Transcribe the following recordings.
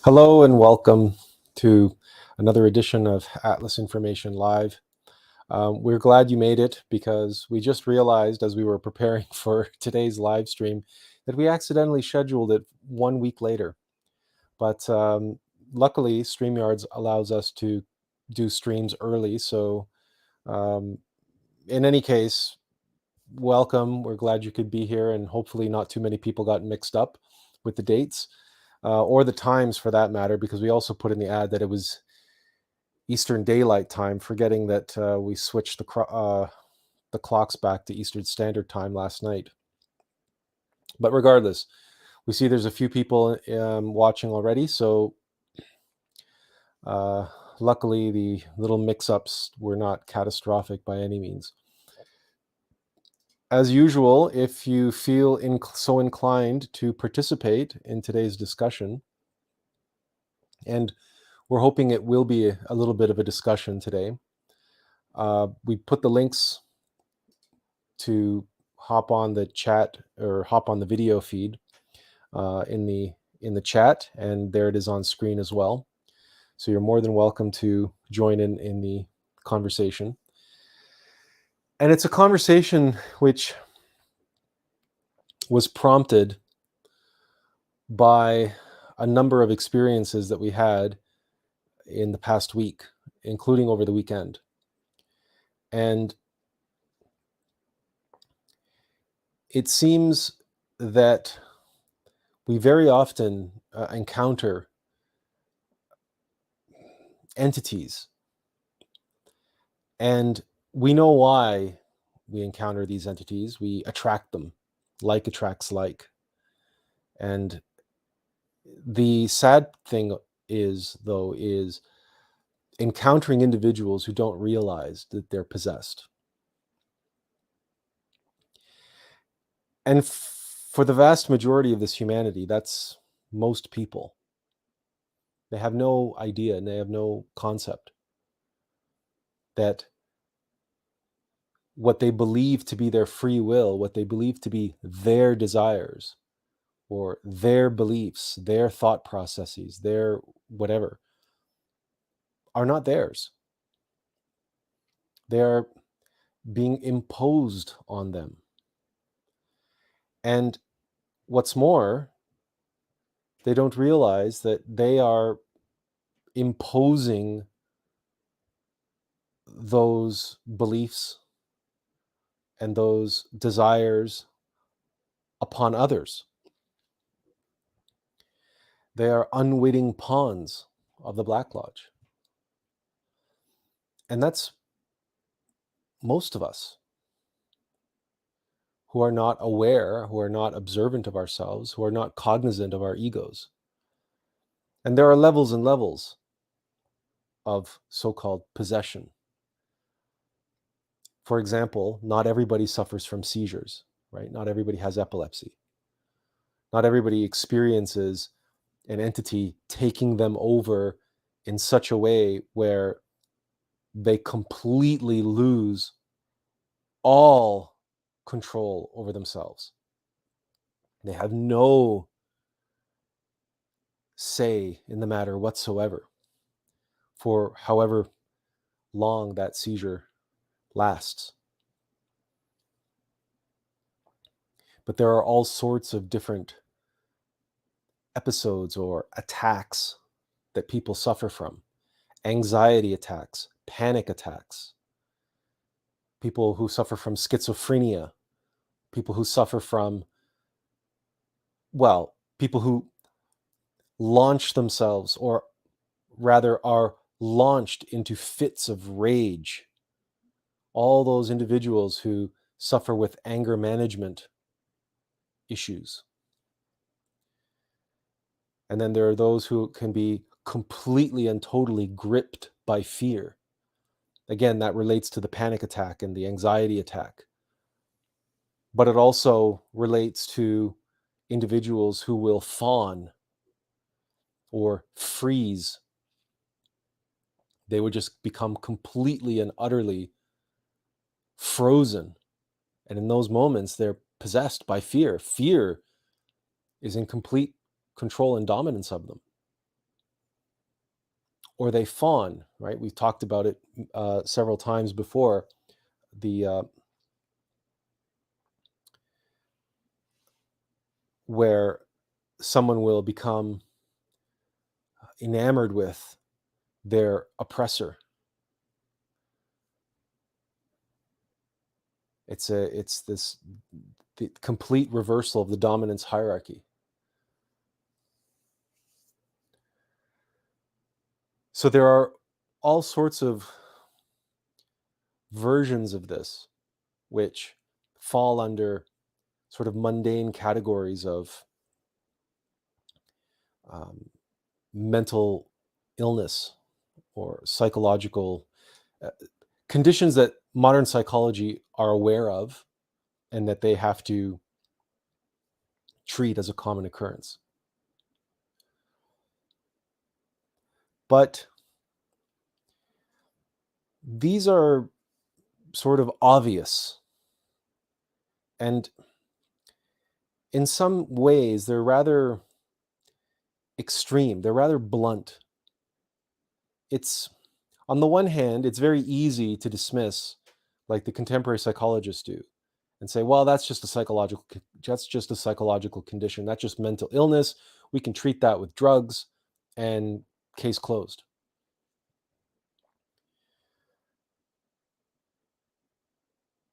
Hello and welcome to another edition of Atlas Information Live. We're glad you made it because we just realized as we were preparing for today's live stream that we accidentally scheduled it 1 week later. But luckily, StreamYards allows us to do streams early. So in any case, welcome. We're glad you could be here, and hopefully not too many people got mixed up with the dates. Or the times for that matter, because we also put in the ad that it was Eastern Daylight Time, forgetting that we switched the clocks back to Eastern Standard Time last night. But regardless, we see there's a few people watching already, so luckily the little mix-ups were not catastrophic by any means. As usual, if you feel so inclined to participate in today's discussion, and we're hoping it will be a little bit of a discussion today, we put the links to hop on the chat or hop on the video feed in the chat, and there it is on screen as well. So you're more than welcome to join in the conversation. And it's a conversation which was prompted by a number of experiences that we had in the past week, including over the weekend. And it seems that we very often encounter entities, and we know why we encounter these entities. We attract them. Like attracts like. And the sad thing is encountering individuals who don't realize that they're possessed. And for the vast majority of this humanity, that's most people. They have no idea and they have no concept that what they believe to be their free will, what they believe to be their desires, or their beliefs, their thought processes, their whatever, are not theirs. They are being imposed on them. And what's more, they don't realize that they are imposing those beliefs and those desires upon others. They are unwitting pawns of the Black Lodge. And that's most of us who are not aware, who are not observant of ourselves, who are not cognizant of our egos. And there are levels and levels of so-called possession. For example, not everybody suffers from seizures, right? Not everybody has epilepsy. Not everybody experiences an entity taking them over in such a way where they completely lose all control over themselves. They have no say in the matter whatsoever for however long that seizure lasts. But there are all sorts of different episodes or attacks that people suffer from. Anxiety attacks, panic attacks, people who suffer from schizophrenia, people who suffer from people who launch themselves, or rather are launched into fits of rage, all those individuals who suffer with anger management issues. And then there are those who can be completely and totally gripped by fear. Again, that relates to the panic attack and the anxiety attack. But it also relates to individuals who will fawn or freeze. They would just become completely and utterly frozen. And in those moments, they're possessed by fear. Fear is in complete control and dominance of them. Or they fawn, right? We've talked about it several times before. Where someone will become enamored with their oppressor. It's the complete reversal of the dominance hierarchy. So there are all sorts of versions of this which fall under sort of mundane categories of mental illness or psychological conditions that modern psychology are aware of and that they have to treat as a common occurrence. But these are sort of obvious, and in some ways they're rather extreme, they're rather blunt. It's, on the one hand, it's very easy to dismiss, like the contemporary psychologists do, and say, well, that's just a psychological condition, that's just mental illness, we can treat that with drugs, and case closed.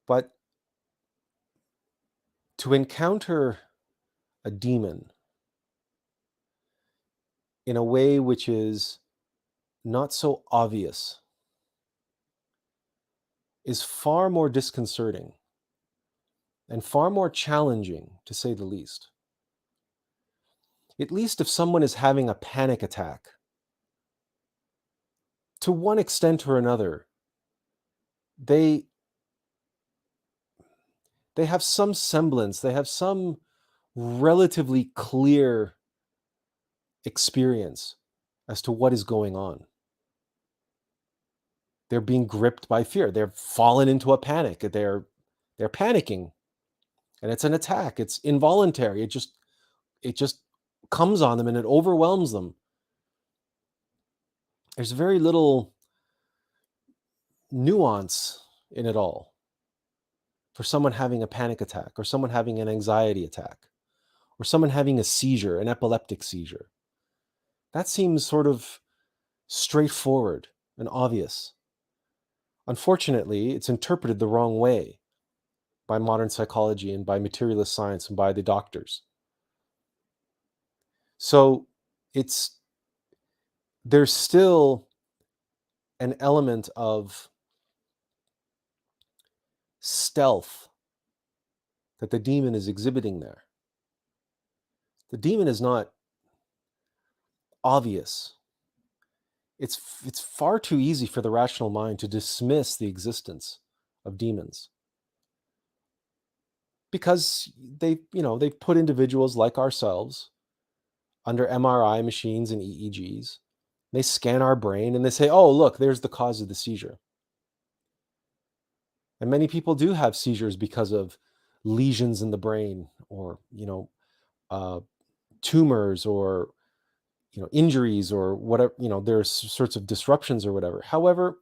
But to encounter a demon in a way which is not so obvious is far more disconcerting and far more challenging, to say the least. At least if someone is having a panic attack, to one extent or another, they have some semblance, they have some relatively clear experience as to what is going on. They're being gripped by fear. They're fallen into a panic. They're panicking, and it's an attack. It's involuntary. It just comes on them and it overwhelms them. There's very little nuance in it all for someone having a panic attack, or someone having an anxiety attack, or someone having a seizure, an epileptic seizure. That seems sort of straightforward and obvious. Unfortunately, it's interpreted the wrong way by modern psychology and by materialist science and by the doctors. So there's still an element of stealth that the demon is exhibiting there. The demon is not obvious. It's far too easy for the rational mind to dismiss the existence of demons, because they've put individuals like ourselves under MRI machines and EEGs. They scan our brain and they say, oh, look, there's the cause of the seizure. And many people do have seizures because of lesions in the brain, or tumors, or injuries, or whatever. There's sorts of disruptions or whatever. However,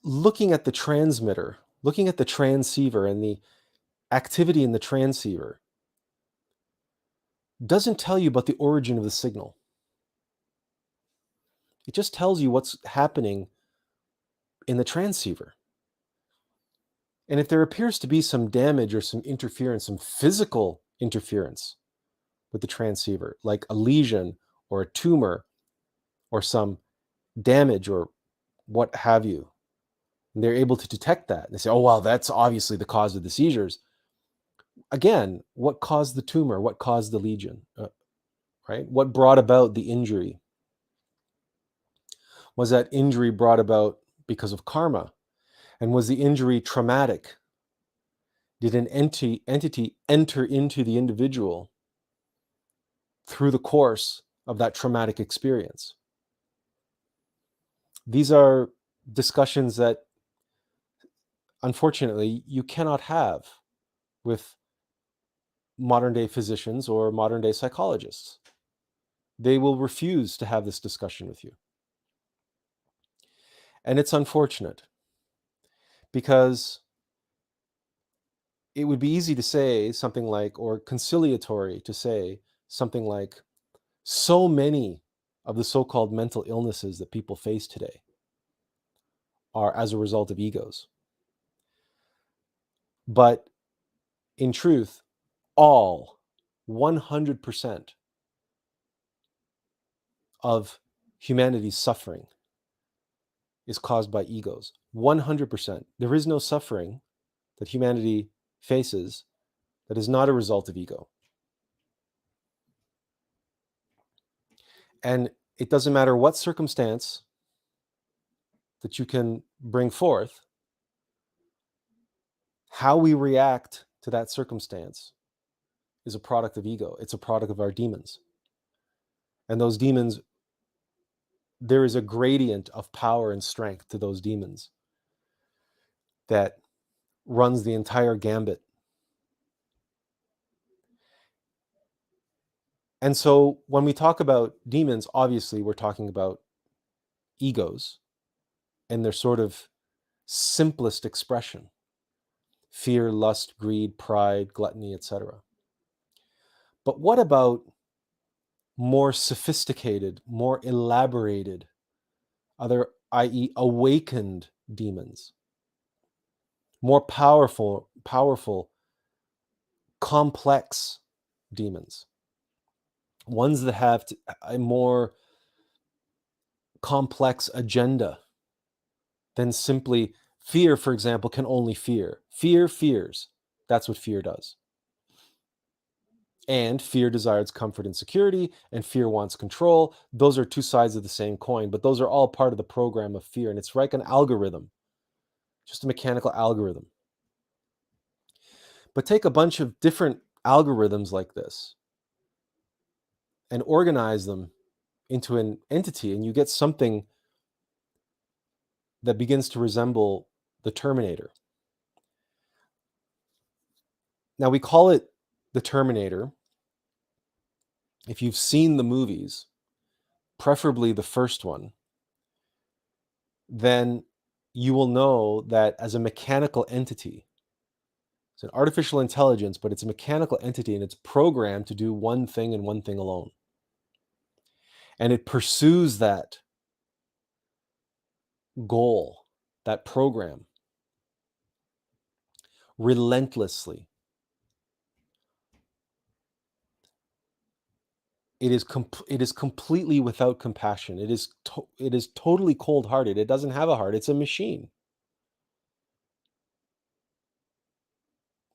looking at the transmitter, looking at the transceiver and the activity in the transceiver doesn't tell you about the origin of the signal. It just tells you what's happening in the transceiver. And if there appears to be some damage or some interference, some physical interference with the transceiver, like a lesion or a tumor or some damage or what have you, and they're able to detect that, and they say, oh, well, that's obviously the cause of the seizures. Again, what caused the tumor? What caused the lesion? Right? What brought about the injury? Was that injury brought about because of karma? And was the injury traumatic? Did an entity enter into the individual through the course of that traumatic experience? These are discussions that, unfortunately, you cannot have with modern day physicians or modern day psychologists. They will refuse to have this discussion with you. And it's unfortunate because it would be easy to say something like, or conciliatory to say something like, so many of the so-called mental illnesses that people face today are as a result of egos. But in truth, all 100% of humanity's suffering is caused by egos. 100%. There is no suffering that humanity faces that is not a result of ego. And it doesn't matter what circumstance that you can bring forth, how we react to that circumstance is a product of ego. It's a product of our demons. And those demons, there is a gradient of power and strength to those demons that runs the entire gambit. And so when we talk about demons, obviously we're talking about egos and their sort of simplest expression: fear, lust, greed, pride, gluttony, etc. But what about more sophisticated, more elaborated, other, i.e., awakened demons? More powerful, complex demons. Ones that have a more complex agenda than simply fear, for example, can only fear. Fear fears. That's what fear does. And fear desires comfort and security, and fear wants control. Those are two sides of the same coin, but those are all part of the program of fear. And it's like an algorithm, just a mechanical algorithm. But take a bunch of different algorithms like this and organize them into an entity, and you get something that begins to resemble the Terminator. Now, we call it the Terminator. If you've seen the movies, preferably the first one, then you will know that as a mechanical entity, it's an artificial intelligence, but it's a mechanical entity, and it's programmed to do one thing and one thing alone. And it pursues that goal, that program, relentlessly. It is completely without compassion. It is totally cold-hearted. It doesn't have a heart. It's a machine.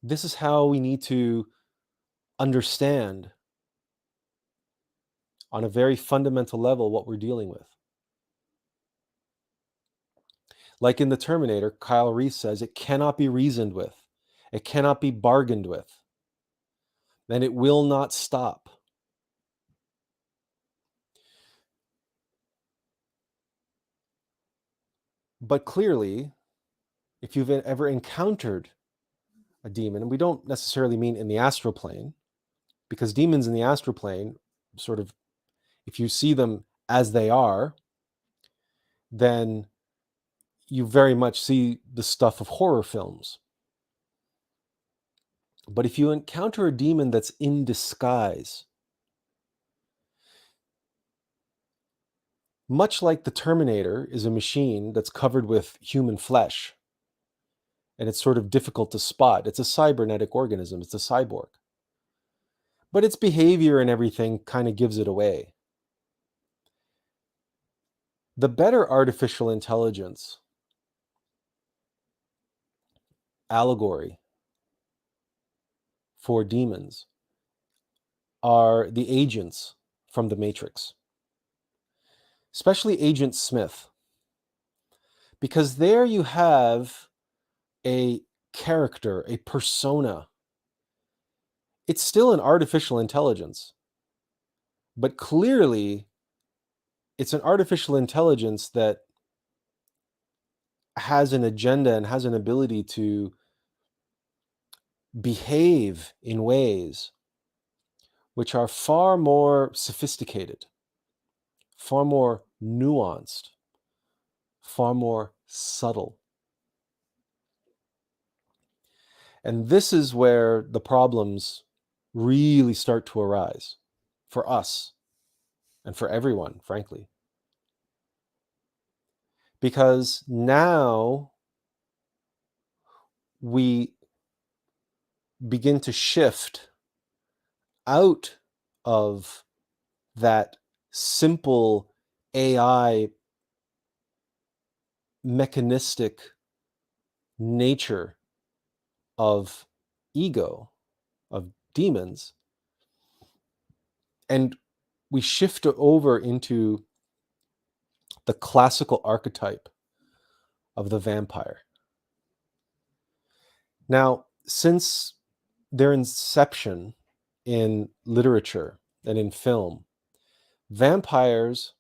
This is how we need to understand on a very fundamental level what we're dealing with. Like in the Terminator, Kyle Reese says, it cannot be reasoned with. It cannot be bargained with. Then it will not stop. But clearly, if you've ever encountered a demon, and we don't necessarily mean in the astral plane, because demons in the astral plane, sort of, if you see them as they are, then you very much see the stuff of horror films. But if you encounter a demon that's in disguise, much like the Terminator is a machine that's covered with human flesh, and it's sort of difficult to spot. It's a cybernetic organism, it's a cyborg. But its behavior and everything kind of gives it away. The better artificial intelligence allegory for demons are the agents from the Matrix, especially Agent Smith, because there you have a character, a persona. It's still an artificial intelligence, but clearly it's an artificial intelligence that has an agenda and has an ability to behave in ways which are far more sophisticated, far more nuanced, far more subtle. And this is where the problems really start to arise for us and for everyone, frankly. Because now we begin to shift out of that simple AI mechanistic nature of ego, of demons, and we shift over into the classical archetype of the vampire. Now, since their inception in literature and in film, vampires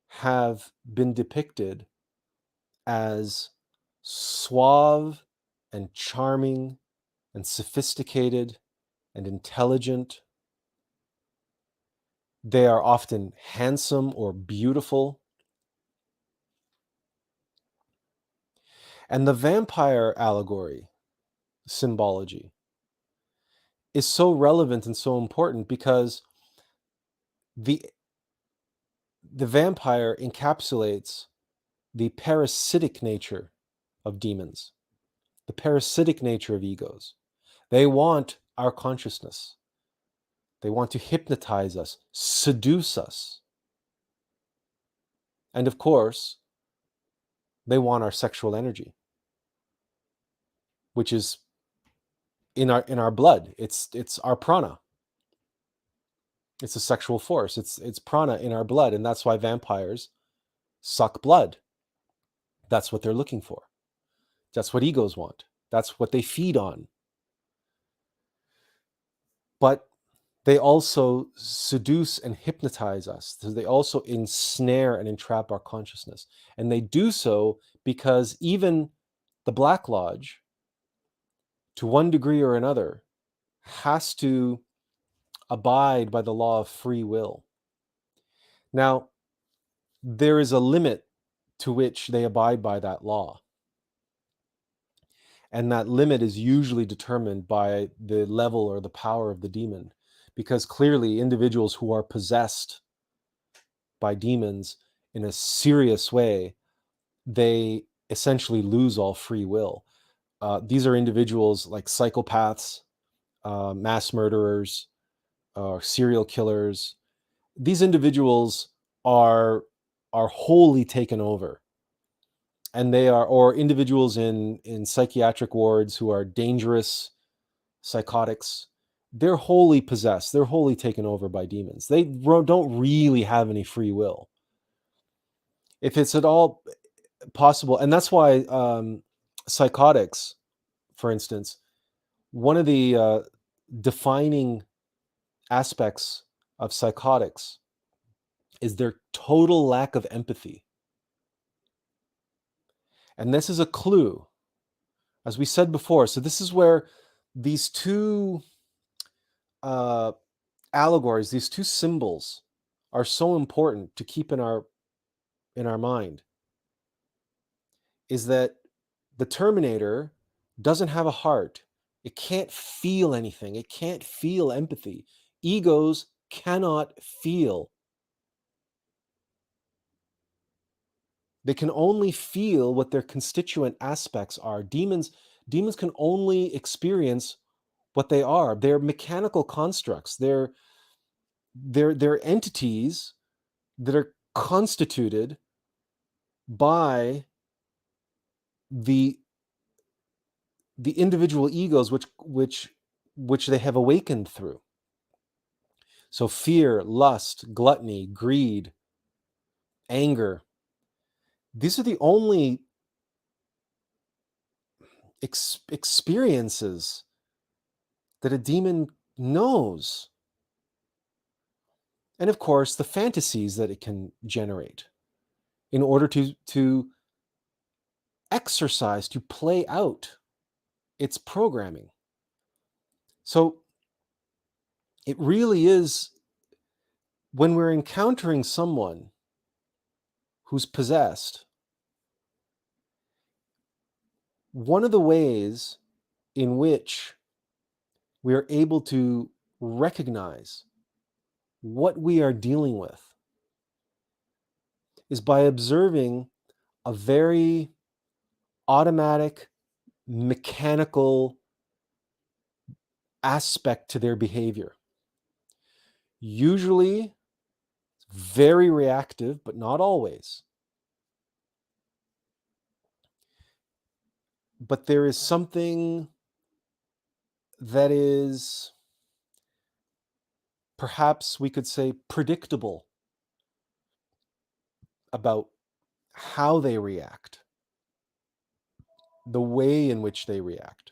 have been depicted as suave and charming and sophisticated and intelligent. They are often handsome or beautiful. And the vampire allegory, symbology, is so relevant and so important because the vampire encapsulates the parasitic nature of demons, the parasitic nature of egos. They want our consciousness. They want to hypnotize us, seduce us. And of course, they want our sexual energy, which is in our blood. It's our prana. It's a sexual force. It's prana in our blood, and that's why vampires suck blood. That's what they're looking for. That's what egos want. That's what they feed on. But they also seduce and hypnotize us. So they also ensnare and entrap our consciousness. And they do so because even the Black Lodge, to one degree or another, has to abide by the law of free will. Now, there is a limit to which they abide by that law. And that limit is usually determined by the level or the power of the demon. Because clearly, individuals who are possessed by demons in a serious way, they essentially lose all free will. These are individuals like psychopaths, mass murderers, serial killers. These individuals are wholly taken over, and they are, or individuals in psychiatric wards who are dangerous psychotics. They're wholly possessed. They're wholly taken over by demons. They don't really have any free will, if it's at all possible. And that's why psychotics, for instance, one of the defining aspects of psychotics is their total lack of empathy. And this is a clue, as we said before. So this is where these two allegories, these two symbols, are so important to keep in our mind, is that the Terminator doesn't have a heart. It can't feel anything. It can't feel empathy. Egos cannot feel. They can only feel what their constituent aspects are. Demons Demons can only experience what they are. They're mechanical constructs. They're entities that are constituted by the individual egos which they have awakened through. So fear, lust, gluttony, greed, anger, these are the only experiences that a demon knows. And of course, the fantasies that it can generate in order to exercise, to play out its programming. So it really is, when we're encountering someone who's possessed, one of the ways in which we are able to recognize what we are dealing with is by observing a very automatic, mechanical aspect to their behavior. Usually very reactive, but not always. But there is something that is, perhaps we could say, predictable about how they react, the way in which they react.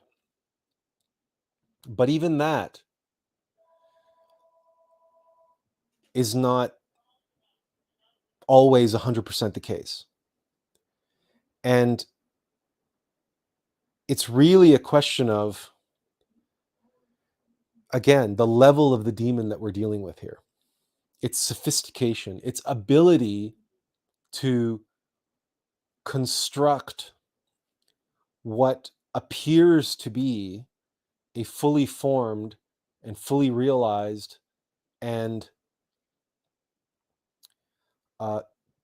But even that is not always 100% the case. And it's really a question of, again, the level of the demon that we're dealing with here. Its sophistication, its ability to construct what appears to be a fully formed and fully realized and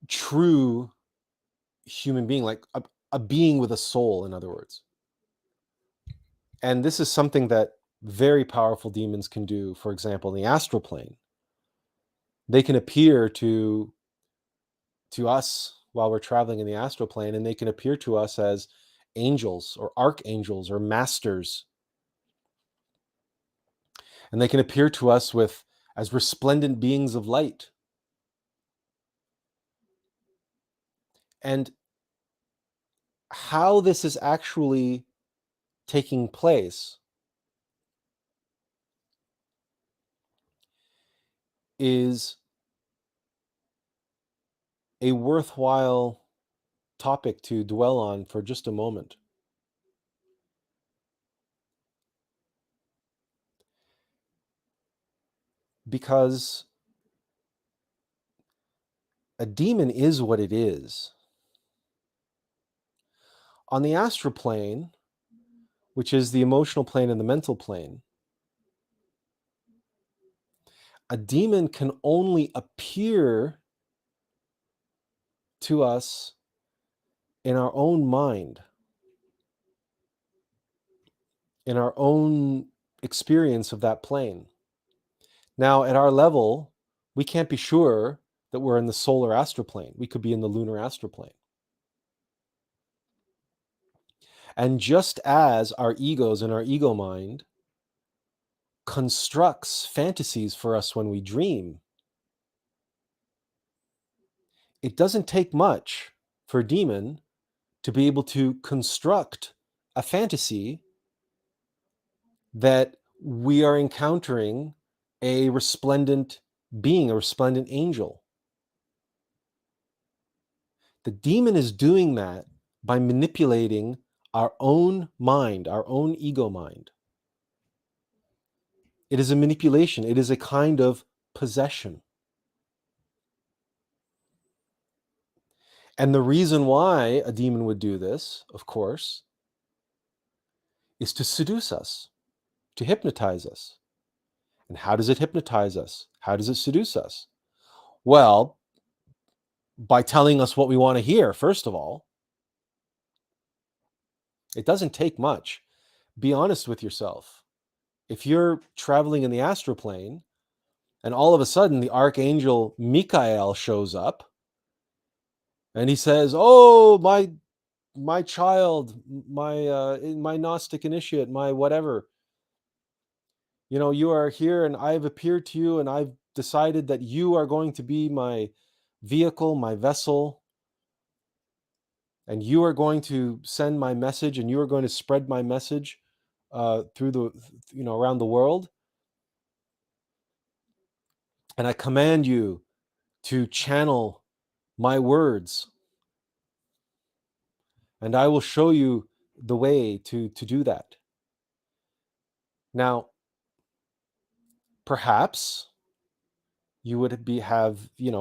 true human being, like a being with a soul, in other words. And this is something that very powerful demons can do. For example, in the astral plane, they can appear to us while we're traveling in the astral plane, and they can appear to us as angels or archangels or masters. And they can appear to us as resplendent beings of light. And how this is actually taking place is a worthwhile topic to dwell on for just a moment. Because a demon is what it is. On the astral plane, which is the emotional plane and the mental plane, a demon can only appear to us in our own mind, in our own experience of that plane. Now, at our level, we can't be sure that we're in the solar astral plane. We could be in the lunar astral plane. And just as our egos and our ego mind constructs fantasies for us when we dream, it doesn't take much for a demon to be able to construct a fantasy that we are encountering a resplendent being, a resplendent angel. The demon is doing that by manipulating our own mind, our own ego mind. It is a manipulation. It is a kind of possession. And the reason why a demon would do this, of course, is to seduce us, to hypnotize us. And how does it hypnotize us? How does it seduce us? Well, by telling us what we want to hear, first of all. It doesn't take much. Be honest with yourself. If you're traveling in the astral plane and all of a sudden the archangel Michael shows up and he says, "Oh, my child, my Gnostic initiate, my whatever, you are here and I've appeared to you and I've decided that you are going to be my vehicle, my vessel, and you are going to send my message and you are going to spread my message through the, around the world. And I command you to channel my words and I will show you the way to do that." Now, perhaps you would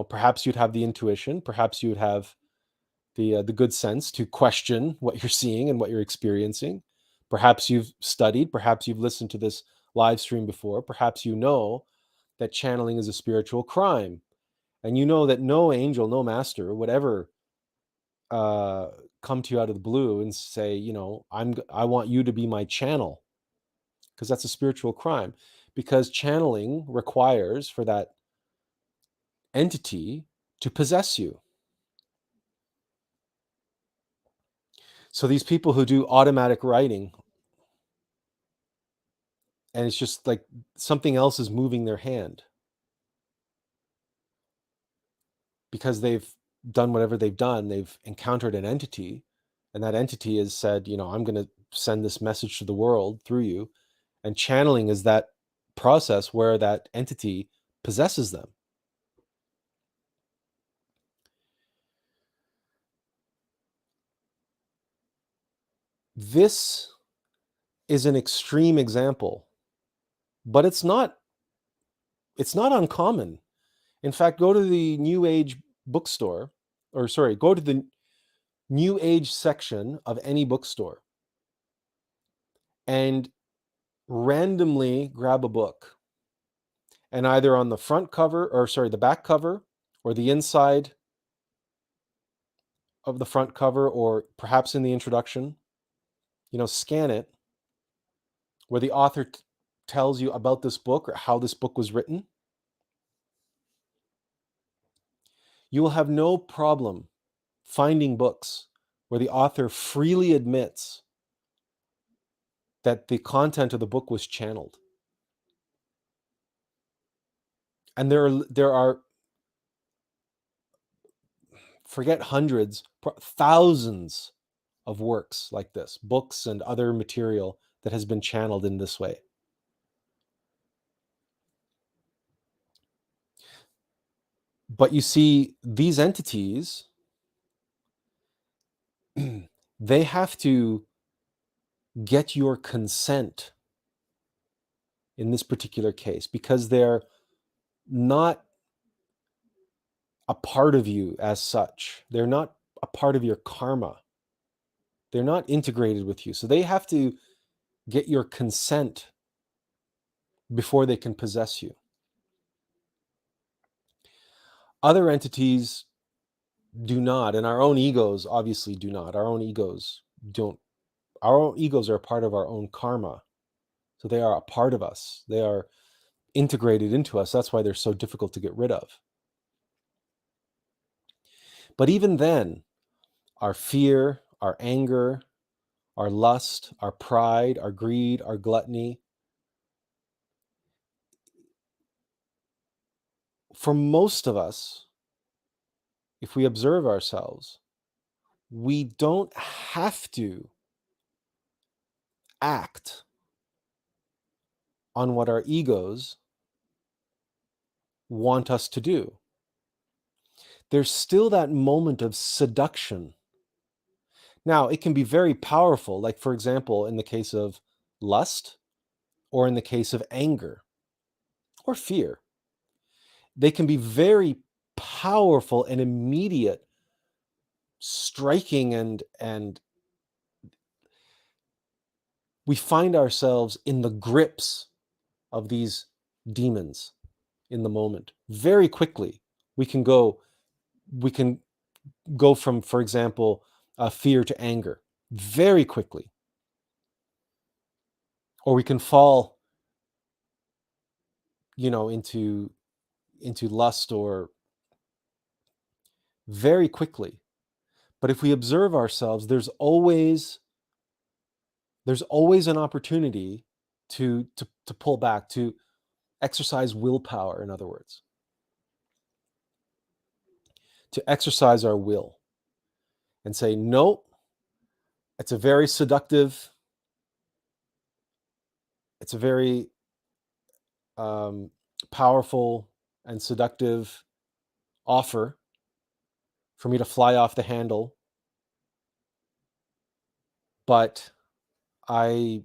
perhaps you'd have the intuition, perhaps you would have the good sense to question what you're seeing and what you're experiencing. Perhaps you've studied, perhaps you've listened to this live stream before, perhaps you know that channeling is a spiritual crime, and you know that no angel, no master would ever come to you out of the blue and say, I want you to be my channel, because that's a spiritual crime. Because channeling requires for that entity to possess you. So these people who do automatic writing, and it's just like something else is moving their hand because they've done whatever they've done, they've encountered an entity, and that entity has said, I'm going to send this message to the world through you. And channeling is that process where that entity possesses them. This is an extreme example, but it's not uncommon. In fact, go to the New Age bookstore, go to the New Age section of any bookstore and randomly grab a book, and either on the front cover, the back cover, or the inside of the front cover, or perhaps in the introduction, scan it, where the author tells you about this book or how this book was written. You will have no problem finding books where the author freely admits that the content of the book was channeled. And there are forget hundreds, thousands of works like this, books and other material that has been channeled in this way. But you see, these entities, they have to get your consent in this particular case, because they're not a part of you as such. They're not a part of your karma. They're not integrated with you. So they have to get your consent before they can possess you. Other entities do not, and our own egos obviously do not. Our own egos don't. Our own egos are a part of our own karma. So they are a part of us. They are integrated into us. That's why they're so difficult to get rid of. But even then, our fear, our anger, our lust, our pride, our greed, our gluttony, for most of us, if we observe ourselves, we don't have to act on what our egos want us to do. There's still that moment of seduction. Now, it can be very powerful, like, for example, in the case of lust, or in the case of anger or fear. They can be very powerful and immediate, striking, and we find ourselves in the grips of these demons in the moment. Very quickly, we can go from, for example, fear to anger very quickly. or we can fall, into lust or very quickly. But if we observe ourselves, there's always an opportunity to pull back, to exercise willpower, in other words, to exercise our will and say, no, it's a very seductive, it's a very powerful and seductive offer for me to fly off the handle, but I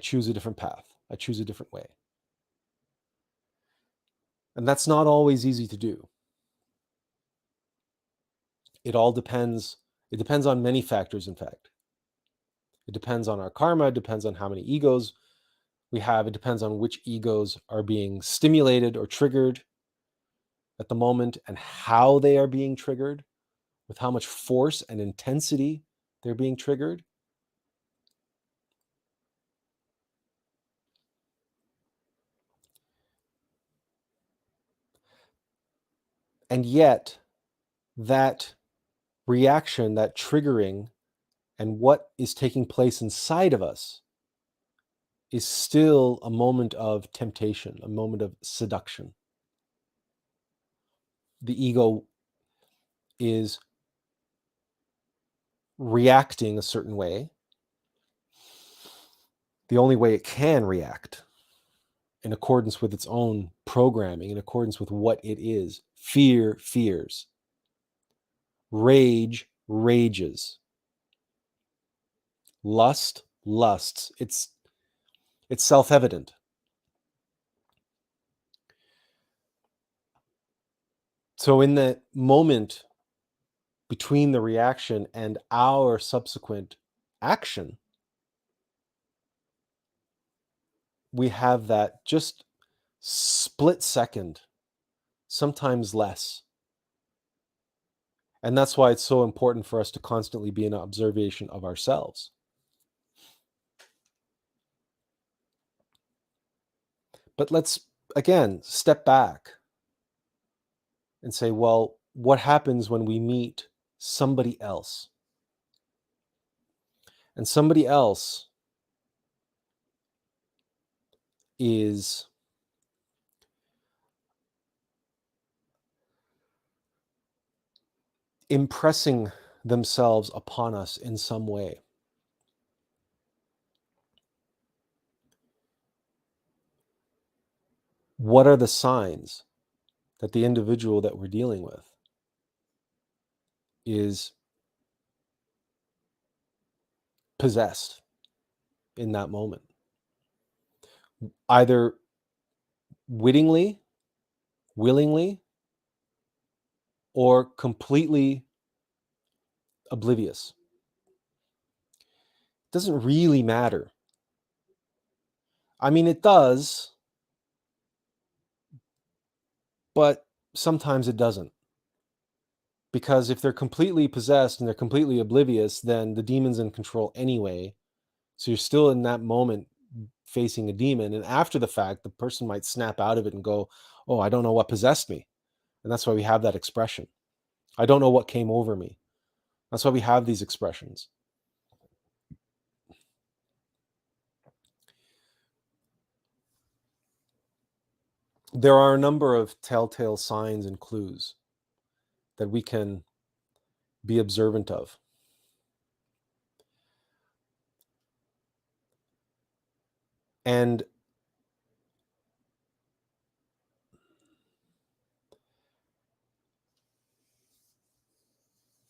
choose a different path. I choose a different way. And that's not always easy to do. It depends on many factors, in fact. It depends on our karma, it depends on how many egos we have, it depends on which egos are being stimulated or triggered at the moment and how they are being triggered, with how much force and intensity they're being triggered. And yet, that reaction, that triggering, and what is taking place inside of us is still a moment of temptation, a moment of seduction. The ego is reacting a certain way, the only way it can react, in accordance with its own programming, in accordance with what it is. Fear fears. Rage rages. Lust lusts. It's self-evident. So in the moment between the reaction and our subsequent action, we have that just split second, sometimes less. And that's why it's so important for us to constantly be in observation of ourselves. But let's, again, step back and say, well, what happens when we meet somebody else? And somebody else is impressing themselves upon us in some way. What are the signs that the individual that we're dealing with is possessed in that moment? Either wittingly, willingly, or completely oblivious. It doesn't really matter. I mean, it does, but sometimes it doesn't. Because if they're completely possessed and they're completely oblivious, then the demon's in control anyway. So you're still in that moment facing a demon. And after the fact, the person might snap out of it and go, oh, I don't know what possessed me. And that's why we have that expression. I don't know what came over me. That's why we have these expressions. There are a number of telltale signs and clues that we can be observant of. And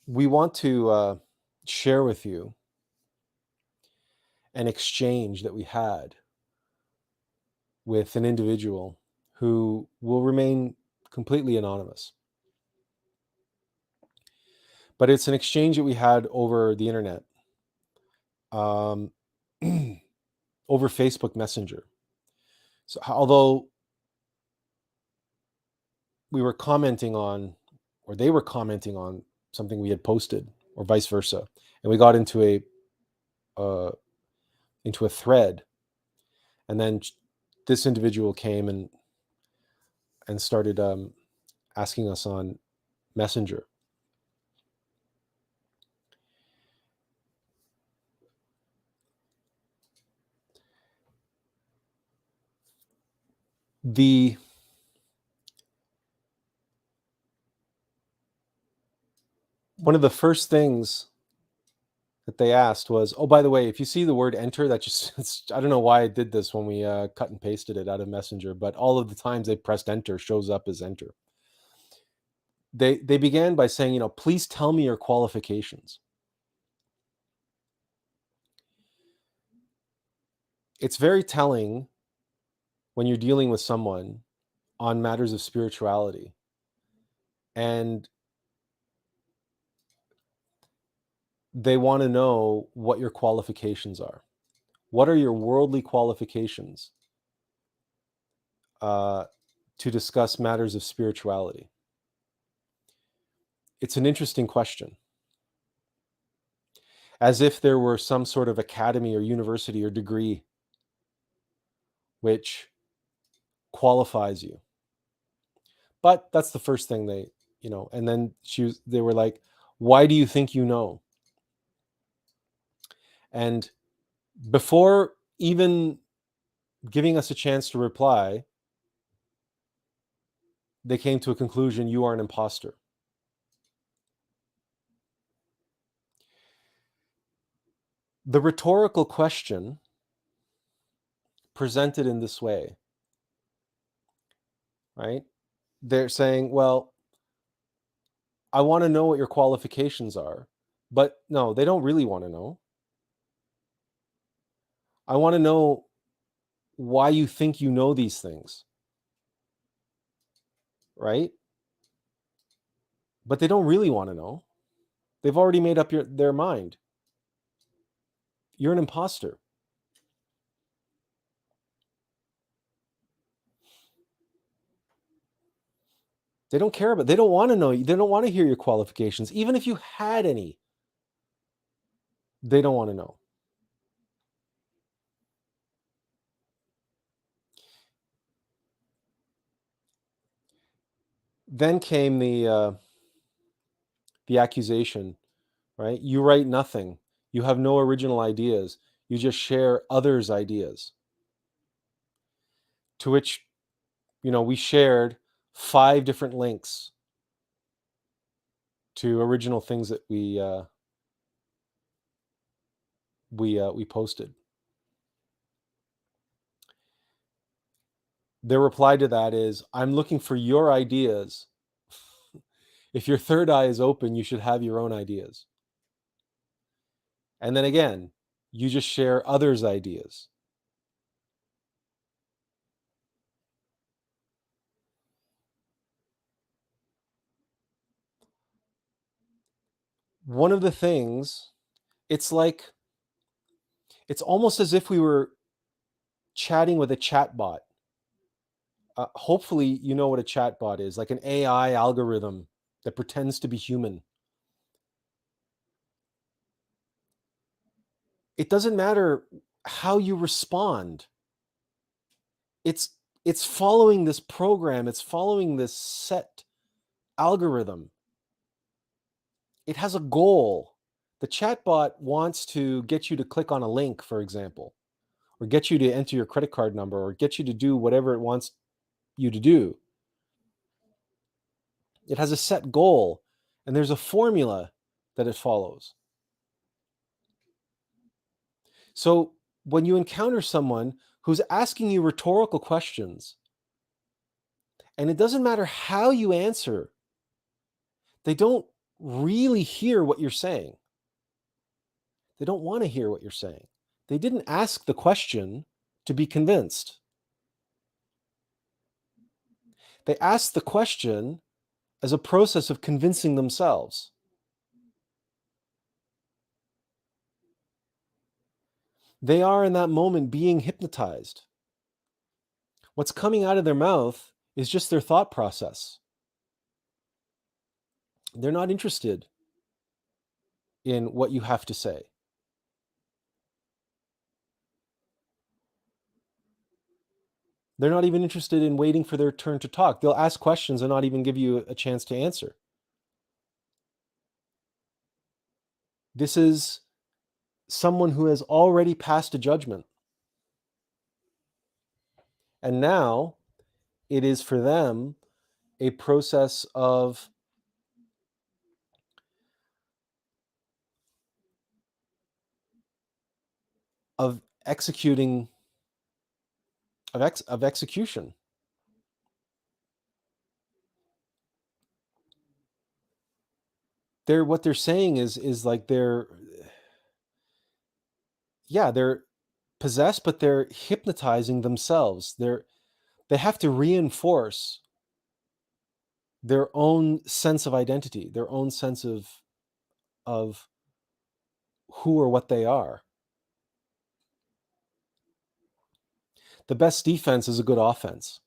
we want to share with you an exchange that we had with an individual who will remain completely anonymous. But it's an exchange that we had over the internet, over Facebook Messenger. So although we were commenting on, or they were commenting on something we had posted, or vice versa, and we got into into a thread. And then this individual came and started asking us on Messenger. One of the first things that they asked was, oh, by the way, if you see the word enter, that just, I don't know why I did this when we cut and pasted it out of Messenger, but all of the times they pressed enter shows up as enter. They began by saying, please tell me your qualifications. It's very telling when you're dealing with someone on matters of spirituality, and they want to know what your qualifications are. What are your worldly qualifications to discuss matters of spirituality? It's an interesting question. As if there were some sort of academy or university or degree which qualifies you. But that's the first thing they, and then they were like, why do you think you know? And before even giving us a chance to reply, they came to a conclusion: you are an imposter. The rhetorical question presented in this way, right? They're saying, well, I want to know what your qualifications are. But no, they don't really want to know. I want to know why you think you know these things, right? But they don't really want to know. They've already made up their mind. You're an imposter. They don't care about, they don't want to know. They don't want to hear your qualifications. Even if you had any, they don't want to know. Then came the accusation, right? You write nothing. You have no original ideas. You just share others' ideas. To which, we shared 5 different links to original things that we posted. Their reply to that is, I'm looking for your ideas. If your third eye is open, you should have your own ideas. And then again, you just share others' ideas. One of the things, it's almost as if we were chatting with a chatbot. Hopefully, you know what a chatbot is, like an AI algorithm that pretends to be human. It doesn't matter how you respond. It's following this program. It's following this set algorithm. It has a goal. The chatbot wants to get you to click on a link, for example, or get you to enter your credit card number, or get you to do whatever it wants you to do. It has a set goal, and there's a formula that it follows. So when you encounter someone who's asking you rhetorical questions, and it doesn't matter how you answer, they don't really hear what you're saying. They don't want to hear what you're saying. They didn't ask the question to be convinced. They asked the question as a process of convincing themselves. They are in that moment being hypnotized. What's coming out of their mouth is just their thought process. They're not interested in what you have to say. They're not even interested in waiting for their turn to talk. They'll ask questions and not even give you a chance to answer. This is someone who has already passed a judgment. And now it is for them a process of executing, of execution. What they're saying is like they're possessed, but they're hypnotizing themselves. They have to reinforce their own sense of identity, their own sense of who or what they are. The best defense is a good offense.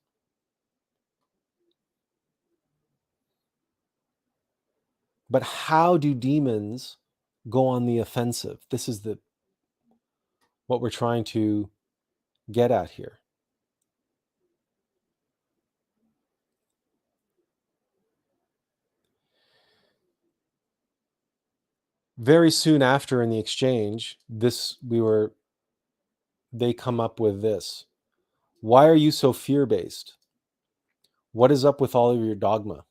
But how do demons go on the offensive? This is what we're trying to get at here. Very soon after in the exchange, they come up with this. Why are you so fear-based? What is up with all of your dogma?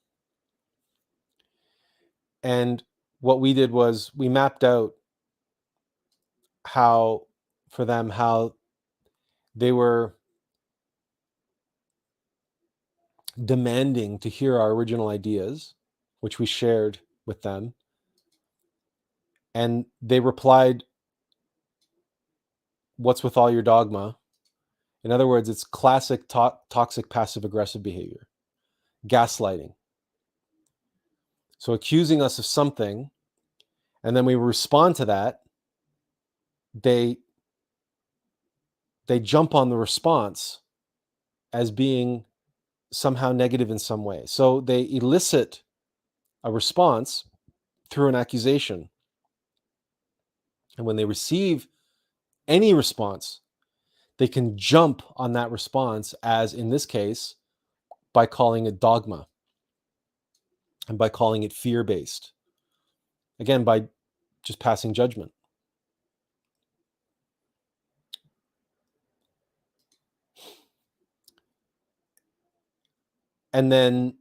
And what we did was we mapped out how they were demanding to hear our original ideas, which we shared with them. And they replied, what's with all your dogma? In other words, it's classic toxic passive-aggressive behavior, gaslighting. So accusing us of something, and then we respond to that, they jump on the response as being somehow negative in some way. So they elicit a response through an accusation. And when they receive any response, they can jump on that response, as in this case, by calling it dogma and by calling it fear-based. Again, by just passing judgment. And then,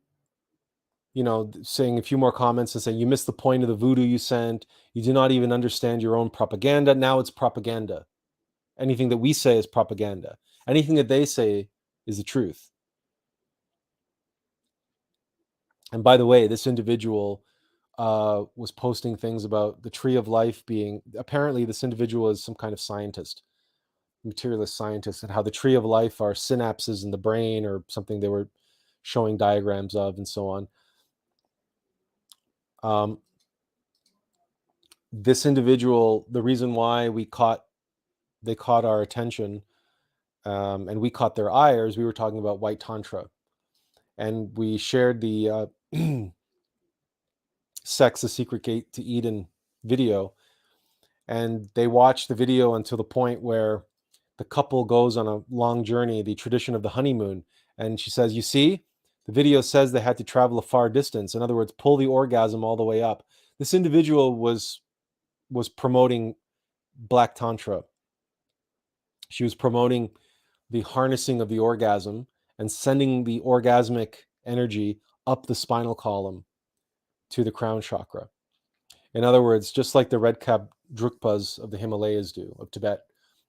saying a few more comments and saying, you missed the point of the voodoo you sent. You do not even understand your own propaganda. Now it's propaganda. Anything that we say is propaganda. Anything that they say is the truth. And by the way, this individual was posting things about the tree of life being, apparently this individual is some kind of scientist, materialist scientist, and how the tree of life are synapses in the brain or something they were showing diagrams of and so on. This individual, the reason why they caught our attention, and we caught their ires, we were talking about white tantra, and we shared the Sex, the Secret Gate to Eden video, and they watched the video until the point where the couple goes on a long journey, the tradition of the honeymoon, and she says, you see, the video says they had to travel a far distance. In other words, pull the orgasm all the way up. This individual was promoting Black Tantra. She was promoting the harnessing of the orgasm and sending the orgasmic energy up the spinal column to the crown chakra. In other words, just like the red cap Drukpas of the Himalayas do, of Tibet,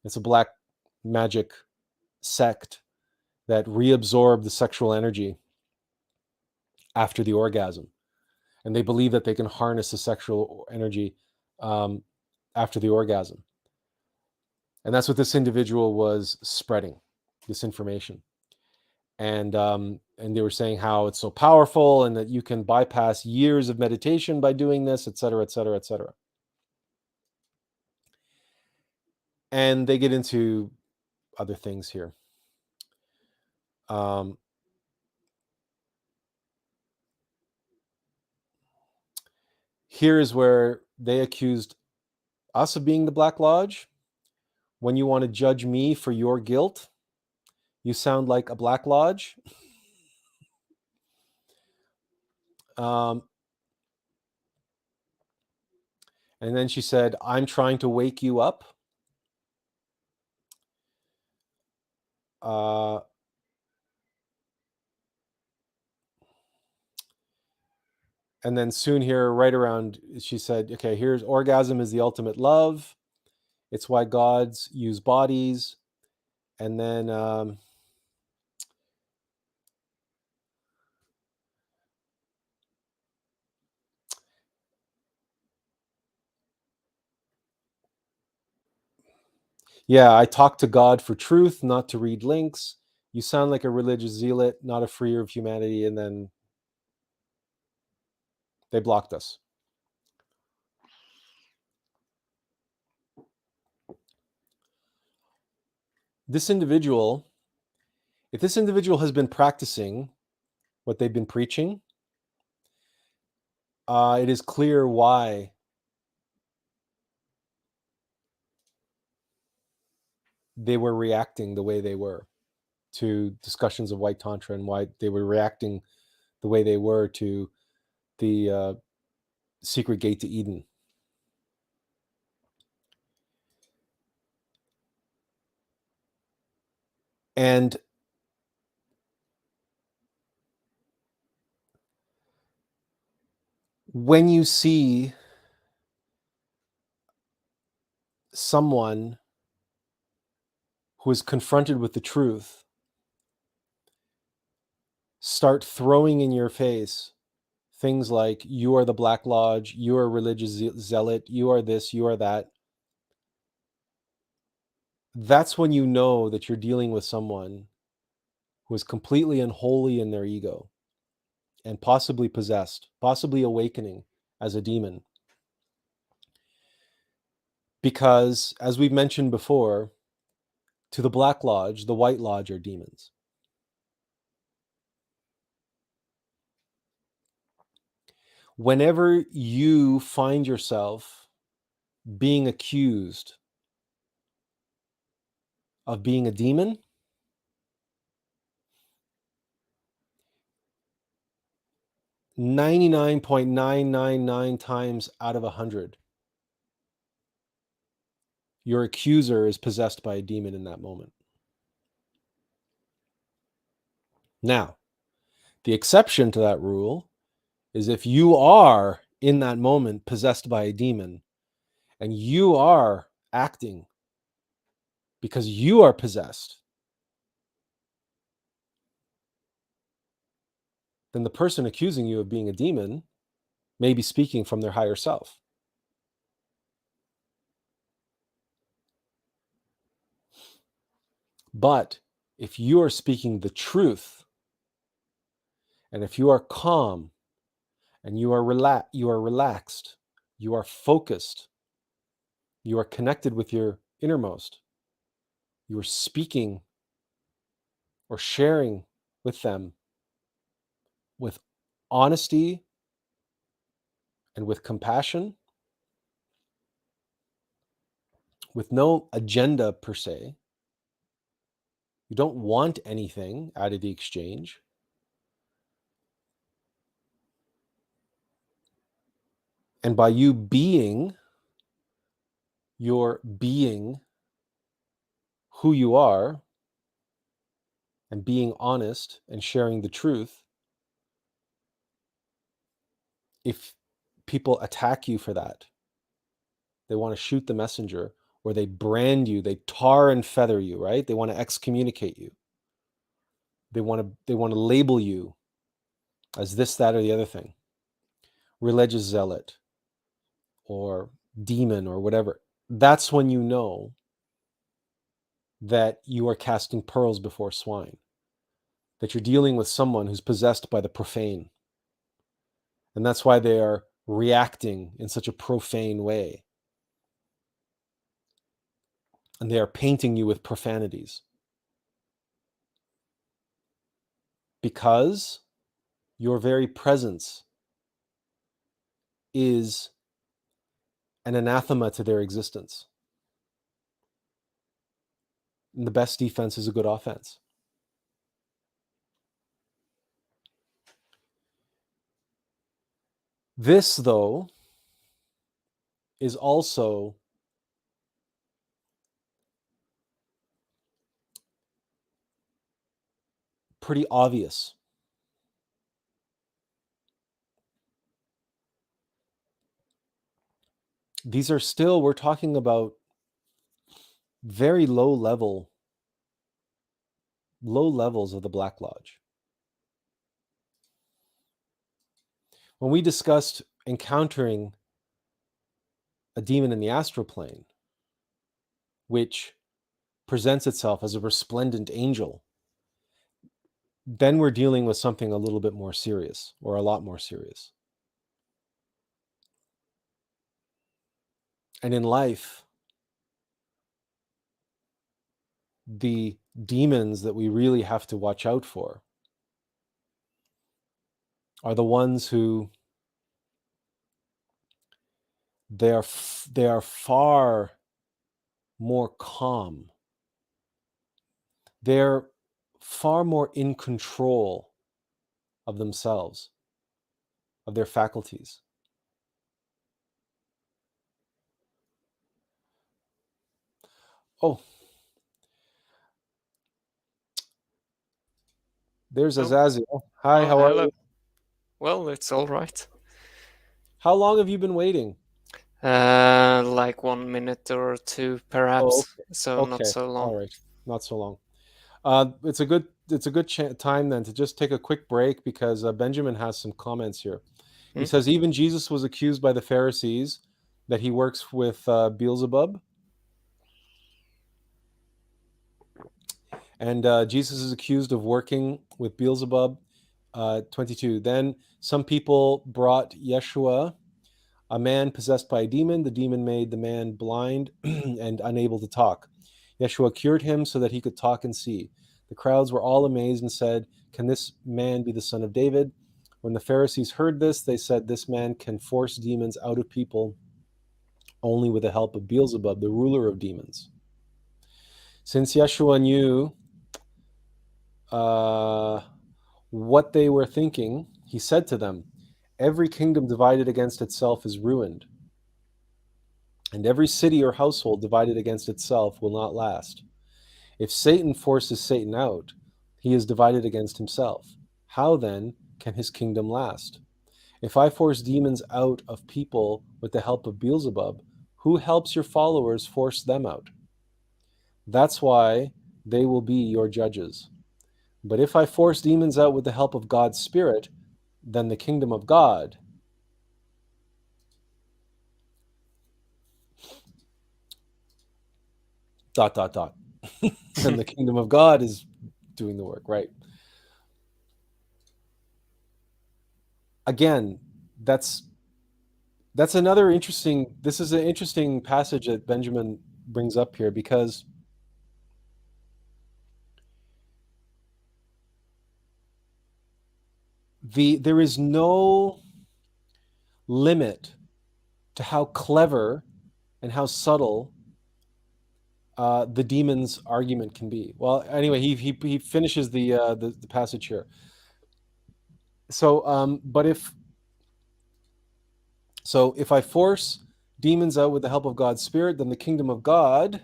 it's a black magic sect that reabsorb the sexual energy after the orgasm. And they believe that they can harness the sexual energy after the orgasm. And that's what this individual was spreading, this information. And they were saying how it's so powerful and that you can bypass years of meditation by doing this, et cetera, et cetera, et cetera. And they get into other things here. Here is where they accused us of being the Black Lodge. When you want to judge me for your guilt, You sound like a Black Lodge. And then she said, I'm trying to wake you up. And then soon here, right around, she said, okay, here's orgasm is the ultimate love. It's why gods use bodies. And then yeah, I talk to God for truth, not to read links. You sound like a religious zealot, not a freer of humanity. And then they blocked us. This individual, if this individual has been practicing what they've been preaching, it is clear why they were reacting the way they were to discussions of white tantra, and why they were reacting the way they were to the secret gate to Eden. And when you see someone who is confronted with the truth start throwing in your face things like, you are the Black Lodge, you are a religious zealot, you are this, you are that, that's when you know that you're dealing with someone who is completely unholy in their ego and possibly possessed, possibly awakening as a demon. Because, as we've mentioned before, to the Black Lodge, the White Lodge are demons. Whenever you find yourself being accused of being a demon, 99.999 times out of 100, your accuser is possessed by a demon in that moment. Now, the exception to that rule is if you are in that moment possessed by a demon and you are acting because you are possessed, then the person accusing you of being a demon may be speaking from their higher self. But if you are speaking the truth, and if you are calm, and you are relaxed, you are focused, you are connected with your innermost, you are speaking or sharing with them with honesty and with compassion, with no agenda per se. You don't want anything out of the exchange. And by you being who you are and being honest and sharing the truth, if people attack you for that, they want to shoot the messenger, or they brand you, they tar and feather you, right? They want to excommunicate you. They want to label you as this, that, or the other thing. Religious zealot or demon or whatever. That's when you know that you are casting pearls before swine, that you're dealing with someone who's possessed by the profane. And that's why they are reacting in such a profane way. And they are painting you with profanities. Because your very presence is an anathema to their existence. And the best defense is a good offense. This, though, is also pretty obvious. These are still, we're talking about very low levels of the Black Lodge. When we discussed encountering a demon in the astral plane, which presents itself as a resplendent angel, then we're dealing with something a little bit more serious, or a lot more serious. And in life, the demons that we really have to watch out for are the ones who they are far more calm. They're far more in control of themselves, of their faculties. Oh, there's Azazel. Hi, how are hello. you? Well, it's all right. How long have you been waiting? Like 1 minute or two, Oh, perhaps. okay. So not Okay. so long. All right. Not so long. It's a good time then to just take a quick break because Benjamin has some comments here. He says even Jesus was accused by the Pharisees that he works with Beelzebub, and Jesus is accused of working with Beelzebub. 22. Then some people brought Yeshua, a man possessed by a demon. The demon made the man blind and unable to talk. Yeshua cured him so that he could talk and see. The crowds were all amazed and said, "Can this man be the son of David?" When the Pharisees heard this, they said, "This man can force demons out of people only with the help of Beelzebub, the ruler of demons." Since Yeshua knew what they were thinking, he said to them, "Every kingdom divided against itself is ruined, and every city or household divided against itself will not last. If Satan forces Satan out, he is divided against himself. How then can his kingdom last? If I force demons out of people with the help of Beelzebub, who helps your followers force them out? That's why they will be your judges. But if I force demons out with the help of God's Spirit, then the kingdom of God dot dot dot then the kingdom of God is doing the work, right? Again, that's another interesting, this is an interesting passage that Benjamin brings up here, because there is no limit to how clever and how subtle the demon's argument can be. Well, anyway, he finishes the passage here. So, but if I force demons out with the help of God's Spirit, then the kingdom of God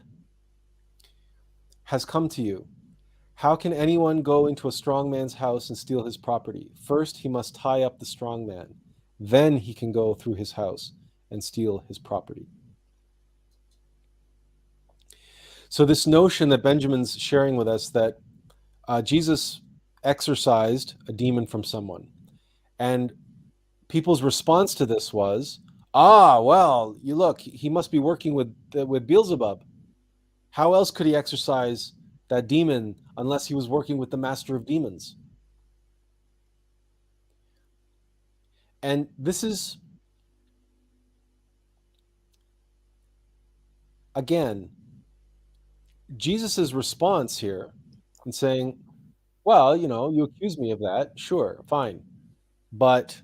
has come to you. How can anyone go into a strong man's house and steal his property? First, he must tie up the strong man. Then he can go through his house and steal his property. So this notion that Benjamin's sharing with us, that Jesus exorcised a demon from someone, and people's response to this was, well, you look, he must be working with Beelzebub. How else could he exorcise that demon unless he was working with the master of demons? And this is, again, Jesus's response here in saying, well, you accuse me of that, sure, fine, but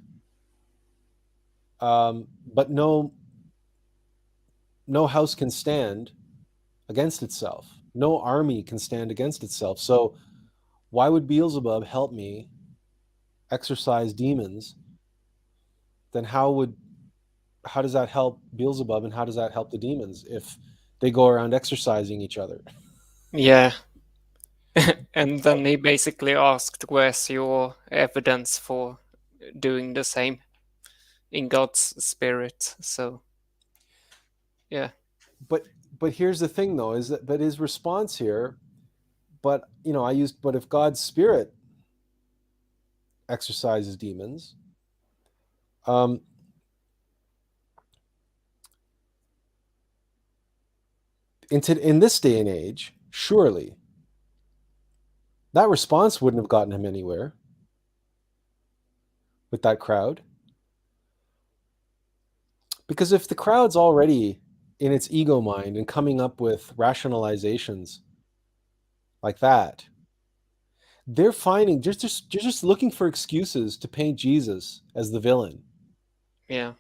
no house can stand against itself. No army can stand against itself. So why would Beelzebub help me exorcise demons then how does that help Beelzebub, and how does that help the demons if they go around exercising each other? Yeah. And then he basically asked, "Where's your evidence for doing the same in God's spirit?" So, yeah. But here's the thing, though, is that but his response here, but but if God's spirit exercises demons, um, in this day and age, surely that response wouldn't have gotten him anywhere with that crowd. Because if the crowd's already in its ego mind and coming up with rationalizations like that, they're finding just looking for excuses to paint Jesus as the villain. Yeah.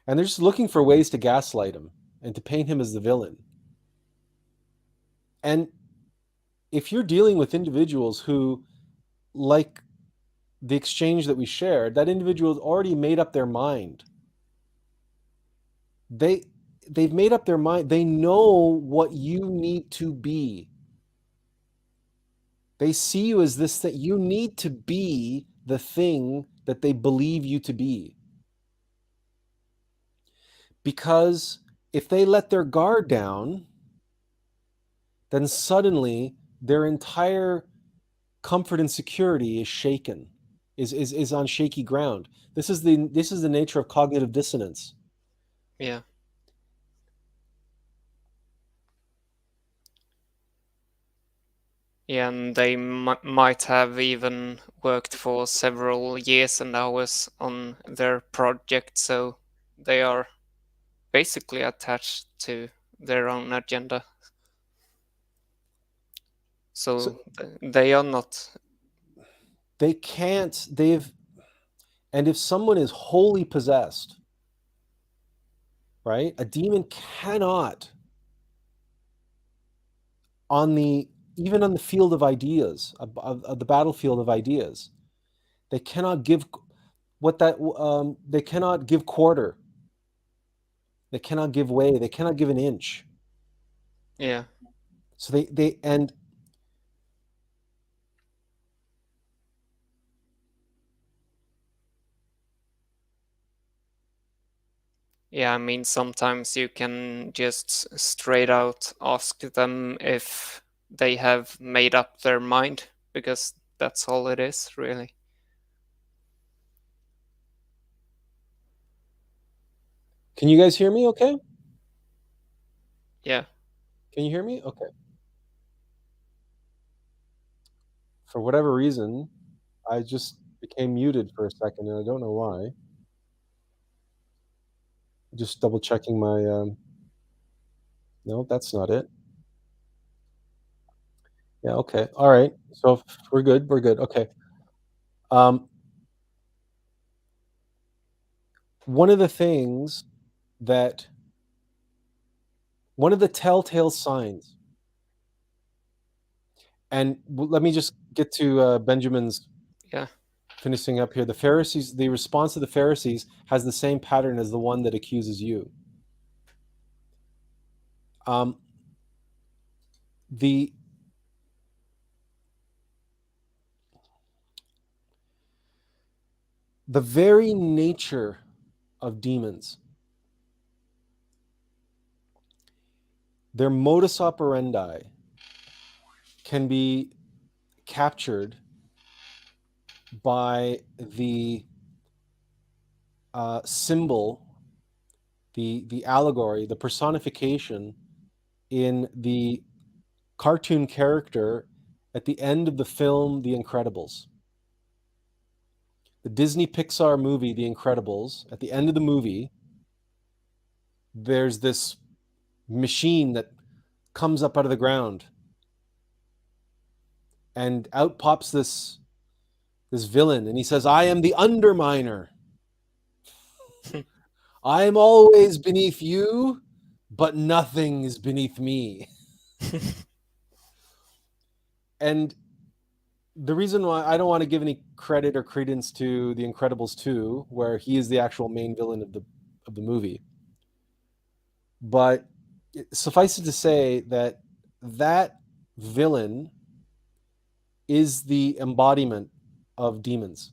And they're just looking for ways to gaslight him and to paint him as the villain. And if you're dealing with individuals who, like the exchange that we shared, that individual's already made up their mind. They've made up their mind. They know what you need to be. They see you as this thing. You need to be the thing that they believe you to be. Because if they let their guard down, then suddenly their entire comfort and security is shaken, is on shaky ground. This is the nature of cognitive dissonance. Yeah. Yeah, and they might have even worked for several years and hours on their project, so they are basically attached to their own agenda. So they are not. They can't. And if someone is wholly possessed, right? A demon cannot, even on the field of ideas, of the battlefield of ideas, they cannot give they cannot give quarter. They cannot give way. They cannot give an inch. Yeah. So and Yeah, I mean, sometimes you can just straight out ask them if they have made up their mind, because that's all it is, really. can you guys hear me okay? Yeah. Can you hear me? Okay. For whatever reason, I just became muted for a second, and I don't know why. Just double checking my. No, that's not it. Yeah. Okay. All right. So we're good. We're good. Okay. Um, one of the things that one of the telltale signs, and let me just get to Benjamin's Yeah. finishing up here. The Pharisees, the response of the Pharisees has the same pattern as the one that accuses you. The very nature of demons, their modus operandi, can be captured by the symbol, the allegory, the personification in the cartoon character at the end of the film The Incredibles. The Disney Pixar movie The Incredibles, at the end of the movie, there's this machine that comes up out of the ground, and out pops this villain, and he says, "I am the underminer. I am always beneath you, but nothing is beneath me." And the reason why I don't want to give any credit or credence to The Incredibles 2, where he is the actual main villain of the movie, but suffice it to say that that villain is the embodiment of demons.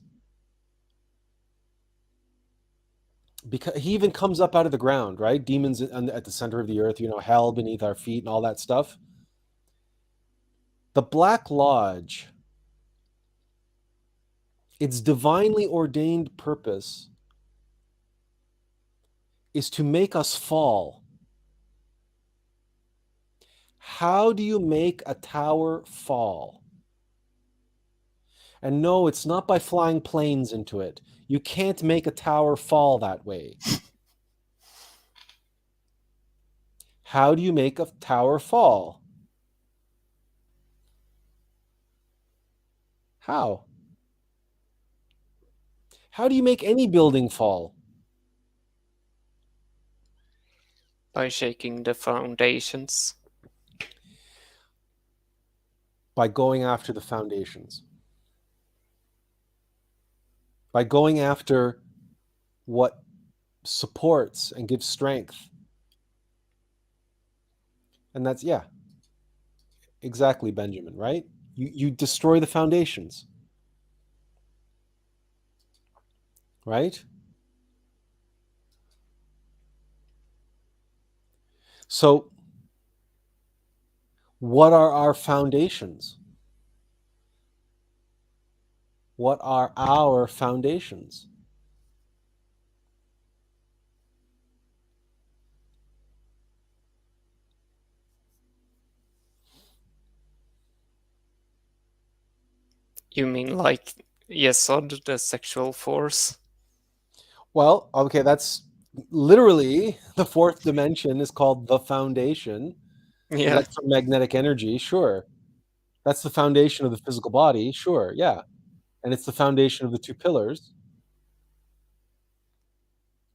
Because he even comes up out of the ground, right? Demons at the center of the earth, hell beneath our feet and all that stuff. The Black Lodge, its divinely ordained purpose is to make us fall. How do you make a tower fall? And no, it's not by flying planes into it. You can't make a tower fall that way. How do you make a tower fall? How? How do you make any building fall? By shaking the foundations. By going after the foundations. By going after what supports and gives strength. And that's, yeah, exactly, Benjamin, right? You destroy the foundations, right? So, what are our foundations? What are our foundations? You mean like Yesod, the sexual force? Well, okay, that's literally the fourth dimension is called the foundation. Yeah, Electromagnetic energy, sure. That's the foundation of the physical body, sure, yeah. And it's the foundation of the two pillars,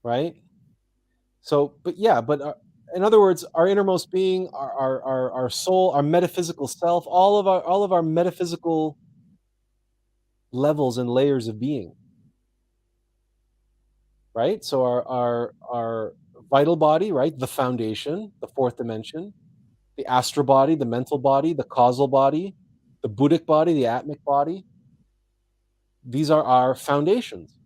right? So, but yeah, but in other words, our innermost being, our soul, our metaphysical self, all of our metaphysical levels and layers of being, right? So our vital body, right? The foundation, the fourth dimension, the astral body, the mental body, the causal body, the Buddhic body, the atmic body. These are our foundations.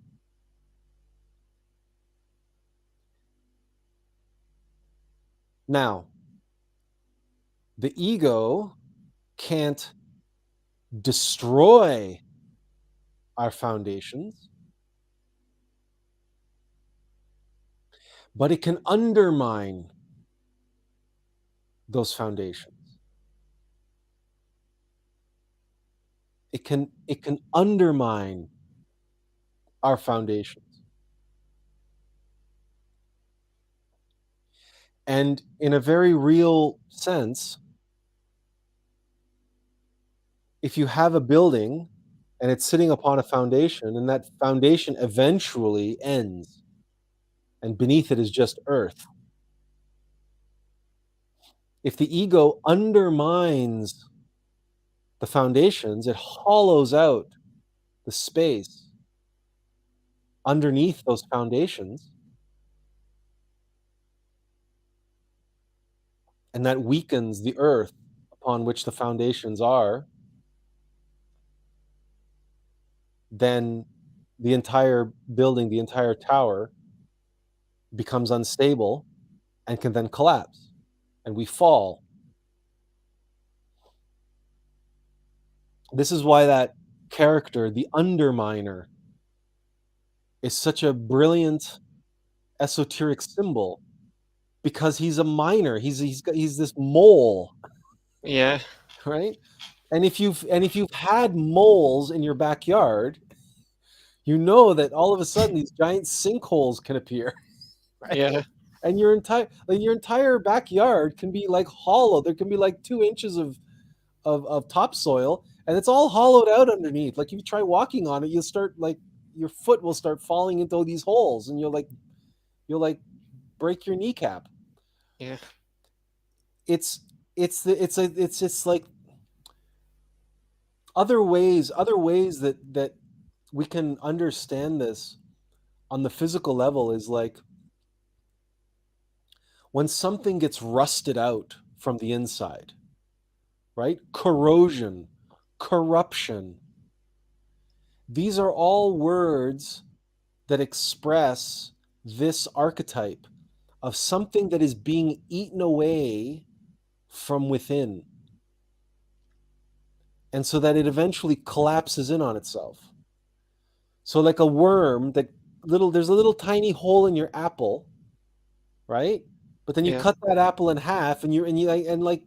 Now, the ego can't destroy our foundations, but it can undermine those foundations. It can undermine our foundations. And in a very real sense, if you have a building and it's sitting upon a foundation, and that foundation eventually ends, and beneath it is just earth. If the ego undermines the foundations, it hollows out the space underneath those foundations, and that weakens the earth upon which the foundations are, then the entire building, the entire tower becomes unstable and can then collapse, and we fall. This is why that character, the underminer, is such a brilliant esoteric symbol, because he's a miner. He's this mole, yeah, right? And if you've had moles in your backyard, you know that all of a sudden these giant sinkholes can appear, right? yeah, And your entire backyard can be like hollow. There can be like 2 inches of topsoil, and it's all hollowed out underneath. Like if you try walking on it, you'll start like your foot will start falling into these holes, and you'll break your kneecap. yeah, It's it's the it's a it's just like other ways that we can understand this on the physical level is like when something gets rusted out from the inside, right? Corrosion, corruption. These are all words that express this archetype of something that is being eaten away from within. And so that it eventually collapses in on itself. So like a worm that there's a little tiny hole in your apple, right? But then you Yeah. cut that apple in half and like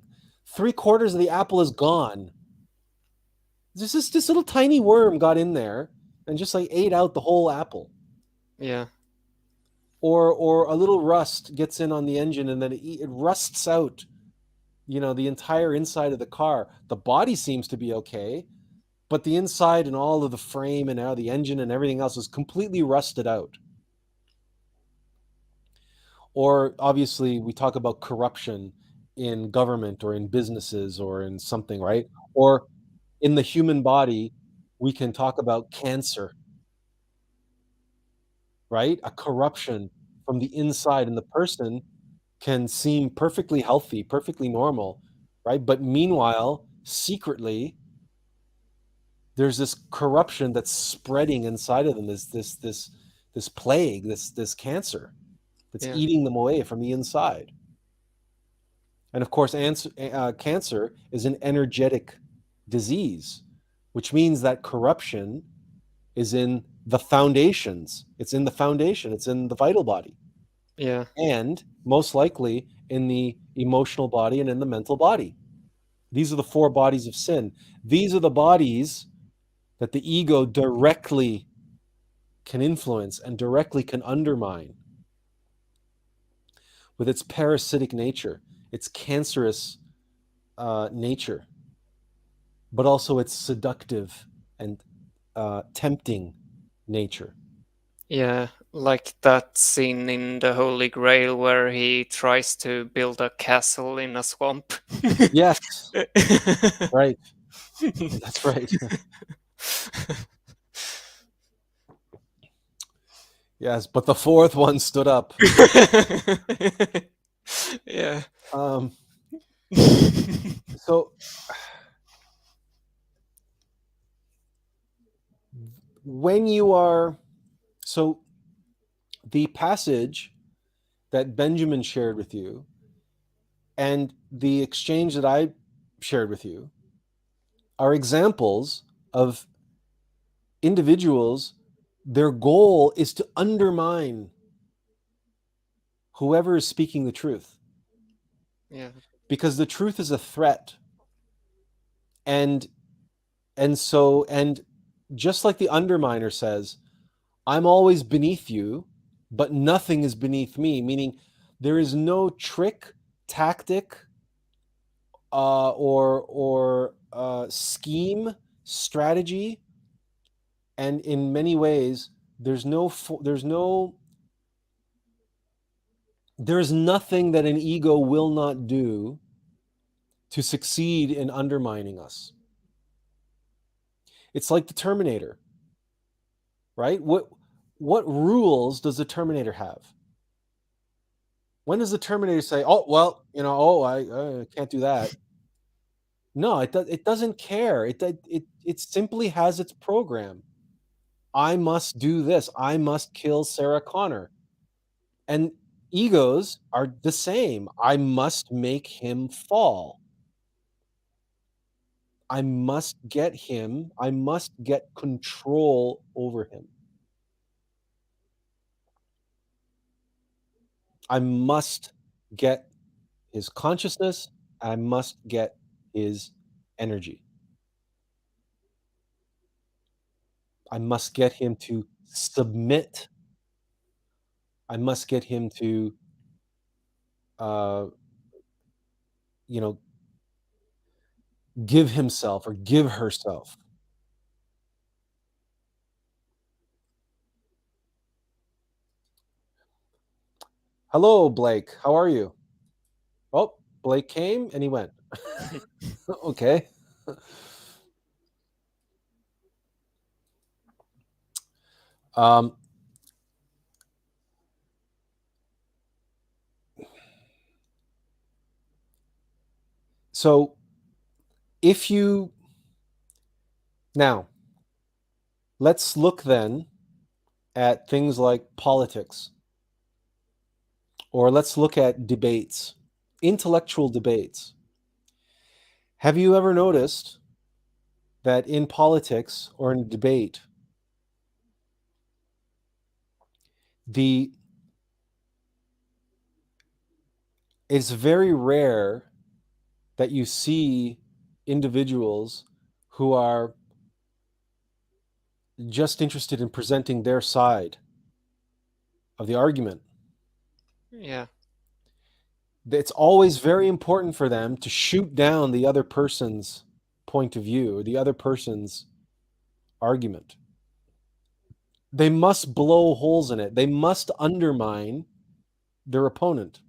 3/4 of the apple is gone. This little tiny worm got in there and just like ate out the whole apple. Yeah. Or a little rust gets in on the engine and then it rusts out, the entire inside of the car. The body seems to be okay, but the inside and all of the frame and now the engine and everything else is completely rusted out. Or obviously we talk about corruption in government or in businesses or in something, right? Or in the human body, we can talk about cancer, right? A corruption from the inside, and the person can seem perfectly healthy, perfectly normal, right? But meanwhile, secretly, there's this corruption that's spreading inside of them, this plague, this cancer that's Yeah. eating them away from the inside. And of course, cancer is an energetic disease, which means that corruption is in the foundations. It's in the foundation. It's in the vital body. Yeah. And most likely in the emotional body and in the mental body. These are the 4 bodies of sin. These are the bodies that the ego directly can influence and directly can undermine with its parasitic nature, its cancerous nature, but also its seductive and tempting nature. Yeah, like that scene in the Holy Grail where he tries to build a castle in a swamp. Yes, right. That's right. Yes, but the 4th one stood up. Yeah. So when you are, so the passage that Benjamin shared with you and the exchange that I shared with you are examples of individuals. Their goal is to undermine whoever is speaking the truth. Yeah. Because the truth is a threat. And just like the underminer says, I'm always beneath you, but nothing is beneath me, meaning there is no trick, tactic, or scheme, strategy, and in many ways, there's nothing that an ego will not do to succeed in undermining us. It's like the Terminator, right? What rules does the Terminator have? When does the Terminator say, "Oh, well, I can't do that"? No, it doesn't care. It simply has its program. I must do this. I must kill Sarah Connor. And egos are the same. I must make him fall. I must get control over him. I must get his consciousness. I must get his energy. I must get him to submit. I must get him to, uh, give himself or give herself. Hello, Blake. How are you? Oh, Blake came and he went. Okay. Um, so if you now let's look then at things like politics, or let's look at debates, intellectual debates. Have you ever noticed that in politics or in debate, it's very rare that you see individuals who are just interested in presenting their side of the argument? Yeah. It's always very important for them to shoot down the other person's point of view or the other person's argument. They must blow holes in it. They must undermine their opponent.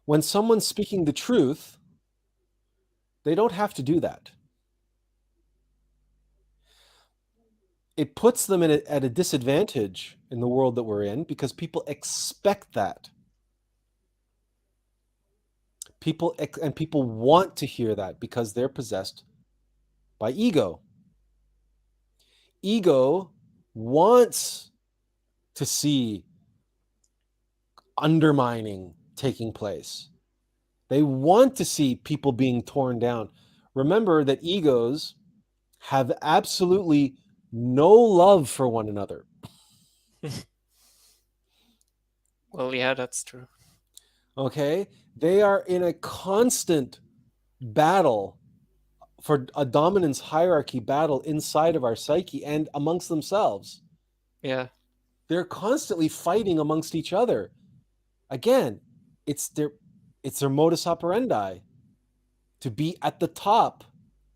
When someone's speaking the truth, they don't have to do that. It puts them at a disadvantage in the world that we're in because people expect that. People want to hear that because they're possessed by ego. Ego wants to see undermining taking place. They want to see people being torn down. Remember that egos have absolutely no love for one another. Well, yeah, that's true. Okay? They are in a constant battle for a dominance hierarchy battle inside of our psyche and amongst themselves. Yeah. They're constantly fighting amongst each other. Again, it's their modus operandi to be at the top,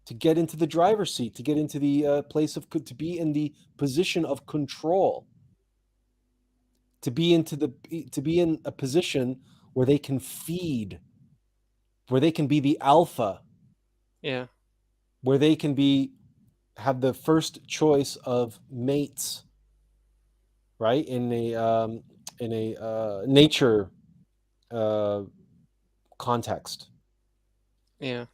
to get into the driver's seat, to get into the to be in the position of control, to be in a position where they can feed, where they can be the alpha, Yeah. where they can have the first choice of mates, right? In a nature context. Yeah.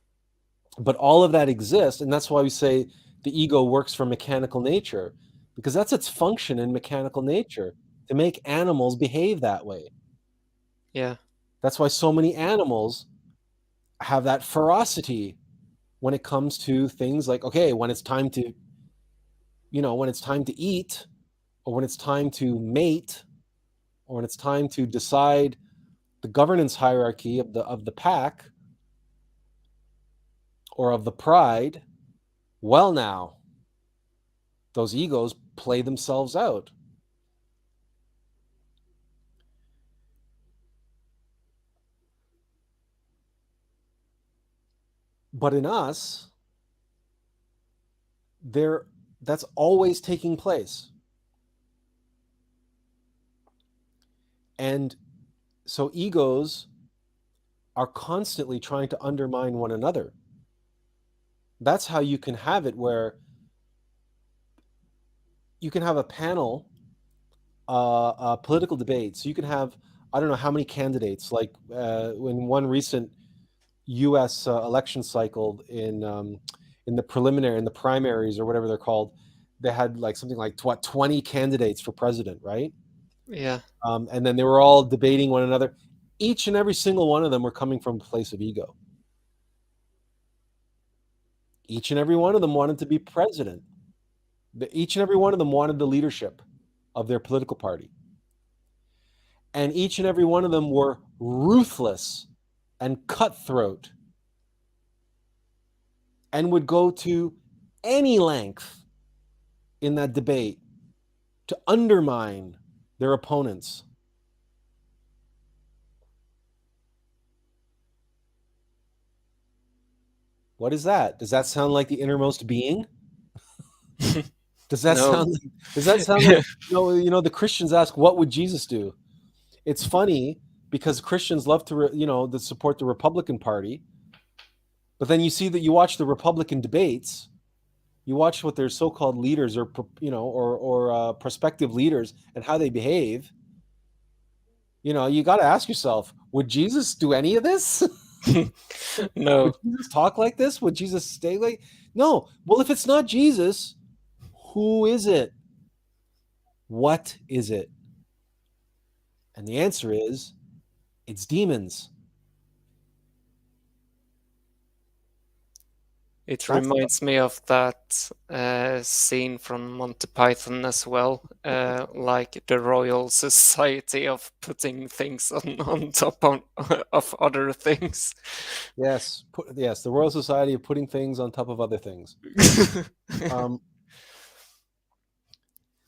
But all of that exists, and that's why we say the ego works from mechanical nature, because that's its function in mechanical nature, to make animals behave that way. Yeah. That's why so many animals have that ferocity when it comes to things like, okay, when it's time to eat, or when it's time to mate, or when it's time to decide the governance hierarchy of the pack or of the pride, well, now those egos play themselves out. But in us, that's always taking place. And so egos are constantly trying to undermine one another. That's how you can have it where you can have a panel, political debate. So you can have, I don't know how many candidates, like in one recent U.S. Election cycle in the primaries or whatever they're called, they had like something like 20 candidates for president, right? Yeah. And then they were all debating one another. Each and every single one of them were coming from a place of ego. Each and every one of them wanted to be president. Each and every one of them wanted the leadership of their political party. And each and every one of them were ruthless and cutthroat and would go to any length in that debate to undermine their opponents. What is that? Does that sound like the innermost being? Does that No. sound like the Christians ask, what would Jesus do? It's funny because Christians love to support the Republican Party, but then you see that you watch the Republican debates You watch what their so-called leaders or prospective leaders and how they behave. You got to ask yourself, would Jesus do any of this? No, Would Jesus talk like this? Would Jesus stay like? No. Well, if it's not Jesus, who is it? What is it? And the answer is, it's demons. it That's reminds me of that scene from Monty Python as well, like the Royal Society of putting things on top of other things. yes, yes, the Royal Society of putting things on top of other things. Um,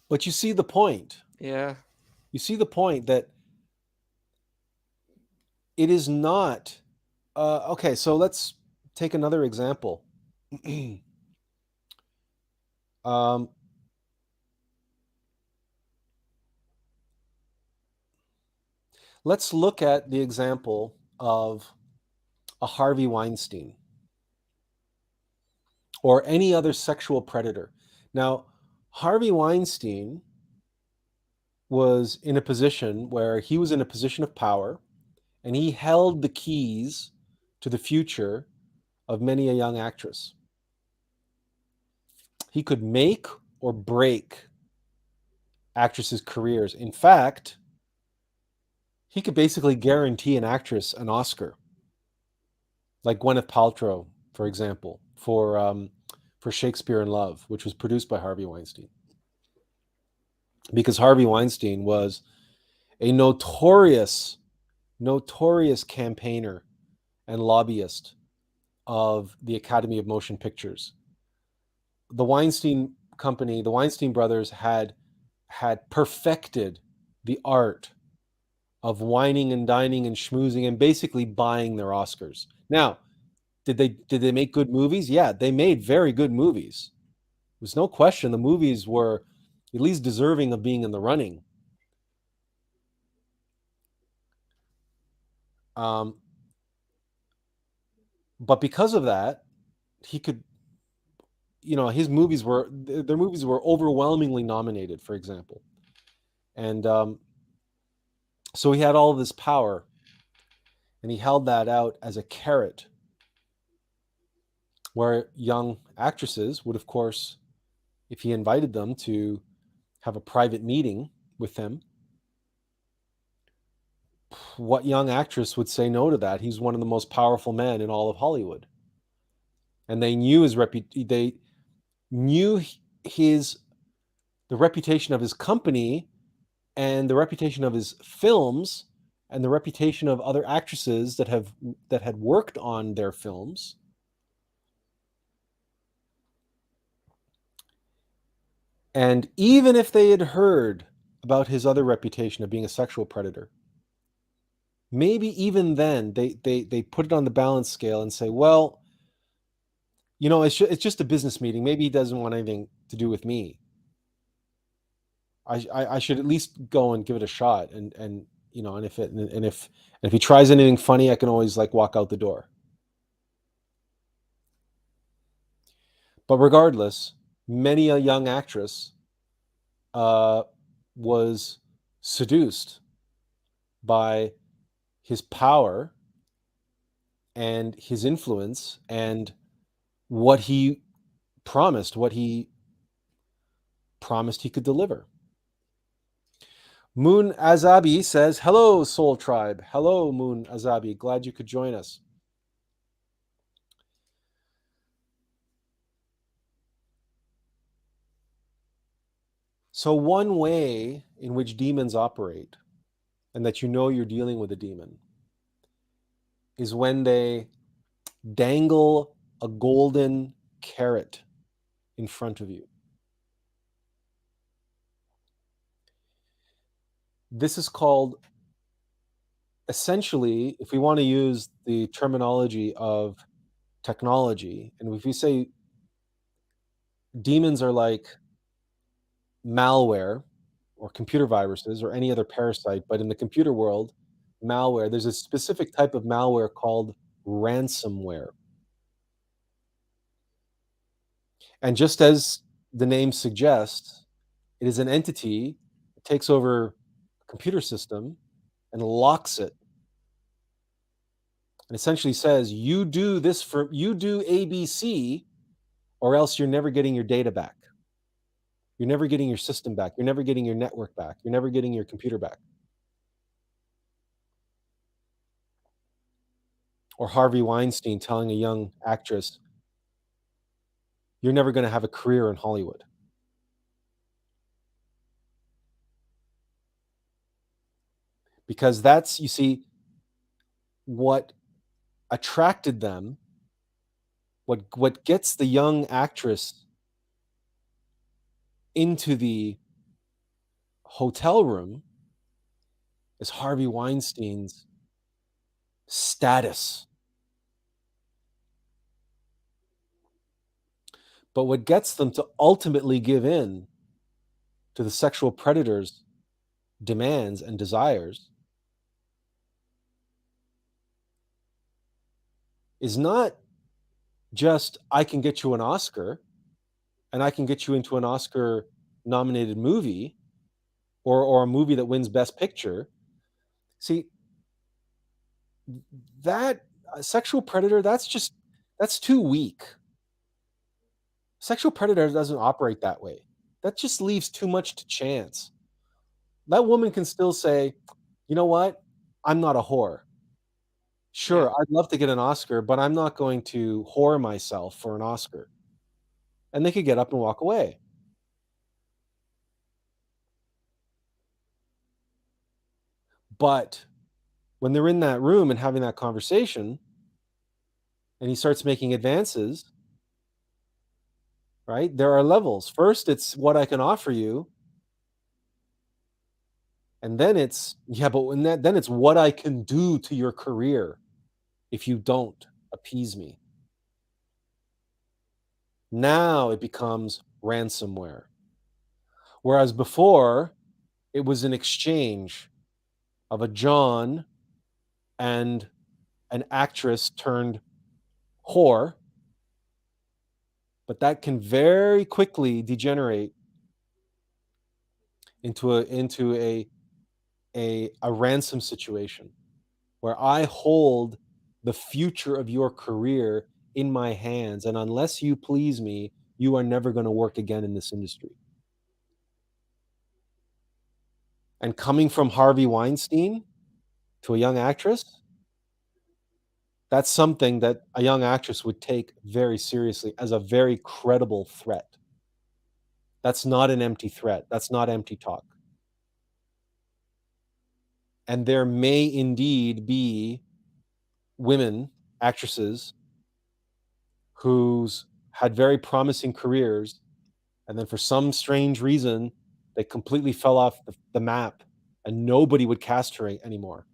but you see the point. Yeah. You see the point that it is not. Okay, so let's take another example. um, let's look at the example of a Harvey Weinstein or any other sexual predator. Now, Harvey Weinstein was in a position where he was in a position of power and he held the keys to the future of many a young actress. He could make or break actresses' careers. In fact, he could basically guarantee an actress an Oscar, like Gwyneth Paltrow, for example, for Shakespeare in Love, which was produced by Harvey Weinstein. Because Harvey Weinstein was a notorious campaigner and lobbyist of the Academy of Motion Pictures. The Weinstein Company, the Weinstein brothers had perfected the art of whining and dining and schmoozing and basically buying their Oscars. Now, did they make good movies? Yeah, they made very good movies. There's no question the movies were at least deserving of being in the running. Um, but because of that, he could, his movies were their movies were overwhelmingly nominated, for example, and so he had all of this power, and he held that out as a carrot, where young actresses would, of course, if he invited them to have a private meeting with him, what young actress would say no to that? He's one of the most powerful men in all of Hollywood, and they knew they knew his the reputation of his company and the reputation of his films and the reputation of other actresses that had worked on their films. And even if they had heard about his other reputation of being a sexual predator, maybe even then they put it on the balance scale and say, well, it's just a business meeting. Maybe he doesn't want anything to do with me. I should at least go and give it a shot. And if he tries anything funny, I can always walk out the door. But regardless, many a young actress was seduced by his power and his influence and what he promised he could deliver. Moon Azabi says, hello, Soul Tribe. Hello, Moon Azabi. Glad you could join us. So one way in which demons operate, and that you're dealing with a demon, is when they dangle a golden carrot in front of you. This is called, essentially, if we want to use the terminology of technology, and if we say demons are like malware or computer viruses or any other parasite, but in the computer world, malware, there's a specific type of malware called ransomware. And just as the name suggests, it is an entity that takes over a computer system and locks it, and essentially says, you do ABC, or else you're never getting your data back. You're never getting your system back. You're never getting your network back. You're never getting your computer back. Or Harvey Weinstein telling a young actress, you're never going to have a career in Hollywood. Because that's, you see, what attracted them, what gets the young actress into the hotel room is Harvey Weinstein's status. But what gets them to ultimately give in to the sexual predator's demands and desires is not just, I can get you an Oscar and I can get you into an Oscar nominated movie or a movie that wins Best Picture. See, that sexual predator, that's too weak. Sexual predator doesn't operate that way. That just leaves too much to chance. That woman can still say, you know what? I'm not a whore. Sure, I'd love to get an Oscar, but I'm not going to whore myself for an Oscar. And they could get up and walk away. But when they're in that room and having that conversation, and he starts making advances, right? There are levels. First, it's what I can offer you. And then it's, then it's what I can do to your career if you don't appease me. Now it becomes ransomware. Whereas before, it was an exchange of a John and an actress turned whore, but that can very quickly degenerate into a ransom situation where I hold the future of your career in my hands, and unless you please me, you are never going to work again in this industry. And coming from Harvey Weinstein to a young actress, that's something that a young actress would take very seriously as a very credible threat. That's not an empty threat. That's not empty talk. And there may indeed be women, actresses, who's had very promising careers, and then for some strange reason, they completely fell off the map and nobody would cast her anymore.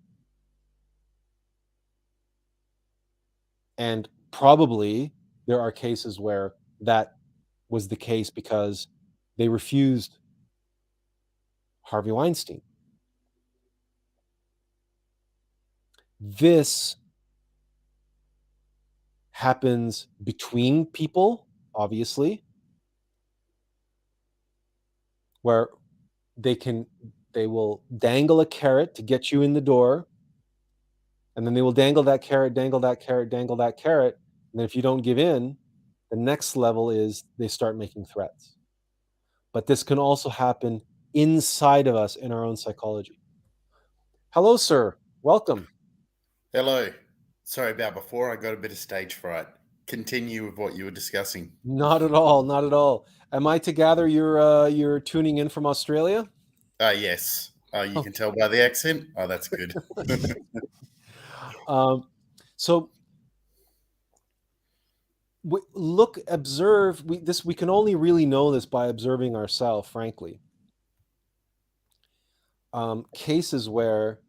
And probably there are cases where that was the case because they refused Harvey Weinstein. This happens between people, obviously, where they will dangle a carrot to get you in the door, and then they will dangle that carrot, dangle that carrot, dangle that carrot, and then if you don't give in, the next level is they start making threats. But this can also happen inside of us in our own psychology. Hello, sir. Welcome. Hello. Sorry about before. I got a bit of stage fright. Continue with what you were discussing. Not at all. Not at all. Am I to gather you're tuning in from Australia? Yes. You can tell by the accent. Oh, that's good. So observe. We can only really know this by observing ourselves, frankly. Cases where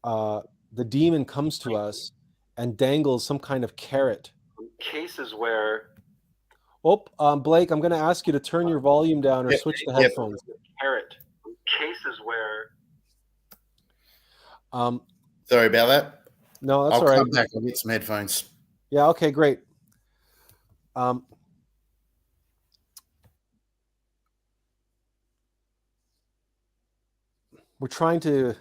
the demon comes to us and dangles some kind of carrot. Cases where... Blake, I'm going to ask you to turn your volume down or switch to headphones. Carrot. Cases where... Sorry about that. No, that's all right. I'll come back. I'll get some headphones. Yeah, okay, great. we're trying to,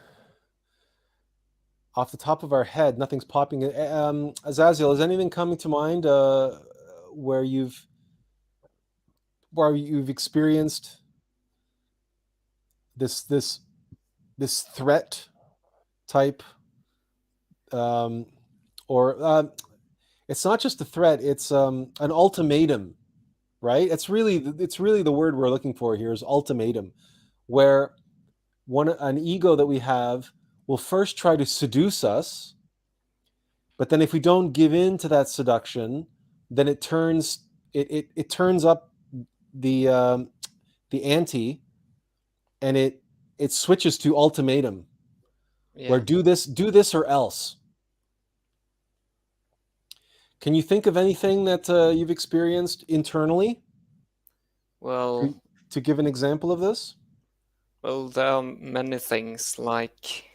off the top of our head, nothing's popping. Azazel, is anything coming to mind where you've experienced this threat type, or it's not just a threat, it's an ultimatum, right? It's really the word we're looking for here, is ultimatum, where an ego that we have will first try to seduce us, but then if we don't give in to that seduction, then it turns up the ante, and it switches to ultimatum, where do this or else. Can you think of anything that you've experienced internally? Well, to give an example of this? Well, there are many things, like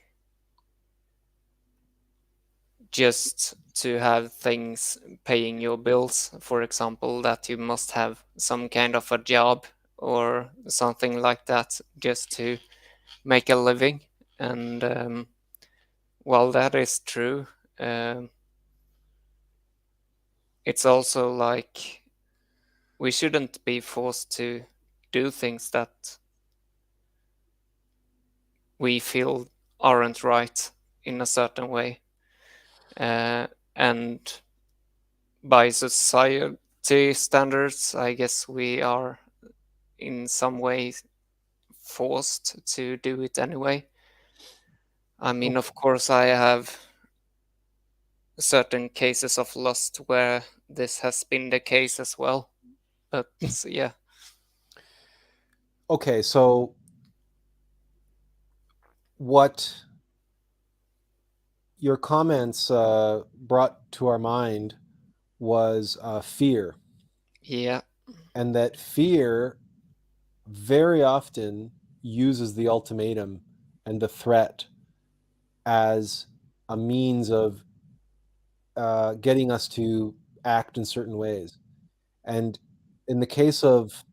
just to have things paying your bills, for example, that you must have some kind of a job or something like that just to make a living. And while that is true, it's also like we shouldn't be forced to do things that we feel aren't right in a certain way. And by society standards, I guess we are in some way forced to do it anyway. I mean, of course, I have certain cases of lust where this has been the case as well. But yeah. Okay, so what your comments brought to our mind was fear. Yeah. And that fear very often uses the ultimatum and the threat as a means of getting us to act in certain ways. And in the case of,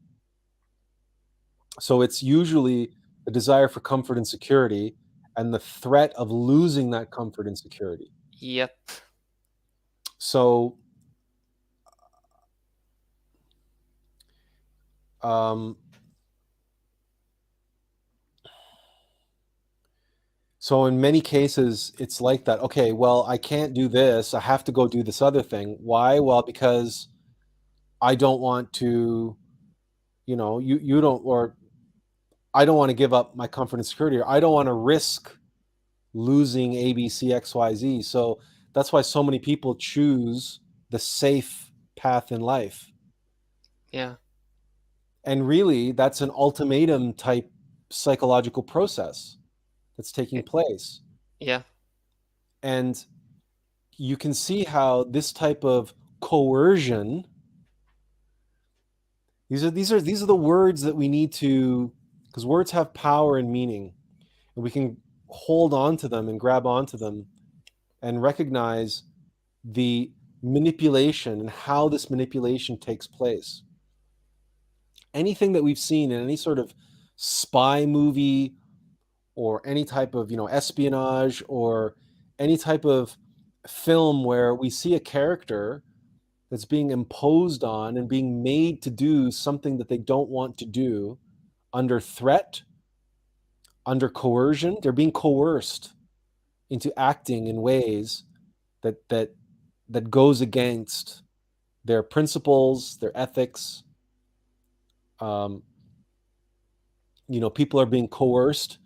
so it's usually the desire for comfort and security and the threat of losing that comfort and security. Yep. So so in many cases, it's like that. Okay, well, I can't do this. I have to go do this other thing. Why? Well, because I don't want to, you don't, or I don't want to give up my comfort and security, or I don't want to risk losing A, B, C, X, Y, Z. So that's why so many people choose the safe path in life. Yeah. And really, that's an ultimatum type psychological process that's taking place. Yeah. And you can see how this type of coercion, these are the words that we need to, because words have power and meaning, and we can hold on to them and grab onto them and recognize the manipulation and how this manipulation takes place. Anything that we've seen in any sort of spy movie or any type of, espionage or any type of film where we see a character that's being imposed on and being made to do something that they don't want to do under threat, under coercion. They're being coerced into acting in ways that goes against their principles, their ethics. People are being coerced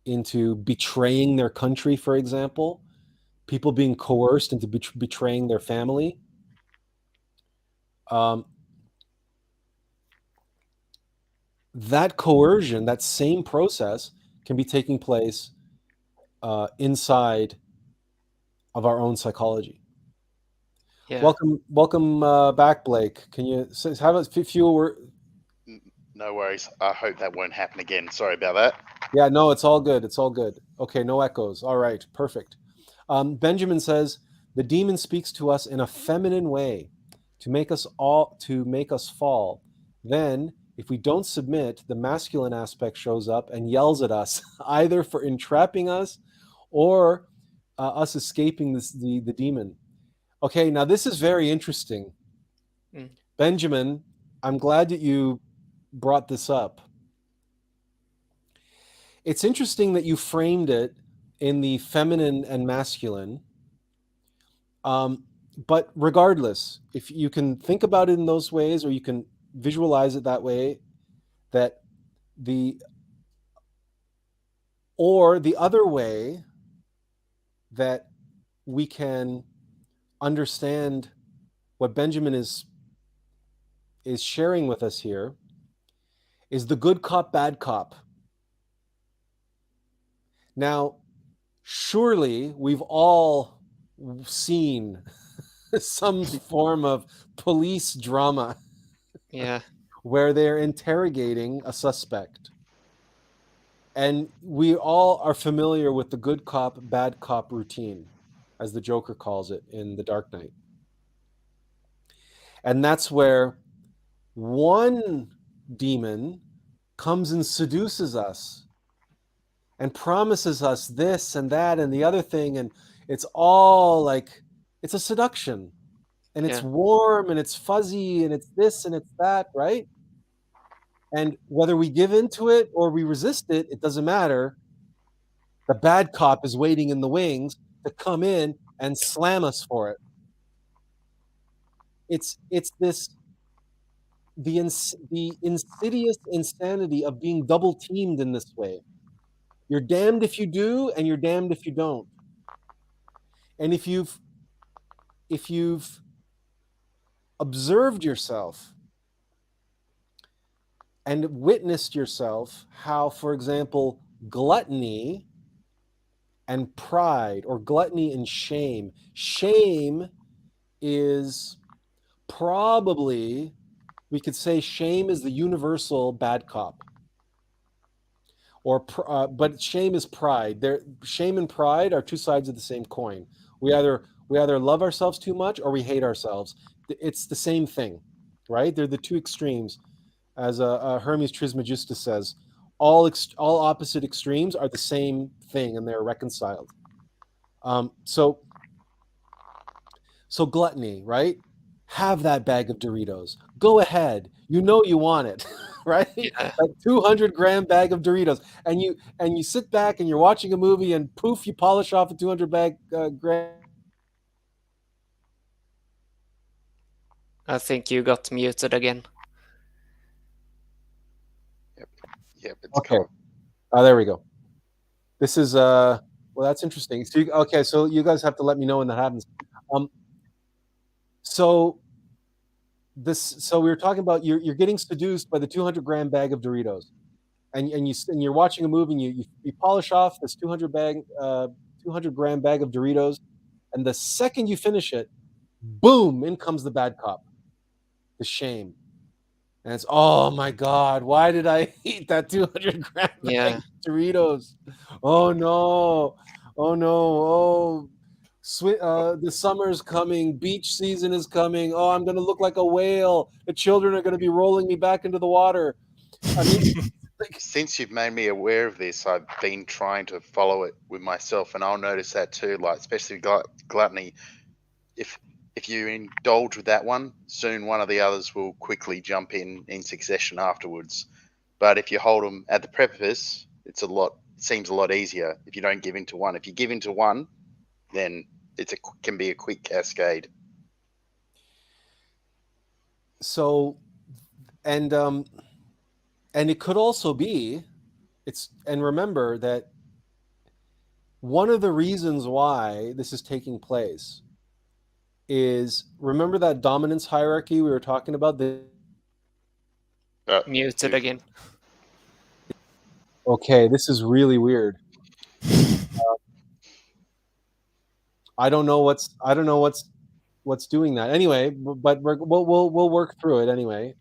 into betraying their country, for example. People being coerced into betraying their family. That coercion, that same process, can be taking place inside of our own psychology. Yeah. Welcome back, Blake. Can you have a few words? No worries. I hope that won't happen again. Sorry about that. Yeah, no, it's all good. It's all good. Okay, no echoes. All right, perfect. Benjamin says, the demon speaks to us in a feminine way to make us fall. Then if we don't submit, the masculine aspect shows up and yells at us, either for entrapping us or us escaping the demon. Okay, now this is very interesting. Benjamin, I'm glad that you brought this up. It's interesting that you framed it in the feminine and masculine. But regardless, if you can think about it in those ways, or you can visualize it that way, that the other way that we can understand what Benjamin is sharing with us here is the good cop, bad cop. Now, surely we've all seen some form of police drama, where they're interrogating a suspect. And we all are familiar with the good cop, bad cop routine, as the Joker calls it in The Dark Knight. And that's where one demon comes and seduces us and promises us this and that and the other thing. And it's all like, it's a seduction. And it's warm and it's fuzzy and it's this and it's that, right? And whether we give into it or we resist it, it doesn't matter. The bad cop is waiting in the wings to come in and slam us for it. It's this, the insidious insanity of being double teamed in this way. You're damned if you do, and you're damned if you don't. And if you've observed yourself and witnessed yourself how, for example, gluttony and pride, or gluttony and shame. Shame is probably, we could say shame is the universal bad cop. But shame is pride. Shame and pride are two sides of the same coin. We either love ourselves too much or we hate ourselves. It's the same thing, right? They're the two extremes. As Hermes Trismegistus says, all opposite extremes are the same thing, and they're reconciled. So gluttony, right? Have that bag of Doritos. Go ahead. You know you want it, right? Yeah. That 200-gram bag of Doritos, and you sit back and you're watching a movie, and poof, you polish off a 200-gram. I think you got muted again. Yep, it's Okay. gone. There we go. This is well, that's interesting. So you guys have to let me know when that happens. So we were talking about you're getting seduced by the 200-gram bag of Doritos, and you're watching a movie, and you polish off this 200-gram bag of Doritos, and the second you finish it, boom, in comes the bad cop, the shame. And it's, oh my God, why did I eat that 200-gram bag of Doritos? Oh no, the summer's coming, beach season is coming. Oh, I'm gonna look like a whale. The children are gonna be rolling me back into the water. I mean, Since you've made me aware of this, I've been trying to follow it with myself, and I'll notice that too. Like, especially gluttony. If you indulge with that one, soon one of the others will quickly jump in succession afterwards. But if you hold them at the precipice, it seems a lot easier if you don't give into one. If you give into one, then can be a quick cascade. So, and it could also be, and remember that one of the reasons why this is taking place is, remember that dominance hierarchy we were talking about? Muted again. Okay, this is really weird. I don't know what's doing that. Anyway, but we'll work through it anyway.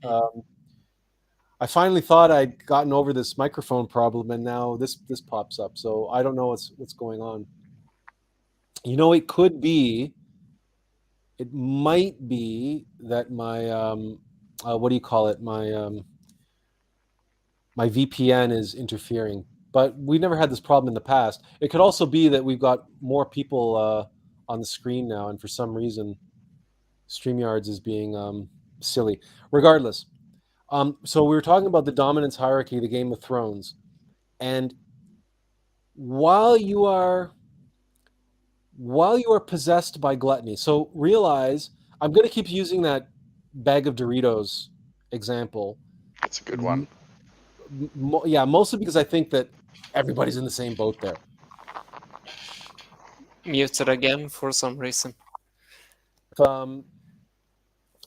I finally thought I'd gotten over this microphone problem, and now this pops up. So I don't know what's going on. You know, it might be that my what do you call it? My my VPN is interfering. But we never had this problem in the past. It could also be that we've got more people on the screen now, and for some reason, StreamYards is being silly. Regardless, so we were talking about the dominance hierarchy, the Game of Thrones, and while you are possessed by gluttony, so realize I'm going to keep using that bag of Doritos example. That's a good one. Yeah, mostly because I think that everybody's in the same boat there. Muted again for some reason.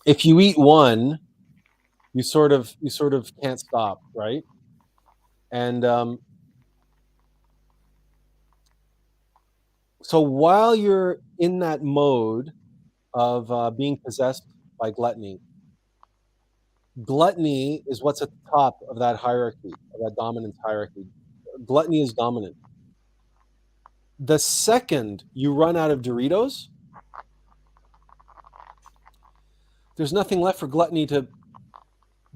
If you eat one, you sort of can't stop, right? And so while you're in that mode of being possessed by gluttony is what's at the top of that hierarchy, of that dominance hierarchy. Gluttony is dominant. The second you run out of Doritos, there's nothing left for gluttony to.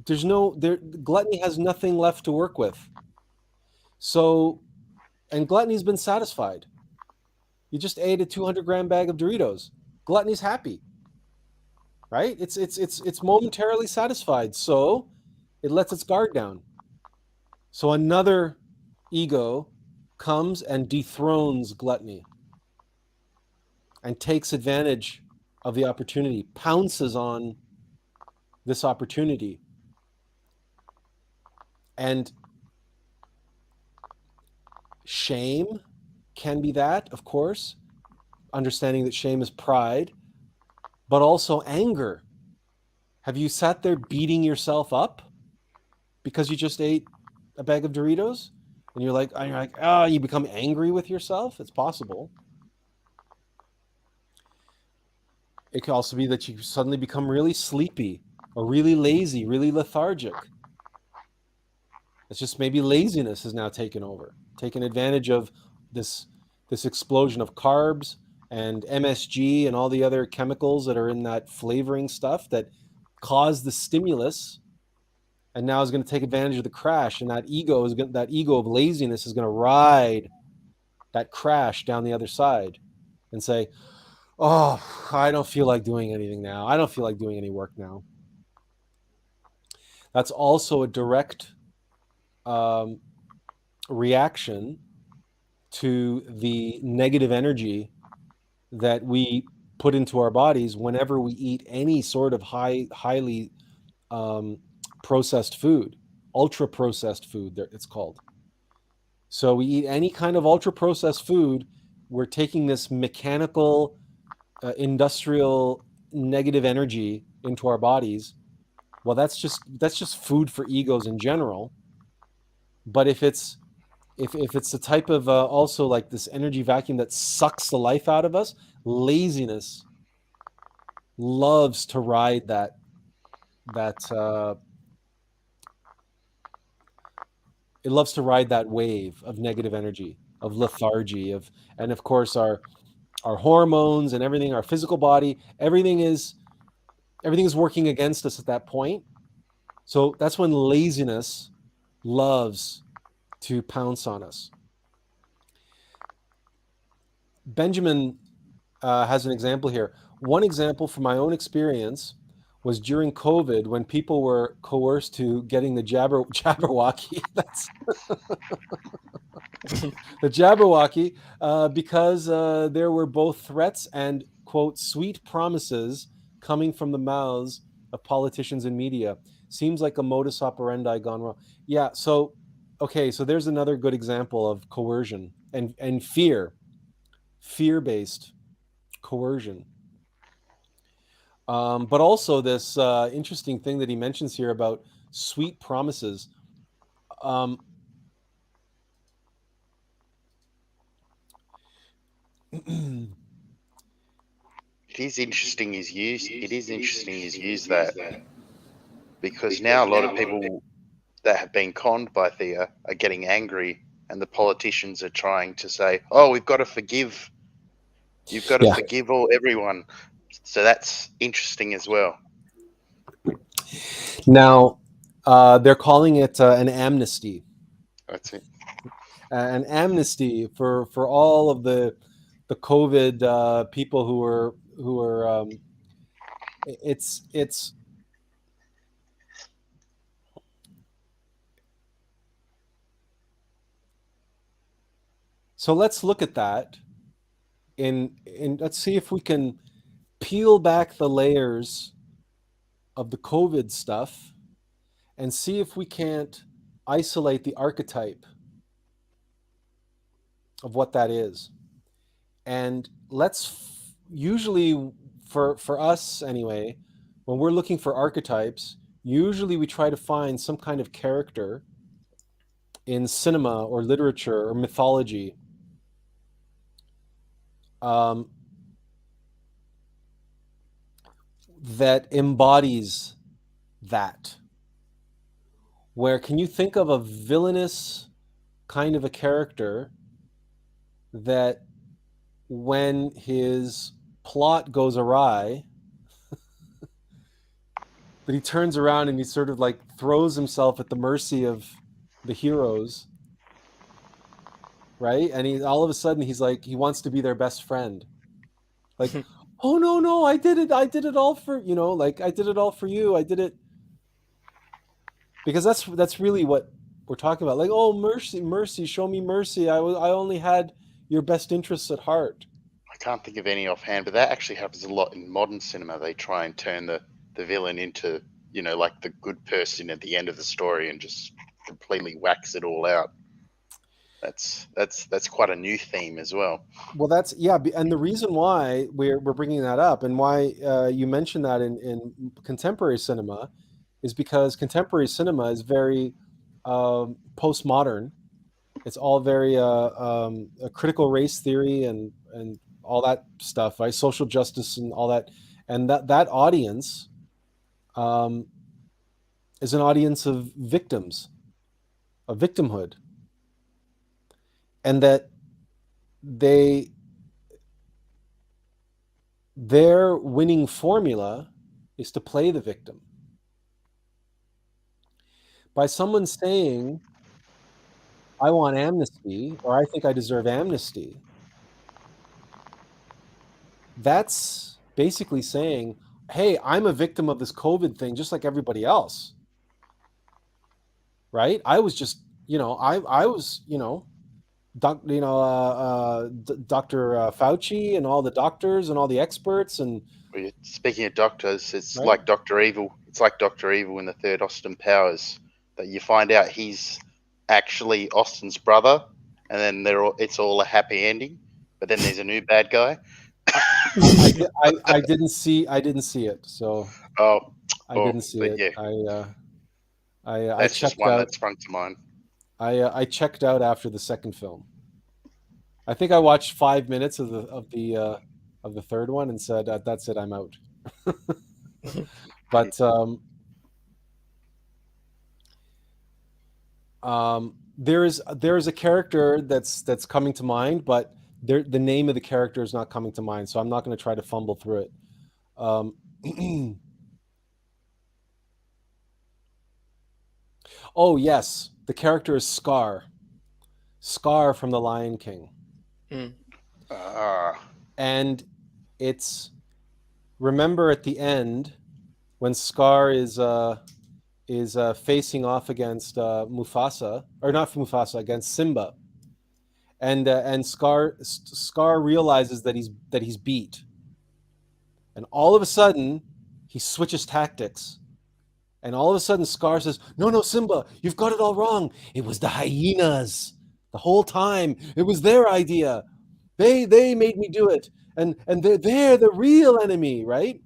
Gluttony has nothing left to work with. So, and gluttony's been satisfied. You just ate a 200-gram bag of Doritos. Gluttony's happy, right? It's momentarily satisfied, so it lets its guard down. So another ego comes and dethrones gluttony and takes advantage of the opportunity, pounces on this opportunity. And shame can be that, of course, understanding that shame is pride, but also anger. Have you sat there beating yourself up because you just ate a bag of Doritos? And you're like, you become angry with yourself? It's possible. It could also be that you suddenly become really sleepy or really lazy, really lethargic. It's just maybe laziness has now taken advantage of this explosion of carbs and MSG and all the other chemicals that are in that flavoring stuff that caused the stimulus, and now is going to take advantage of the crash. And that ego of laziness is going to ride that crash down the other side and say, "Oh, I don't feel like doing anything now. I don't feel like doing any work now." That's also a direct reaction to the negative energy that we put into our bodies whenever we eat any sort of highly processed food, ultra processed food, it's called. So we eat any kind of ultra processed food, we're taking this mechanical, industrial negative energy into our bodies. Well, that's just food for egos in general. But if it's the type of also like this energy vacuum that sucks the life out of us, laziness loves to ride that it loves to ride that wave of negative energy, of lethargy, and of course our hormones and everything, our physical body, everything is working against us at that point. So that's when laziness loves to pounce on us. Benjamin has an example here. One example from my own experience was during COVID when people were coerced to getting the Jabberwocky. That's the Jabberwocky because there were both threats and, quote, sweet promises coming from the mouths of politicians and media. Seems like a modus operandi gone wrong. Yeah, so there's another good example of coercion and fear-based coercion. But also this interesting thing that he mentions here about sweet promises. It is interesting he's used that, because now a lot of people that have been conned by Thea are getting angry, and the politicians are trying to say, "Oh, we've got to forgive. You've got to forgive everyone." So that's interesting as well. Now, They're calling it an amnesty. That's it. An amnesty for all of the COVID people who are it's so let's look at that in let's see if we can peel back the layers of the COVID stuff and see if we can't isolate the archetype of what that is. And let's usually for us anyway, when we're looking for archetypes, usually we try to find some kind of character in cinema or literature or mythology that embodies that. Where can you think of a villainous kind of a character that when his plot goes awry, that he turns around and he sort of like throws himself at the mercy of the heroes, right? And he all of a sudden he's like, he wants to be their best friend. Like, oh no, I did it all for, like I did it all for you. I did it because that's really what we're talking about. Like, oh, mercy, show me mercy. I only had your best interests at heart. I can't think of any offhand, but that actually happens a lot in modern cinema. They try and turn the villain into, like the good person at the end of the story and just completely wax it all out. That's quite a new theme as well. Well, and the reason why we're bringing that up and why you mentioned that in contemporary cinema is because contemporary cinema is very postmodern. It's all very a critical race theory and all that stuff, right? Social justice and all that, and that audience is an audience of victims, of victimhood, and that their winning formula is to play the victim. By someone saying, I want amnesty, or I think I deserve amnesty, that's basically saying, hey, I'm a victim of this COVID thing, just like everybody else. Right? I was just, I was, Dr. Fauci and all the doctors and all the experts and. Speaking of doctors, it's right? like Dr. Evil. It's like Dr. Evil in the third Austin Powers, that you find out he's actually Austin's brother, and then it's all a happy ending. But then there's a new bad guy. I didn't see it, so. I didn't see it. Yeah. I checked just one out. that sprung to mind. I checked out after the second film. I think I watched 5 minutes of the third one and said, "That's it, I'm out." But there is a character that's coming to mind, but the name of the character is not coming to mind, so I'm not going to try to fumble through it. Oh yes, the character is Scar. Scar from The Lion King. And it's, remember at the end when Scar is facing off against Mufasa, or not Mufasa, against Simba, and Scar realizes that he's beat, and all of a sudden he switches tactics. And all of a sudden, Scar says, no, Simba, you've got it all wrong. It was the hyenas the whole time. It was their idea. They made me do it. And they're the real enemy, right?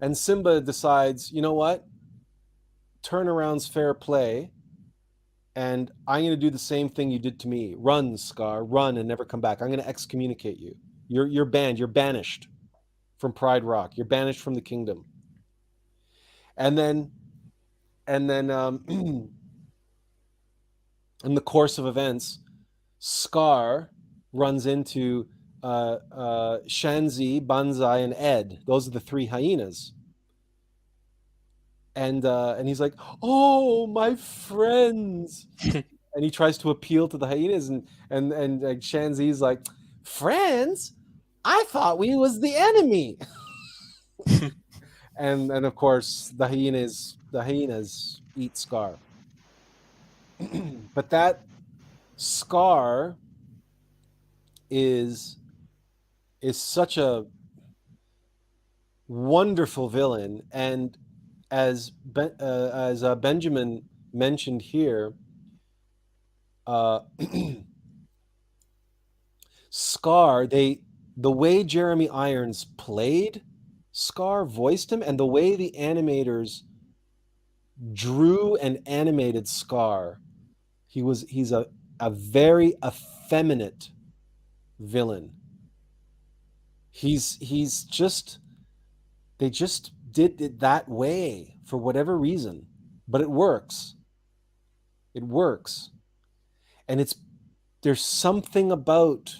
And Simba decides, you know what? Turnaround's fair play. And I'm going to do the same thing you did to me. Run, Scar, run and never come back. I'm going to excommunicate you. You're banned. You're banished from Pride Rock. You're banished from the kingdom. And then in the course of events, Scar runs into Shanzi, Banzai, and Ed. Those are the three hyenas. and he's like, "Oh, my friends." And he tries to appeal to the hyenas, and like Shanzi's like, "Friends? I thought we was the enemy." and of course the hyenas eat Scar. But that Scar is such a wonderful villain, and as Benjamin mentioned here, Scar, the way Jeremy Irons played Scar, voiced him, and the way the animators drew and animated Scar, he's a very effeminate villain. He's just, they just did it that way for whatever reason, but it works. It works. And there's something about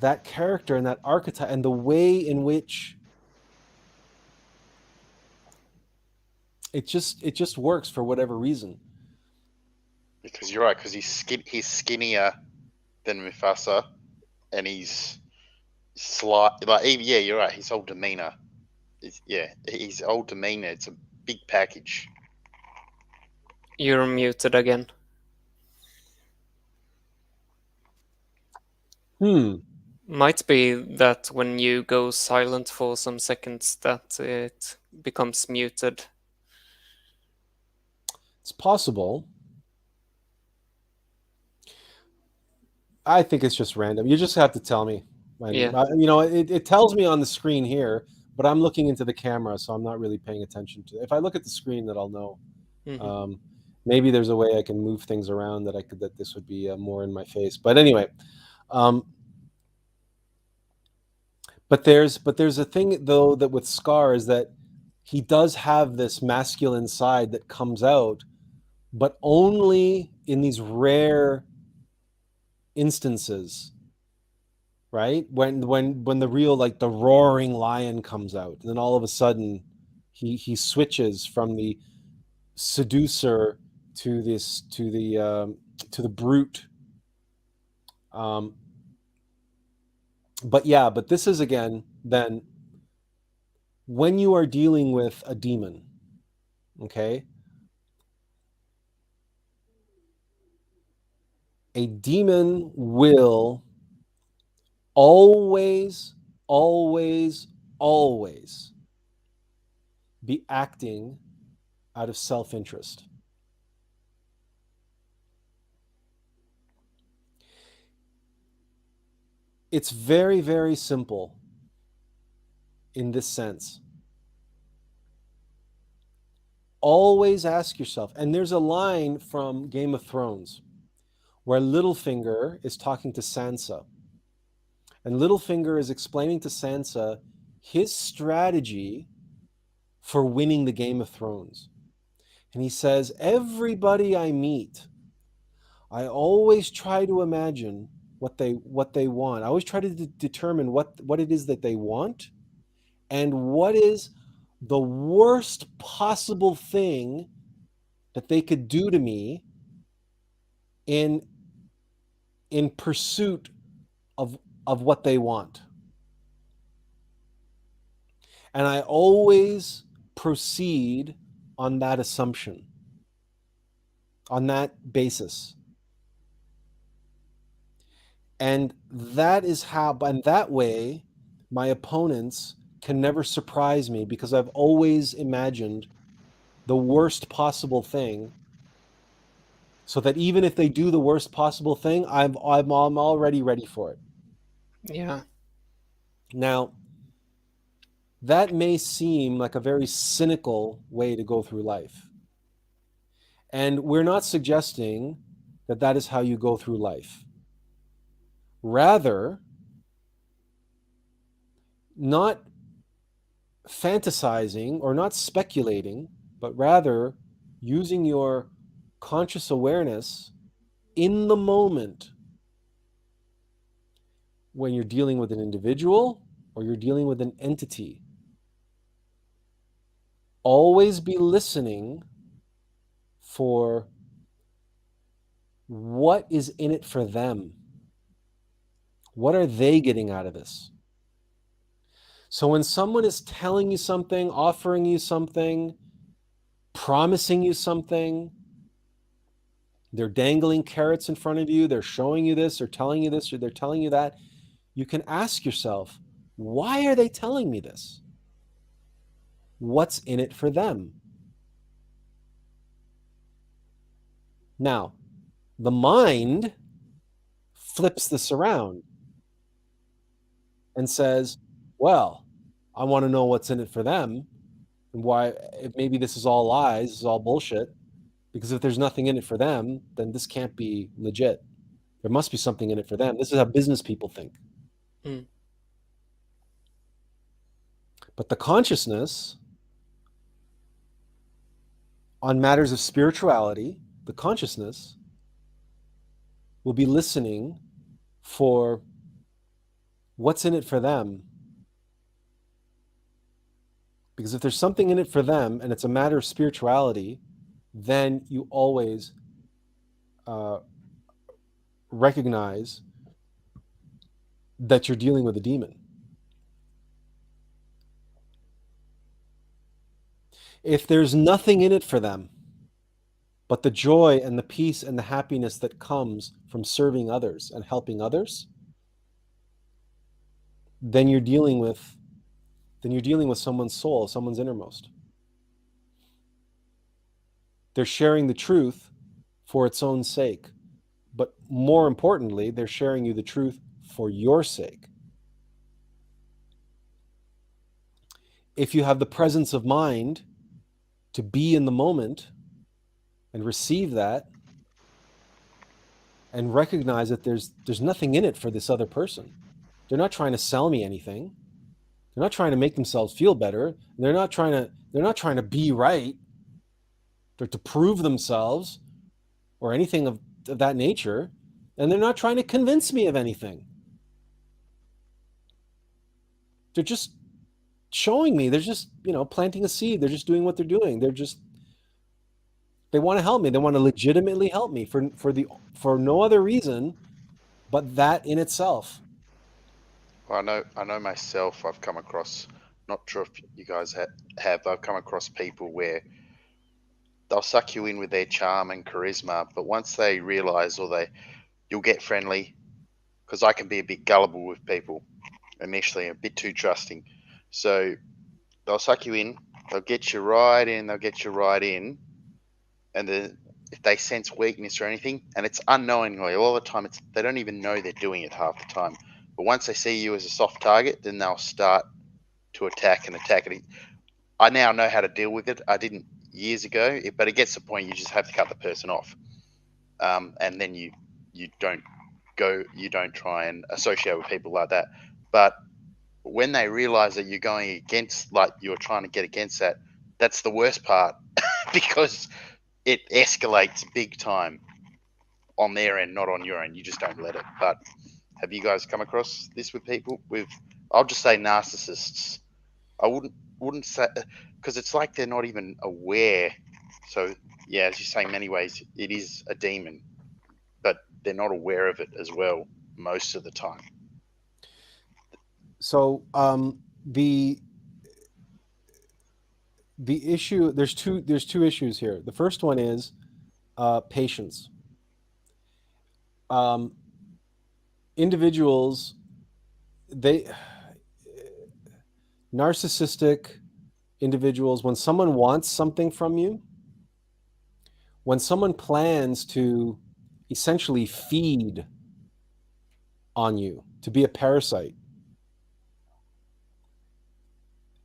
that character and that archetype and the way in which it just works for whatever reason. Because you're right, because he's skinnier than Mufasa, and he's slight. Like, yeah, you're right. His whole demeanor, his whole demeanor. It's a big package. You're muted again. Might be that when you go silent for some seconds that it becomes muted. It's possible. I think it's just random. You just have to tell me. Yeah. It tells me on the screen here, but I'm looking into the camera, so I'm not really paying attention to it. If I look at the screen, that I'll know. Mm-hmm. Maybe there's a way I can move things around that this would be more in my face. But anyway, but there's a thing though that with Scar is that he does have this masculine side that comes out, but only in these rare instances, right? When the real, like, the roaring lion comes out, and then all of a sudden he switches from the seducer to the brute. But this is, again, then when you are dealing with a demon, okay? A demon will always be acting out of self-interest. It's very, very simple in this sense. Always ask yourself, and there's a line from Game of Thrones where Littlefinger is talking to Sansa. And Littlefinger is explaining to Sansa his strategy for winning the Game of Thrones. And he says, everybody I meet, I always try to imagine what they want. I always try to determine what it is that they want, and what is the worst possible thing that they could do to me in pursuit of what they want. And I always proceed on that assumption, on that basis. And that is how, and that way, my opponents can never surprise me, because I've always imagined the worst possible thing, so that even if they do the worst possible thing, I'm already ready for it. Yeah. Now, that may seem like a very cynical way to go through life. And we're not suggesting that that is how you go through life. Rather, not fantasizing or not speculating, but rather using your conscious awareness in the moment when you're dealing with an individual or you're dealing with an entity. always be listening for what is in it for them. What are they getting out of this? So when someone is telling you something, offering you something, promising you something, they're dangling carrots in front of you, they're showing you this, or telling you this, or they're telling you that, you can ask yourself, why are they telling me this? What's in it for them? Now, the mind flips this around and says, well, I want to know what's in it for them, and why, if maybe this is all lies, this is all bullshit, because if there's nothing in it for them, then this can't be legit. There must be something in it for them. This is how business people think. Mm. But the consciousness on matters of spirituality, the consciousness will be listening for what's in it for them. Because if there's something in it for them and it's a matter of spirituality, then you always recognize that you're dealing with a demon. If there's nothing in it for them, but the joy and the peace and the happiness that comes from serving others and helping others, then you're dealing with someone's soul, someone's innermost. They're sharing the truth for its own sake. But more importantly, they're sharing you the truth for your sake. If you have the presence of mind to be in the moment and receive that and recognize that there's nothing in it for this other person. They're not trying to sell me anything. They're not trying to make themselves feel better. They're not trying to be right or to prove themselves or anything of that nature. And they're not trying to convince me of anything. They're just showing me. They're just, planting a seed. They're just doing what they're doing. They want to help me. They want to legitimately help me for no other reason but that in itself. Well, I know myself. I've come across, not sure if you guys have. I've come across people where they'll suck you in with their charm and charisma, but once they realize, you'll get friendly, because I can be a bit gullible with people initially, a bit too trusting. So they'll suck you in, they'll get you right in, and then if they sense weakness or anything, and it's unknowingly, all the time, they don't even know they're doing it half the time. But once they see you as a soft target, then they'll start to attack it. I now know how to deal with it. I didn't years ago, but it gets to the point you just have to cut the person off, and then you don't try and associate with people like that. But when they realize that you're going against, like you're trying to get against that, that's the worst part because it escalates big time on their end, not on your end. You just don't let it. But have you guys come across this with people? I'll just say narcissists. I wouldn't say, because it's like they're not even aware. So yeah, as you say, in many ways it is a demon, but they're not aware of it as well most of the time. So the issue, there's two issues here. The first one is patience. Individuals, narcissistic individuals, when someone wants something from you, when someone plans to essentially feed on you, to be a parasite,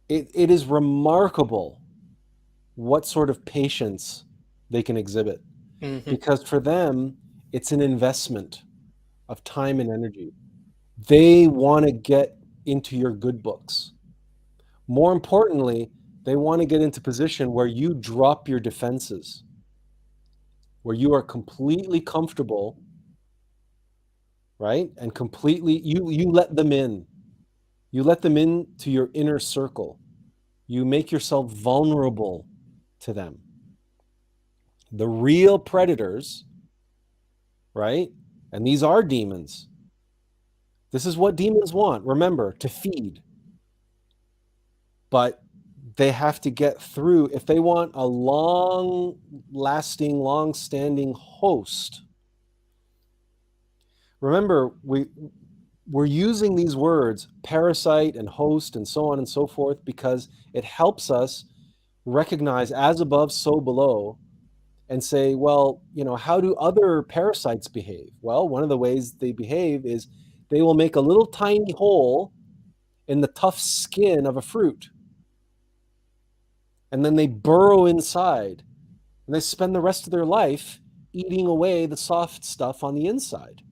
it is remarkable what sort of patience they can exhibit. Mm-hmm. Because for them, it's an investment of time and energy. They want to get into your good books. More importantly, they want to get into position where you drop your defenses, where you are completely comfortable, right? And completely, you let them in. You let them into your inner circle. you make yourself vulnerable to them. The real predators, right? And these are demons. This is what demons want, remember, to feed. But they have to get through, if they want a long-lasting, long-standing host. Remember, we're using these words, parasite and host and so on and so forth, because it helps us recognize as above, so below, and say, well, how do other parasites behave? Well, one of the ways they behave is they will make a little tiny hole in the tough skin of a fruit. And then they burrow inside. And they spend the rest of their life eating away the soft stuff on the inside.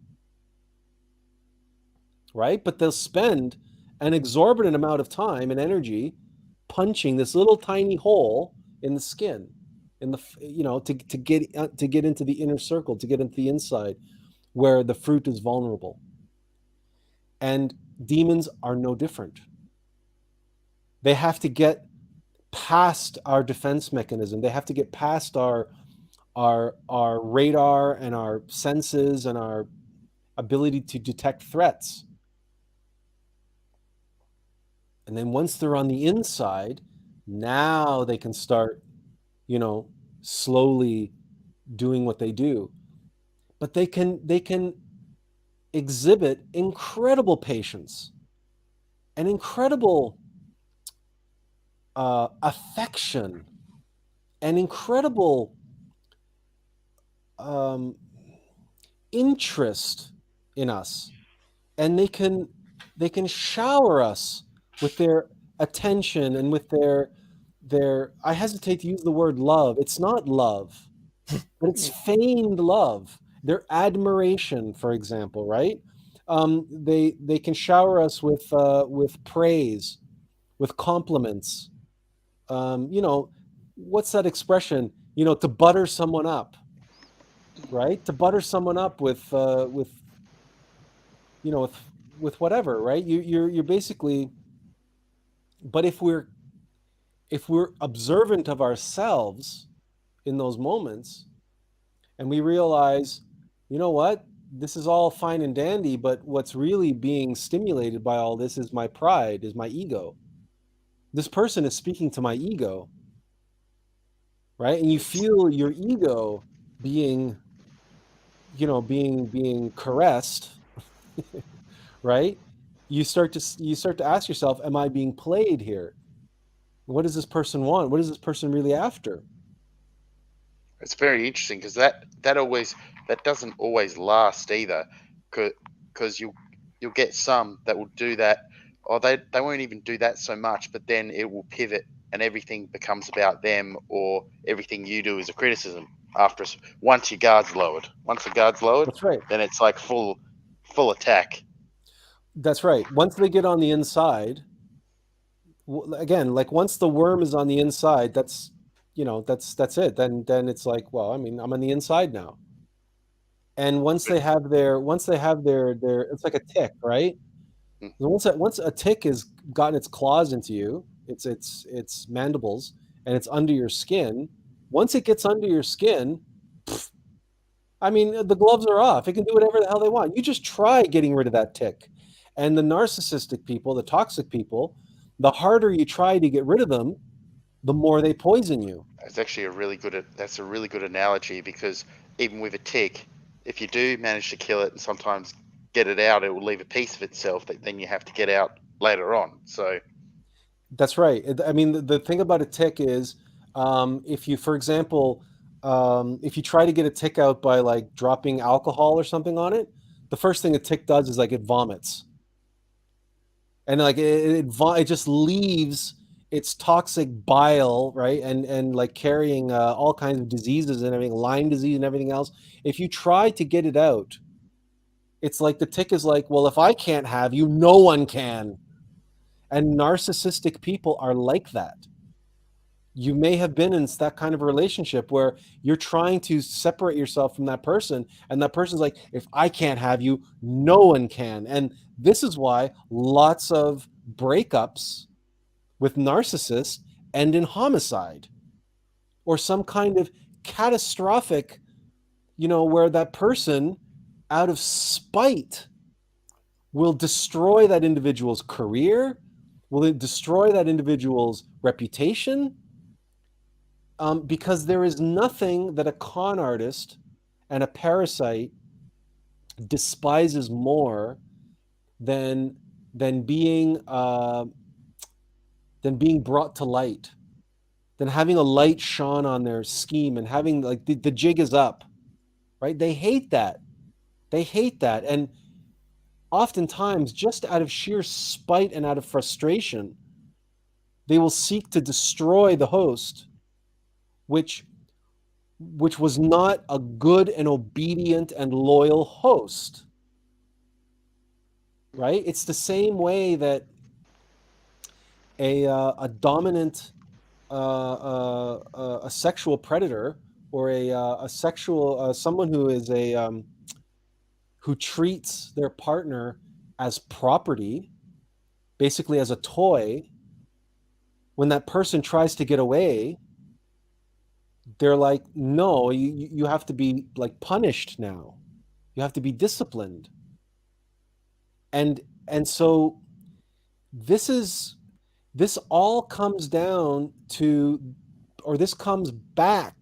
Right? But they'll spend an exorbitant amount of time and energy punching this little tiny hole in the skin, to get into the inner circle, to get into the inside where the fruit is vulnerable. And demons are no different. They have to get past our defense mechanism. They have to get past our radar and our senses and our ability to detect threats. And then once they're on the inside, now they can start, slowly doing what they do. But they can exhibit incredible patience and incredible affection and incredible interest in us. And they can shower us with their attention and with their I hesitate to use the word love. It's not love, but it's feigned love. Their admiration, for example, right? They can shower us with praise, with compliments. What's that expression? To butter someone up, right? To butter someone up with whatever, right? You're basically. But if we're observant of ourselves in those moments, and we realize, you know what, this is all fine and dandy, but what's really being stimulated by all this is my pride, is my ego. This person is speaking to my ego, right? And you feel your ego being caressed, right? You start to ask yourself, am I being played here? What does this person want? What is this person really after? It's very interesting because that doesn't always last either, because you'll get some that will do that, or they won't even do that so much, but then it will pivot and everything becomes about them, or everything you do is a criticism. Once your guard's lowered, That's right. Then it's like full attack. That's right. Once they get on the inside, again, like once the worm is on the inside, that's it. Then it's like, well, I mean, I'm on the inside now. And once they have their, it's like a tick, right? Once a tick has gotten its claws into you, its mandibles, and it's under your skin. Once it gets under your skin, I mean, the gloves are off. It can do whatever the hell they want. You just try getting rid of that tick. And the narcissistic people, the toxic people, the harder you try to get rid of them, the more they poison you. That's actually a really good analogy, because even with a tick, if you do manage to kill it and sometimes get it out, it will leave a piece of itself that then you have to get out later on. So that's right. I mean, the thing about a tick is, if you, for example, if you try to get a tick out by like dropping alcohol or something on it, the first thing a tick does is like it vomits. And like it just leaves its toxic bile, right? And like carrying all kinds of diseases and everything, Lyme disease and everything else. If you try to get it out, it's like the tick is like, well, if I can't have you, no one can. And narcissistic people are like that. You may have been in that kind of a relationship where you're trying to separate yourself from that person, and that person's like, if I can't have you, no one can. And this is why lots of breakups with narcissists end in homicide or some kind of catastrophic, where that person, out of spite, will destroy that individual's career, will it destroy that individual's reputation, because there is nothing that a con artist and a parasite despises more than being brought to light, than having a light shone on their scheme and having like the jig is up, right? They hate that. And oftentimes, just out of sheer spite and out of frustration, they will seek to destroy the host, which was not a good and obedient and loyal host, right? It's the same way that a dominant, a sexual predator, or a sexual someone who is who treats their partner as property, basically as a toy. When that person tries to get away, they're like, no, you have to be like punished now. You have to be disciplined. And so this all comes down to, or this comes back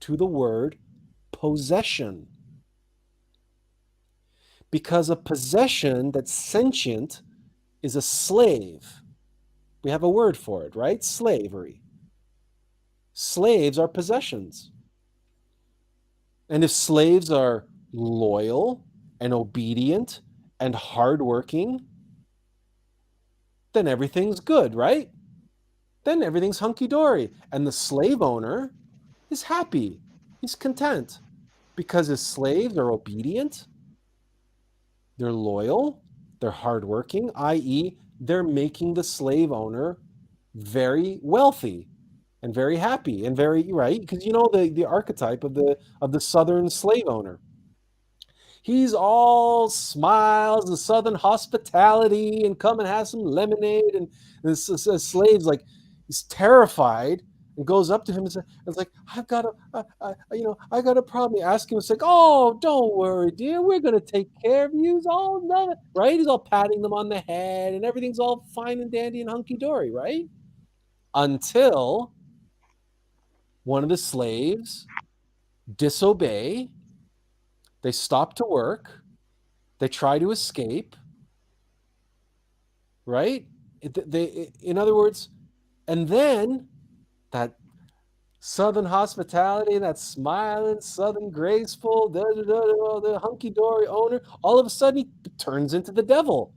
to the word possession. Because a possession that's sentient is a slave. We have a word for it, right? Slavery. Slaves are possessions. And if slaves are loyal and obedient and hardworking, then everything's good, right? Then everything's hunky-dory. And the slave owner is happy. He's content because his slaves are obedient, they're loyal, they're hardworking, i.e., they're making the slave owner very wealthy and very happy and very, right? Because the archetype of the Southern slave owner. He's all smiles, the Southern hospitality, and come and have some lemonade. And the slave's like, he's terrified and goes up to him and says, "It's like, I've got I got a problem." You ask him, it's like, "Oh, don't worry, dear, we're gonna take care of you." He's all nothing, right? He's all patting them on the head, and everything's all fine and dandy and hunky dory, right? Until one of the slaves disobey, they stop to work, they try to escape, right? In other words, and then that Southern hospitality, that smiling, Southern graceful, the hunky-dory owner, all of a sudden he turns into the devil.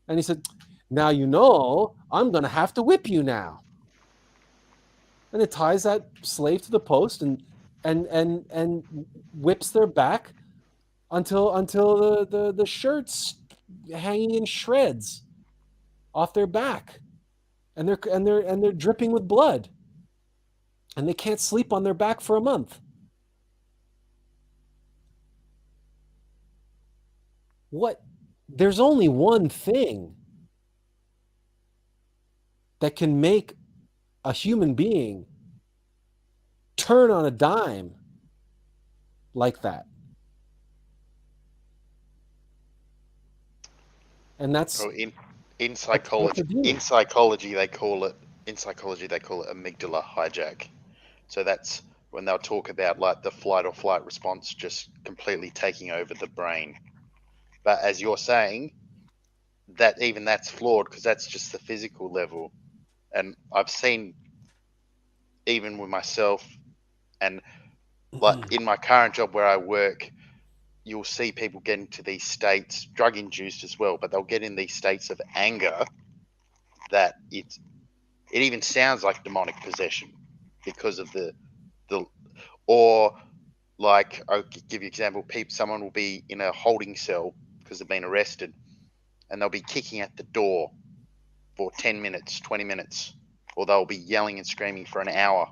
And he said, "Now I'm going to have to whip you now." And it ties that slave to the post and whips their back until the shirt's hanging in shreds off their back, and they're dripping with blood, and they can't sleep on their back for a month. There's only one thing that can make a human being turn on a dime like that. And that's in psychology. In psychology, they call it amygdala hijack. So that's when they'll talk about like the flight or flight response just completely taking over the brain. But as you're saying, that's flawed because that's just the physical level. And I've seen, even with myself, and like in my current job where I work, you'll see people get into these states, drug induced as well, but they'll get in these states of anger that it even sounds like demonic possession because of or like, I'll give you an example, someone will be in a holding cell because they've been arrested, and they'll be kicking at the door for 10 minutes, 20 minutes, or they'll be yelling and screaming for an hour.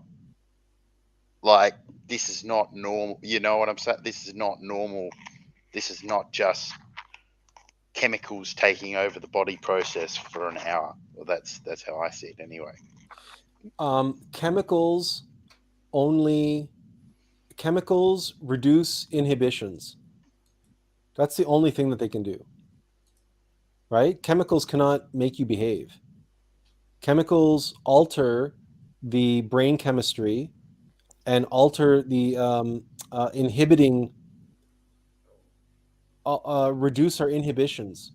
Like, this is not normal. You know what I'm saying? This is not normal. This is not just chemicals taking over the body process for an hour. Well, that's how I see it anyway. Chemicals reduce inhibitions. That's the only thing that they can do, right? Chemicals cannot make you behave. Chemicals alter the brain chemistry and alter the inhibiting, reduce our inhibitions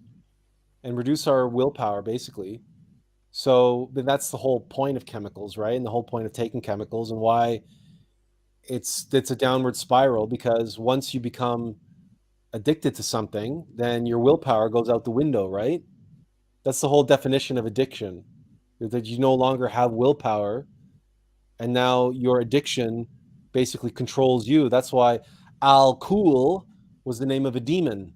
and reduce our willpower, basically. So that's the whole point of chemicals, right? And the whole point of taking chemicals, and why it's a downward spiral, because once you become addicted to something, then your willpower goes out the window, right? That's the whole definition of addiction, is that you no longer have willpower, and now your addiction basically controls you. That's why Al-Kul was the name of a demon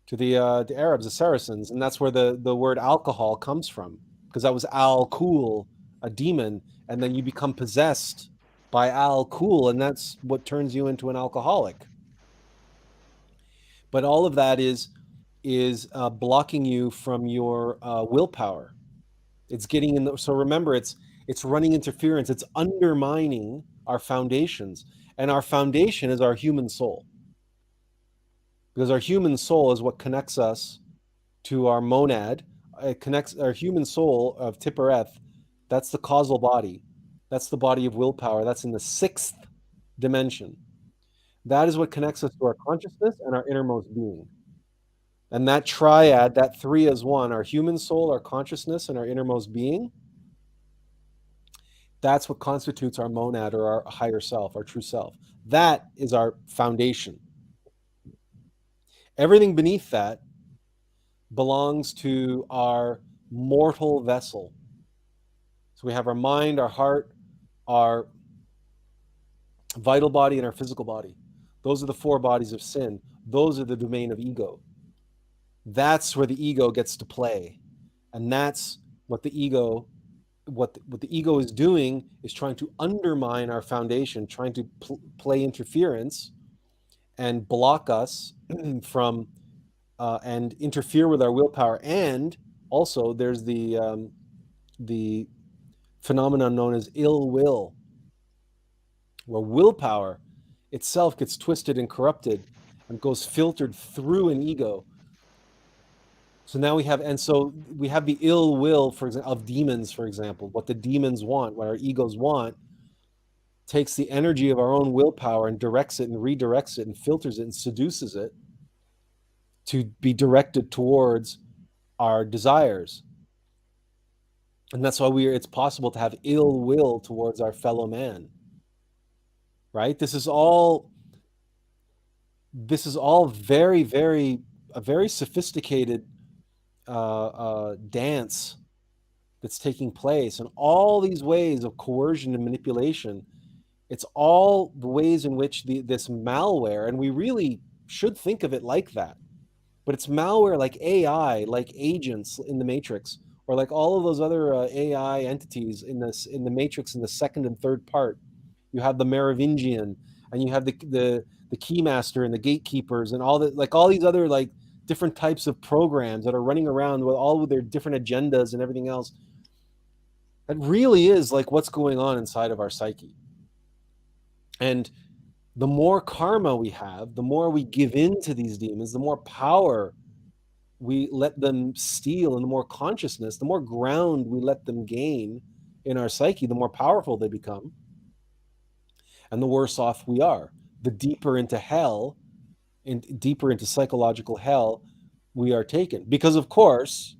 to the Arabs, the Saracens, and that's where the word alcohol comes from, because that was Al-Kul, a demon, and then you become possessed by Al-Kul, and that's what turns you into an alcoholic. But all of that is blocking you from your willpower. It's getting in the, so remember, it's running interference. It's undermining our foundations, and our foundation is our human soul, because our human soul is what connects us to our monad. It connects our human soul of Tippereth. That's the causal body. That's the body of willpower. That's in the 6th dimension. That is what connects us to our consciousness and our innermost being. And that triad, that 3 as one, our human soul, our consciousness, and our innermost being, that's what constitutes our monad, or our higher self, our true self. That is our foundation. Everything beneath that belongs to our mortal vessel. So we have our mind, our heart, our vital body, and our physical body. Those are the 4 bodies of sin. Those are the domain of ego. That's where the ego gets to play. And that's what the ego, what the ego is doing, is trying to undermine our foundation, trying to play interference and block us from and interfere with our willpower. And also there's the phenomenon known as ill will, where willpower itself gets twisted and corrupted and goes filtered through an ego. So now we have the ill will, for example, of demons, for example. What the demons want, what our egos want, takes the energy of our own willpower and directs it and redirects it and filters it and seduces it to be directed towards our desires. And that's why it's possible to have ill will towards our fellow man. Right? This is all very, very, a very sophisticated dance that's taking place, and all these ways of coercion and manipulation. It's all the ways in which this malware, and we really should think of it like that, but it's malware like AI, like agents in the Matrix, or like all of those other AI entities in the Matrix. In the 2nd and 3rd part, you have the Merovingian, and you have the Keymaster and the Gatekeepers, and all these other like different types of programs that are running around with all of their different agendas and everything else. That really is like what's going on inside of our psyche. And the more karma we have, the more we give in to these demons, the more power we let them steal, and the more consciousness, the more ground we let them gain in our psyche, the more powerful they become, and the worse off we are. The deeper into hell, and deeper into psychological hell we are taken. Because of course,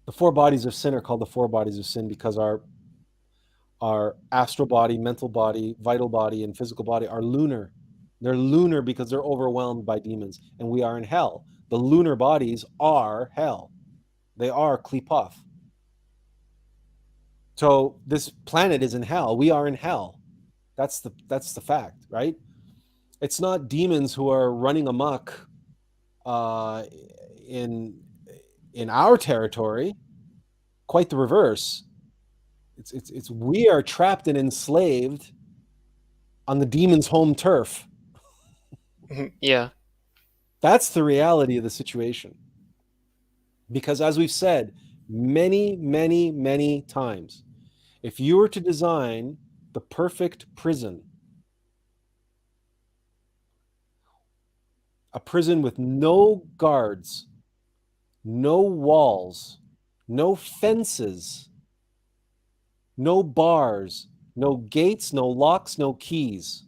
the 4 bodies of sin are called the 4 bodies of sin because our astral body, mental body, vital body, and physical body are lunar. They're lunar because they're overwhelmed by demons, and we are in hell. The lunar bodies are hell. They are Klipoth. So this planet is in hell. We are in hell. That's the fact, right? It's not demons who are running amok in our territory. Quite the reverse. It's we are trapped and enslaved on the demon's home turf. Yeah. That's the reality of the situation. Because as we've said many, many, many times, if you were to design the perfect prison, a prison with no guards, no walls, no fences, no bars, no gates, no locks, no keys.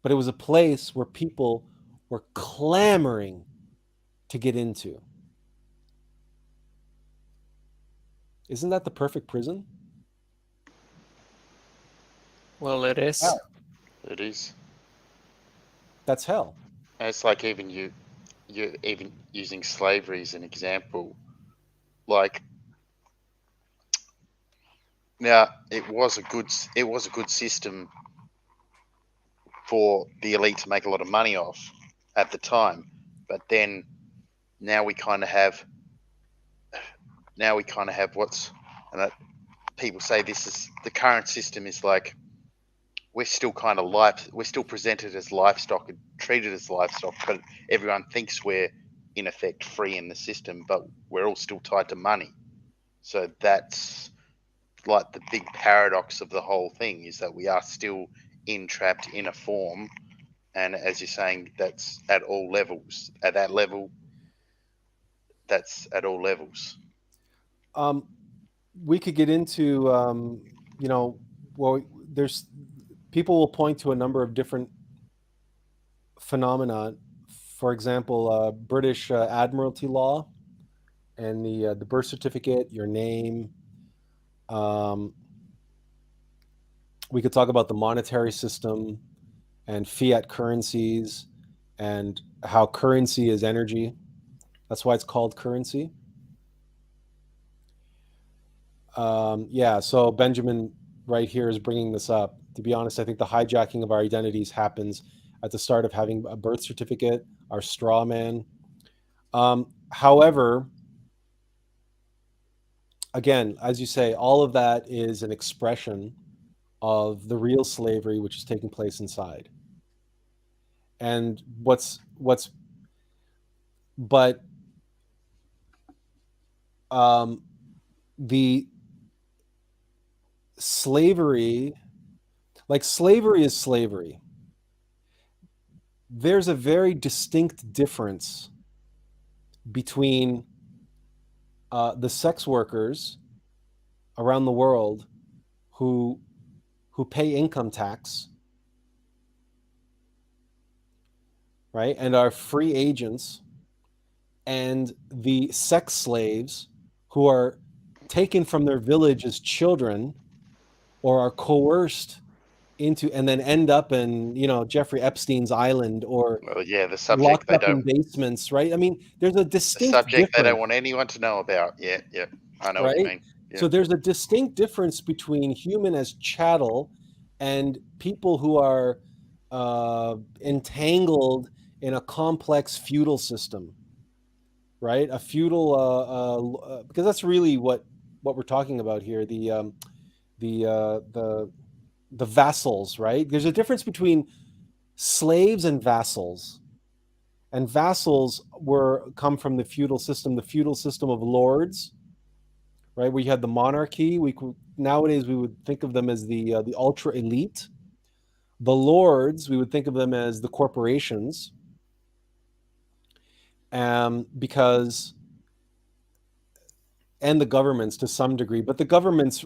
But it was a place where people were clamoring to get into. Isn't that the perfect prison? Well, it is. Hell. It is. That's hell. And it's like even you're even using slavery as an example. Like, now it was a good system for the elite to make a lot of money off at the time, but then now we kind of have what's, and people say this is the current system is like we're still presented as livestock and treated as livestock, but everyone thinks we're in effect free in the system, but we're all still tied to money. So that's like the big paradox of the whole thing, is that we are still entrapped in a form, and as you're saying, that's at all levels. At that level, that's at all levels. We could get into, well, there's people will point to a number of different phenomena. For example, British Admiralty law and the birth certificate, your name. We could talk about the monetary system and fiat currencies and how currency is energy. That's why it's called currency. Yeah, so Benjamin right here is bringing this up. To be honest, I think the hijacking of our identities happens at the start of having a birth certificate, our straw man. However, again, as you say, all of that is an expression of the real slavery which is taking place inside. And the slavery, like slavery is slavery. There's a very distinct difference between the sex workers around the world who pay income tax, right, and are free agents, and the sex slaves who are taken from their village as children or are coerced into and then end up in, Jeffrey Epstein's island or the subject locked they up in don't basements, right? I mean, there's a the distinct subject they difference, don't want anyone to know about. Yeah, I know what you right? mean. Yeah. So there's a distinct difference between human as chattel and people who are entangled in a complex feudal system, right? A feudal, because that's really what we're talking about here. The vassals, right? There's a difference between slaves and vassals. And vassals come from the feudal system of lords, right? Where you had the monarchy. Nowadays we would think of them as the ultra elite. The lords, we would think of them as the corporations, because, and the governments to some degree, but the governments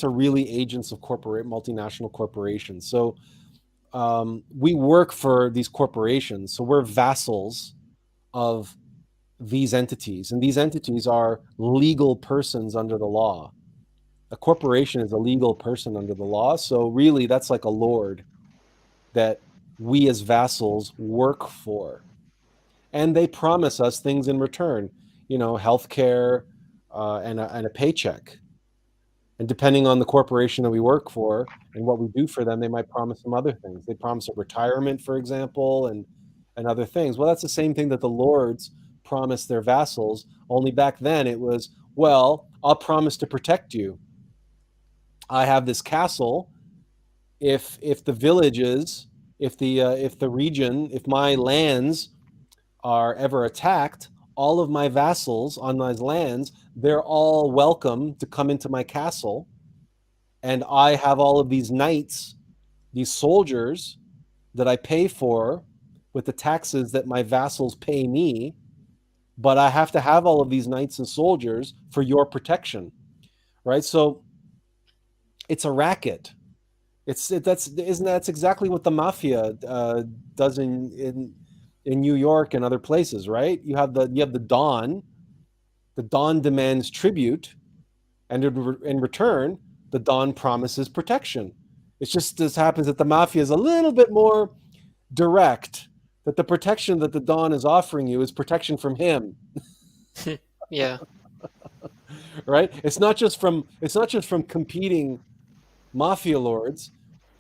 are really agents of multinational corporations. So we work for these corporations, so we're vassals of these entities, and these entities are legal persons under the law. A corporation is a legal person under the law, so really that's like a lord that we as vassals work for, and they promise us things in return, healthcare, and a paycheck. And depending on the corporation that we work for and what we do for them, they might promise some other things. They promise a retirement, for example, and other things. Well, that's the same thing that the lords promised their vassals, only back then it was, well, I'll promise to protect you. I have this castle. If the villages, if my lands are ever attacked, all of my vassals on my lands, they're all welcome to come into my castle. And I have all of these knights, these soldiers that I pay for with the taxes that my vassals pay me. But I have to have all of these knights and soldiers for your protection, right? So it's a racket. That's exactly what the mafia does in New York and other places, right? You have the Don. The Don demands tribute, and in return, the Don promises protection. It's just this happens that the mafia is a little bit more direct. That the protection that the Don is offering you is protection from him. Yeah. Right? It's not just from competing mafia lords.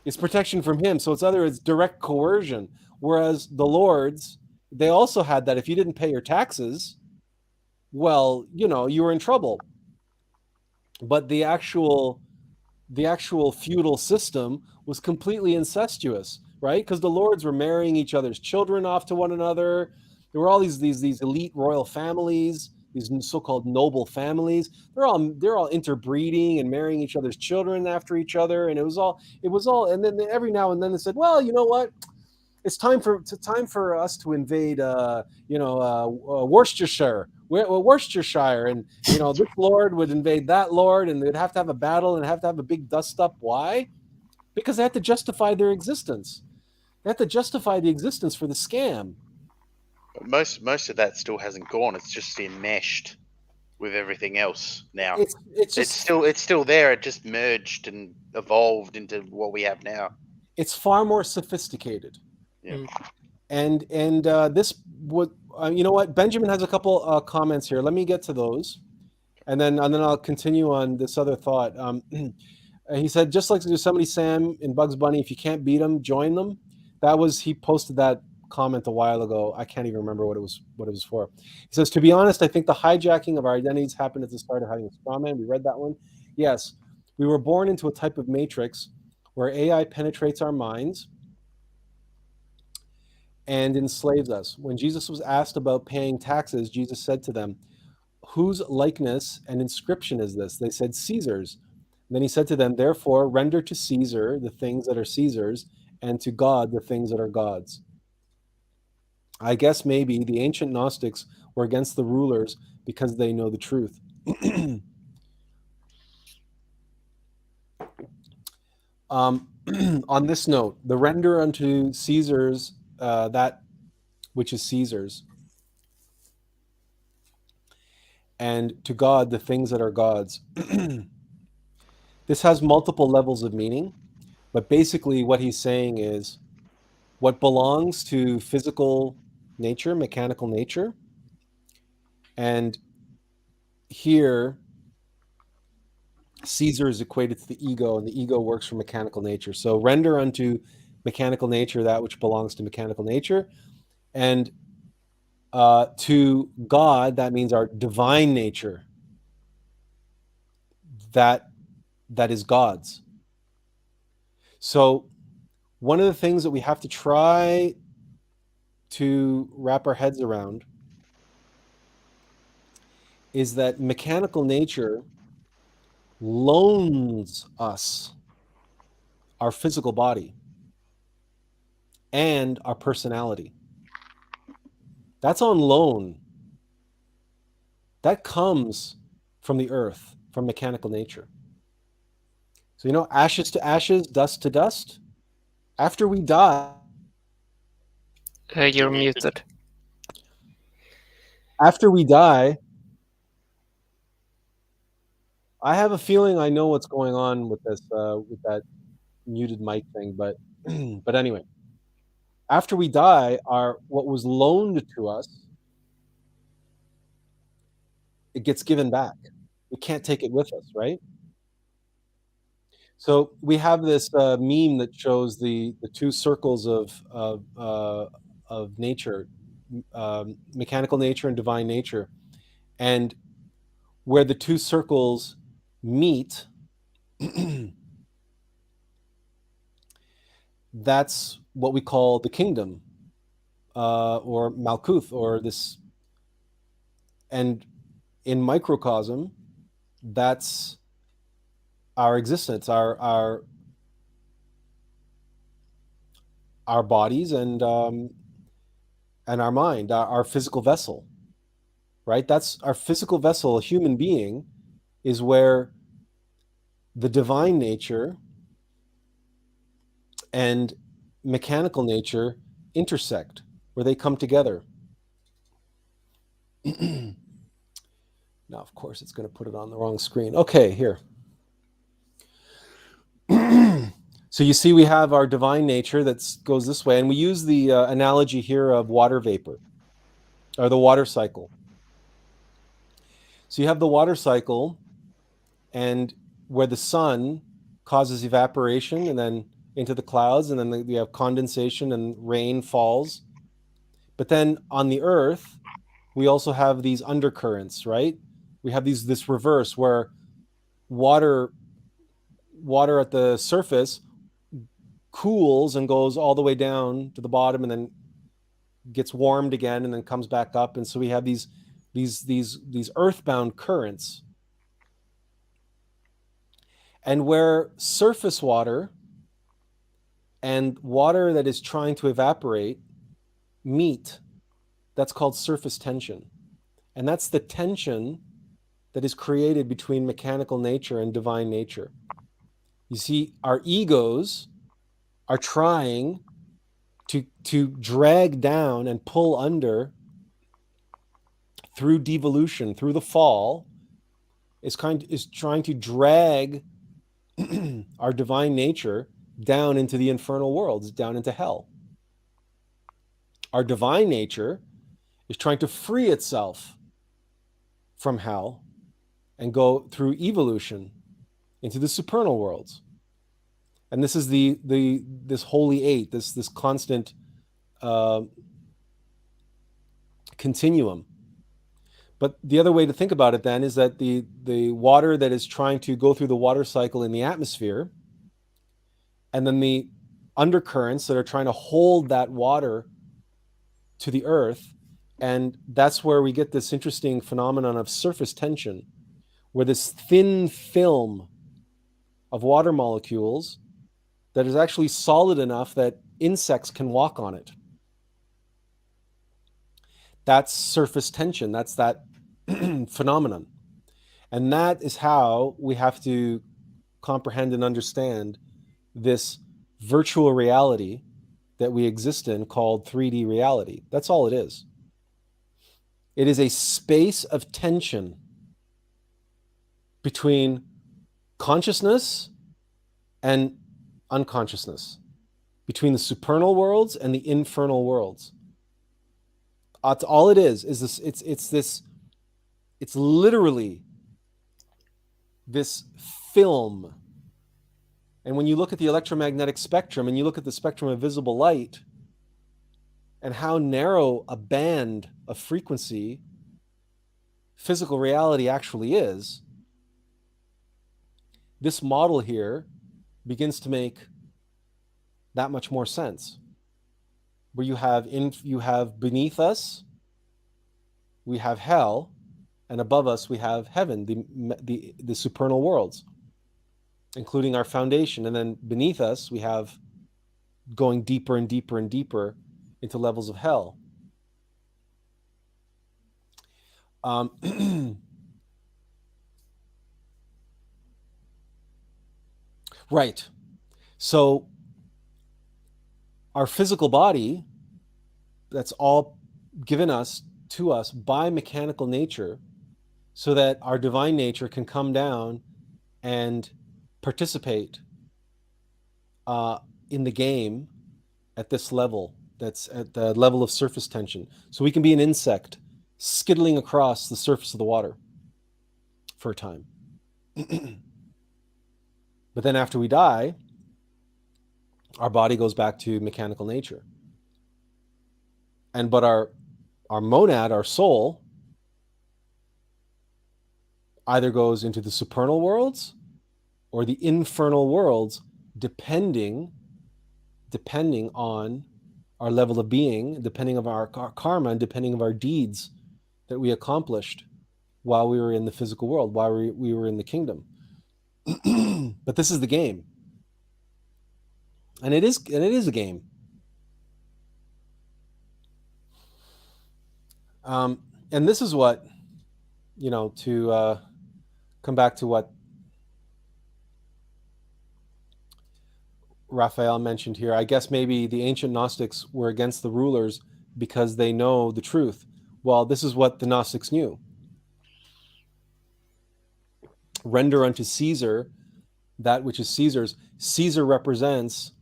It's protection from him. So it's direct coercion. Whereas the lords, they also had that if you didn't pay your taxes, well, you were in trouble. But the actual feudal system was completely incestuous, right? Because the lords were marrying each other's children off to one another. There were all these elite royal families, these so-called noble families. They're all interbreeding and marrying each other's children after each other, and it was all. And then every now and then they said, "Well, you know what? It's time for us to invade, Worcestershire, and this lord would invade that lord, and they'd have to have a battle and have to have a big dust up. Why? Because they had to justify their existence. They had to justify the existence for the scam. Most of that still hasn't gone. It's just enmeshed with everything else now. It's still there. It just merged and evolved into what we have now. It's far more sophisticated. Yeah. And this would you know what? Benjamin has a couple comments here. Let me get to those, and then I'll continue on this other thought. He said, just like Yosemite Sam in Bugs Bunny, if you can't beat them, join them. He posted that comment a while ago. I can't even remember what it was for. He says, to be honest, I think the hijacking of our identities happened at the start of having a straw man. We read that one. Yes, we were born into a type of matrix where AI penetrates our minds and enslaves us. When Jesus was asked about paying taxes, Jesus said to them, whose likeness and inscription is this? They said, Caesar's. And then he said to them, therefore, render to Caesar the things that are Caesar's, and to God the things that are God's. I guess maybe the ancient Gnostics were against the rulers because they know the truth. On this note, the render unto Caesar's that which is Caesar's, and to God the things that are God's. This has multiple levels of meaning, but basically what he's saying is what belongs to physical nature, mechanical nature, and here Caesar is equated to the ego, and the ego works for mechanical nature. So render unto mechanical nature that which belongs to mechanical nature, and to God, that means our divine nature, that is God's. So one of the things that we have to try to wrap our heads around is that mechanical nature loans us our physical body and our personality. That's on loan. That comes from the earth, from mechanical nature. So, ashes to ashes, dust to dust. After we die... You're muted. After we die, I have a feeling I know what's going on with this, with that muted mic thing, but anyway, after we die, what was loaned to us, it gets given back. We can't take it with us, right? So we have this meme that shows the two circles of nature, mechanical nature and divine nature, and where the two circles meet, that's what we call the kingdom, or Malkuth, or this. And in microcosm, that's our existence, our bodies, and our mind, our physical vessel, right? That's our physical vessel. A human being is where the divine nature and mechanical nature intersect, where they come together. Now, of course, it's going to put it on the wrong screen. Okay, here. So you see we have our divine nature that goes this way, and we use the analogy here of water vapor, or the water cycle. So you have the water cycle, and where the sun causes evaporation and then into the clouds, and then we have condensation and rain falls. But then on the earth, we also have these undercurrents, right? We have this reverse where water at the surface cools and goes all the way down to the bottom, and then gets warmed again and then comes back up. And so we have these earthbound currents. And where surface water and water that is trying to evaporate meet, that's called surface tension. And that's the tension that is created between mechanical nature and divine nature. You see, our egos are trying to drag down and pull under through devolution, through the fall, is trying to drag our divine nature down into the infernal worlds, down into hell. Our divine nature is trying to free itself from hell and go through evolution into the supernal worlds. And this is this holy eight, this constant continuum. But the other way to think about it then is that the water that is trying to go through the water cycle in the atmosphere, and then the undercurrents that are trying to hold that water to the earth. And that's where we get this interesting phenomenon of surface tension, where this thin film of water molecules that is actually solid enough that insects can walk on it. That's surface tension. That's that phenomenon. And that is how we have to comprehend and understand this virtual reality that we exist in, called 3D reality. That's all it is. It is a space of tension between consciousness and unconsciousness, between the supernal worlds and the infernal worlds. All it is this. It's literally this film. And when you look at the electromagnetic spectrum and you look at the spectrum of visible light and how narrow a band of frequency physical reality actually is, this model here begins to make that much more sense. Where you have beneath us, we have hell, and above us we have heaven, the supernal worlds, including our foundation. And then beneath us we have going deeper and deeper and deeper into levels of hell. Right. So our physical body, that's all given to us by mechanical nature, so that our divine nature can come down and participate in the game at this level, that's at the level of surface tension. So we can be an insect skittling across the surface of the water for a time. But then after we die, our body goes back to mechanical nature. But our monad, our soul, either goes into the supernal worlds or the infernal worlds, depending depending on our level of being, depending on our karma, and depending on our deeds that we accomplished while we were in the physical world, while we were in the kingdom. But this is the game. And it is a game. And this is what, to come back to what Raphael mentioned here, I guess maybe the ancient Gnostics were against the rulers because they know the truth. Well, this is what the Gnostics knew. Render unto Caesar that which is Caesar's. Caesar represents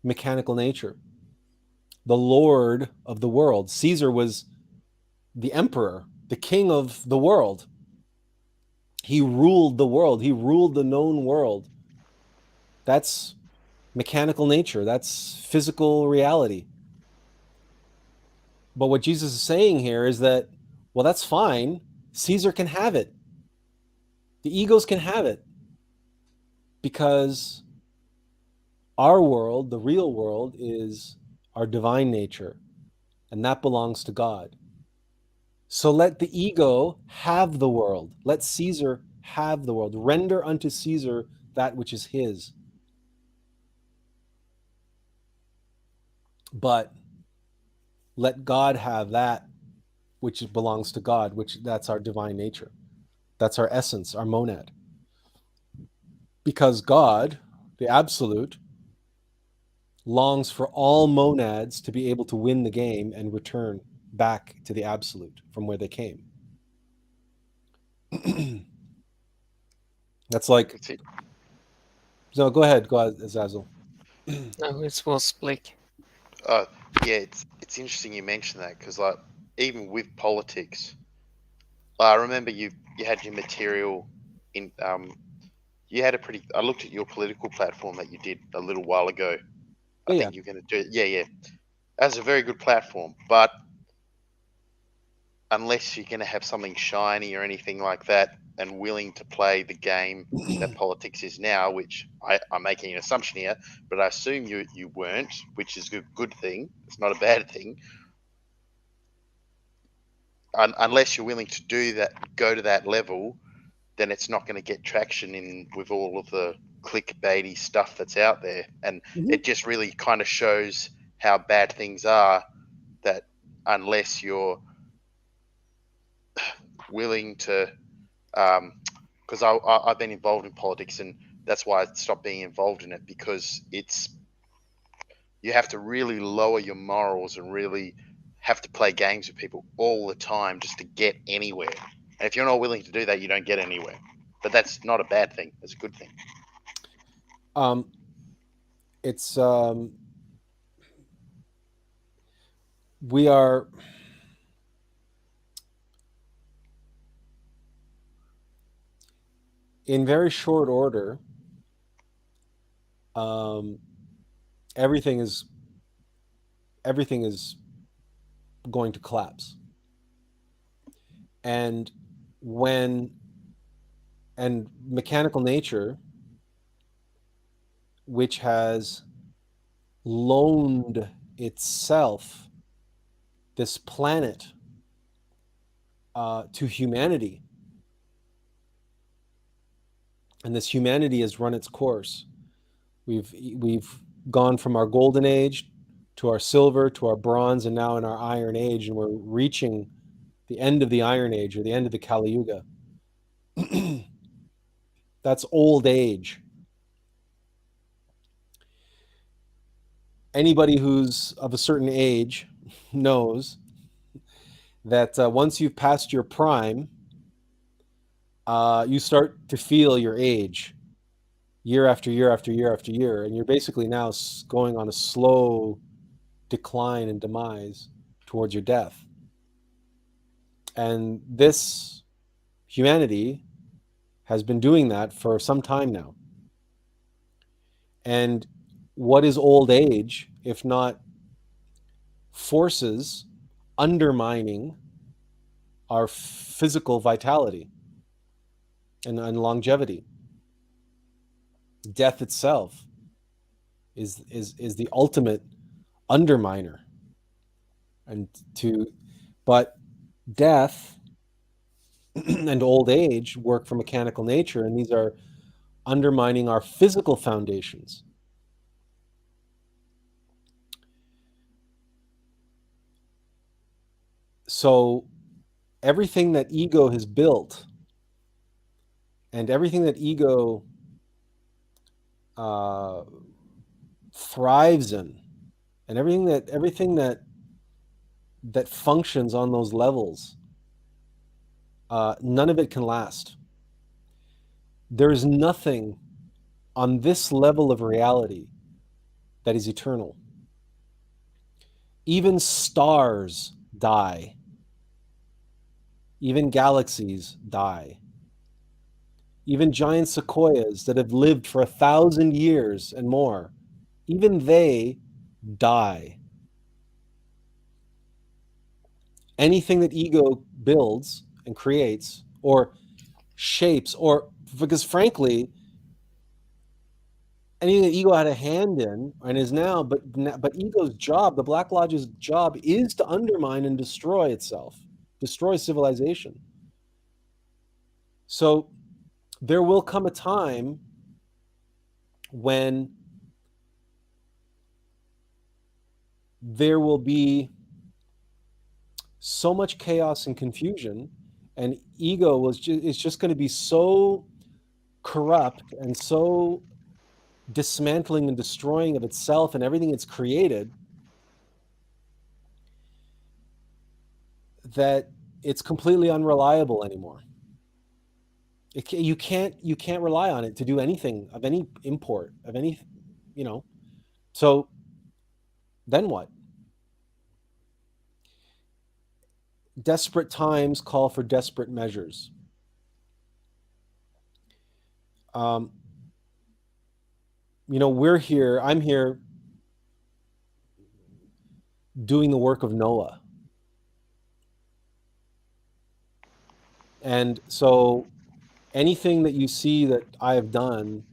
mechanical nature, the lord of the world. Caesar was the emperor, the king of the world. He ruled the world. He ruled the known world. That's mechanical nature. That's physical reality. But what Jesus is saying here is that, well, that's fine. Caesar can have it. The egos can have it. Because our world, the real world, is our divine nature. And that belongs to God. So let the ego have the world. Let Caesar have the world. Render unto Caesar that which is his. But let God have that which belongs to God, which that's our divine nature. That's our essence, our monad. Because God, the absolute, longs for all monads to be able to win the game and return back to the absolute from where they came. That's like... That's it. No, go ahead, Azazel. No, it was Blake. Yeah, it's interesting you mention that, because like even with politics, I remember you had your material in you had I looked at your political platform that you did a little while ago. I think you're going to do yeah. That's a very good platform, but unless you're going to have something shiny or anything like that and willing to play the game that politics is now, which I'm making an assumption here, but I assume you weren't, which is a good thing. It's not a bad thing. Unless you're willing to do that, go to that level, then it's not going to get traction with all of the clickbaity stuff that's out there. And it just really kind of shows how bad things are, that unless you're willing to, because I've been involved in politics, and that's why I stopped being involved in it, because you have to really lower your morals and really have to play games with people all the time just to get anywhere. And if you're not willing to do that, you don't get anywhere. But that's not a bad thing. It's a good thing. It's we are in very short order. Everything is going to collapse. And mechanical nature, which has loaned itself this planet to humanity, and this humanity has run its course. We've gone from our golden age to our silver to our bronze, and now in our iron age, and we're reaching the end of the iron age, or the end of the Kali Yuga. That's old age. Anybody who's of a certain age knows that once you've passed your prime, you start to feel your age year after year after year after year, and you're basically now going on a slow decline and demise towards your death. And this humanity has been doing that for some time now. And what is old age if not forces undermining our physical vitality and longevity? Death itself is the ultimate underminer. But death and old age work for mechanical nature, and these are undermining our physical foundations. So everything that ego has built and everything that ego thrives in, and everything that functions on those levels, none of it can last. There is nothing on this level of reality that is eternal. Even stars die. Even galaxies die. Even giant sequoias that have lived for 1,000 years and more, even they die. Anything that ego builds and creates or shapes, or because frankly, anything that ego had a hand in and is now, but ego's job, the Black Lodge's job, is to undermine and destroy itself, destroy civilization. So there will come a time when there will be so much chaos and confusion, and ego is just going to be so corrupt and so dismantling and destroying of itself and everything it's created that it's completely unreliable anymore. You can't rely on it to do anything of any import, of any, So then what? Desperate times call for desperate measures. We're here, I'm here doing the work of Noah. And so anything that you see that I have done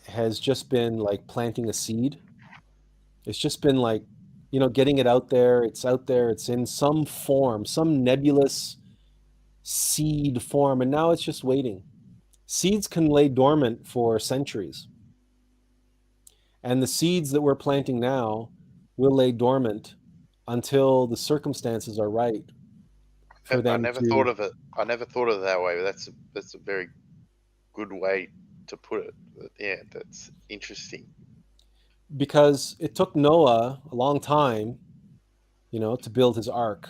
has just been like planting a seed. It's just been like, getting it out there. It's out there. It's in some form, some nebulous seed form. And now it's just waiting. Seeds can lay dormant for centuries. And the seeds that we're planting now will lay dormant until the circumstances are right for them. I never thought of it that way. That's a very good way to put it. Yeah, that's interesting. Because it took Noah a long time, to build his ark.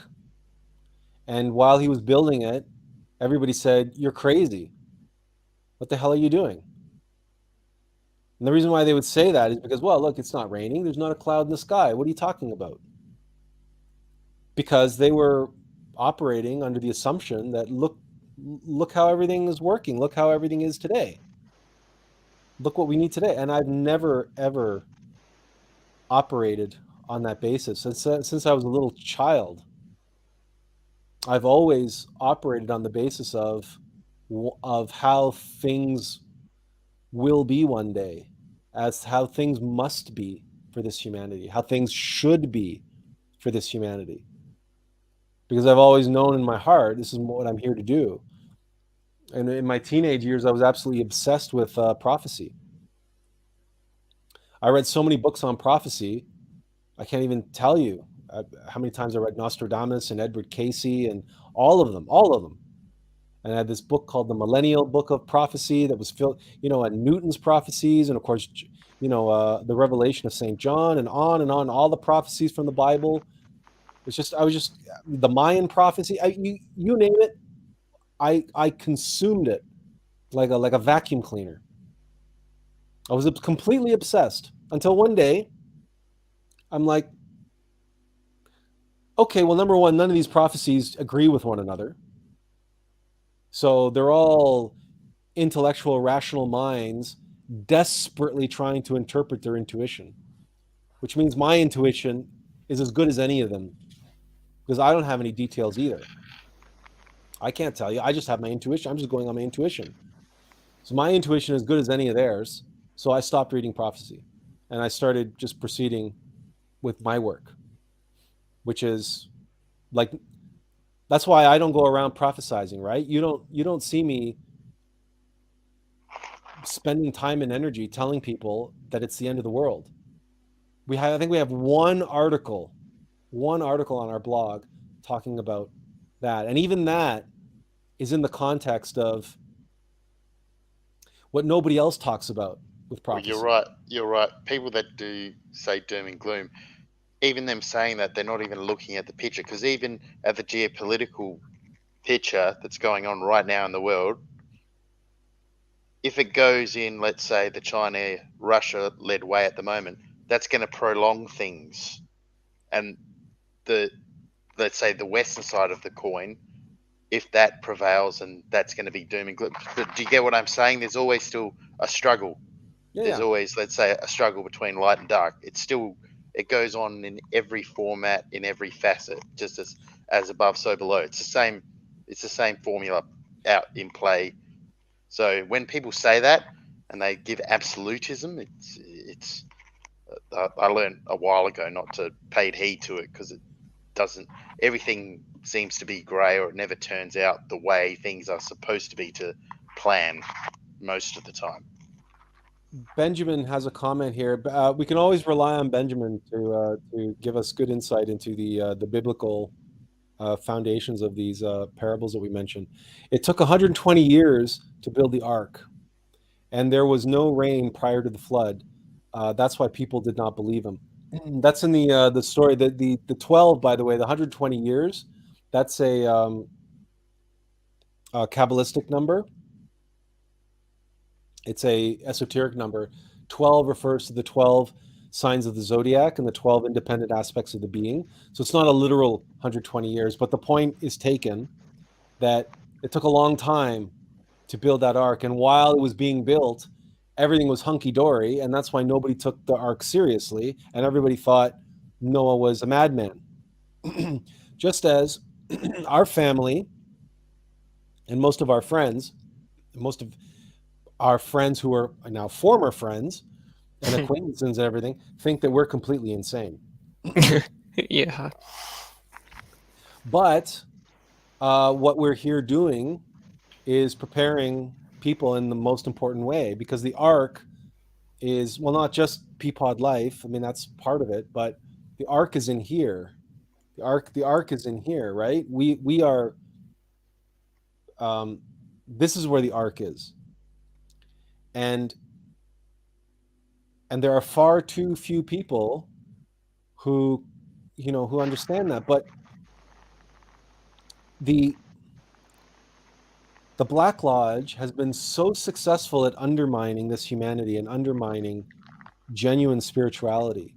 And while he was building it, everybody said, "You're crazy. What the hell are you doing?" And the reason why they would say that is because, well, look, it's not raining. There's not a cloud in the sky. What are you talking about? Because they were operating under the assumption that look how everything is working. Look how everything is today. Look what we need today. And I've never, ever operated on that basis. Since I was a little child, I've always operated on the basis of how things will be one day, as how things must be for this humanity, how things should be for this humanity. Because I've always known in my heart, this is what I'm here to do. And in my teenage years, I was absolutely obsessed with prophecy. I read so many books on prophecy, I can't even tell you how many times I read Nostradamus and Edward Casey and all of them. And I had this book called the Millennial Book of Prophecy that was filled, and Newton's prophecies, and of course, the Revelation of St. John, and on, all the prophecies from the Bible. I was just the Mayan prophecy. You name it, I consumed it like a vacuum cleaner. I was completely obsessed until one day, I'm like, okay, well, number one, none of these prophecies agree with one another. So they're all intellectual, rational minds desperately trying to interpret their intuition, which means my intuition is as good as any of them, because I don't have any details either. I can't tell you. I just have my intuition. I'm just going on my intuition. So my intuition is as good as any of theirs. So I stopped reading prophecy, and I started just proceeding with my work, which is like, that's why I don't go around prophesizing, right? You don't see me spending time and energy telling people that it's the end of the world. I think we have one article on our blog talking about that, and even that is in the context of what nobody else talks about with Well, prophecy. you're right. You're right. People that do say doom and gloom, even them saying that, they're not even looking at the picture, because even at the geopolitical picture that's going on right now in the world, if it goes in, let's say, the China Russia led way at the moment, that's going to prolong things, and the let's say the western side of the coin, if that prevails, and that's going to be doom and gloom. But do you get what I'm saying? There's always still a struggle. There's always, let's say, a struggle between light and dark. It goes on in every format, in every facet, just as above, so below. It's the same formula out in play. So when people say that and they give absolutism, it's I learned a while ago not to pay heed to it, because it doesn't. Everything seems to be grey, or it never turns out the way things are supposed to be to plan most of the time. Benjamin has a comment here. We can always rely on Benjamin to give us good insight into the biblical foundations of these parables that we mentioned. It took 120 years to build the ark, and there was no rain prior to the flood. That's why people did not believe him. That's in the story. The 12, by the way, the 120 years. That's a Kabbalistic number. It's a esoteric number. 12 refers to the 12 signs of the zodiac and the 12 independent aspects of the being. So it's not a literal 120 years, but the point is taken that it took a long time to build that ark. And while it was being built, everything was hunky-dory, and that's why nobody took the ark seriously, and everybody thought Noah was a madman. Just as our family and most of our friends who are now former friends and acquaintances and everything think that we're completely insane. Yeah. But what we're here doing is preparing people in the most important way, because the ark is, well, not just Peapod life. I mean, that's part of it, but the ark is in here. The ark is in here, right? We are. This is where the ark is, and there are far too few people who understand that. But the Black Lodge has been so successful at undermining this humanity and undermining genuine spirituality,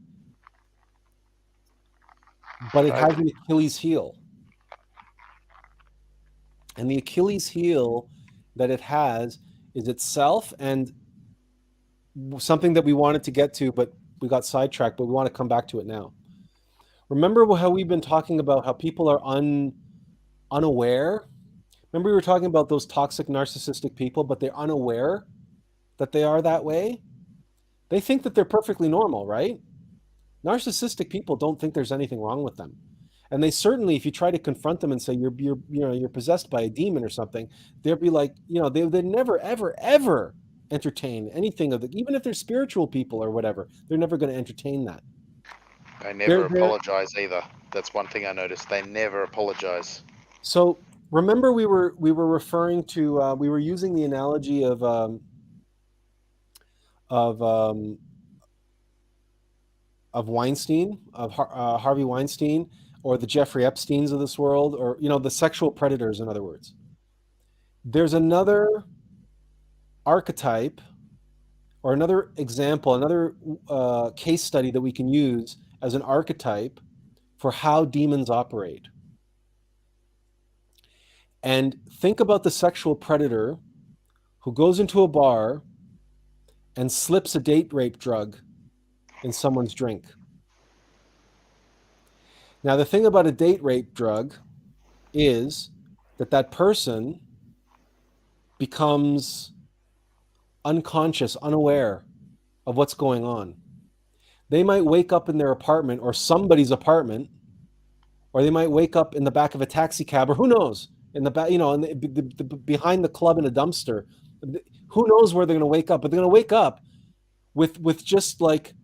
but it has an Achilles heel, and the Achilles heel that it has is itself, and something that we wanted to get to, but we got sidetracked, but we want to come back to it now. Remember how we've been talking about how people are unaware? Remember we were talking about those toxic narcissistic people, but they're unaware that they are that way? They think that they're perfectly normal, right? Narcissistic people don't think there's anything wrong with them. And they certainly, if you try to confront them and say you're possessed by a demon or something, they'll be like, they never, ever, ever entertain anything of even if they're spiritual people or whatever, they're never going to entertain that. They never apologize either. That's one thing I noticed. They never apologize. So remember, we were referring to we were using the analogy of Weinstein, of Harvey Weinstein, or the Jeffrey Epsteins of this world, or the sexual predators. In other words, there's another archetype or another example, another case study that we can use as an archetype for how demons operate. And think about the sexual predator who goes into a bar and slips a date rape drug in someone's drink. Now, the thing about a date rape drug is that person becomes unconscious, unaware of what's going on. They might wake up in their apartment or somebody's apartment, or they might wake up in the back of a taxi cab, or who knows, in the back, behind the club in a dumpster. Who knows where they're going to wake up? But they're going to wake up with just like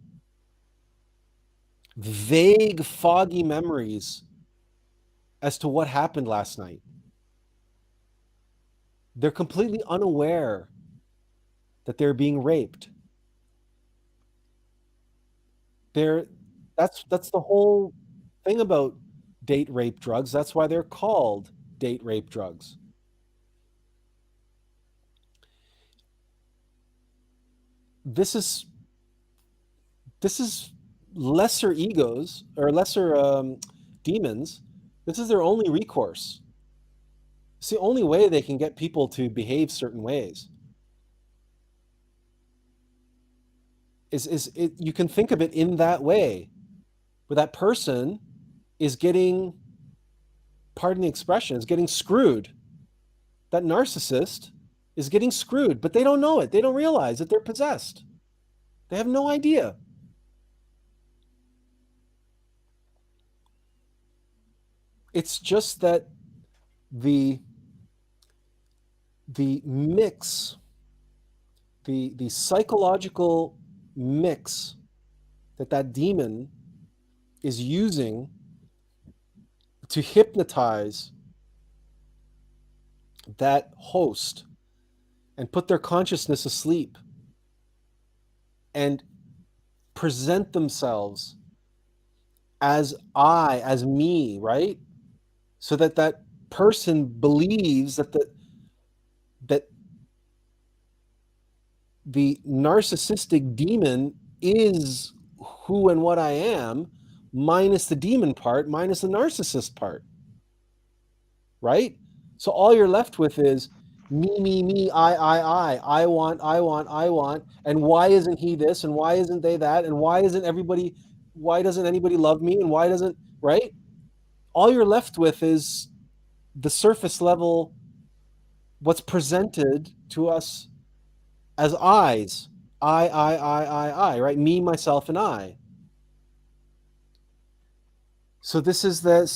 vague, foggy memories as to what happened last night. They're completely unaware that they're being raped. That's the whole thing about date rape drugs. That's why they're called date rape drugs. This is lesser egos or lesser demons. This is their only recourse. It's the only way they can get people to behave certain ways. You can think of it in that way, where that person is getting, pardon the expression, is getting screwed. That narcissist is getting screwed, but they don't know it. They don't realize that they're possessed. They have no idea. It's just that the mix, the psychological mix that demon is using to hypnotize that host and put their consciousness asleep and present themselves as I, as me, right? So that person believes that the narcissistic demon is who and what I am, minus the demon part, minus the narcissist part, right? So all you're left with is me, I want, and why isn't he this, and why isn't they that, and why doesn't anybody love me, and why doesn't, right? All you're left with is the surface level, what's presented to us as I's. I, right? Me, myself, and I. So this is the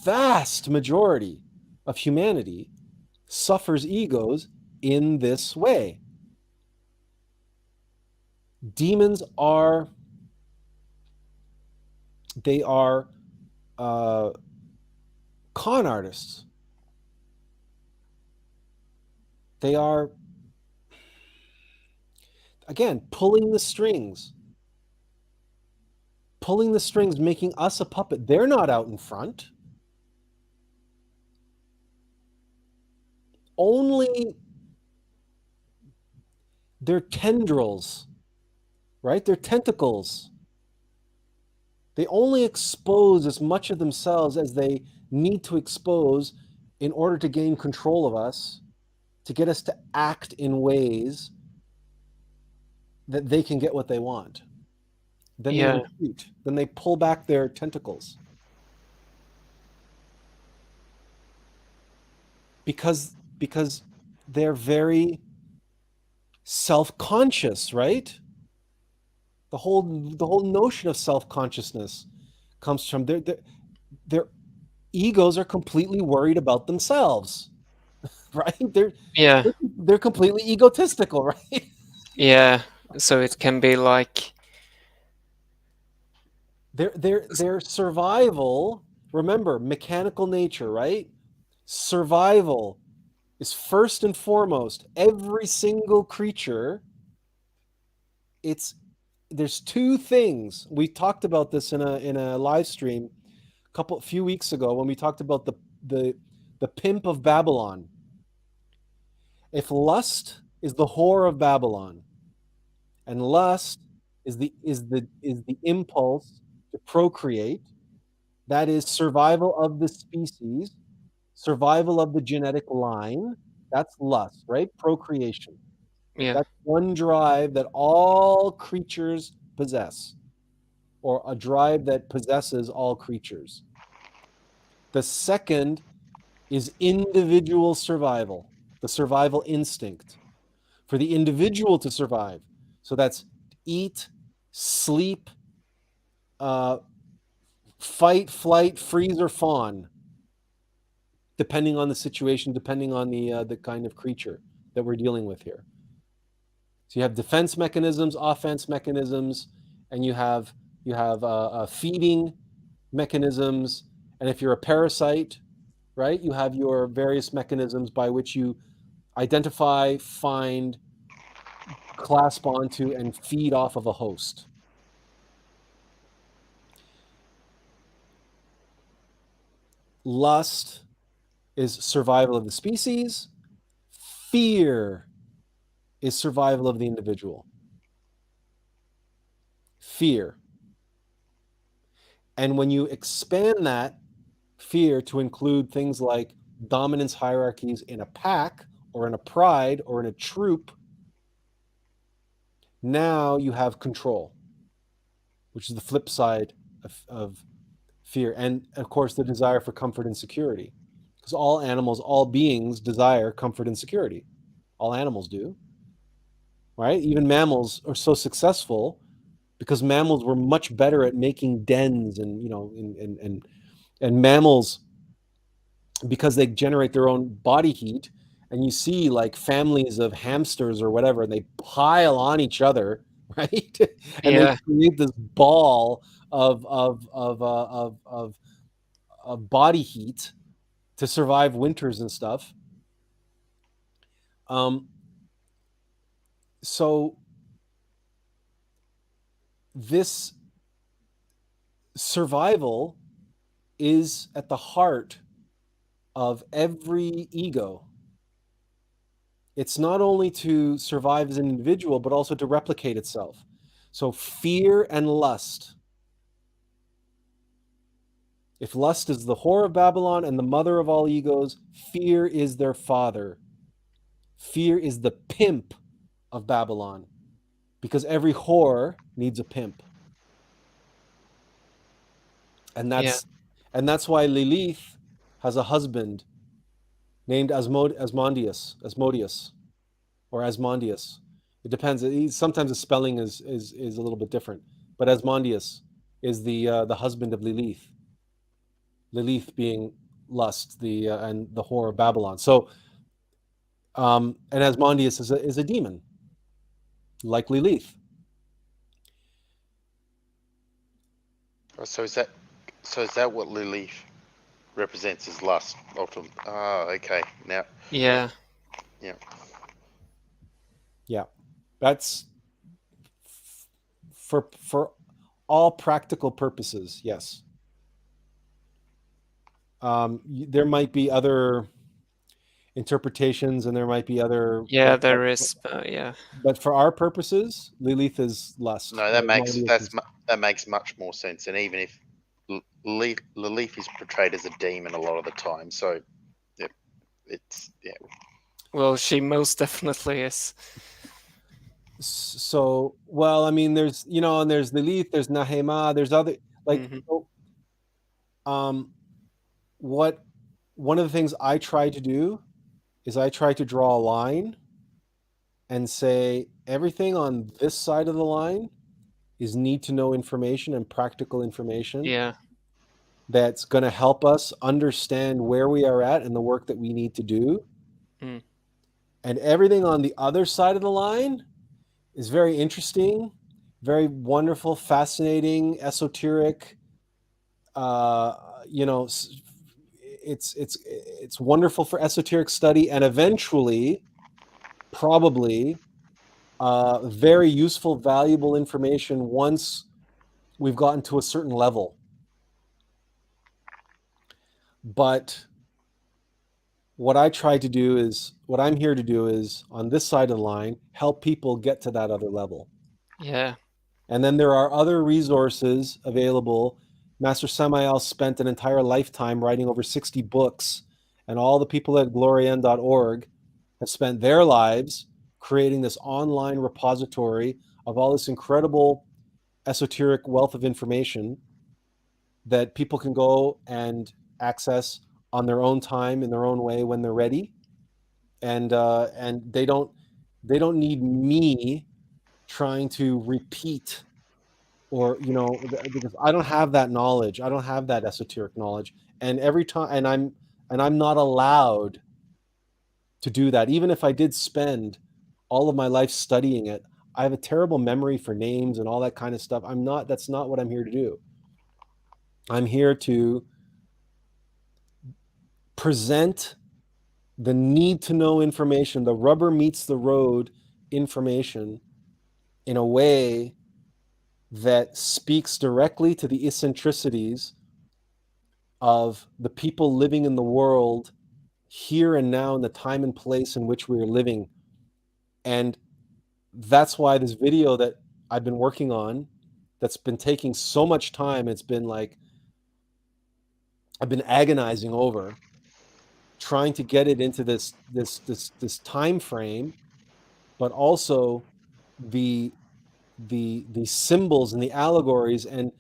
vast majority of humanity suffers egos in this way. Demons are con artists. They are, again, pulling the strings, making us a puppet. They're not out in front. Only their tendrils, right? Their tentacles. They only expose as much of themselves as they need to expose in order to gain control of us, to get us to act in ways that they can get what they want. Then they retreat. Then they pull back their tentacles. Because they're very self-conscious, right? The whole notion of self-consciousness comes from their egos are completely worried about themselves, right? They're completely egotistical, right? Yeah. So it can be like their survival. Remember, mechanical nature, right? Survival is first and foremost. Every single creature. There's two things. We talked about this in a live stream a few weeks ago when we talked about the pimp of Babylon. If lust is the whore of Babylon, and lust is the impulse to procreate, that is survival of the species, survival of the genetic line, that's lust, right? Procreation. yeah. That's one drive that all creatures possess, or a drive that possesses all creatures. The second is individual survival, the survival instinct. for the individual to survive. So that's eat, sleep, fight, flight, freeze, or fawn, depending on the situation, depending on the kind of creature that we're dealing with here. So you have defense mechanisms, offense mechanisms, and you have feeding mechanisms. And if you're a parasite, right, you have your various mechanisms by which you identify, find, clasp onto, and feed off of a host. Lust is survival of the species. Fear is survival of the individual. Fear. And when you expand that fear to include things like dominance hierarchies in a pack or in a pride or in a troop, now you have control, which is the flip side of fear. And of course, the desire for comfort and security. Because all animals, all beings desire comfort and security. All animals do. Right? Even mammals are so successful because mammals were much better at making dens and, you know, and mammals, because they generate their own body heat, and you see like families of hamsters or whatever, and they pile on each other, right? And Yeah. they create this ball of body heat to survive winters and stuff. So this survival is at the heart of every ego. It's not only to survive as an individual, but also to replicate itself. So fear and lust. If lust is the whore of Babylon and the mother of all egos, fear is their father. Fear is the pimp of Babylon, because every whore needs a pimp. And that's why Lilith has a husband named Asmodeus, or Asmodeus. It depends. Sometimes the spelling is a little bit different, but Asmodeus is the husband of Lilith. Lilith being lust, and the whore of Babylon. So, and Asmodeus is a demon, like Lilith. So is that what Lilith represents as lust? Ultimately. Oh, okay. Now. Yeah. Yeah. Yeah, that's for all practical purposes. Yes. There might be other interpretations, and there might be other. Yeah, there is. Yeah. But for our purposes, Lilith is lust. No, that makes much more sense. And even if Lilith is portrayed as a demon a lot of the time, so it's. Well, she most definitely is. So, well, I mean, there's, you know, and there's Lilith, there's Nahema, there's other, like, one of the things I try to do is I try to draw a line and say everything on this side of the line is need to know information and practical information. Yeah. That's going to help us understand where we are at and the work that we need to do. And everything on the other side of the line is very interesting, very wonderful, fascinating, esoteric. You know, it's wonderful for esoteric study, and eventually, probably, very useful, valuable information once we've gotten to a certain level. But what I'm here to do is, on this side of the line, help people get to that other level. Yeah. And then there are other resources available. Master Samael spent an entire lifetime writing over 60 books, and all the people at glorian.org have spent their lives creating this online repository of all this incredible esoteric wealth of information that people can go and access on their own time, in their own way, when they're ready. And they don't, They don't need me trying to repeat, or because I don't have that knowledge. I don't have that esoteric knowledge. And every time, and I'm not allowed to do that. Even if I did spend all of my life studying it, I have a terrible memory for names and all that kind of stuff. That's not what I'm here to do. I'm here to present the need to know information, the rubber meets the road information, in a way that speaks directly to the eccentricities of the people living in the world here and now, in the time and place in which we are living. And that's why this video that I've been working on, that's been taking so much time, it's been like I've been agonizing over trying to get it into this time frame, but also the symbols and the allegories, and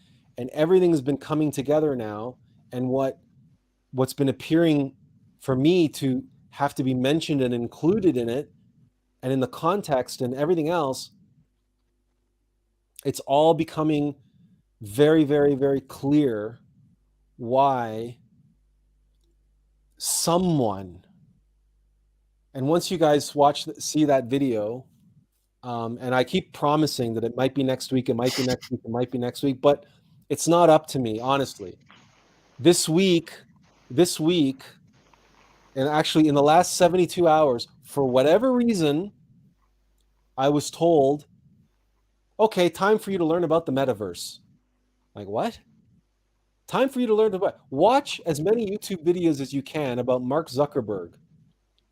everything has been coming together now. And what's been appearing for me to have to be mentioned and included in it, and in the context and everything else, it's all becoming very, very, very clear why someone, and once you guys see that video, and I keep promising that it might be next week, it might be next week, it might be next week, but it's not up to me, honestly. This week, and actually in the last 72 hours, for whatever reason, I was told, okay, time for you to learn about the metaverse. Like, what? Time for you to learn about, watch as many YouTube videos as you can about Mark Zuckerberg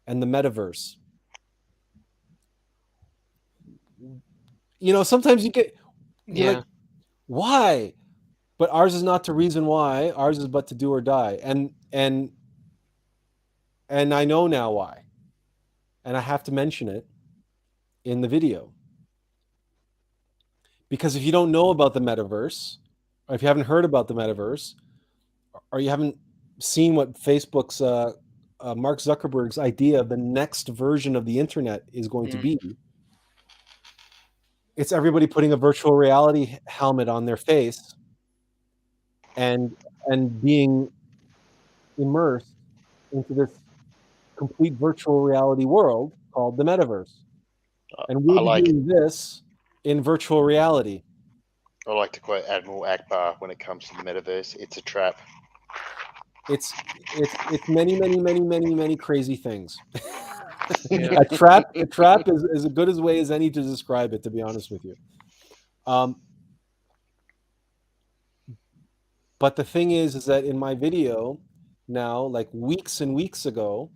and the metaverse. Sometimes you get, like, why? But ours is not to reason why. Ours is but to do or die. And I know now why. And I have to mention it in the video. Because if you don't know about the metaverse, or if you haven't heard about the metaverse, or you haven't seen what Facebook's Mark Zuckerberg's idea of the next version of the internet is going to be, it's everybody putting a virtual reality helmet on their face and being immersed into this complete virtual reality world called the metaverse. And we're doing this in virtual reality. I like to quote Admiral Akbar when it comes to the metaverse: it's a trap. It's many, many, many, many, many crazy things. A trap is as good a way as any to describe it, to be honest with you. But the thing is that in my video now, like weeks and weeks ago,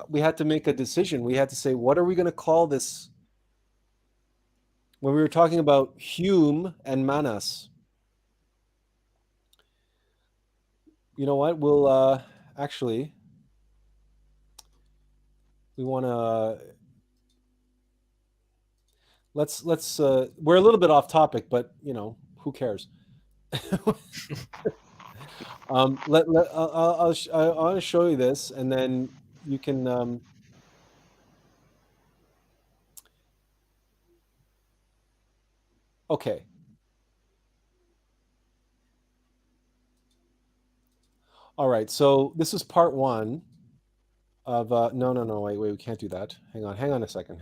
we had to make a decision. We had to say, what are we going to call this? When we were talking about Hume and Manas, you know what? We'll actually, we want to, let's we're a little bit off topic, but who cares? I want to show you this, and then you can okay. All right, so this is part one of no, wait, we can't do that. Hang on a second.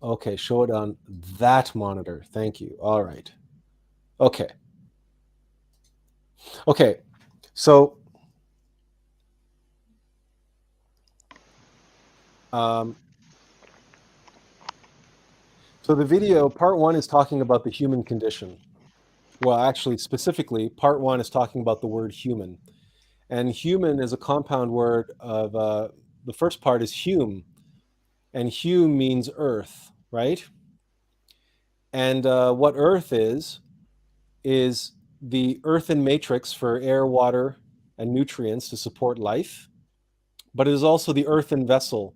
Okay, show it on that monitor. Thank you. All right. Okay, so so the video, part one, is talking about the human condition. Well, actually, specifically, part one is talking about the word human. And human is a compound word of, the first part is Hume. And Hume means earth, right? And what earth is the earthen matrix for air, water, and nutrients to support life. But it is also the earthen vessel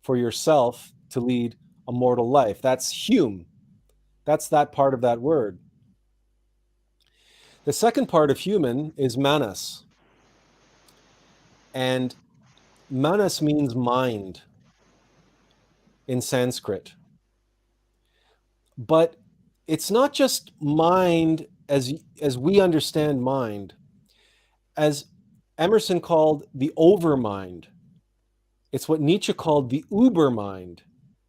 for yourself to lead a mortal life. That's Hume. That's that part of that word. The second part of human is Manas. And Manas means mind in Sanskrit. But it's not just mind as we understand mind, as Emerson called the overmind. It's what Nietzsche called the uber mind.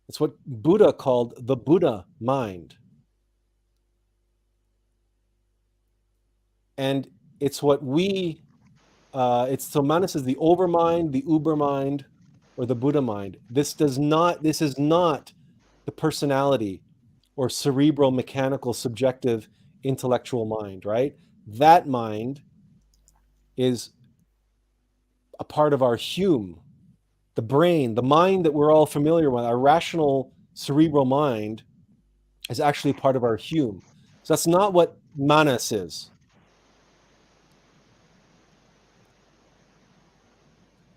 It's what Buddha called the Buddha mind. And it's what we, so Manas is the overmind, the uber mind, or the Buddha mind. This is not the personality or cerebral, mechanical, subjective, intellectual mind, right? That mind is a part of our Hume, the brain, the mind that we're all familiar with. Our rational cerebral mind is actually part of our Hume. So that's not what Manas is.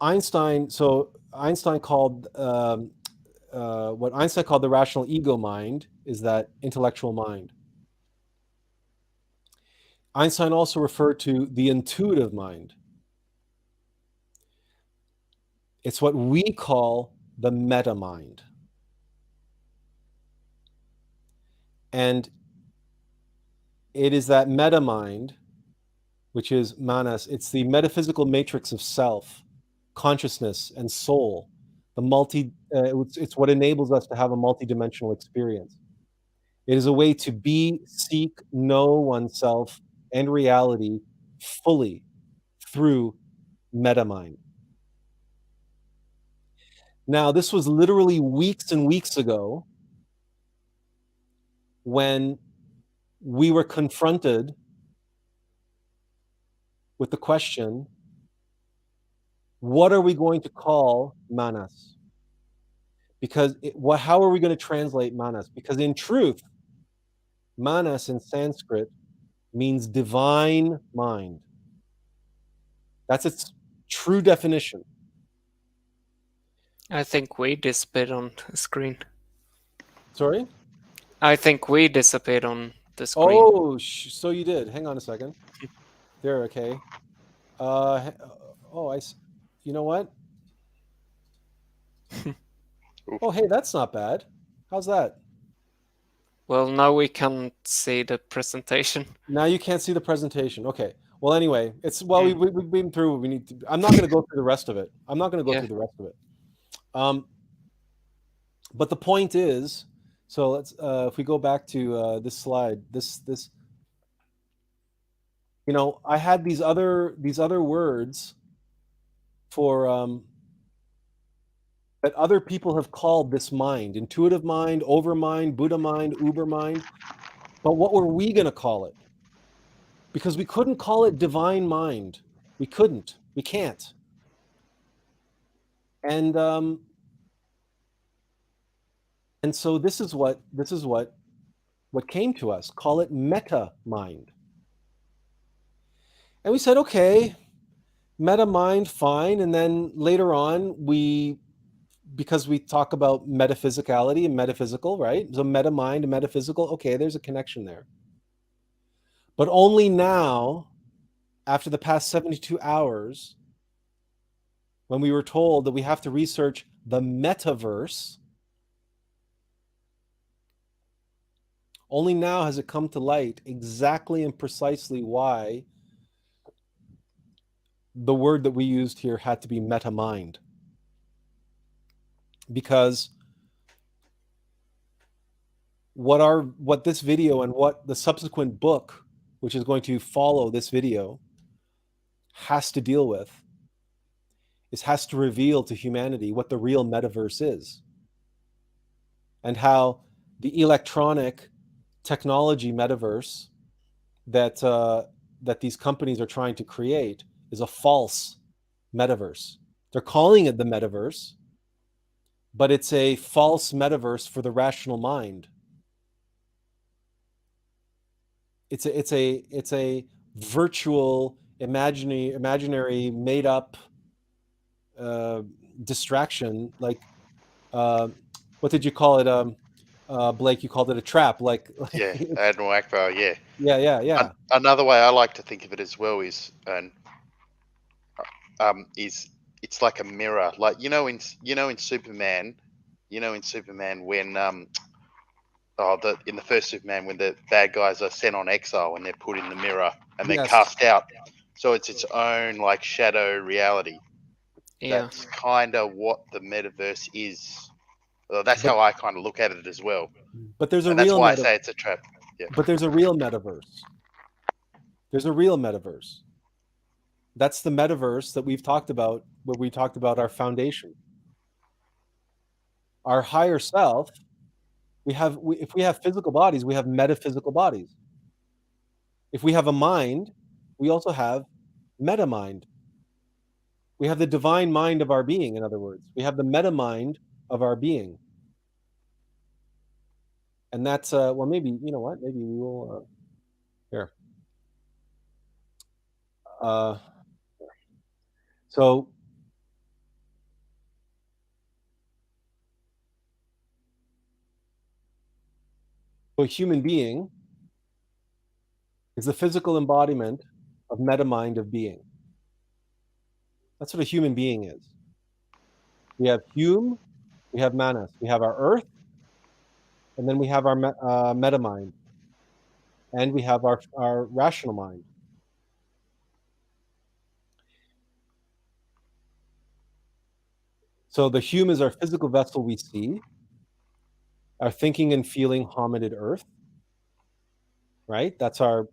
Einstein called what Einstein called the rational ego mind is that intellectual mind. Einstein also referred to the intuitive mind. It's what we call the meta mind. And it is that meta mind, which is Manas, it's the metaphysical matrix of self, consciousness, and soul. It's what enables us to have a multidimensional experience. It is a way to be, seek, know oneself and reality fully through meta mind. Now, this was literally weeks and weeks ago when we were confronted with the question, what are we going to call Manas? Because how are we going to translate Manas? Because in truth, Manas in Sanskrit means divine mind. That's its true definition. I think we disappeared on the screen. Sorry? I think we disappeared on the screen. Oh, so you did. Hang on a second. There, okay. You know what? Oh, hey, that's not bad. How's that? Well, now we can't see the presentation. Now you can't see the presentation. Okay. Well, anyway, we've been through what we need to. I'm not going to go through the rest of it. But the point is, so let's if we go back to this slide, this I had these other words for that other people have called this mind: intuitive mind, overmind, Buddha mind, uber mind. But what were we going to call it? Because we couldn't call it divine mind. We can't. And so this is what came to us. Call it meta mind. And we said, okay, meta mind, fine. And then later on, because we talk about metaphysicality and metaphysical, right? So meta mind and metaphysical, okay, there's a connection there. But only now, after the past 72 hours, when we were told that we have to research the metaverse, only now has it come to light exactly and precisely why the word that we used here had to be meta mind. Because what this video and what the subsequent book, which is going to follow this video, has to deal with has to reveal to humanity what the real metaverse is, and how the electronic technology metaverse that these companies are trying to create is a false metaverse. They're calling it the metaverse, but it's a false metaverse for the rational mind. It's a virtual, imaginary, made up distraction. Like, what did you call it, Blake? You called it a trap. Yeah, Admiral Akbar. Yeah. Yeah. Another way I like to think of it as well is it's like a mirror, like in Superman, when in the first Superman, when the bad guys are sent on exile and they're put in the mirror and they're Yes. cast out, so it's its own like shadow reality. Yeah. That's kind of what the metaverse is. That's But- how I kind of look at it as well. But there's a And that's real why I say it's a trap. Yeah. But there's a real metaverse. There's a real metaverse. That's the metaverse that we've talked about when we talked about our foundation. Our higher self, if we have physical bodies, we have metaphysical bodies. If we have a mind, we also have meta mind. We have the divine mind of our being, in other words. We have the meta mind of our being. And that's, well, maybe, you know what? Maybe we will, here. So a human being is the physical embodiment of meta mind of being. That's what a human being is. We have Hume, we have Manas, we have our earth, and then we have our meta mind, and we have our rational mind. So the Hume is our physical vessel we see, our thinking and feeling hominid earth, right? That's our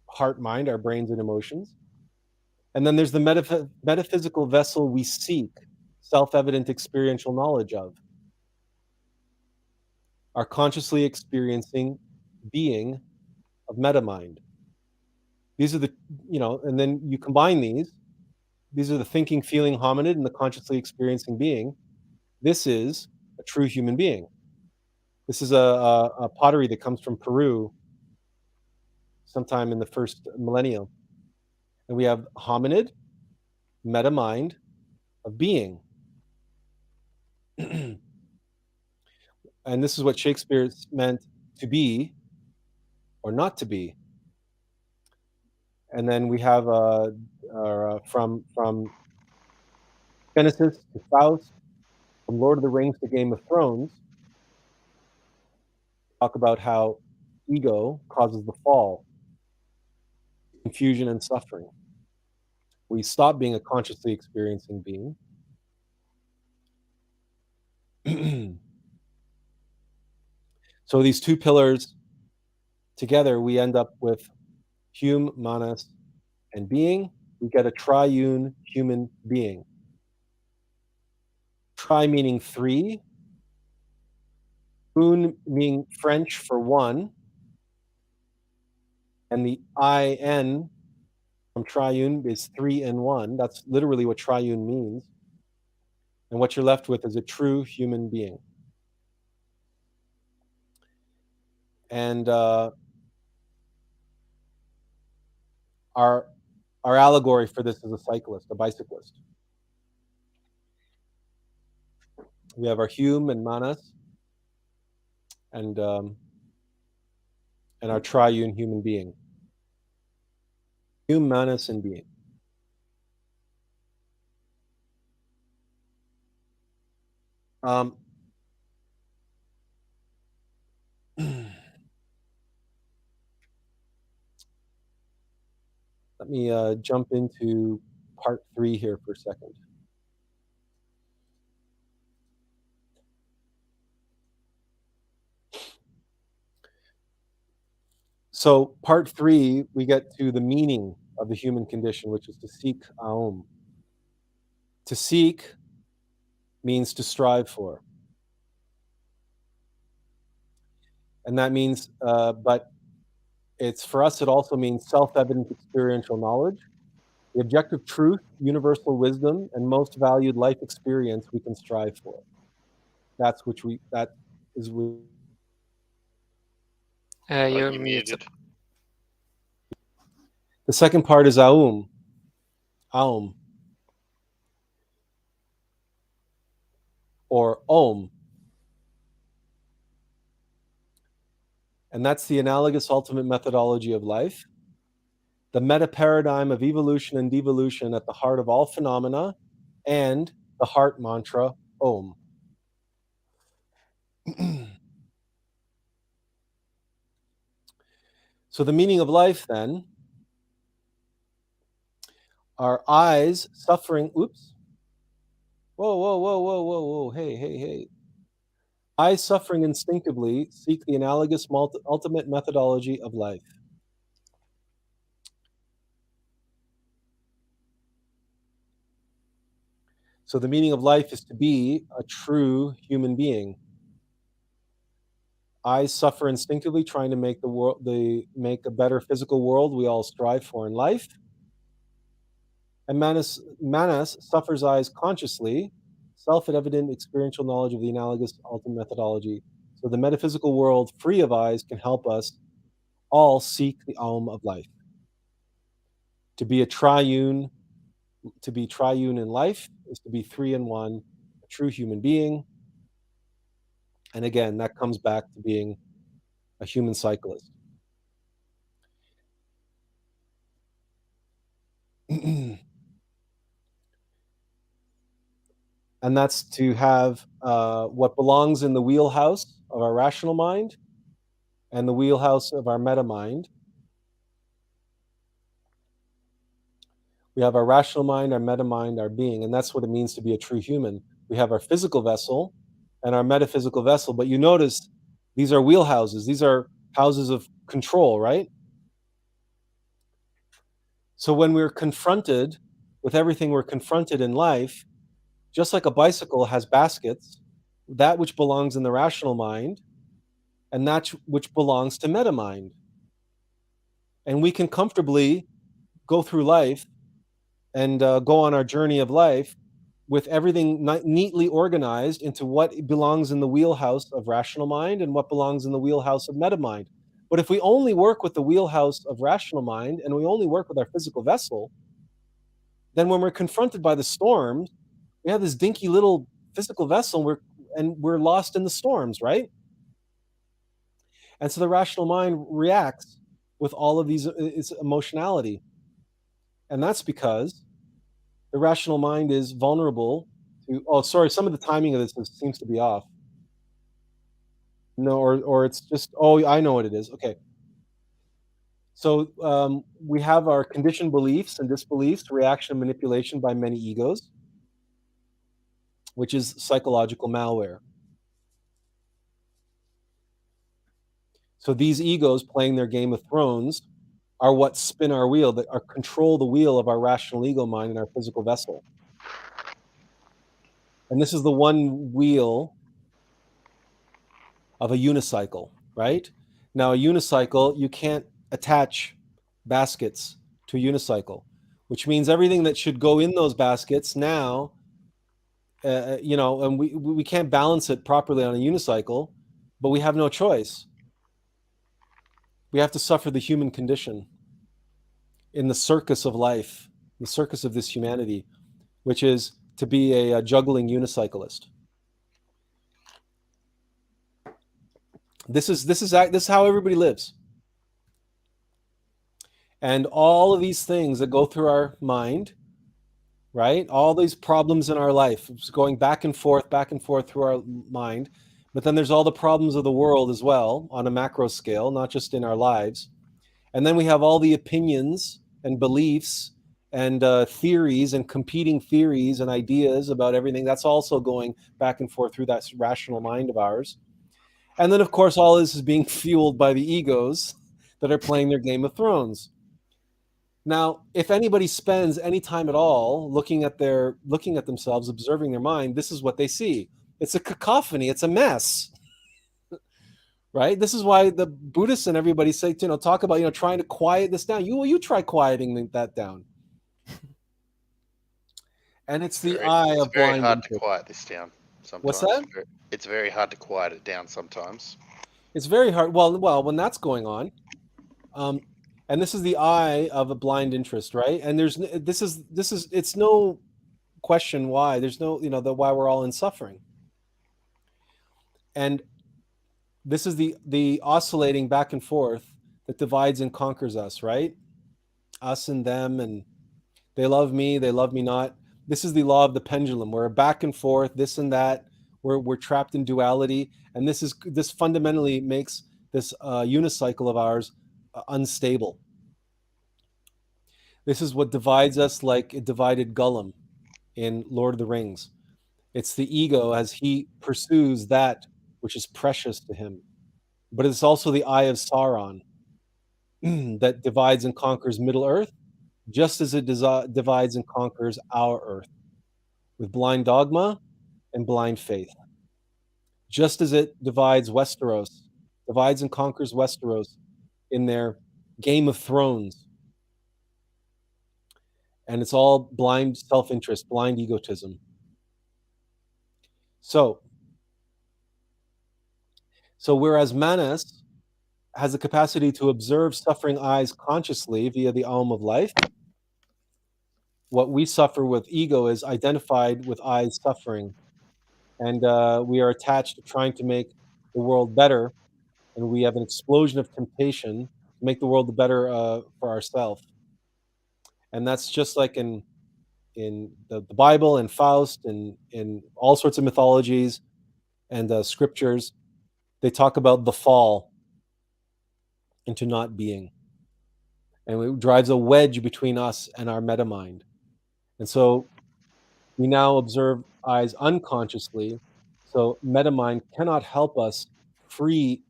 heart, mind, our brains and emotions. And then there's the metaphysical vessel we seek self-evident experiential knowledge of, our consciously experiencing being of meta mind. These are the, and then you combine these are the thinking, feeling hominid and the consciously experiencing being. This is a true human being. This is a pottery that comes from Peru sometime in the first millennium. And we have hominid, meta mind of being. And this is what Shakespeare meant to be or not to be. And then we have from Genesis to Faust, from Lord of the Rings to Game of Thrones, talk about how ego causes the fall, confusion and suffering. We stop being a consciously experiencing being. So these two pillars together, we end up with Hume, Manas, and being. We get a triune human being. Tri meaning three, un meaning French for one, and the IN from triune is 3 in 1. That's literally what triune means. And what you're left with is a true human being. And our allegory for this is a cyclist, a bicyclist. We have our Hume and Manas, and our triune human being. Hume, Manas, and being. Let me jump into part 3 here for a second. So part 3, we get to the meaning of the human condition, which is to seek Aum. To seek means to strive for. And that means, but it's for us, it also means self-evident experiential knowledge, the objective truth, universal wisdom, and most valued life experience we can strive for. That is. You're muted. The second part is Aum. Aum. Or Om. And that's the analogous ultimate methodology of life, the meta paradigm of evolution and devolution at the heart of all phenomena and the heart mantra, Om. So the meaning of life then, our eyes suffering, oops. Whoa, hey. Eyes suffering instinctively seek the analogous ultimate methodology of life. So the meaning of life is to be a true human being. Eyes suffer instinctively, trying to make make a better physical world we all strive for in life. And Manas suffers eyes consciously, self-evident experiential knowledge of the analogous ultimate methodology. So the metaphysical world, free of eyes, can help us all seek the Om of life. To be triune in life is to be three in one, a true human being. And again, that comes back to being a human cyclist. And that's to have what belongs in the wheelhouse of our rational mind and the wheelhouse of our meta mind. We have our rational mind, our meta mind, our being, and that's what it means to be a true human. We have our physical vessel and our metaphysical vessel, but you notice these are wheelhouses. These are houses of control, right? So when we're confronted with everything we're confronted in life, just like a bicycle has baskets, that which belongs in the rational mind and that which belongs to meta mind. And we can comfortably go through life and go on our journey of life with everything neatly organized into what belongs in the wheelhouse of rational mind and what belongs in the wheelhouse of meta mind. But if we only work with the wheelhouse of rational mind and we only work with our physical vessel, then when we're confronted by the storms, we have this dinky little physical vessel and we're lost in the storms, right? And so the rational mind reacts with all of its emotionality. And that's because the rational mind is vulnerable to, some of the timing of this seems to be off. No, or it's just, I know what it is. Okay. So we have our conditioned beliefs and disbeliefs, reaction and manipulation by many egos, which is psychological malware. So these egos playing their Game of Thrones are what spin our wheel, that are control the wheel of our rational ego mind and our physical vessel. And this is the one wheel of a unicycle, right? Now, a unicycle, you can't attach baskets to a unicycle, which means everything that should go in those baskets now, and we can't balance it properly on a unicycle, but we have no choice. We have to suffer the human condition in the circus of life, the circus of this humanity, which is to be a juggling unicyclist. This is how everybody lives. And all of these things that go through our mind, right? All these problems in our life, it's going back and forth through our mind. But then there's all the problems of the world as well on a macro scale, not just in our lives. And then we have all the opinions and beliefs and theories and competing theories and ideas about everything. That's also going back and forth through that rational mind of ours. And then, of course, all this is being fueled by the egos that are playing their Game of Thrones. Now, if anybody spends any time at all looking at themselves, observing their mind, this is what they see. It's a cacophony. It's a mess. Right? This is why the Buddhists and everybody say, talk about, trying to quiet this down. You try quieting that down. And it's the eye of blind. It's very hard to quiet this down sometimes. What's that? It's very hard to quiet it down sometimes. It's very hard. Well, when that's going on, and this is the eye of a blind interest, right? And it's no question why. There's no, why we're all in suffering. And this is the oscillating back and forth that divides and conquers us, right? Us and them, and they love me not. This is the law of the pendulum. We're back and forth, this and that. We're trapped in duality, and this fundamentally makes this unicycle of ours unstable. This is what divides us, like it divided Gollum in Lord of the Rings. It's the ego as he pursues that which is precious to him. But it's also the eye of Sauron that divides and conquers Middle Earth, just as it divides and conquers our Earth with blind dogma and blind faith. Just as it divides and conquers Westeros in their Game of Thrones. And it's all blind self-interest, blind egotism. So whereas Manas has the capacity to observe suffering eyes consciously via the Aum of life, what we suffer with ego is identified with eyes suffering. And we are attached to trying to make the world better. And we have an explosion of temptation to make the world better for ourselves. And that's just like in the Bible and Faust and in all sorts of mythologies and scriptures. They talk about the fall into not being. And it drives a wedge between us and our meta mind. And so we now observe eyes unconsciously. So meta mind cannot help free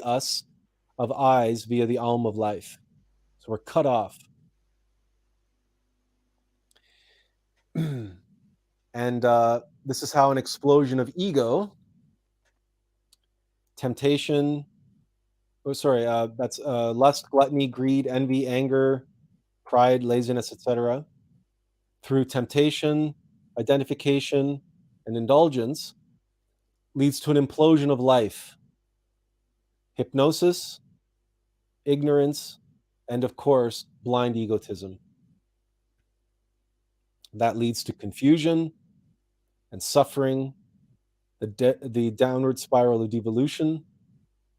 us of eyes via the Aum of life. So we're cut off. And this is how an explosion of ego, temptation, that's lust, gluttony, greed, envy, anger, pride, laziness, etc., through temptation, identification, and indulgence, leads to an implosion of life. Hypnosis, ignorance, and of course, blind egotism. That leads to confusion and suffering, the downward spiral of devolution,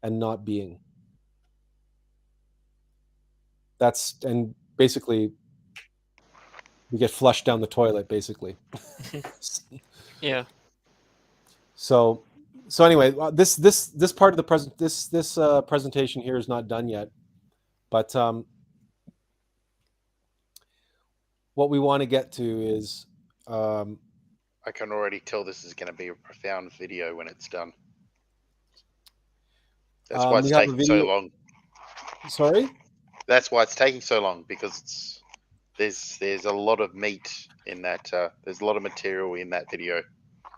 and not being. And basically, we get flushed down the toilet, basically. Yeah. So anyway, this part of the presentation here is not done yet, but what we want to get to is I can already tell this is going to be a profound video when it's done. That's why it's taking so long. Sorry? That's why it's taking so long, because there's a lot of meat in that. There's a lot of material in that video.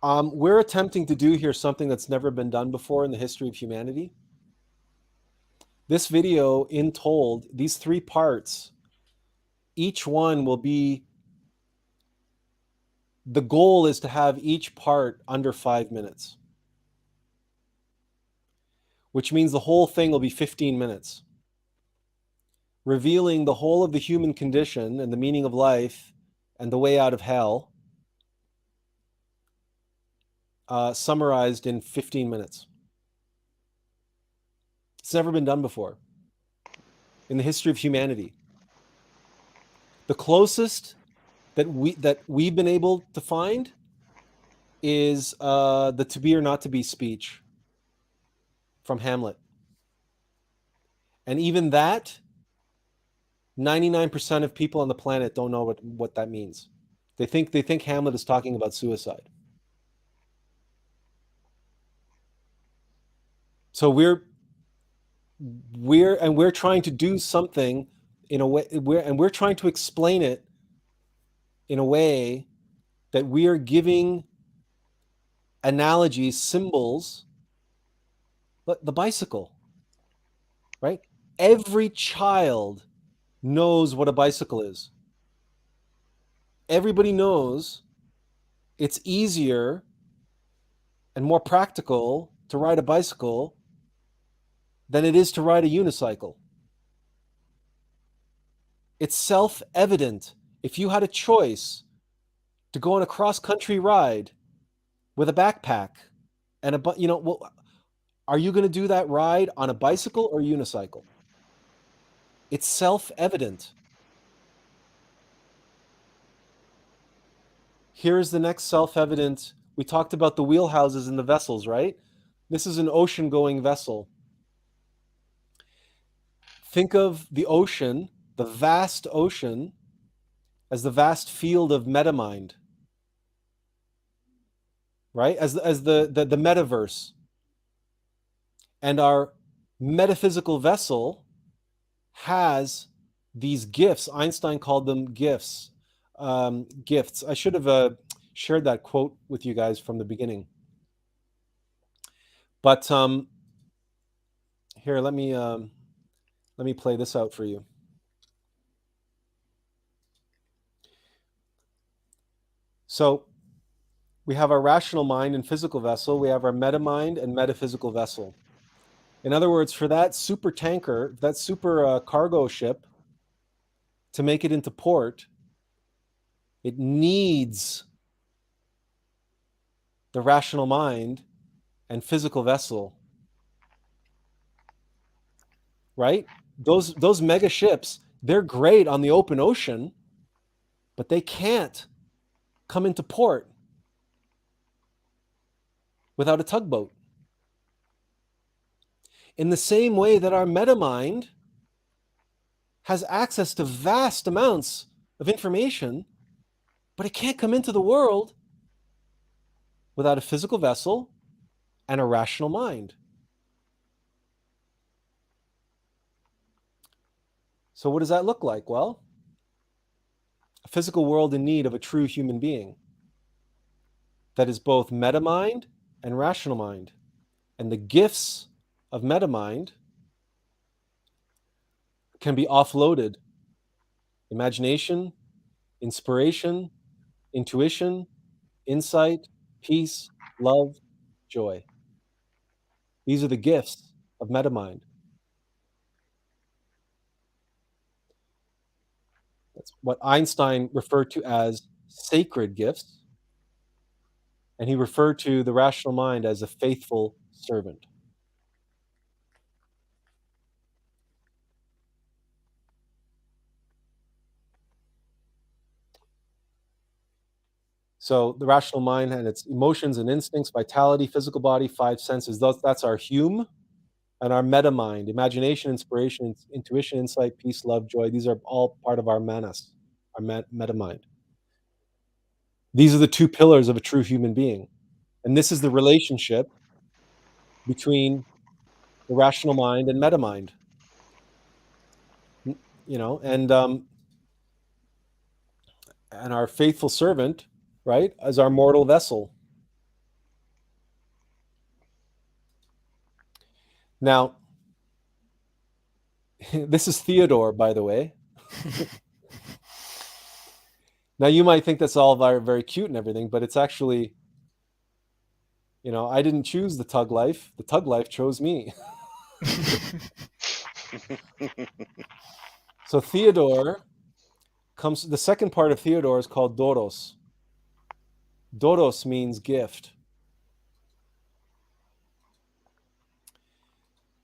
We're attempting to do here something that's never been done before in the history of humanity. This video, in told, these 3 parts, each one will be, the goal is to have each part under 5 minutes, which means the whole thing will be 15 minutes, revealing the whole of the human condition and the meaning of life and the way out of hell, summarized in 15 minutes. It's never been done before in the history of humanity. The closest that we've been able to find is the to be or not to be speech from Hamlet. And even that, 99% of people on the planet don't know what that means. They think Hamlet is talking about suicide. So we're trying to do something in a way, we're trying to explain it in a way that we are giving analogies, symbols. The bicycle, right? Every child knows what a bicycle is. Everybody knows it's easier and more practical to ride a bicycle than it is to ride a unicycle. It's self-evident. If you had a choice to go on a cross-country ride with a backpack and are you going to do that ride on a bicycle or unicycle? It's self-evident. Here's the next self-evident. We talked about the wheelhouses and the vessels, right? This is an ocean-going vessel. Think of the ocean, the vast ocean, as the vast field of metamind, right? As the metaverse. And our metaphysical vessel has these gifts. Einstein called them gifts. Gifts. I should have shared that quote with you guys from the beginning. But here, let me play this out for you. So we have our rational mind and physical vessel. We have our metamind and metaphysical vessel. In other words, for that super tanker, that super cargo ship, to make it into port, it needs the rational mind and physical vessel, right? Those mega ships, they're great on the open ocean, but they can't come into port without a tugboat. In the same way that our metamind has access to vast amounts of information, but it can't come into the world without a physical vessel and a rational mind. So what does that look like? Well, a physical world in need of a true human being that is both metamind and rational mind. And the gifts of metamind can be offloaded. Imagination, inspiration, intuition, insight, peace, love, joy. These are the gifts of metamind. That's what Einstein referred to as sacred gifts. And he referred to the rational mind as a faithful servant. So the rational mind and its emotions and instincts, vitality, physical body, five senses, that's our Hume. And our metamind, imagination, inspiration, intuition, insight, peace, love, joy, these are all part of our manas, our metamind. These are the two pillars of a true human being. And this is the relationship between the rational mind and metamind. You know, and our faithful servant, right, as our mortal vessel. Now, this is Theodore, by the way. Now, you might think that's all very, very cute and everything, but it's actually, you know, I didn't choose the tug life. The tug life chose me. So Theodore comes, the second part of Theodore is called Doros. Doros means gift.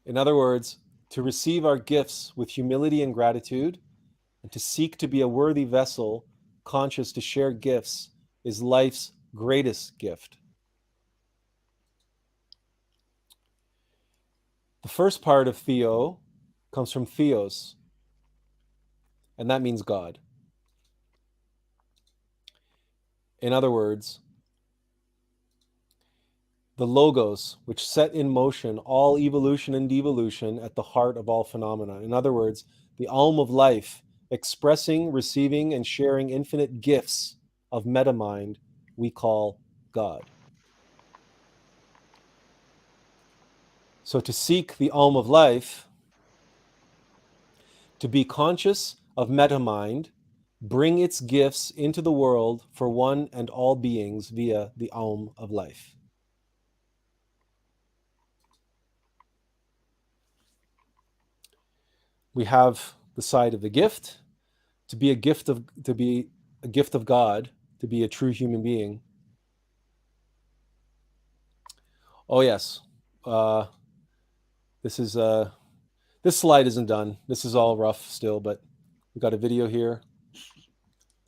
In other words, to receive our gifts with humility and gratitude, and to seek to be a worthy vessel, conscious to share gifts, is life's greatest gift. The first part of Theo comes from Theos, and that means God. In other words, the logos, which set in motion all evolution and devolution at the heart of all phenomena. In other words, the Alm of life, expressing, receiving, and sharing infinite gifts of metamind, we call God. So to seek the Alm of life, to be conscious of metamind, bring its gifts into the world for one and all beings via the Alm of life. We have the side of the gift, to be a gift of God, to be a true human being. Oh yes, this slide isn't done. This is all rough still, but we've got a video here.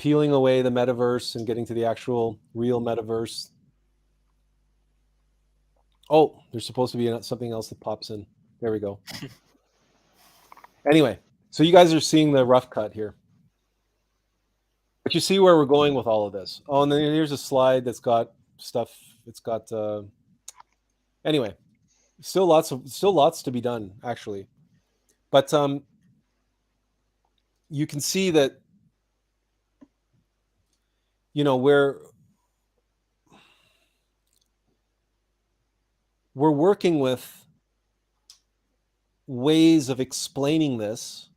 peeling away the metaverse and getting to the actual real metaverse. Oh, there's supposed to be something else that pops in. There we go. Anyway, so you guys are seeing the rough cut here. But you see where we're going with all of this. Oh, and then here's a slide that's got stuff. It's got anyway, still lots to be done, actually. But you can see that, you know, we're working with ways of explaining this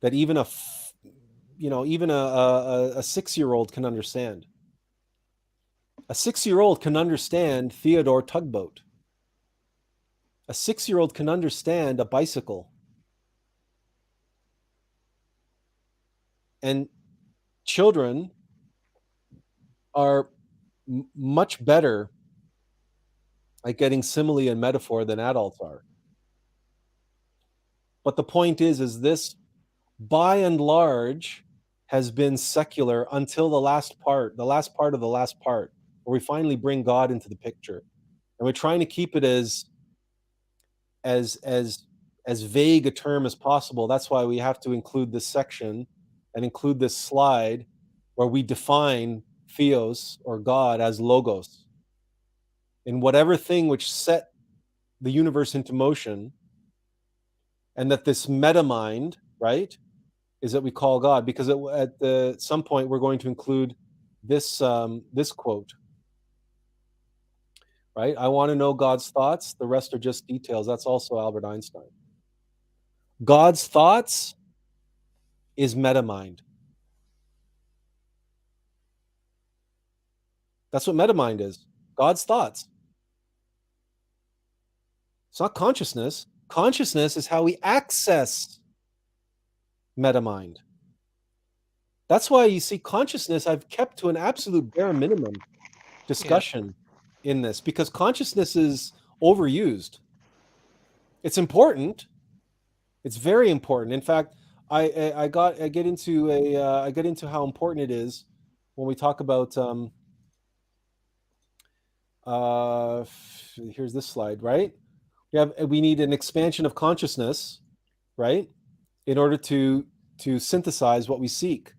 that even a 6-year-old can understand. A 6-year-old can understand Theodore Tugboat. A 6-year-old can understand a bicycle. And children are much better at getting simile and metaphor than adults are. But the point is this, by and large, has been secular until the last part of the last part, where we finally bring God into the picture. And we're trying to keep it as vague a term as possible. That's why we have to include this section and include this slide where we define theos or God as logos. In whatever thing which set the universe into motion, and that this meta mind, right, is that we call God, because at some point we're going to include this this quote, right? I want to know God's thoughts. The rest are just details. That's also Albert Einstein. God's thoughts is meta mind. That's what meta mind is. God's thoughts. It's not consciousness. Consciousness is how we access meta mind. That's why you see consciousness, I've kept to an absolute bare minimum discussion in this, because consciousness is overused. It's important. It's very important. In fact, I get into how important it is when we talk about here's this slide, right? We need an expansion of consciousness, right, in order to synthesize what we seek.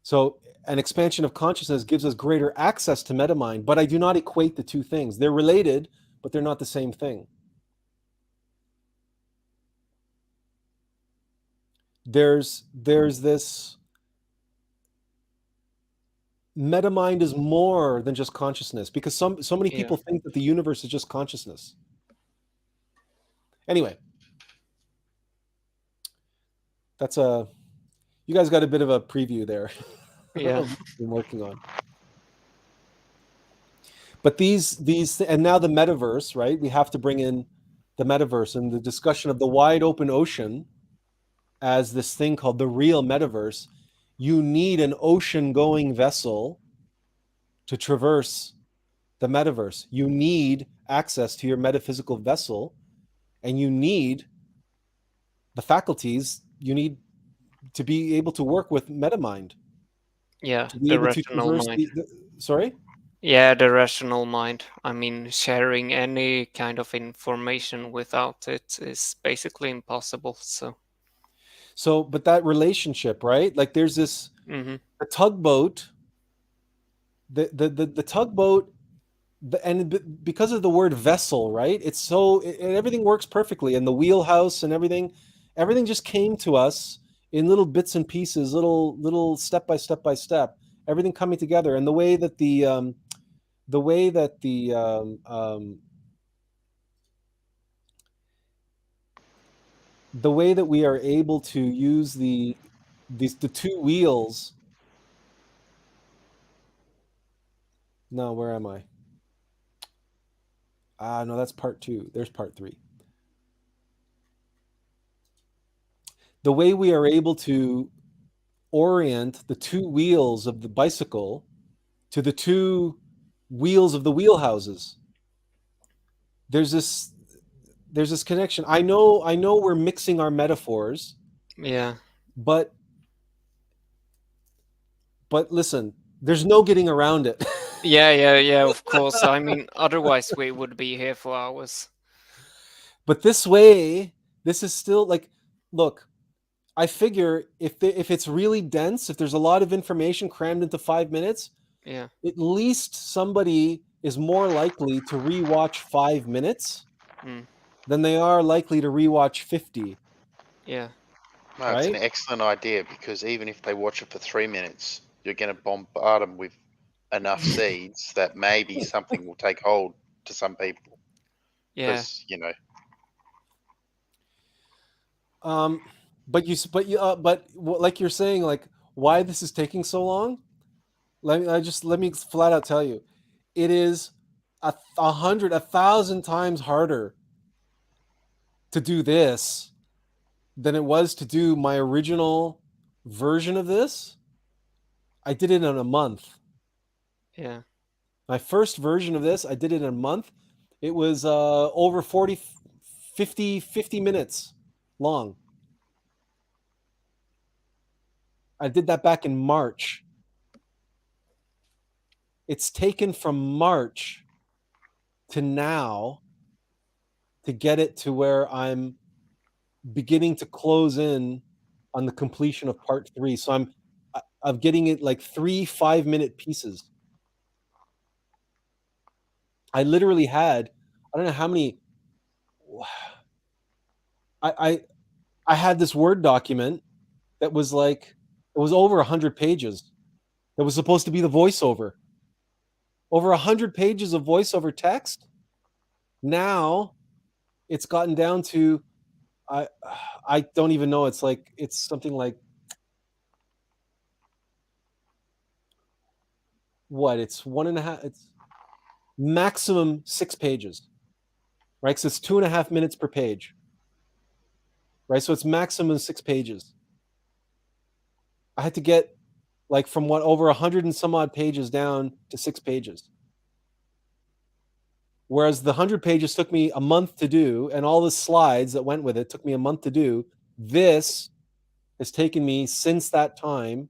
So an expansion of consciousness gives us greater access to metamind, but I do not equate the two things. They're related, but they're not the same thing. There's this metamind is more than just consciousness, because so many people think that the universe is just consciousness. Anyway, that's you guys got a bit of a preview there. Yeah. Been working on. But these and now the metaverse, right? We have to bring in the metaverse and the discussion of the wide open ocean as this thing called the real metaverse. You need an ocean-going vessel to traverse the metaverse. You need access to your metaphysical vessel, and you need the faculties. You need to be able to work with metamind. Yeah, To be the able to rational traverse mind. Sorry? Yeah, the rational mind. I mean, sharing any kind of information without it is basically impossible. So, but that relationship, right? Like there's this Mhm. the tugboat, the tugboat, and because of the word vessel, right? It's so everything works perfectly, and the wheelhouse and everything just came to us in little bits and pieces, little step by step by step, everything coming together, and the way that the way that we are able to use the two wheels. No, where am I? No, that's part 2. There's part 3. The way we are able to orient the two wheels of the bicycle to the two wheels of the wheelhouses. There's this connection. I know we're mixing our metaphors. Yeah. But But listen, there's no getting around it. Yeah, of course. I mean, otherwise we would be here for hours. But this way, this is still like, look, I figure if it's really dense, if there's a lot of information crammed into 5 minutes, Yeah. at least somebody is more likely to rewatch 5 minutes than they are likely to rewatch 50. Yeah. No, it's an Right? excellent idea, because even if they watch it for 3 minutes, you're going to bombard them with enough seeds that maybe something will take hold to some people. Yeah. Because, you know, But like you're saying, like why this is taking so long? Let me flat out tell you, it is 1,000 times harder to do this than it was to do my original version of this. I did it in a month. Yeah. My first version of this, I did it in a month. It was over 50 minutes long. I did that back in March. It's taken from March to now to get it to where I'm beginning to close in on the completion of part 3. So I'm getting it like 3 5-minute pieces. I literally had, I don't know how many, I had this Word document that was like, it was over 100 pages. That was supposed to be the voiceover. Over 100 pages of voiceover text. Now it's gotten down to, I don't even know. It's something like, what? It's 1.5. It's maximum 6 pages, right? So it's 2.5 minutes per page, right? So it's maximum 6 pages. I had to get like from over 100 and some odd pages down to 6 pages. Whereas the 100 pages took me a month to do, and all the slides that went with it took me a month to do. This has taken me since that time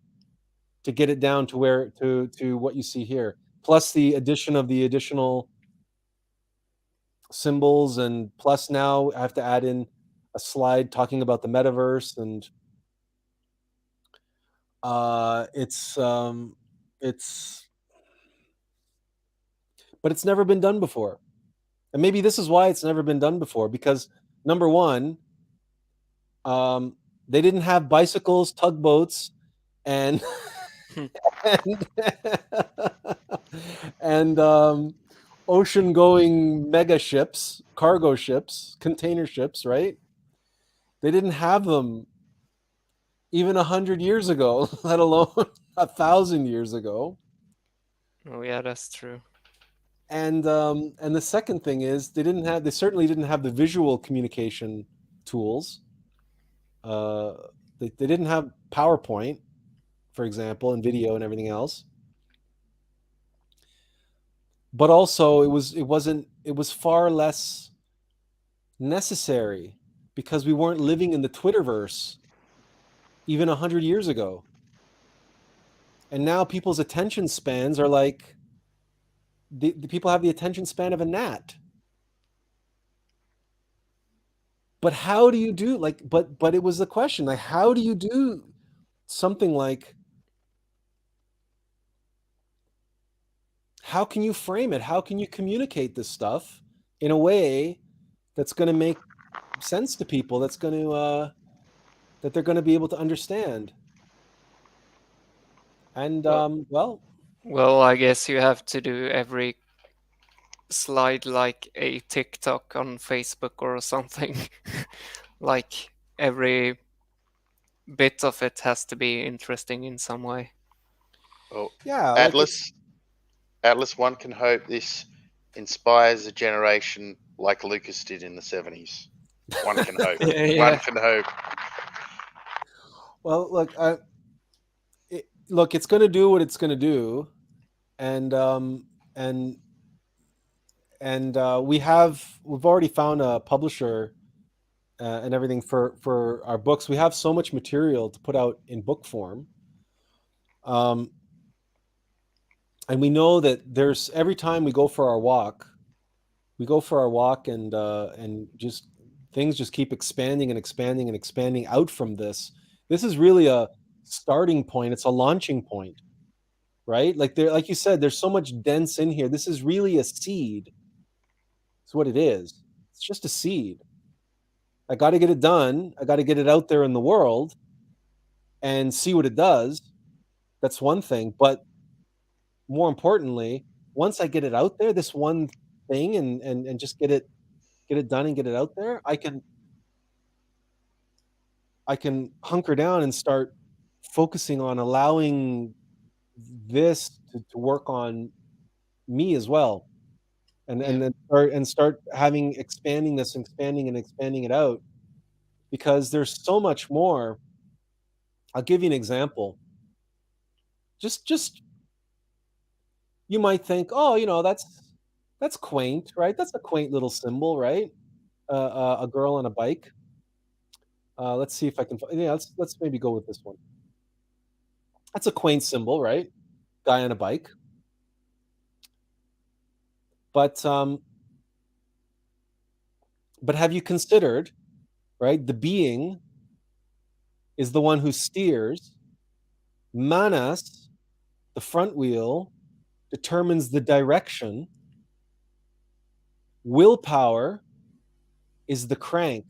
to get it down to where to what you see here, plus the addition of the additional symbols, and plus now I have to add in a slide talking about the metaverse, and but it's never been done before. And maybe this is why it's never been done before, because number one, they didn't have bicycles, tugboats, and and ocean-going mega ships, cargo ships, container ships, right? They didn't have them even 100 years ago, let alone 1,000 years ago. Oh yeah, that's true. And the second thing is they certainly didn't have the visual communication tools. They didn't have PowerPoint, for example, and video and everything else. But also it was far less necessary because we weren't living in the Twitterverse even 100 years ago. And now people's attention spans are like, the people have the attention span of a gnat. But how do you do but it was the question, like, how do you do something like, how can you frame it? How can you communicate this stuff in a way that's going to make sense to people, that's going to that they're going to be able to understand? And well, I guess you have to do every slide like a TikTok on Facebook or something. Like every bit of it has to be interesting in some way. well, yeah, Atlas, one can hope this inspires a generation like Lucas did in the 70s. One can hope. Yeah. One can hope. well, look, it's going to do what it's going to do, and we've already found a publisher and everything for our books. We have so much material to put out in book form. And we know that there's, every time we go for our walk, and just things just keep expanding and expanding and expanding out from this. This is really a starting point. It's a launching point, right? Like there, like you said, there's so much dense in here. This is really a seed. It's what it is. It's just a seed. I got to get it done. I got to get it out there in the world and see what it does. That's one thing. But more importantly, once I get it out there, this one thing, and just get it done and get it out there, I can hunker down and start focusing on allowing this to work on me as well. And then start having expanding this, expanding and expanding it out, because there's so much more. I'll give you an example. Just you might think, oh, that's quaint, right? That's a quaint little symbol, right? A girl on a bike. Let's see if I can. Yeah, let's maybe go with this one. That's a quaint symbol, right? Guy on a bike. But have you considered, right? The being is the one who steers. Manas, the front wheel, determines the direction. Willpower is the crank.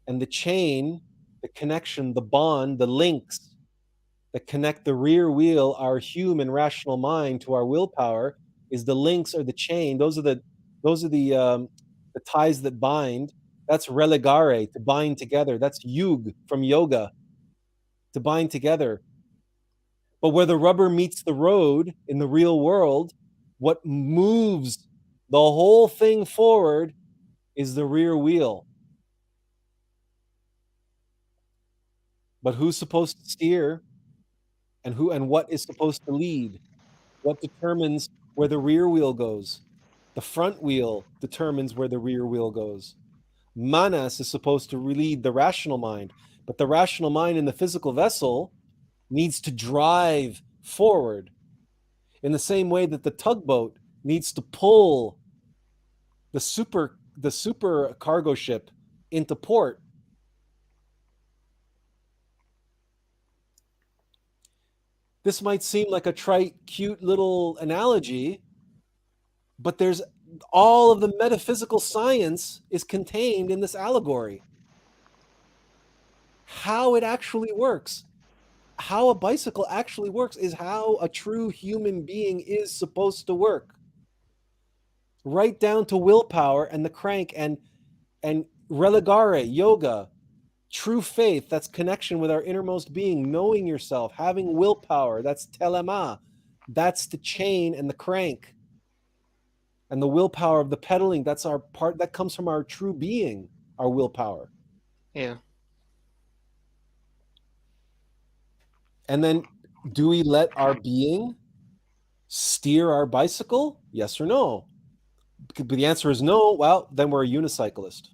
And the chain, the connection, the bond, the links that connect the rear wheel, our human rational mind, to our willpower, is the links or the chain. Those are the ties that bind. That's relegare, to bind together. That's yug from yoga, to bind together. But where the rubber meets the road in the real world, what moves the whole thing forward is the rear wheel. But who's supposed to steer, and what is supposed to lead? What determines where the rear wheel goes? The front wheel determines where the rear wheel goes. Manas is supposed to lead the rational mind, but the rational mind in the physical vessel needs to drive forward in the same way that the tugboat needs to pull the super cargo ship into port. This might seem like a trite, cute little analogy, but there's all of the metaphysical science is contained in this allegory. How it actually works, how a bicycle actually works, is how a true human being is supposed to work. Right down to willpower and the crank and relegare, yoga, true faith, that's connection with our innermost being, knowing yourself, having willpower, that's telema, that's the chain and the crank. And the willpower of the pedaling, that's our part, that comes from our true being, our willpower. Yeah. And then, do we let our being steer our bicycle? Yes or no? But the answer is no. Well, then we're a unicyclist.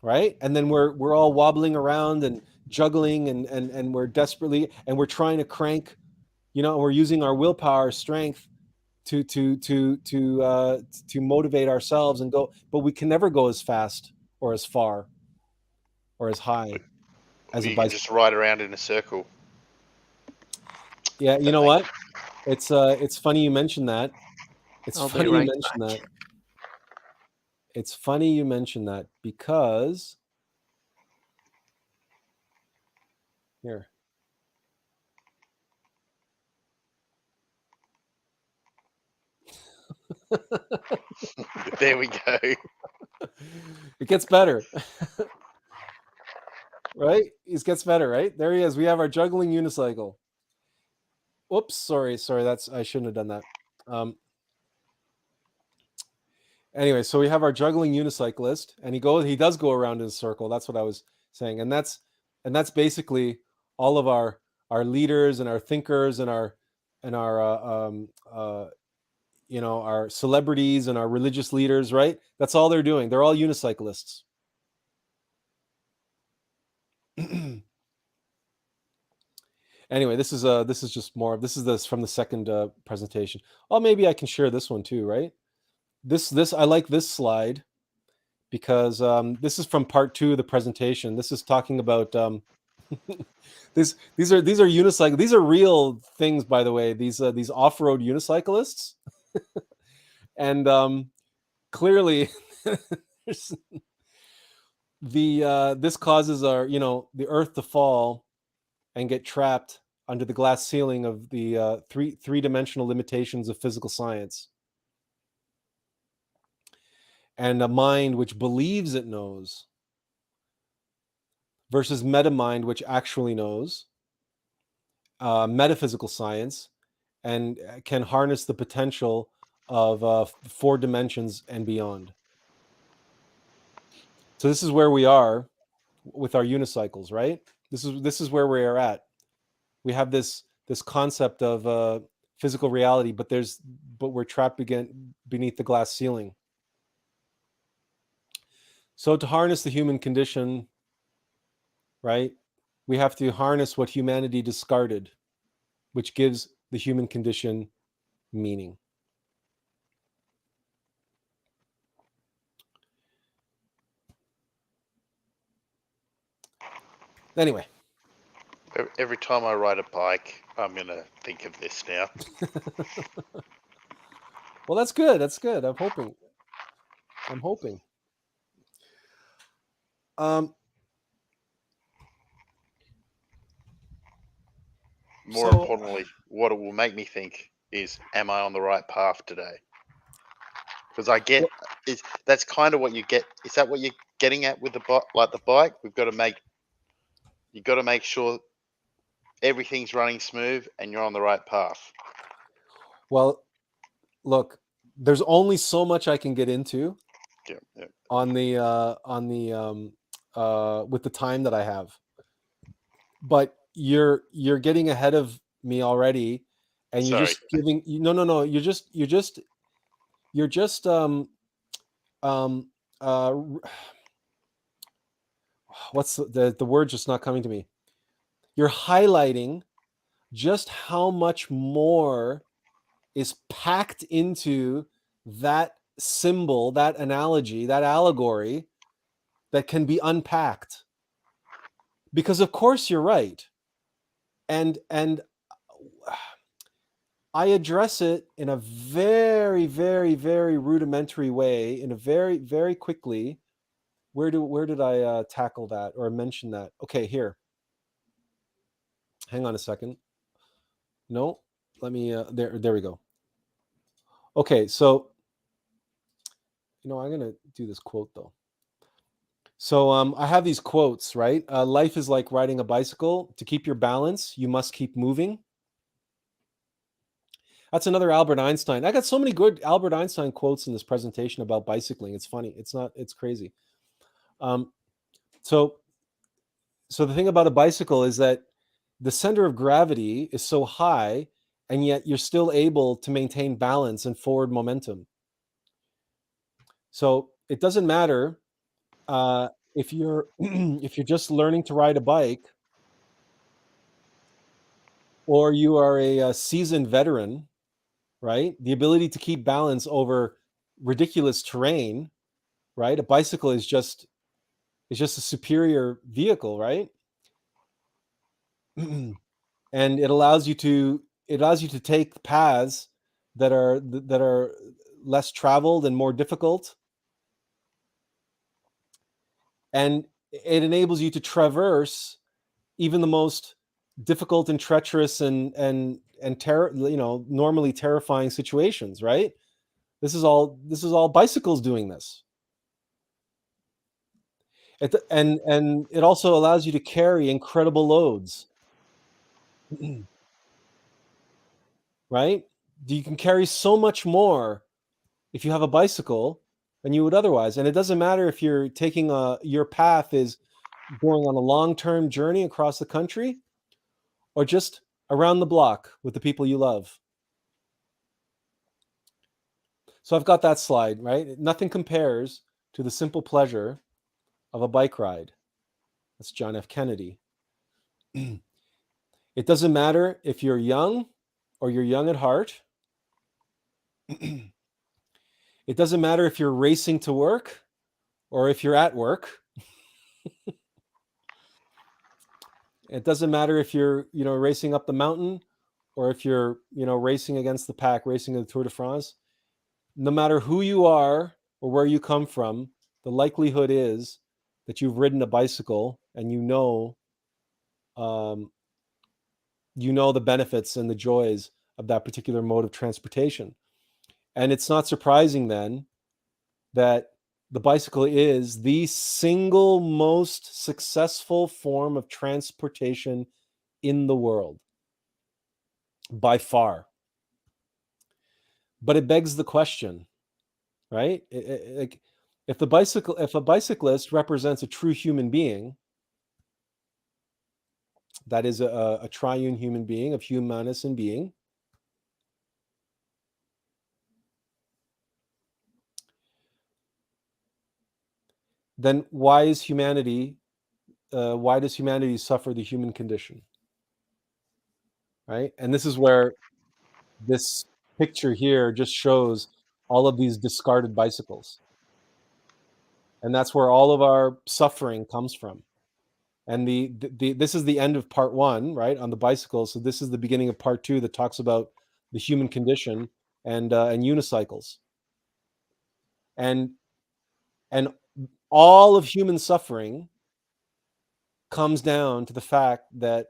Right? And then we're all wobbling around and juggling and we're desperately, and we're trying to crank, and we're using our willpower strength to motivate ourselves and go, but we can never go as fast or as far or as high as you a can bicycle. just ride around in a circle. Yeah, you know what? It's funny you mentioned that. I'll be right back. It's funny you mentioned that because here. There we go. It gets better. Right? It gets better, right? There he is. We have our juggling unicycle. Whoops, sorry. I shouldn't have done that. Anyway, so we have our juggling unicyclist, and he does go around in a circle. That's what I was saying. And that's basically all of our leaders and our thinkers and our our celebrities and our religious leaders, right? That's all they're doing. They're all unicyclists. Anyway, this is just more. This is from the second presentation. Oh, maybe I can share this one too, right? This I like this slide because this is from part 2 of the presentation. This is talking about these are unicycle. These are real things, by the way. These off-road unicyclists, and clearly, this causes the Earth to fall and get trapped under the glass ceiling of the three-dimensional limitations of physical science, and a mind which believes it knows versus meta-mind which actually knows, metaphysical science, and can harness the potential of 4 dimensions and beyond. So this is where we are with our unicycles, right? This is where we are at. We have this concept of physical reality, but we're trapped again beneath the glass ceiling. So to harness the human condition, right, we have to harness what humanity discarded, which gives the human condition meaning. Anyway. Every time I ride a bike, I'm going to think of this now. Well, that's good. That's good. I'm hoping. More importantly, what it will make me think is, am I on the right path today? Because that's kind of what you get. Is that what you're getting at with the bike? You've got to make sure everything's running smooth and you're on the right path. Well, look, there's only so much I can get into on the with the time that I have. But you're getting ahead of me already, and you're just giving no. You're just what's the word just not coming to me? You're highlighting just how much more is packed into that symbol, that analogy, that allegory that can be unpacked. Because of course you're right. And I address it in a very, very, very rudimentary way, in a very, very quickly. Where did I tackle that or mention that? Okay, here. Hang on a second. No, let me, there we go. Okay, so, I'm going to do this quote though. So I have these quotes, right? Life is like riding a bicycle. To keep your balance, you must keep moving. That's another Albert Einstein. I got so many good Albert Einstein quotes in this presentation about bicycling. It's funny. It's crazy. So the thing about a bicycle is that the center of gravity is so high, and yet you're still able to maintain balance and forward momentum. So it doesn't matter if you're just learning to ride a bike, or you are a seasoned veteran, right? The ability to keep balance over ridiculous terrain, right? A bicycle is just a superior vehicle, right? And it allows you to take paths that are less traveled and more difficult, and it enables you to traverse even the most difficult and treacherous and normally terrifying situations, right? This is all bicycles doing this. And it also allows you to carry incredible loads. Right? You can carry so much more if you have a bicycle than you would otherwise. And it doesn't matter if you're taking your path is going on a long-term journey across the country, or just around the block with the people you love. So I've got that slide, right? Nothing compares to the simple pleasure of a bike ride. That's John F. Kennedy. It doesn't matter if you're young or you're young at heart. It doesn't matter if you're racing to work or if you're at work. It doesn't matter if you're, racing up the mountain or if you're, racing against the pack, racing in the Tour de France. No matter who you are or where you come from, the likelihood is that you've ridden a bicycle and the benefits and the joys of that particular mode of transportation. And it's not surprising then that the bicycle is the single most successful form of transportation in the world, by far. But it begs the question, right? If a bicyclist represents a true human being, that is a triune human being of humanus and being, then why does humanity suffer the human condition? Right? And this is where this picture here just shows all of these discarded bicycles. And that's where all of our suffering comes from. And this is the end of part 1, right, on the bicycle. So this is the beginning of part 2 that talks about the human condition and unicycles. And all of human suffering comes down to the fact that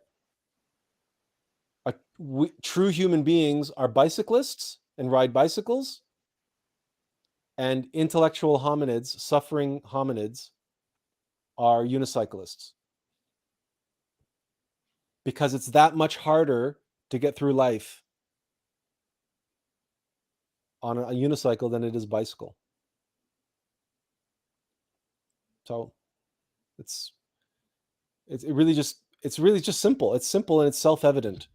true human beings are bicyclists and ride bicycles, and intellectual hominids, suffering hominids, are unicyclists. Because it's that much harder to get through life on a unicycle than it is bicycle. So it's really just simple. It's simple and it's self-evident,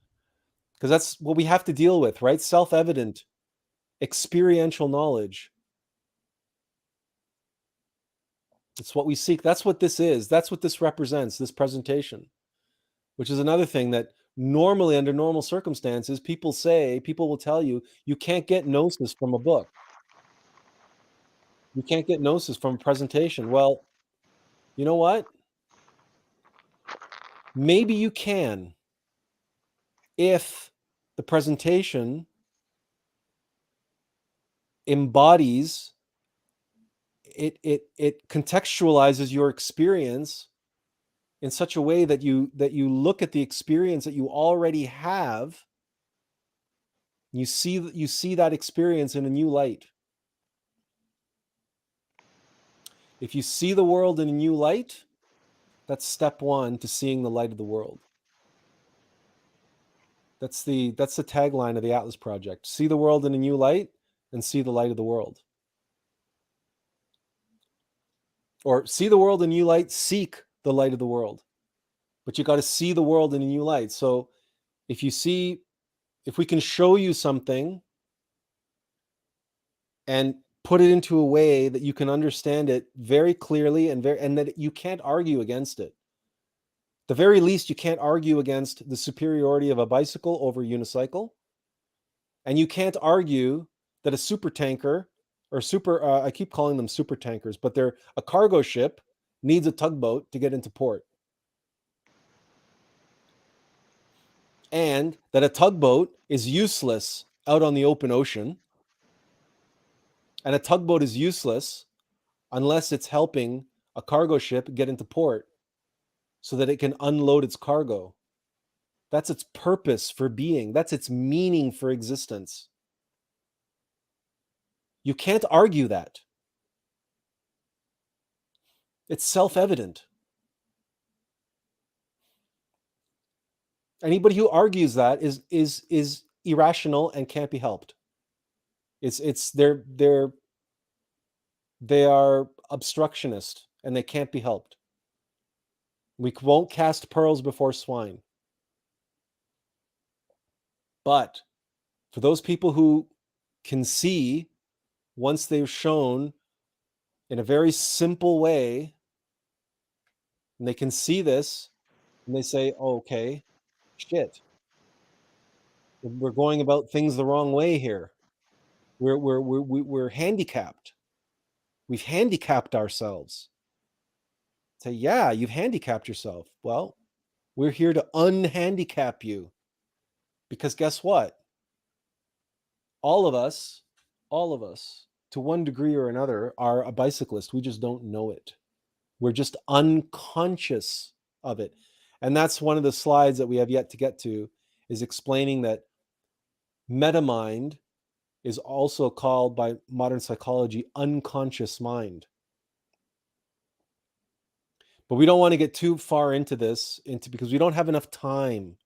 because that's what we have to deal with, right? Self-evident, experiential knowledge. It's what we seek. That's what this is. That's what this represents, this presentation, which is another thing that normally, under normal circumstances, people will tell you, you can't get gnosis from a book. You can't get gnosis from a presentation. Well, you know what? Maybe you can, if the presentation embodies it contextualizes your experience in such a way that you look at the experience that you already have. You see that experience in a new light. If you see the world in a new light, that's step 1 to seeing the light of the world. That's the tagline of the Attlas project. See the world in a new light and see the light of the world. Or see the world in a new light, seek the light of the world. But you got to see the world in a new light. So if we can show you something and put it into a way that you can understand it very clearly and that you can't argue against it. The very least, you can't argue against the superiority of a bicycle over a unicycle. And you can't argue that a super tanker or I keep calling them super tankers, but they're a cargo ship, needs a tugboat to get into port. And that a tugboat is useless out on the open ocean. And a tugboat is useless unless it's helping a cargo ship get into port so that it can unload its cargo. That's its purpose for being. That's its meaning for existence. You can't argue that. It's self-evident. Anybody who argues that is irrational and can't be helped. They are obstructionist and they can't be helped. We won't cast pearls before swine. But for those people who can see, once they've shown in a very simple way, and they can see this, and they say, oh, okay, shit, we're going about things the wrong way here. We're handicapped. We've handicapped ourselves. Say, yeah, you've handicapped yourself. Well, we're here to unhandicap you, because guess what? All of us, to one degree or another, are a bicyclist. We just don't know it. We're just unconscious of it. And that's one of the slides that we have yet to get to, is explaining that metamind is also called by modern psychology unconscious mind. But we don't want to get too far into this, because we don't have enough time,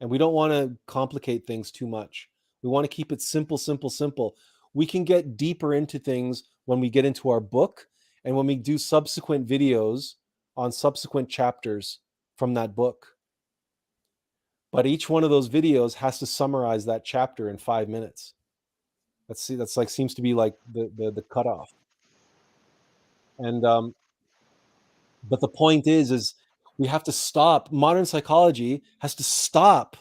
and we don't want to complicate things too much. We want to keep it simple, simple, simple. We can get deeper into things when we get into our book and when we do subsequent videos on subsequent chapters from that book. But each one of those videos has to summarize that chapter in 5 minutes. That's like seems to be like the cutoff. And but the point is we have to stop. Modern psychology has to stop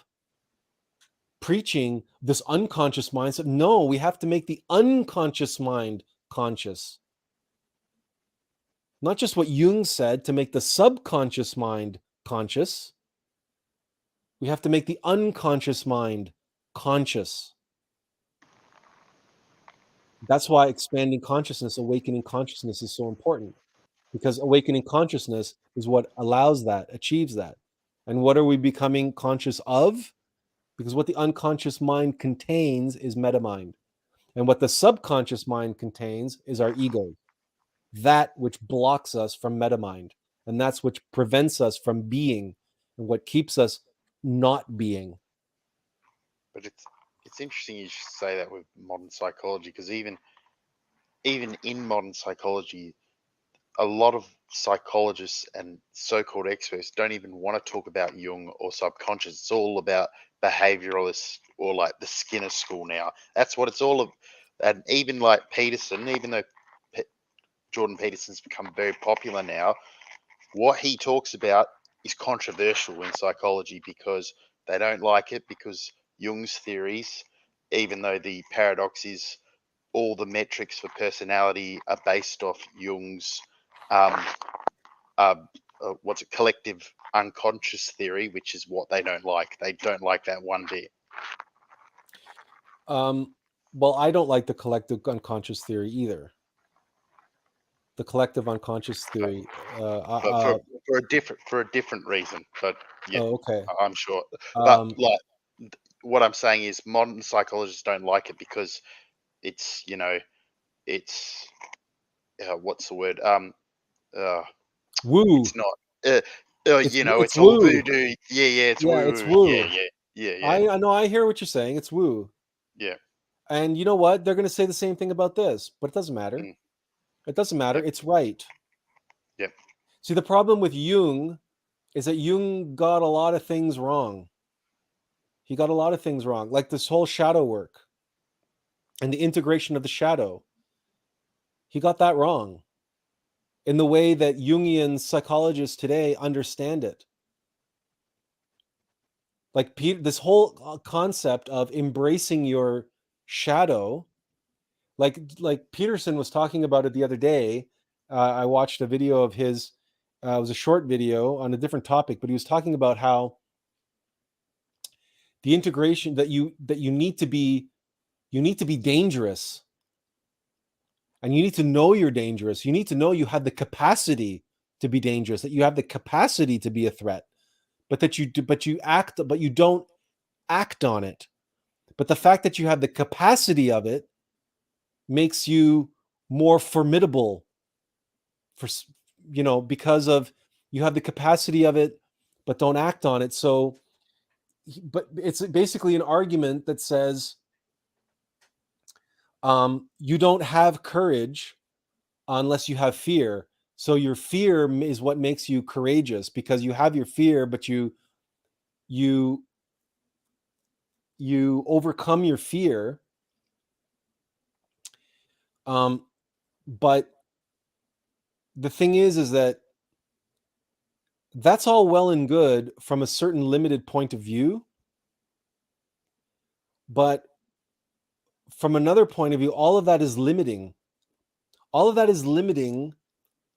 preaching this unconscious mindset. No, we have to make the unconscious mind conscious. Not just what Jung said, to make the subconscious mind conscious. We have to make the unconscious mind conscious. That's why expanding consciousness, awakening consciousness is so important, because awakening consciousness is what allows that, achieves that. And what are we becoming conscious of? Because what the unconscious mind contains is metamind. And what the subconscious mind contains is our ego, that which blocks us from metamind. And that's which prevents us from being, and what keeps us not being. But it's interesting you should say that with modern psychology, because even in modern psychology, a lot of psychologists and so-called experts don't even want to talk about Jung or subconscious. It's all about behavioralists, or like the Skinner school now. That's what it's all of. And even like Peterson, even though Jordan Peterson's become very popular now, what he talks about is controversial in psychology, because they don't like it, because Jung's theories, even though the paradox is all the metrics for personality are based off Jung's collective unconscious theory, which is what they don't like. They don't like that one bit. Well, I don't like the collective unconscious theory either. The collective unconscious theory. But for a different reason. But yeah, Oh, okay. I'm sure. But like, what I'm saying is, modern psychologists don't like it because it's, it's what's the word? Woo. It's not. It's It's all woo. voodoo. Yeah, it's Yeah, woo. it's woo. Yeah. I know. I hear what you're saying. It's woo. Yeah. And you know what? They're going to say the same thing about this, but it doesn't matter. Mm. It doesn't matter. Yep. It's right. Yep. See, the problem with Jung is that Jung got a lot of things wrong. He got a lot of things wrong, like this whole shadow work and the integration of the shadow. He got that wrong in the way that Jungian psychologists today understand it. Like this whole concept of embracing your shadow, like Peterson was talking about it the other day. I watched a video of his. It was a short video on a different topic, but he was talking about how the integration that you need to be dangerous, and you need to know you're dangerous. You need to know you have the capacity to be dangerous, that you have the capacity to be a threat, but you don't act on it. But the fact that you have the capacity of it makes you more formidable, because of you have the capacity of it but don't act on it. So but it's basically an argument that says you don't have courage unless you have fear. So your fear is what makes you courageous, because you have your fear, but you overcome your fear. But the thing is that that's all well and good from a certain limited point of view, but from another point of view, all of that is limiting. All of that is limiting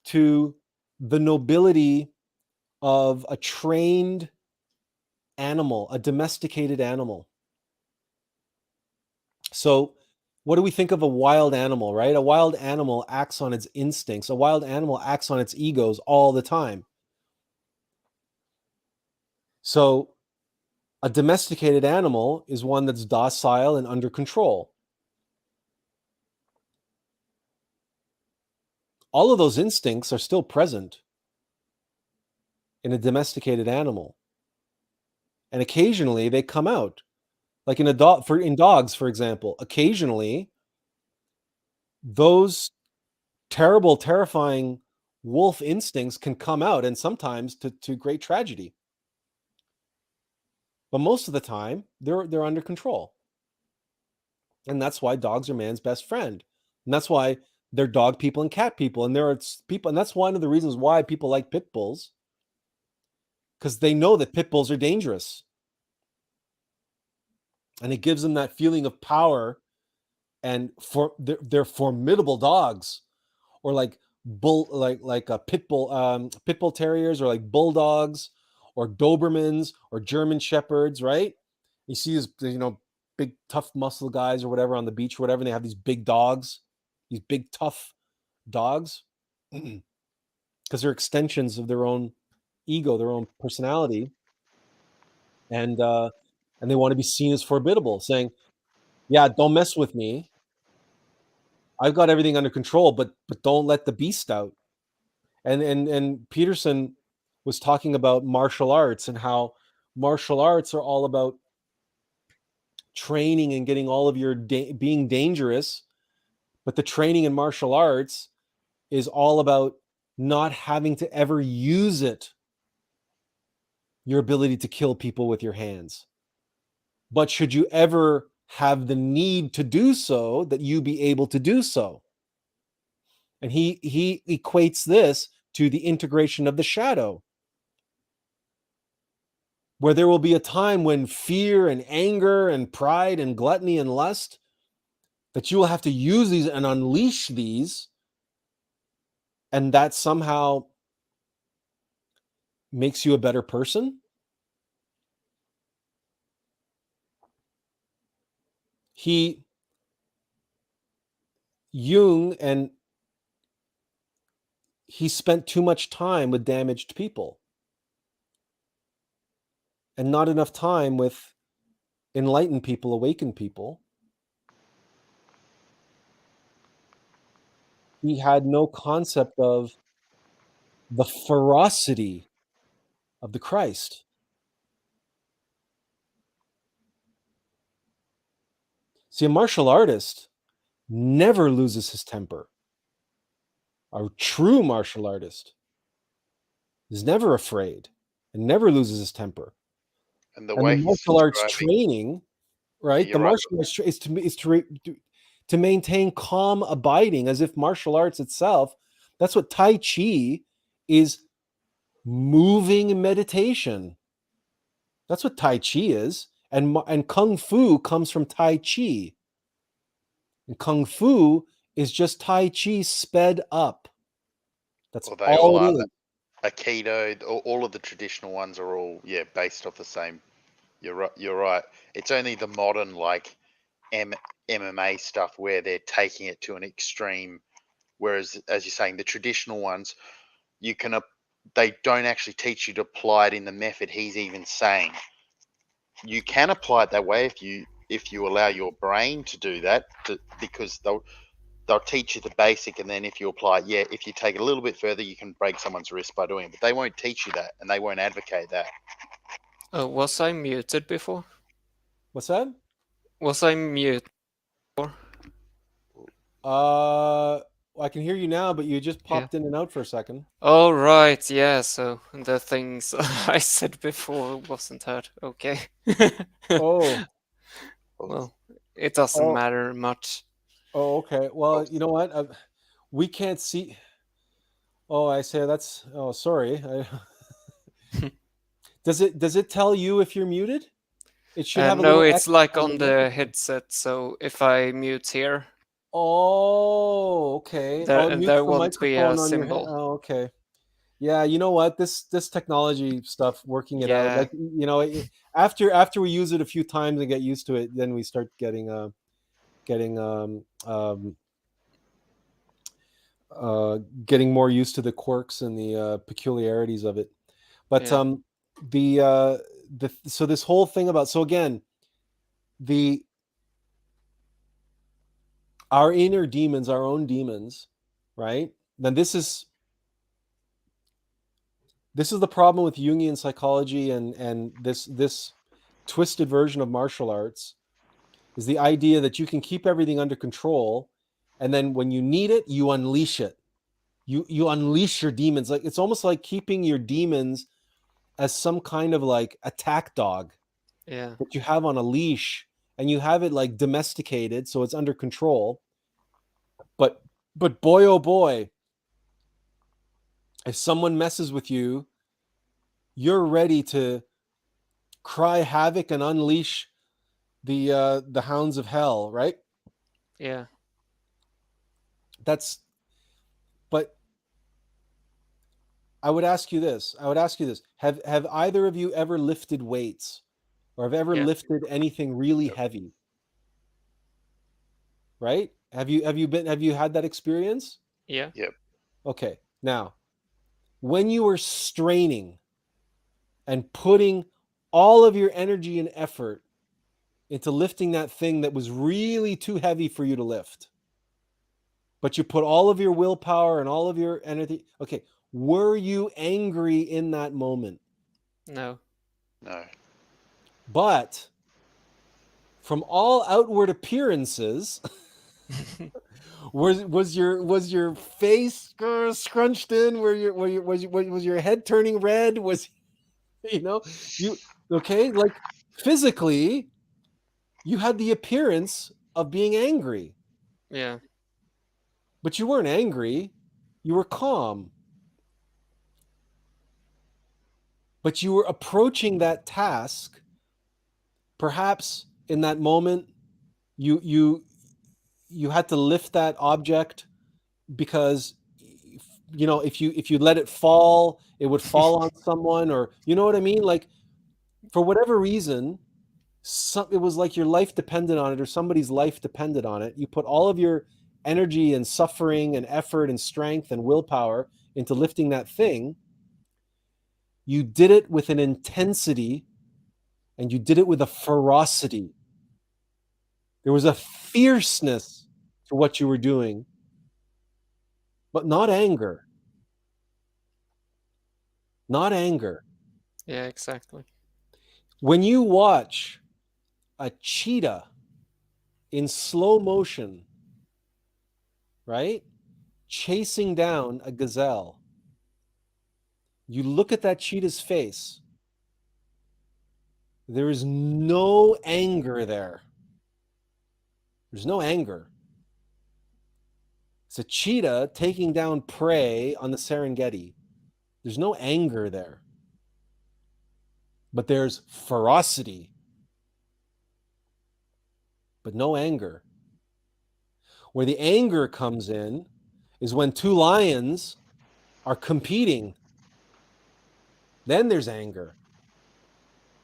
to the nobility of a trained animal, a domesticated animal. So what do we think of a wild animal, right? A wild animal acts on its instincts. A wild animal acts on its egos all the time. So a domesticated animal is one that's docile and under control. All of those instincts are still present in a domesticated animal. And occasionally they come out. Like in dogs, for example, occasionally those terrible, terrifying wolf instincts can come out, and sometimes to great tragedy. But most of the time, they're under control. And that's why dogs are man's best friend. And that's why they're dog people and cat people. And there are people, and that's one of the reasons why people like pit bulls, because they know that pit bulls are dangerous. And it gives them that feeling of power, and they're formidable dogs, or like pit bull terriers, or like bulldogs, or Dobermans, or German shepherds, right? You see these, big tough muscle guys or whatever on the beach or whatever, and they have these big dogs, these big tough dogs, because they're extensions of their own ego, their own personality, and they want to be seen as formidable, saying, "Yeah, don't mess with me. I've got everything under control, but don't let the beast out." And Peterson was talking about martial arts, and how martial arts are all about training and getting all of your being dangerous, but the training in martial arts is all about not having to ever use your ability to kill people with your hands. But should you ever have the need to do so, that you be able to do so. And he equates this to the integration of the shadow, where there will be a time when fear and anger and pride and gluttony and lust, that you will have to use these and unleash these, and that somehow makes you a better person. Jung, and he spent too much time with damaged people and not enough time with enlightened people, awakened people. He had no concept of the ferocity of the Christ. See, a martial artist never loses his temper. A true martial artist is never afraid and never loses his temper. And the And way the he's martial arts describing, training, right? you're The right. martial arts is to maintain calm abiding, as if martial arts itself. That's what Tai Chi is, moving meditation. That's what Tai Chi is, and Kung Fu comes from Tai Chi. And Kung Fu is just Tai Chi sped up. That's Well, they all all it are. is. Aikido, all of the traditional ones are all based off the same. You're right. You're right. It's only the modern MMA stuff where they're taking it to an extreme. Whereas, as you're saying, the traditional ones, they don't actually teach you to apply it in the method he's even saying. You can apply it that way if you allow your brain to do that, because they'll teach you the basic, and then if you apply it, if you take it a little bit further, you can break someone's wrist by doing it. But they won't teach you that, and they won't advocate that. Was I muted before? What's that? Was I muted before? I can hear you now, but you just popped in and out for a second. Oh, right, yeah, so the things I said before wasn't heard. Okay. Oh. Well, it doesn't matter much. Oh, okay. Well, you know what? We can't see. Oh, I say that's. Oh, sorry. Does it tell you if you're muted? It should have a No, little it's X like on on the microphone. headset. So if I mute here, Oh, okay. Oh, it mutes there the won't be a microphone on your head. symbol. Oh, okay. Yeah, you know what? This technology stuff, working it out, Yeah, like, you know, after we use it a few times and get used to it, then we start getting getting more used to the quirks and the peculiarities of it. But yeah, so this whole thing about, so again, our inner demons, our own demons, right? Then this is the problem with Jungian psychology and this twisted version of martial arts, is the idea that you can keep everything under control, and then when you need it, you unleash it. You unleash your demons. Like, it's almost like keeping your demons as some kind of like attack dog yeah, that you have on a leash, and you have it like domesticated so it's under control. But boy, oh boy, if someone messes with you, you're ready to cry havoc and unleash the hounds of hell, right? yeah, But I would ask you this. Have either of you ever lifted weights, or have ever yeah, lifted anything really heavy? Right? Have you had that experience? yeah, Yep. Okay. Now, when you were straining and putting all of your energy and effort into lifting that thing that was really too heavy for you to lift, but you put all of your willpower and all of your energy, okay, were you angry in that moment? no, No. But from all outward appearances, was your face scrunched in? Was your head turning red? Was, you okay? Like, physically, you had the appearance of being angry, yeah, but you weren't angry. You were calm. But you were approaching that task. Perhaps in that moment, you had to lift that object because, if you let it fall, it would fall on someone, or you know what I mean. Like, for whatever reason, it was like your life depended on it, or somebody's life depended on it. You put all of your energy and suffering and effort and strength and willpower into lifting that thing. You did it with an intensity, and you did it with a ferocity. There was a fierceness to what you were doing, but not anger. Not anger. yeah, exactly. When you watch a cheetah in slow motion, right, chasing down a gazelle, you look at that cheetah's face, there is no anger there. There's no anger. It's a cheetah taking down prey on the Serengeti. There's no anger there. But there's ferocity, but no anger. Where the anger comes in is when two lions are competing. Then there's anger.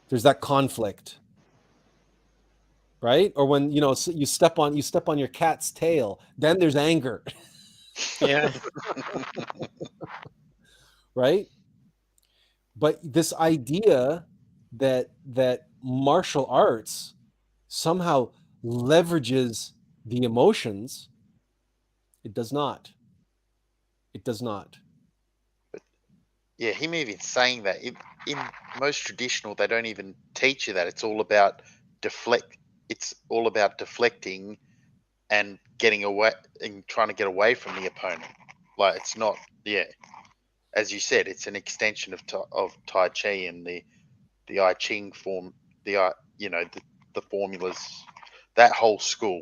There's that conflict, right? Or when you step on your cat's tail, then there's anger, Yeah, right? But this idea that martial arts somehow leverages the emotions, it does not. It does not. Yeah, him even saying that in most traditional, they don't even teach you that. It's all about deflect. It's all about deflecting and getting away and trying to get away from the opponent. Like, it's not. Yeah, as you said, it's an extension of Tai Chi and the I Ching form. The formulas. That whole school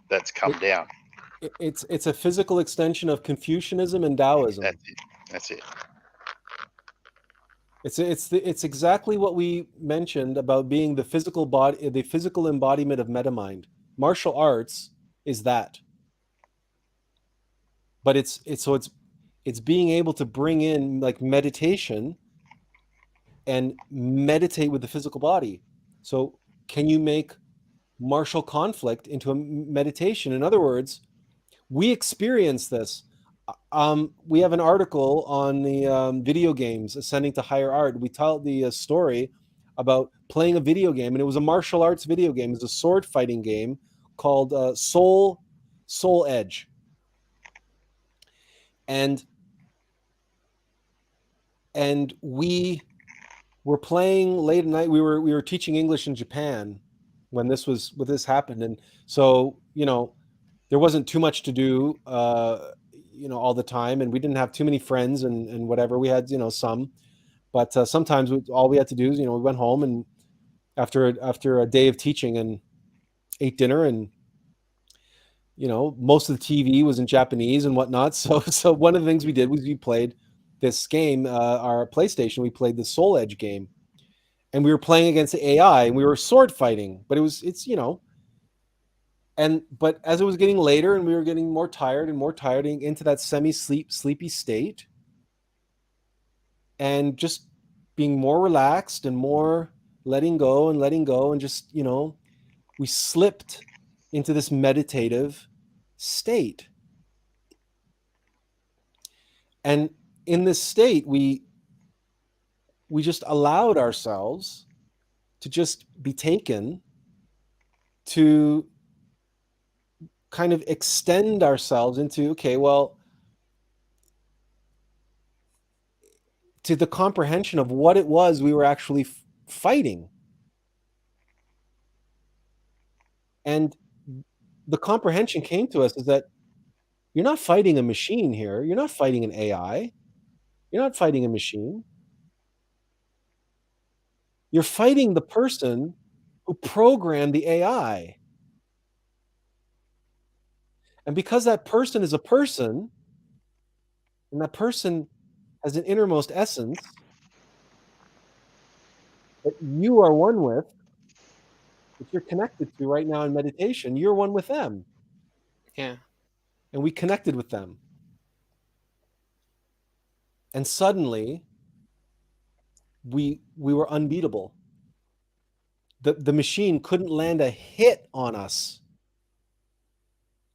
that's come down. It's a physical extension of Confucianism and Taoism. That's it. That's it. It's exactly what we mentioned about being the physical body, the physical embodiment of metamind. Martial arts is that, but it's being able to bring in like meditation and meditate with the physical body. So can you make martial conflict into a meditation? In other words, we experience this. We have an article on the video games ascending to higher art. We tell the story about playing a video game, and it was a martial arts video game. It was a sword fighting game called Soul Edge, and we were playing late at night. We were teaching English in Japan when this happened, and so there wasn't too much to do, all the time, and we didn't have too many friends and whatever. We had, some, but sometimes all we had to do is, we went home and after a day of teaching and ate dinner, and most of the TV was in Japanese and whatnot. So one of the things we did was we played this game, our PlayStation. We played the Soul Edge game, and we were playing against the AI, and we were sword fighting. But but as it was getting later and we were getting more tired into that sleepy state, and just being more relaxed and more letting go and just, we slipped into this meditative state. And in this state, we just allowed ourselves to just be taken to kind of extend ourselves into, okay, well, to the comprehension of what it was we were actually fighting. And the comprehension came to us is that you're not fighting a machine here. You're not fighting an AI. You're not fighting a machine. You're fighting the person who programmed the AI. And because that person is a person, and that person has an innermost essence that you are one with, that you're connected to right now in meditation, you're one with them. Yeah. And we connected with them. And suddenly, we were unbeatable. The machine couldn't land a hit on us.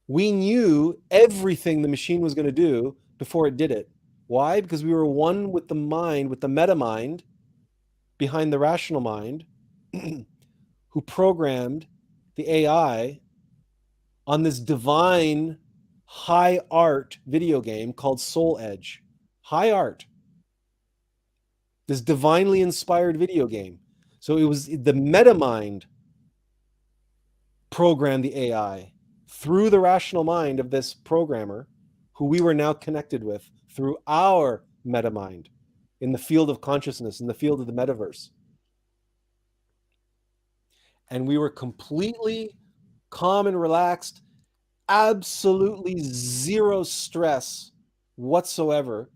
We knew everything the machine was going to do before it did it. Why? Because we were one with the mind, with the meta mind behind the rational mind, who programmed the AI on this divine high art video game called Soul Edge. High art. This divinely inspired video game. So it was the meta mind programmed the AI through the rational mind of this programmer, who we were now connected with through our meta mind in the field of consciousness, in the field of the metaverse. And we were completely calm and relaxed, absolutely zero stress whatsoever.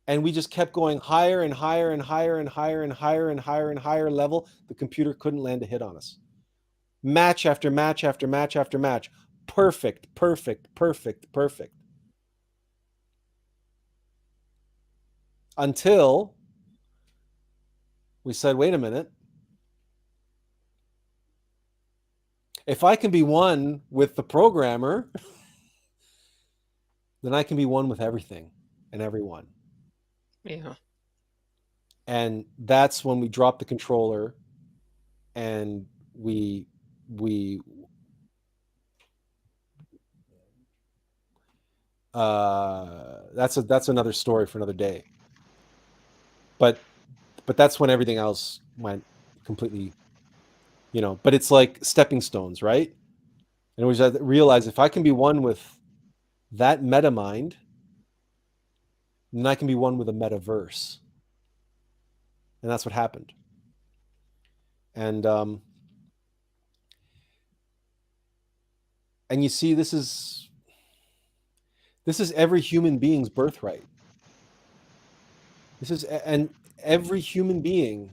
And we just kept going higher and higher and higher and higher and higher and higher and higher level. The computer couldn't land a hit on us. Match after match after match after match. Perfect, perfect, perfect, perfect. Until we said, wait a minute. If I can be one with the programmer, then I can be one with everything and everyone. Yeah. And that's when we dropped the controller and that's another story for another day. But that's when everything else went completely, but it's like stepping stones, right? And we just realize if I can be one with that meta mind, then I can be one with a metaverse. And that's what happened. And you see, this is every human being's birthright. This is, and every human being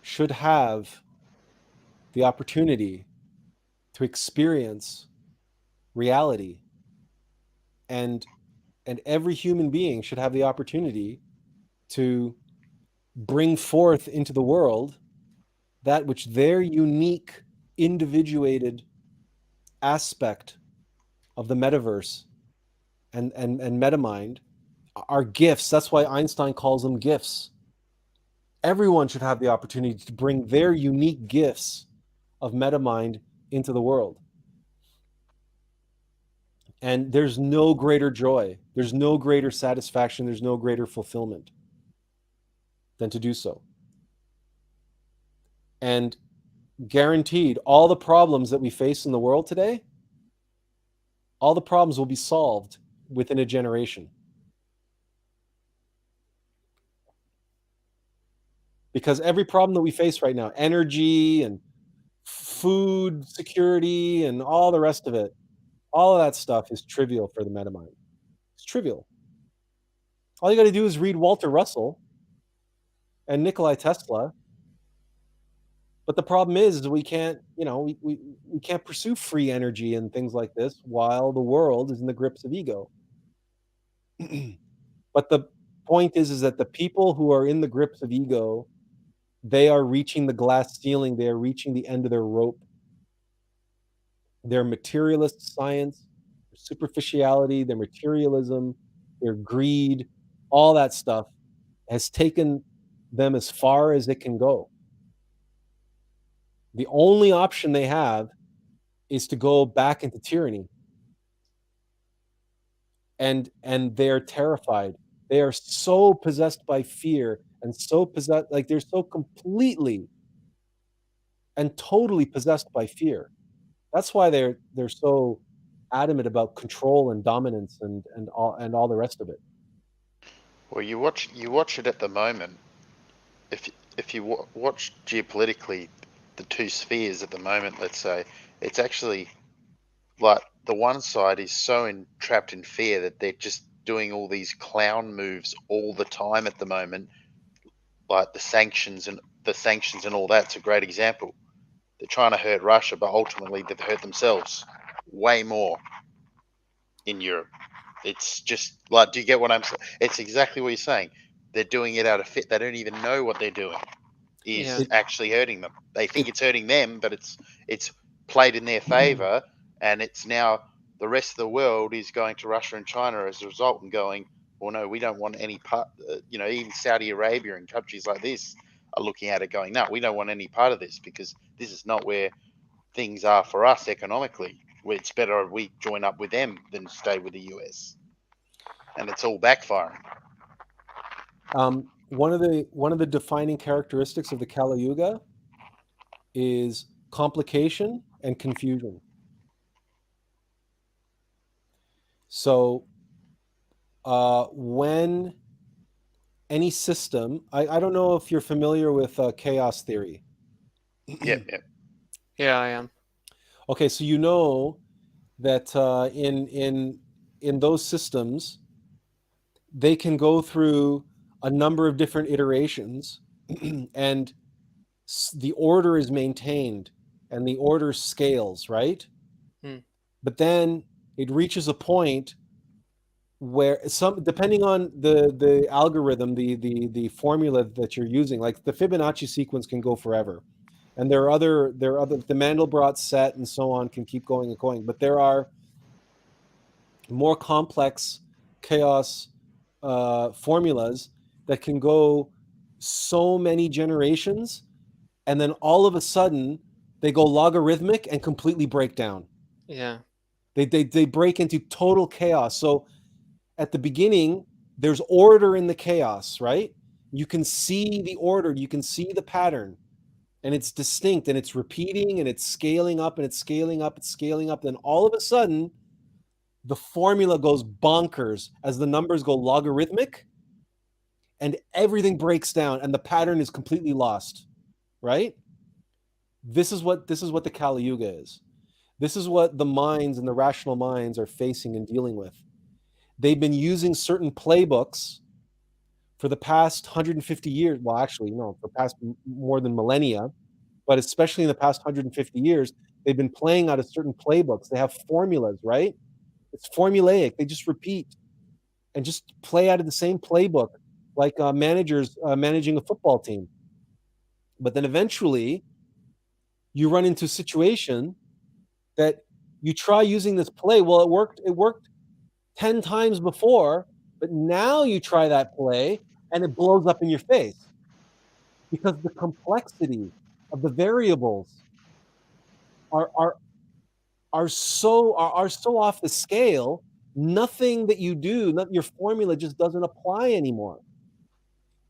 should have the opportunity to experience reality, and every human being should have the opportunity to bring forth into the world that which their unique, individuated aspect of the metaverse and metamind are gifts. That's why Einstein calls them gifts. Everyone should have the opportunity to bring their unique gifts of metamind into the world. And there's no greater joy, there's no greater satisfaction, there's no greater fulfillment than to do so. And guaranteed, all the problems that we face in the world today, all the problems will be solved within a generation. Because every problem that we face right now, energy and food security and all the rest of it, all of that stuff is trivial for the metamind. It's trivial. All you got to do is read Walter Russell and Nikola Tesla. But the problem is we can't, we can't pursue free energy and things like this while the world is in the grips of ego. But the point is that the people who are in the grips of ego, they are reaching the glass ceiling. They are reaching the end of their rope. Their materialist science, their superficiality, their materialism, their greed, all that stuff has taken them as far as it can go. The only option they have is to go back into tyranny. And they're terrified. They are so possessed by fear and so possessed, like they're so completely and totally possessed by fear. That's why they're so adamant about control and dominance and all the rest of it. Well, you watch it at the moment. If you watch geopolitically, the two spheres at the moment, let's say, it's actually like the one side is so entrapped in fear that they're just doing all these clown moves all the time at the moment, like the sanctions and all that's a great example. They're trying to hurt Russia, but ultimately they've hurt themselves way more in Europe. It's just like, do you get what I'm saying? It's exactly what you're saying. They're doing it out of fit. They don't even know what they're doing is actually hurting them. They think it's hurting them, but it's played in their favor, and it's now the rest of the world is going to Russia and China as a result and going, well, no, we don't want any part. Even Saudi Arabia and countries like this are looking at it going, no, we don't want any part of this because this is not where things are for us economically. It's better we join up with them than stay with the US. And it's all backfiring. One of the defining characteristics of the Kali Yuga is complication and confusion. So when any system, I don't know if you're familiar with chaos theory. Yeah, I am. Okay, so you know that in those systems, they can go through a number of different iterations, and the order is maintained, and the order scales, right? But then it reaches a point where depending on the algorithm, the formula that you're using, like the Fibonacci sequence can go forever. And there are other the Mandelbrot set and so on can keep going and going, but there are more complex chaos formulas that can go so many generations, and then all of a sudden they go logarithmic and completely break down. Yeah. They break into total chaos. So at the beginning, there's order in the chaos, right? You can see the order, you can see the pattern, and it's distinct, and it's repeating, and it's scaling up, and it's scaling up, it's scaling up. Then all of a sudden, the formula goes bonkers as the numbers go logarithmic, and everything breaks down, and the pattern is completely lost, right? This is what the Kali Yuga is. This is what the minds and the rational minds are facing and dealing with. They've been using certain playbooks for the past 150 years, well, actually, no, for the past more than millennia, but especially in the past 150 years, they've been playing out of certain playbooks. They have formulas, right? It's formulaic. They just repeat and just play out of the same playbook, like managers managing a football team. But then eventually you run into a situation that you try using this play. Well, it worked 10 times before, but now you try that play and it blows up in your face because the complexity of the variables are so off the scale. Nothing that you do, your formula just doesn't apply anymore.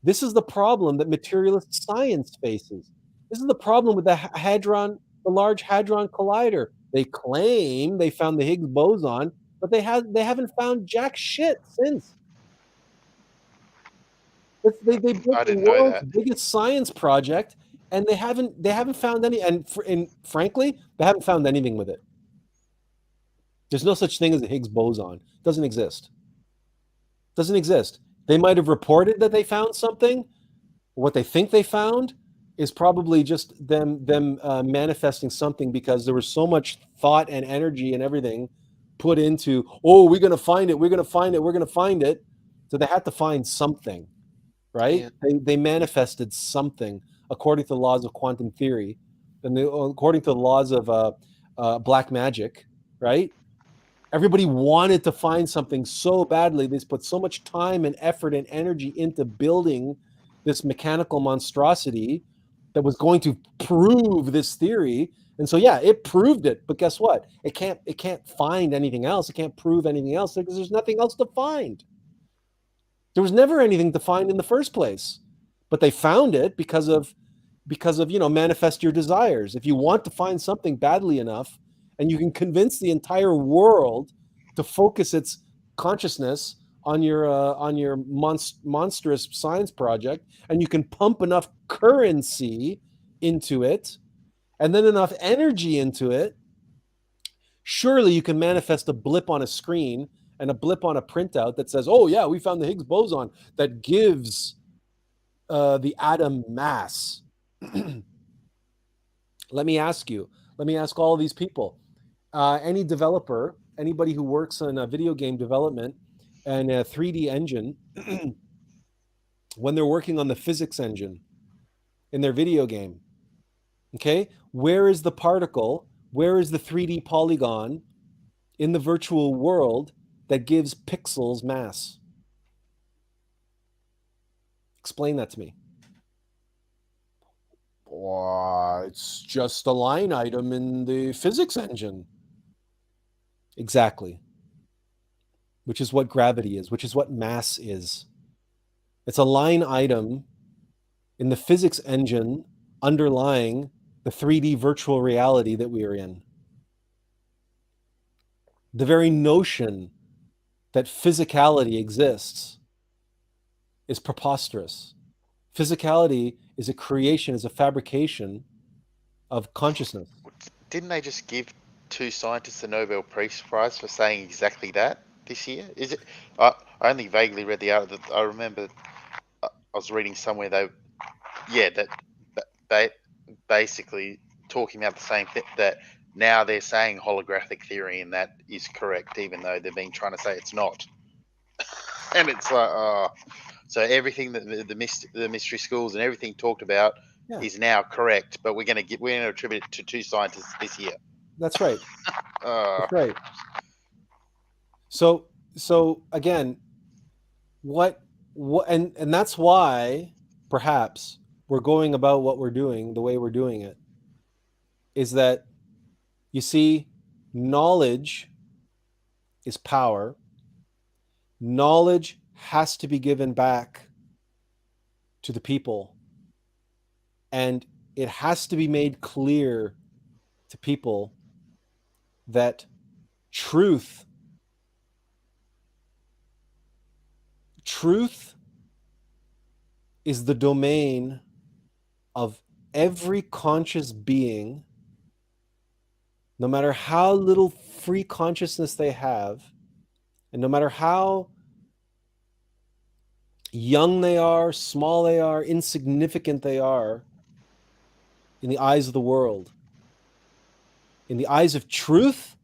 This is the problem that materialist science faces. This is the problem with the Large Hadron Collider. They claim they found the Higgs boson, but they haven't found jack shit since. They built I the didn't know world's that. biggest science project, and they haven't found any. And frankly, they haven't found anything with it. There's no such thing as a Higgs boson. It doesn't exist. Doesn't exist. They might have reported that they found something. What they think they found is probably just them manifesting something because there was so much thought and energy and everything put into, oh, we're going to find it. We're going to find it. We're going to find it. So they had to find something, right? Yeah. They manifested something according to the laws of quantum theory and according to the laws of black magic, right? Everybody wanted to find something so badly. They put so much time and effort and energy into building this mechanical monstrosity that was going to prove this theory. And so, yeah, it proved it. But guess what? It can't find anything else. It can't prove anything else because there's nothing else to find. There was never anything to find in the first place. But they found it because of manifest your desires. If you want to find something badly enough, and you can convince the entire world to focus its consciousness on your monstrous science project, and you can pump enough currency into it, and then enough energy into it, surely you can manifest a blip on a screen and a blip on a printout that says, "Oh yeah, we found the Higgs boson that gives the atom mass." Let me ask all of these people. Any developer, anybody who works on a video game development and a 3D engine, when they're working on the physics engine in their video game, okay, where is the particle? Where is the 3D polygon in the virtual world that gives pixels mass? Explain that to me. It's just a line item in the physics engine. Exactly. Which is what gravity is, which is what mass is. It's a line item in the physics engine underlying the 3D virtual reality that we are in. The very notion that physicality exists is preposterous. Physicality is a creation, is a fabrication of consciousness. Didn't they just give 2 scientists the Nobel Peace Prize for saying exactly that this year? Is it? I only vaguely read the article. I remember I was reading somewhere that they basically talking about the same thing, that now they're saying holographic theory and that is correct, even though they've been trying to say it's not. And it's like, oh, so everything that the mystery schools and everything talked about is now correct, but we're going to attribute it to 2 scientists this year. That's right. That's right. So again, and that's why perhaps we're going about what we're doing the way we're doing it, is that, you see, knowledge is power. Knowledge has to be given back to the people, and it has to be made clear to people that truth is the domain of every conscious being, no matter how little free consciousness they have, and no matter how young they are, small they are, insignificant they are in the eyes of the world. In the eyes of truth,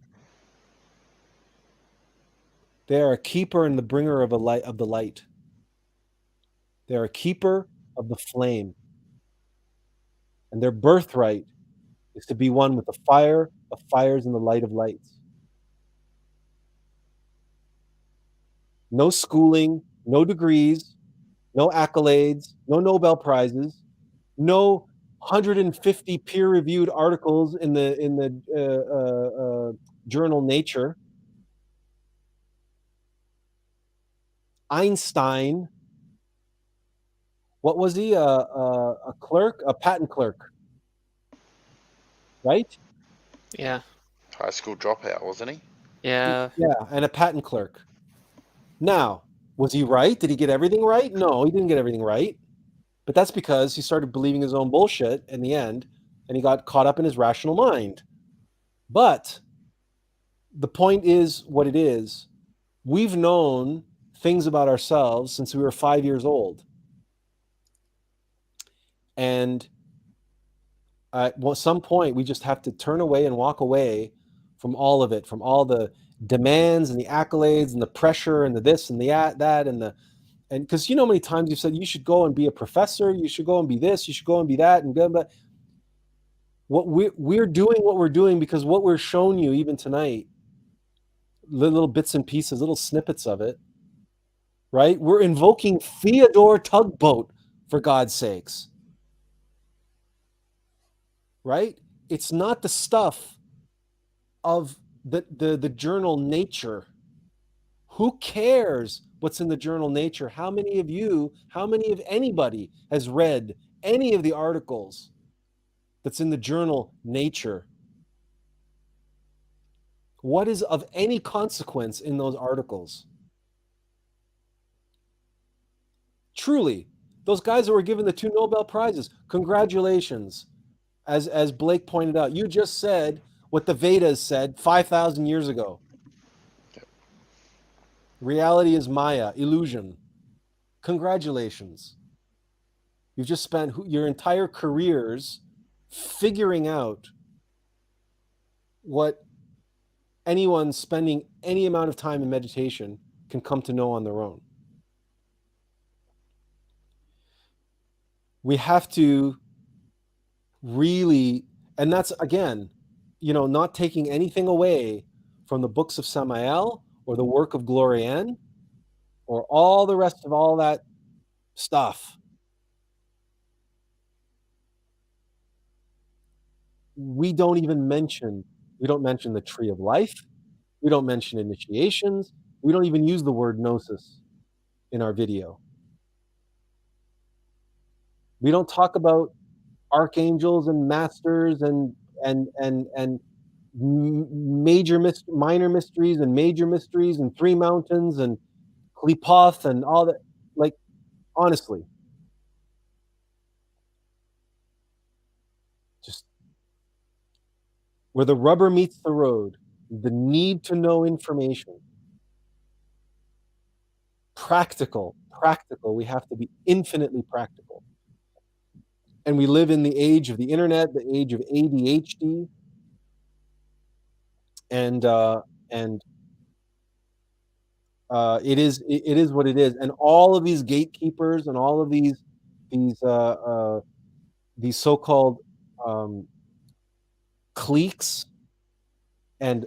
they are a keeper and the bringer of the light. They are a keeper of the flame. And their birthright is to be one with the fire of fires and the light of lights. No schooling, no degrees, no accolades, no Nobel Prizes, no 150 peer-reviewed articles in the journal Nature. Einstein, what was he? A clerk, a patent clerk, right? Yeah. High school dropout, wasn't he? Yeah. Yeah, and a patent clerk. Now, was he right? Did he get everything right? No, he didn't get everything right. But that's because he started believing his own bullshit in the end, and he got caught up in his rational mind. But the point is what it is. We've known things about ourselves since we were 5 years old. And at some point, we just have to turn away and walk away from all of it, from all the demands and the accolades and the pressure and the this and the that and because you know how many times you've said you should go and be a professor, you should go and be this, you should go and be that, and but what we're doing because what we're showing you even tonight, little bits and pieces, little snippets of it, right? We're invoking Theodore Tugboat, for God's sakes, right? It's not the stuff of the journal Nature. Who cares what's in the journal Nature? How many of anybody has read any of the articles that's in the journal Nature? What is of any consequence in those articles? Truly, those guys that were given the 2 Nobel Prizes, congratulations. As Blake pointed out, you just said what the Vedas said 5,000 years ago. Reality is Maya, illusion. Congratulations. You've just spent your entire careers figuring out what anyone spending any amount of time in meditation can come to know on their own. We have to really, and that's again, not taking anything away from the books of Samael or the work of Glorianne or all the rest of all that stuff. We don't mention the tree of life. We don't mention initiations. We don't even use the word gnosis in our video. We don't talk about archangels and masters and minor mysteries and major mysteries and 3 mountains and Klipoth and all that. Like, honestly, just where the rubber meets the road, the need to know information. Practical. We have to be infinitely practical. And we live in the age of the internet, the age of ADHD, and it is what it is. And all of these gatekeepers and all of these so-called cliques and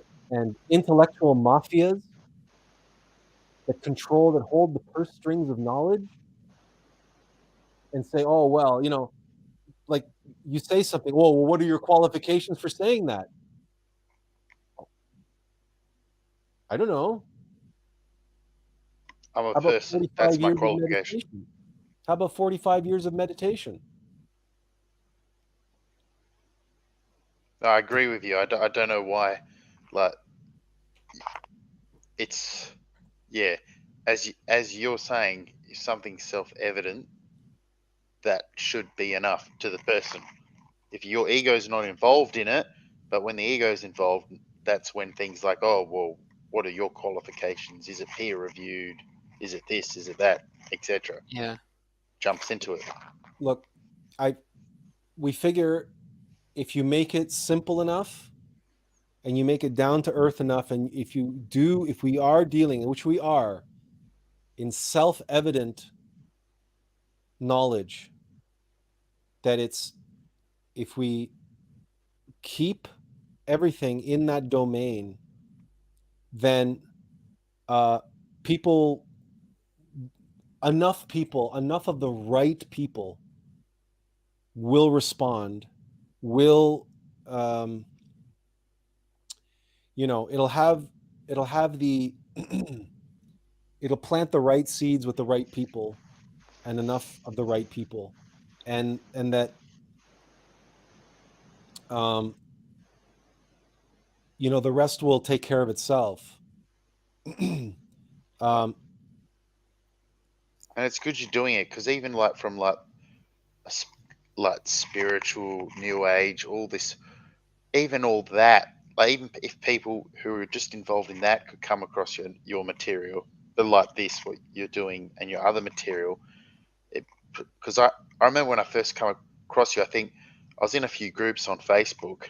intellectual mafias that hold the purse strings of knowledge and say, oh, well, like you say something, well, what are your qualifications for saying that? I don't know. I'm a person. That's my qualification. How about 45 years of meditation? I agree with you. I don't know why. Like, it's, yeah, as you're saying, if something's self-evident, that should be enough to the person. If your ego's not involved in it, but when the ego's involved, that's when things like, oh, well, what are your qualifications? Is it peer reviewed? Is it this? Is it that? etc. Yeah. Jumps into it. Look, we figure if you make it simple enough and you make it down to earth enough, and if we are dealing, which we are, in self-evident knowledge, that if we keep everything in that domain, then enough of the right people will respond, will it'll have the it'll plant the right seeds with the right people, and enough of the right people, and that the rest will take care of itself. And it's good you're doing it, because even like from like spiritual new age, all this, even all that, like even if people who are just involved in that could come across your material, but like this, what you're doing and your other material, because I remember when I first come across you, I think I was in a few groups on Facebook,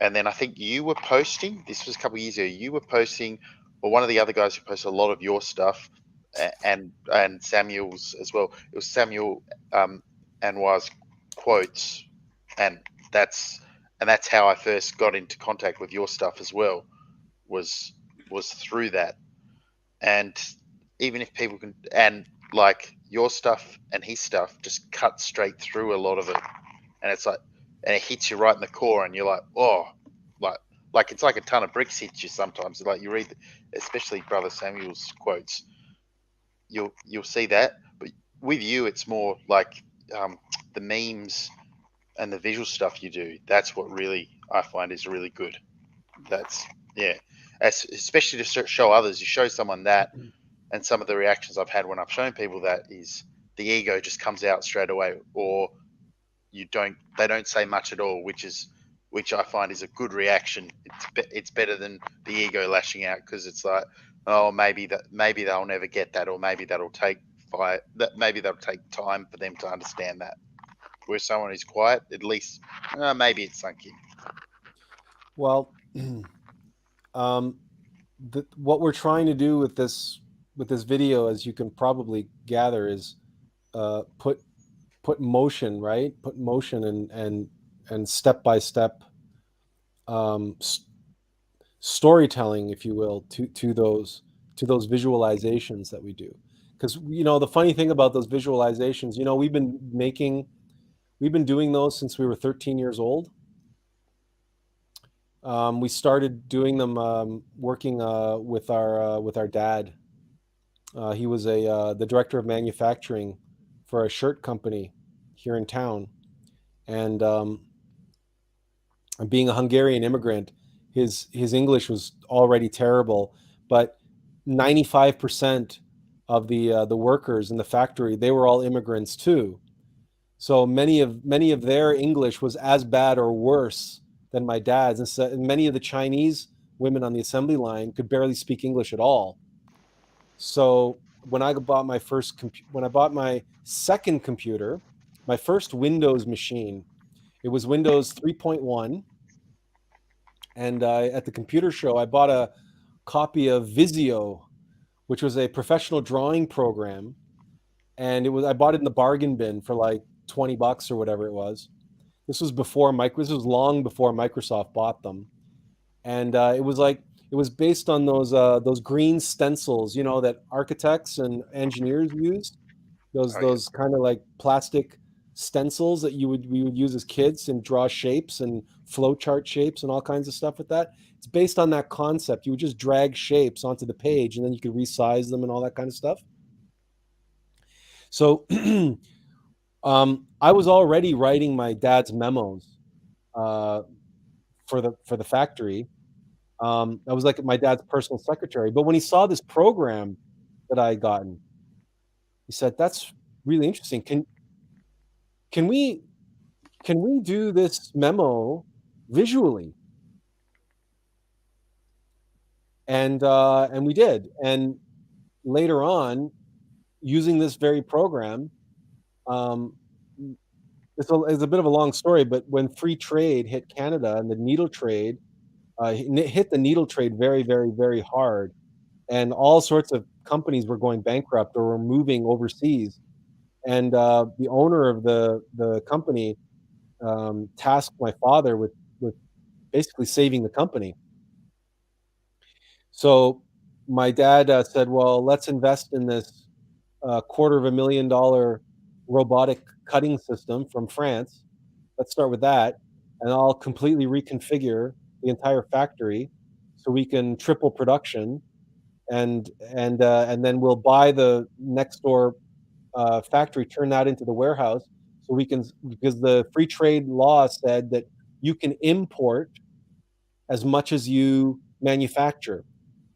and then I think you were posting, this was a couple of years ago, you were posting, or one of the other guys who posted a lot of your stuff, and Samuel's as well. It was Samuel Anwar's quotes, and that's how I first got into contact with your stuff as well, was through that. And even if people can, and like your stuff and his stuff just cut straight through a lot of it, and it's like, and it hits you right in the core, and you're like, oh, like it's like a ton of bricks hits you sometimes. Like you read, especially Brother Samuel's quotes, you'll see that. But with you, it's more like the memes and the visual stuff you do. That's what really I find is really good. That's especially to show others. You show someone that, and some of the reactions I've had when I've shown people that is the ego just comes out straight away, or they don't say much at all, which I find is a good reaction. It's better than the ego lashing out, because it's like, oh, maybe they'll never get that, or maybe that'll take time for them to understand that. Where someone who's quiet, at least maybe it's sunk in. Well, what we're trying to do with this video, as you can probably gather, is put motion, right? Put motion and step by step storytelling, if you will, to those visualizations that we do. Because the funny thing about those visualizations, we've been doing those since we were 13 years old. We started doing them working with our dad. He was the director of manufacturing for a shirt company here in town, and being a Hungarian immigrant, his English was already terrible, but 95% of the workers in the factory, they were all immigrants too. So many of their English was as bad or worse than my dad's, and many of the Chinese women on the assembly line could barely speak English at all. So when I bought my second computer, my first Windows machine, it was Windows 3.1, and at the computer show, I bought a copy of Visio, which was a professional drawing program, and I bought it in the bargain bin for like $20 or whatever it was. This was long before Microsoft bought them, and it was based on those green stencils, that architects and engineers use. Those kind of like plastic stencils that we would use as kids and draw shapes and flowchart shapes and all kinds of stuff with that. It's based on that concept. You would just drag shapes onto the page, and then you could resize them and all that kind of stuff. So I was already writing my dad's memos for the factory. I was like my dad's personal secretary. But when he saw this program that I had gotten, he said, "That's really interesting. Can we do this memo visually?" And we did. And later on, using this very program, it's a bit of a long story, but when free trade hit Canada and the needle trade hit the needle trade very, very, very hard, and all sorts of companies were going bankrupt or were moving overseas. And the owner of the company tasked my father with basically saving the company. So my dad said, "Well, let's invest in this $250,000 robotic cutting system from France. Let's start with that, and I'll completely reconfigure the entire factory so we can triple production, and then we'll buy the next door factory, turn that into the warehouse, so we can, because the free trade law said that you can import as much as you manufacture.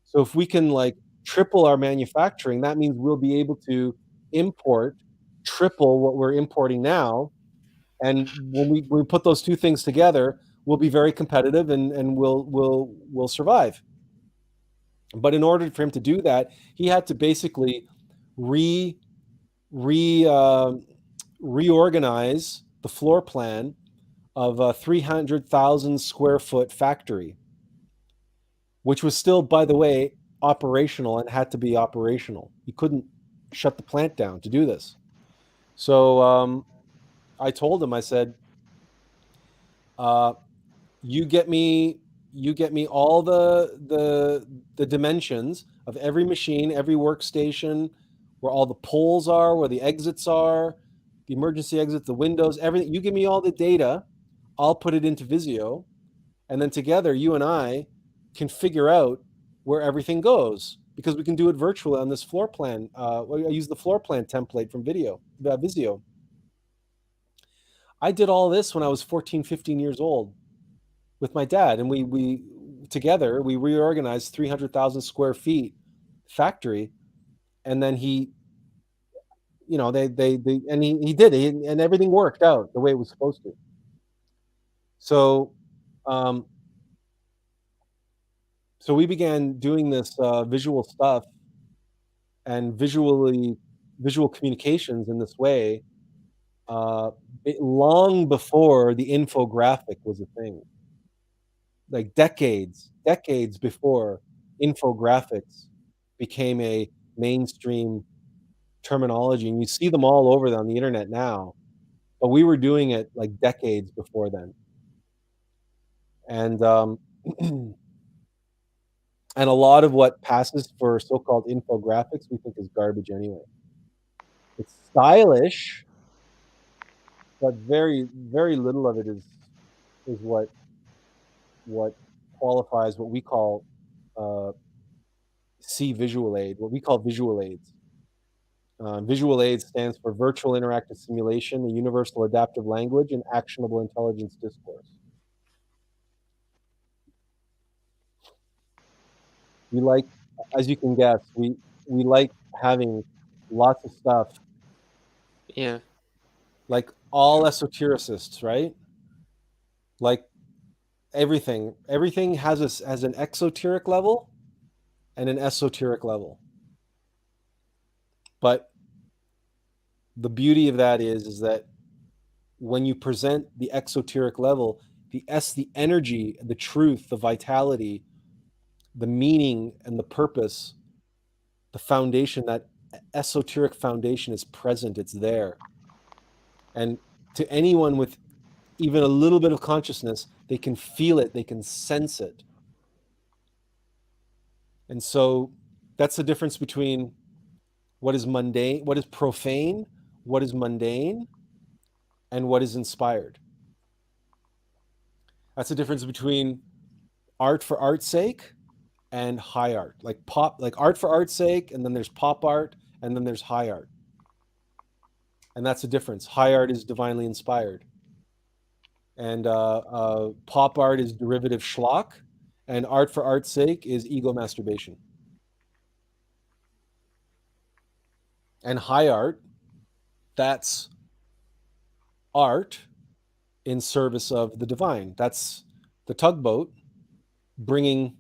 So if we can like triple our manufacturing, that means we'll be able to import triple what we're importing now. And when we put those two things together, we'll be very competitive, and we'll survive." But in order for him to do that, he had to basically re re reorganize the floor plan of a 300,000 square foot factory, which was still, by the way, operational and had to be operational. He couldn't shut the plant down to do this. So I told him, I said, you get me all the dimensions of every machine, every workstation, where all the poles are, where the exits are, the emergency exits, the windows, everything. You give me all the data, I'll put it into Visio, and then together you and I can figure out where everything goes, because we can do it virtually on this floor plan. I use the floor plan template from Visio. I did all this when I was 14, 15 years old with my dad, and we together we reorganized 300,000 square feet factory, and then he, you know, they and he did it, and everything worked out the way it was supposed to. So so we began doing this visual stuff and visual communications in this way long before the infographic was a thing. Like decades before infographics became a mainstream terminology, and you see them all over on the internet now, but we were doing it like decades before then. And and a lot of what passes for so-called infographics we think is garbage anyway. It's stylish, but very, very little of it is what qualifies what we call visual aid, what we call visual aids. Visual aid stands for virtual interactive simulation, a universal adaptive language, and actionable intelligence discourse. We like, as you can guess, we like having lots of stuff. Yeah. Like all esotericists, right? Like everything has an exoteric level and an esoteric level. But the beauty of that is that when you present the exoteric level, the energy, the truth, the vitality, the meaning and the purpose, the foundation, that esoteric foundation is present, it's there. And to anyone with even a little bit of consciousness, they can feel it, they can sense it. And so that's the difference between what is mundane, what is profane, what is mundane, and what is inspired. That's the difference between art for art's sake and high art. Like art for art's sake, and then there's pop art, and then there's high art. And that's the difference. High art is divinely inspired, and pop art is derivative schlock, and art for art's sake is ego masturbation. And high art, that's art in service of the divine. That's the tugboat bringing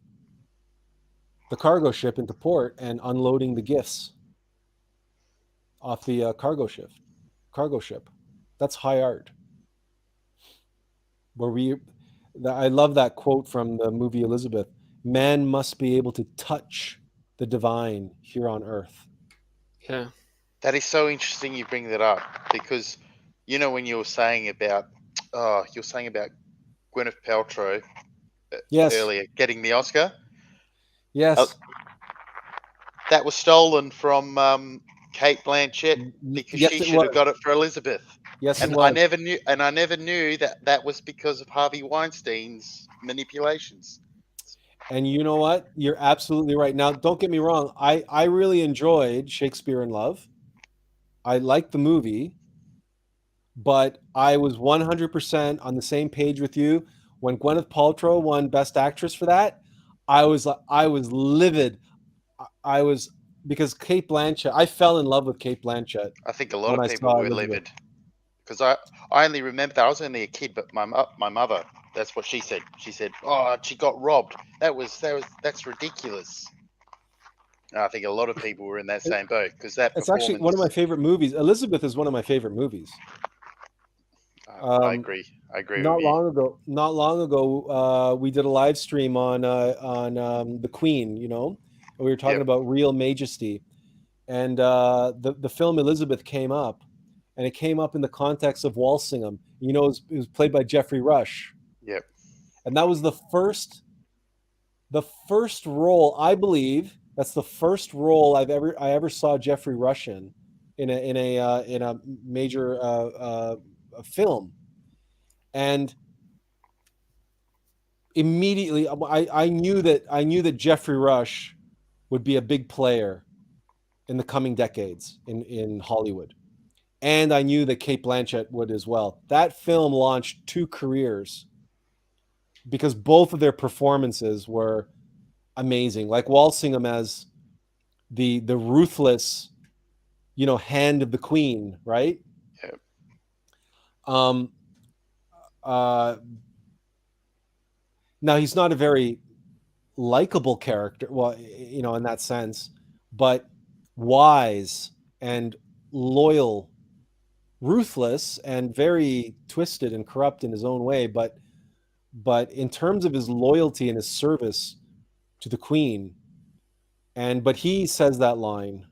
the cargo ship into port and unloading the gifts. off the cargo ship. That's high art. I love that quote from the movie Elizabeth. Man must be able to touch the divine here on earth. Yeah. That is so interesting you bring that up, because when you were saying about Gwyneth Paltrow Yes. earlier getting the Oscar. Yes. That was stolen from Kate Blanchett, because Yes, she it should have was. got it for Elizabeth. Yes, And it was. I never knew that was because of Harvey Weinstein's manipulations. And you know what? You're absolutely right. Now, don't get me wrong. I really enjoyed Shakespeare in Love. I liked the movie, but I was 100% on the same page with you. When Gwyneth Paltrow won Best Actress for that, I was livid. I was, because Kate Blanchett, I fell in love with Kate Blanchett I think a lot when of I people saw were Elizabeth. livid, because I only remember that. I was only a kid, but my mother, that's what she said. She said, "Oh, she got robbed. That's ridiculous." And I think a lot of people were in that same boat, because that It's actually one of my favorite movies. Elizabeth is one of my favorite movies. I agree. I agree with you. Not long ago, we did a live stream on the Queen. You know, and we were talking Yep. about real majesty, and the film Elizabeth came up, and it came up in the context of Walsingham. You know, it was played by Geoffrey Rush, Yep. and that was the first role, I believe. That's the first role I ever saw Geoffrey Rush in a major film. And immediately I knew that Geoffrey Rush would be a big player in the coming decades in Hollywood. And I knew that Kate Blanchett would as well. That film launched two careers because both of their performances were amazing. Like Walsingham as the ruthless, hand of the Queen, right? Yep. Now he's not a very likable character, well, in that sense, but wise and loyal, ruthless and very twisted and corrupt in his own way, but in terms of his loyalty and his service to the Queen. But he says that line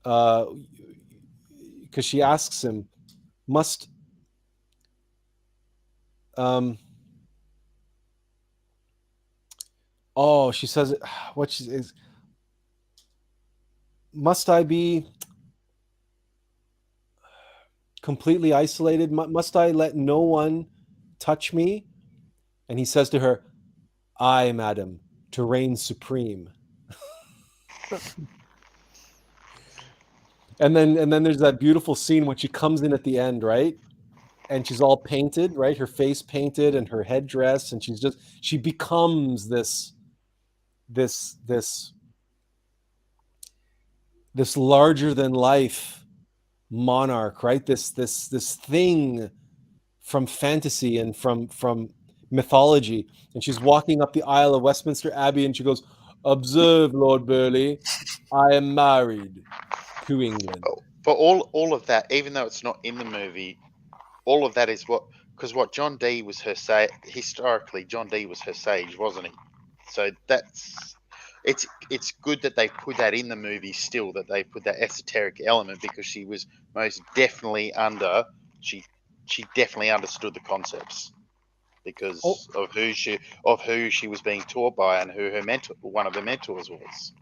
because she asks him, must she says it, what she is, must I be completely isolated? Must I let no one touch me? And he says to her, I, madam, to reign supreme. and then there's that beautiful scene when she comes in at the end, right? And she's all painted, right? Her face painted and her headdress, and she becomes this larger than life monarch, right? This thing from fantasy and from mythology. And she's walking up the aisle of Westminster Abbey, and she goes, "Observe, Lord Burleigh, I am married to England." But all of that, even though it's not in the movie, all of that is because what John Dee was her historically, John Dee was her sage, wasn't he? So it's good that they put that in the movie still, that they put that esoteric element, because she was most definitely she definitely understood the concepts because of who she was being taught by and who one of her mentors was.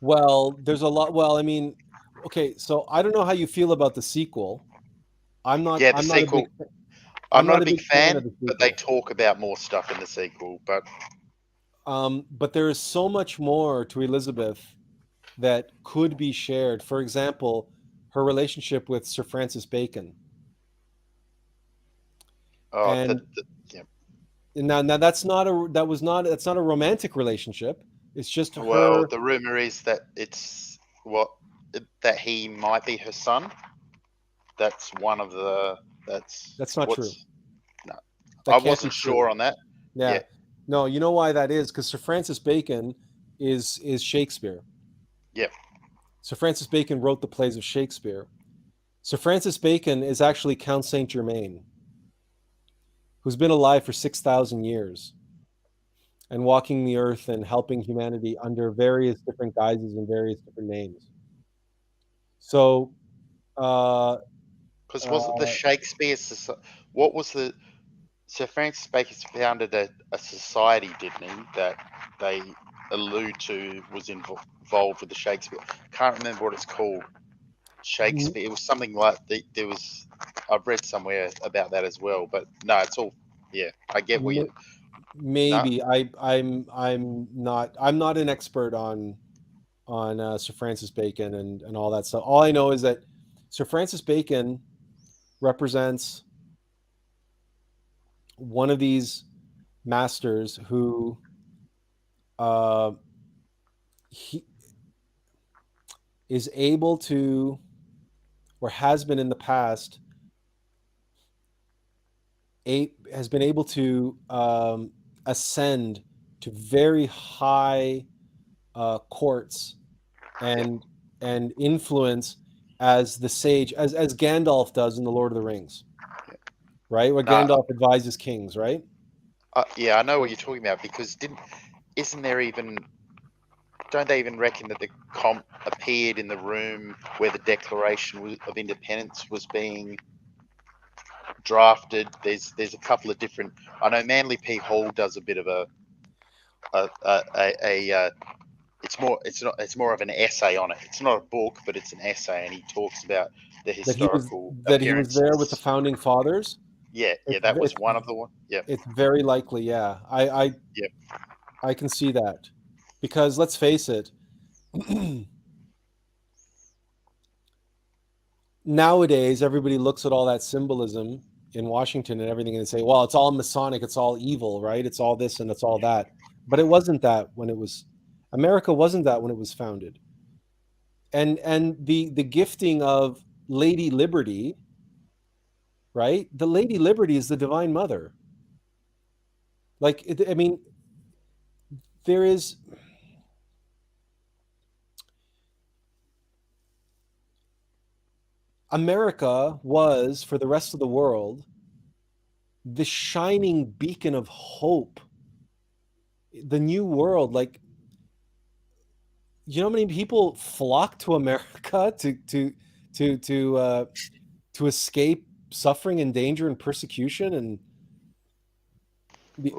Well, there's a lot. Well, I mean, okay, so I don't know how you feel about the sequel. I'm not a big fan of the sequel. But they talk about more stuff in the sequel. But there is so much more to Elizabeth that could be shared. For example, her relationship with Sir Francis Bacon. And now that's not a romantic relationship. It's just her. Well, the rumor is that that he might be her son. That's one of the. That's not true. No, I wasn't sure on that. Yeah. No, you know why that is? Because Sir Francis Bacon is Shakespeare. Yep. Sir Francis Bacon wrote the plays of Shakespeare. Sir Francis Bacon is actually Count Saint Germain, who's been alive for 6,000 years and walking the earth and helping humanity under various different guises and various different names. So, Because wasn't the Shakespeare what was the Sir Francis Bacon founded a society, didn't he? That they allude to was involved with the Shakespeare. Can't remember what it's called. Shakespeare. It was something like there was. I've read somewhere about that as well. But no, it's all. Yeah, I get what you. Maybe no? I'm not an expert on Sir Francis Bacon and all that stuff. All I know is that Sir Francis Bacon represents one of these masters who he is able to, or has been in the past, has been able to ascend to very high courts and influence as the sage, as Gandalf does in the Lord of the Rings, right? Where Gandalf advises kings, right? Yeah, I know what you're talking about, because isn't there even, don't they even reckon that the comp appeared in the room where the Declaration of Independence was being drafted? There's a couple of different. I know Manly P. Hall does a bit of it's more of an essay on it. It's not a book, but it's an essay, and he talks about the historical that he was there with the founding fathers. Yeah, that was one of the one. Yeah, it's very likely. Yeah, I can see that, because let's face it, nowadays everybody looks at all that symbolism in Washington and everything and say, well, it's all Masonic, it's all evil, right? It's all this and it's all that. But it wasn't that when it was, America wasn't that when it was founded. And the gifting of Lady Liberty, right? The Lady Liberty is the Divine Mother. Like, I mean, there is, America was, for the rest of the world, the shining beacon of hope. The new world, like, you know how many people flock to America to escape suffering and danger and persecution and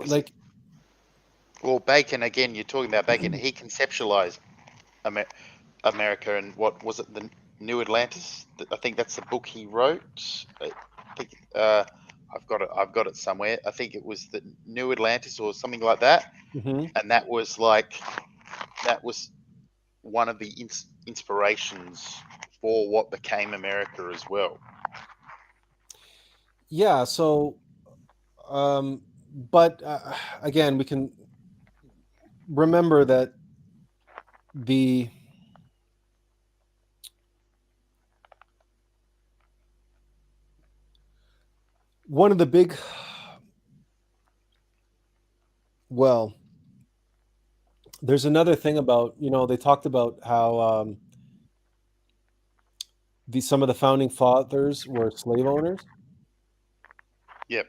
like. Well, Bacon, again, you're talking about Bacon. He conceptualized America, and what was it, the New Atlantis? I think that's the book he wrote. I think I've got it somewhere. I think it was the New Atlantis or something like that. Mm-hmm. And that was one of the inspirations for what became America as well. Yeah. So, but again, we can remember that one of the big, well, there's another thing about, they talked about how some of the founding fathers were slave owners. Yep.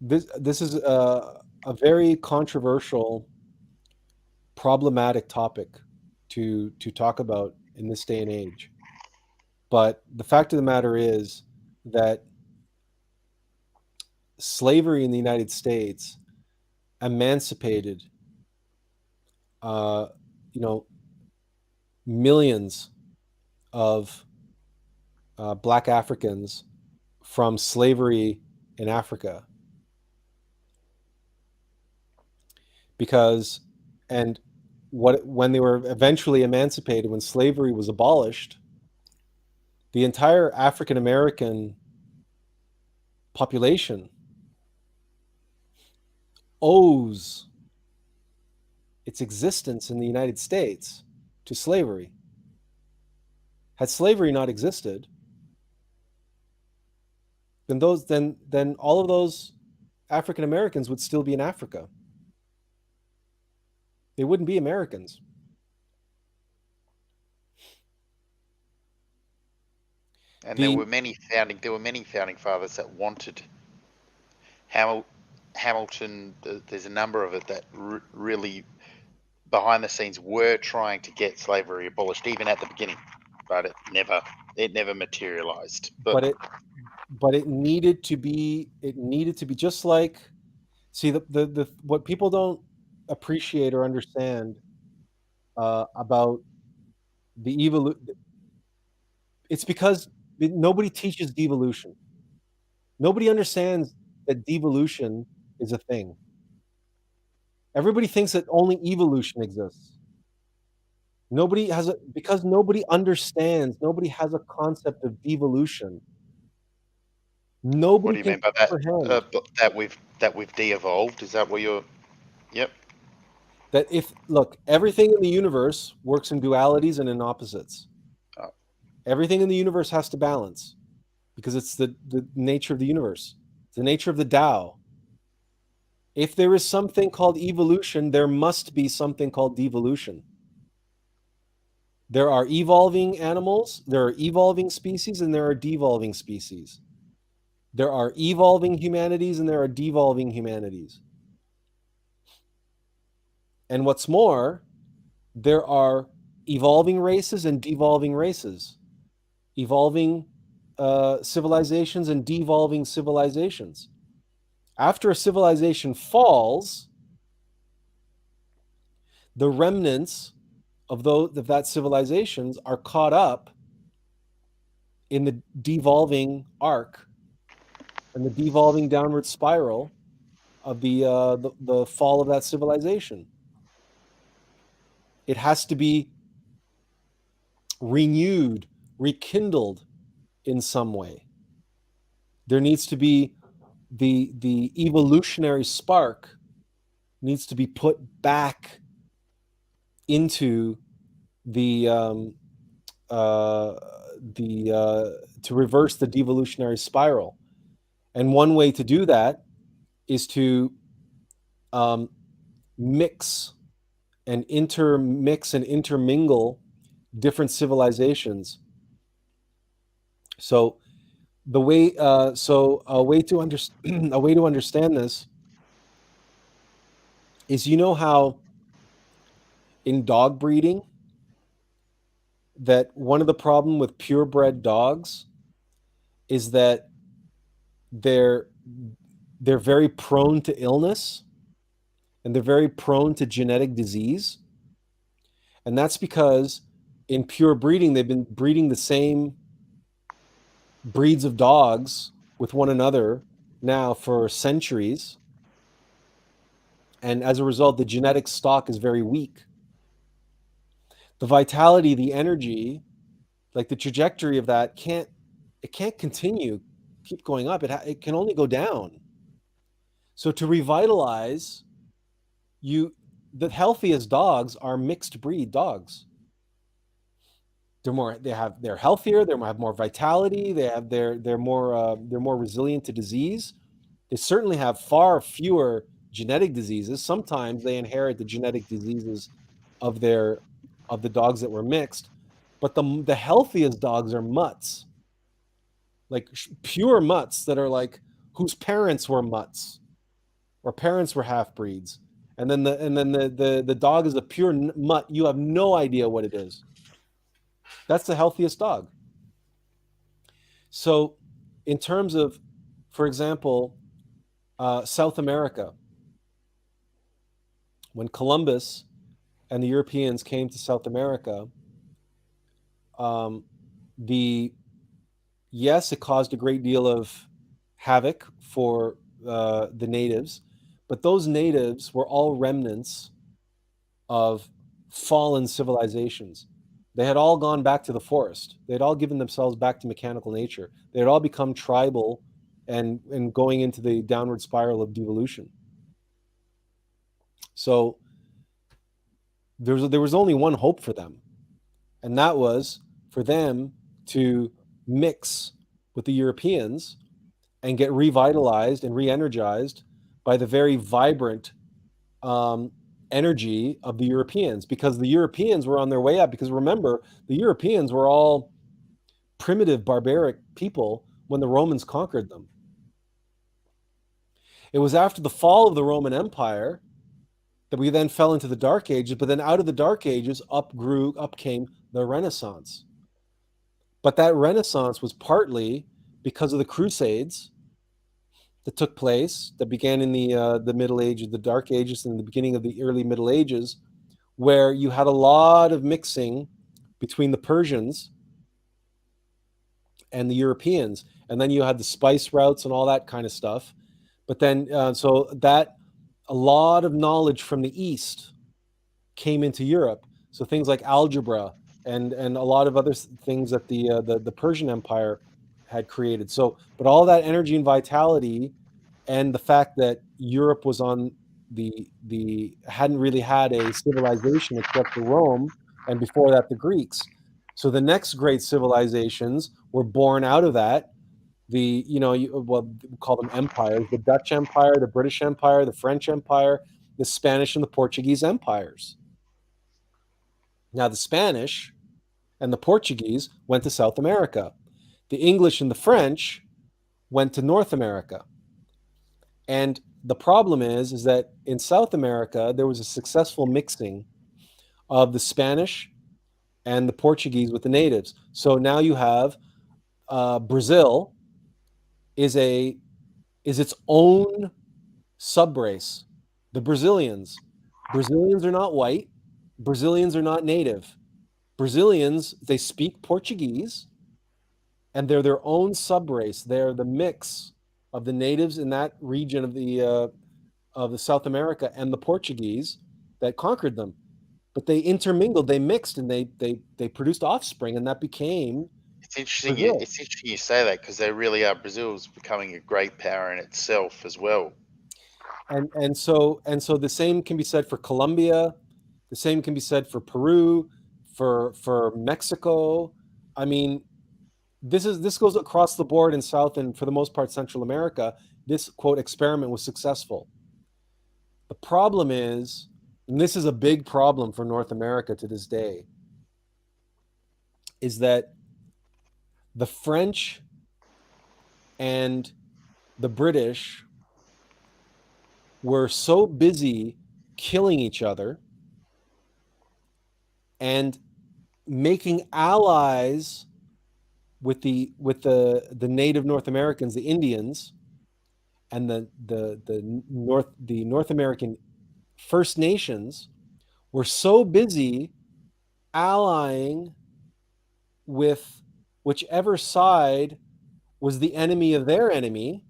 This is a very controversial, problematic topic to talk about in this day and age. But the fact of the matter is that slavery in the United States emancipated, millions of Black Africans from slavery in Africa. Because, when they were eventually emancipated, when slavery was abolished, the entire African American population owes its existence in the United States to slavery. Had slavery not existed, then all of those African Americans would still be in Africa. they wouldn't be Americans. And The- there were many founding fathers that wanted Hamilton. There's a number of it that really behind the scenes were trying to get slavery abolished, even at the beginning, but it never materialized. but it needed to be just like, see, the what people don't appreciate or understand about the evolution, it's because nobody teaches devolution. Nobody understands that devolution is a thing. Everybody thinks that only evolution exists. Because nobody understands, nobody has a concept of devolution. Nobody What do you can mean by that? comprehend That we've de-evolved? Is that what you're? Yep. that look, everything in the universe works in dualities and in opposites. Oh. Everything in the universe has to balance because it's the nature of the universe. It's the nature of the Tao. If there is something called evolution, there must be something called devolution. There are evolving animals, there are evolving species, and there are devolving species. There are evolving humanities and there are devolving humanities. And what's more, there are evolving races and devolving races, evolving civilizations and devolving civilizations. After a civilization falls, the remnants of that civilizations are caught up in the devolving arc and the devolving downward spiral of the fall of that civilization. It has to be renewed, rekindled in some way. There needs to be the evolutionary spark needs to be put back into to reverse the devolutionary spiral. And one way to do that is to mix and intermingle different civilizations. So a way to understand this is, you know how in dog breeding that one of the problem with purebred dogs is that they're very prone to illness and they're very prone to genetic disease. And that's because in pure breeding, they've been breeding the same breeds of dogs with one another now for centuries. And as a result, the genetic stock is very weak. The vitality, the energy, like the trajectory of that can't continue, keep going up. It can only go down. So to revitalize, the healthiest dogs are mixed breed dogs. They're healthier, they have more vitality, they're more resilient to disease. They certainly have far fewer genetic diseases. Sometimes they inherit the genetic diseases of the dogs that were mixed, but the healthiest dogs are mutts, like pure mutts that are like whose parents were mutts or parents were half breeds, and then the dog is a pure mutt. You have no idea what it is. That's the healthiest dog. So in terms of, for example, South America, when Columbus and the Europeans came to South America, yes, it caused a great deal of havoc for the natives, but those natives were all remnants of fallen civilizations. They had all gone back to the forest. They had all given themselves back to mechanical nature. They had all become tribal and going into the downward spiral of devolution. So there was only one hope for them, and that was for them to mix with the Europeans and get revitalized and re-energized by the very vibrant energy of the Europeans, because the Europeans were on their way up. Because remember, the Europeans were all primitive, barbaric people when the Romans conquered them. It was after the fall of the Roman Empire that we then fell into the Dark Ages, but then out of the Dark Ages up came the Renaissance. But that Renaissance was partly because of the Crusades that took place, that began in the Middle Ages, the Dark Ages, and the beginning of the early Middle Ages, where you had a lot of mixing between the Persians and the Europeans, and then you had the spice routes and all that kind of stuff. But then, so that a lot of knowledge from the East came into Europe. So things like algebra and a lot of other things that the Persian Empire had created. So, but all that energy and vitality, and the fact that Europe was on the hadn't really had a civilization except for Rome, and before that the Greeks. So the next great civilizations were born out of that. We call them empires: the Dutch Empire, the British Empire, the French Empire, the Spanish and the Portuguese empires. Now the Spanish and the Portuguese went to South America. The English and the French went to North America. And the problem is that in South America, there was a successful mixing of the Spanish and the Portuguese with the natives. So now you have Brazil is its own subrace. The Brazilians are not white. Brazilians are not native. Brazilians, they speak Portuguese, and they're their own subrace. They're the mix of the natives in that region of the South America and the Portuguese that conquered them. But they intermingled, they mixed, and they produced offspring, and that became It's interesting. Brazil. It's interesting you say that, because they really are. Brazil's becoming a great power in itself as well. And so the same can be said for Colombia. The same can be said for Peru, for Mexico. I mean, this goes across the board in South and, for the most part, Central America. This, quote, experiment was successful. The problem is, and this is a big problem for North America to this day, is that the French and the British were so busy killing each other and making allies with the native North Americans, the Indians, and the North American First Nations, were so busy allying with whichever side was the enemy of their enemy,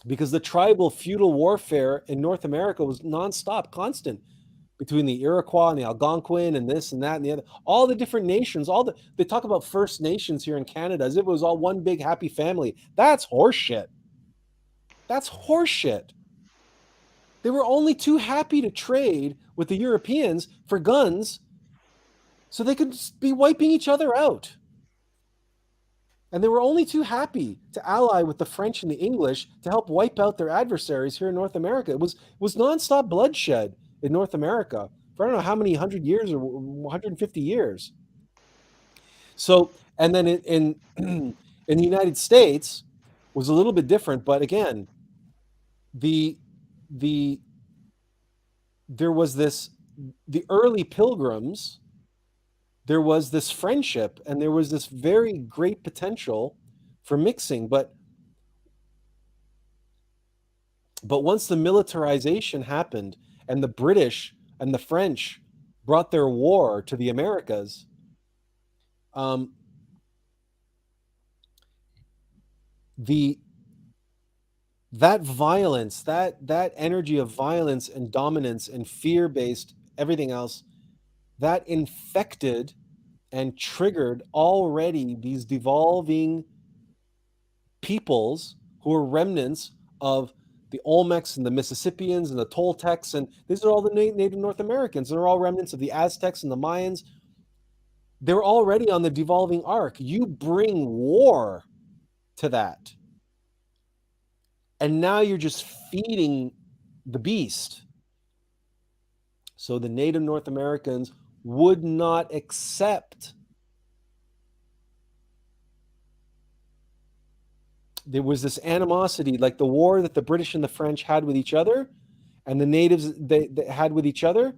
because the tribal feudal warfare in North America was nonstop, constant, between the Iroquois and the Algonquin and this and that and the other, all the different nations, they talk about First Nations here in Canada as if it was all one big happy family. That's horseshit. That's horseshit. They were only too happy to trade with the Europeans for guns so they could be wiping each other out. And they were only too happy to ally with the French and the English to help wipe out their adversaries here in North America. It was nonstop bloodshed in North America for I don't know how many 100 years or 150 years. So, and then in the United States was a little bit different, but again, there was the early pilgrims, there was this friendship, and there was this very great potential for mixing, but once the militarization happened and the British and the French brought their war to the Americas, that violence, that energy of violence and dominance and fear-based everything else, that infected and triggered already these devolving peoples who are remnants of the Olmecs and the Mississippians and the Toltecs, and these are all the Native North Americans. They're all remnants of the Aztecs and the Mayans. They're already on the devolving arc. You bring war to that, and now you're just feeding the beast. So the native North Americans would not accept. There was this animosity, like the war that the British and the French had with each other, and the natives they had with each other,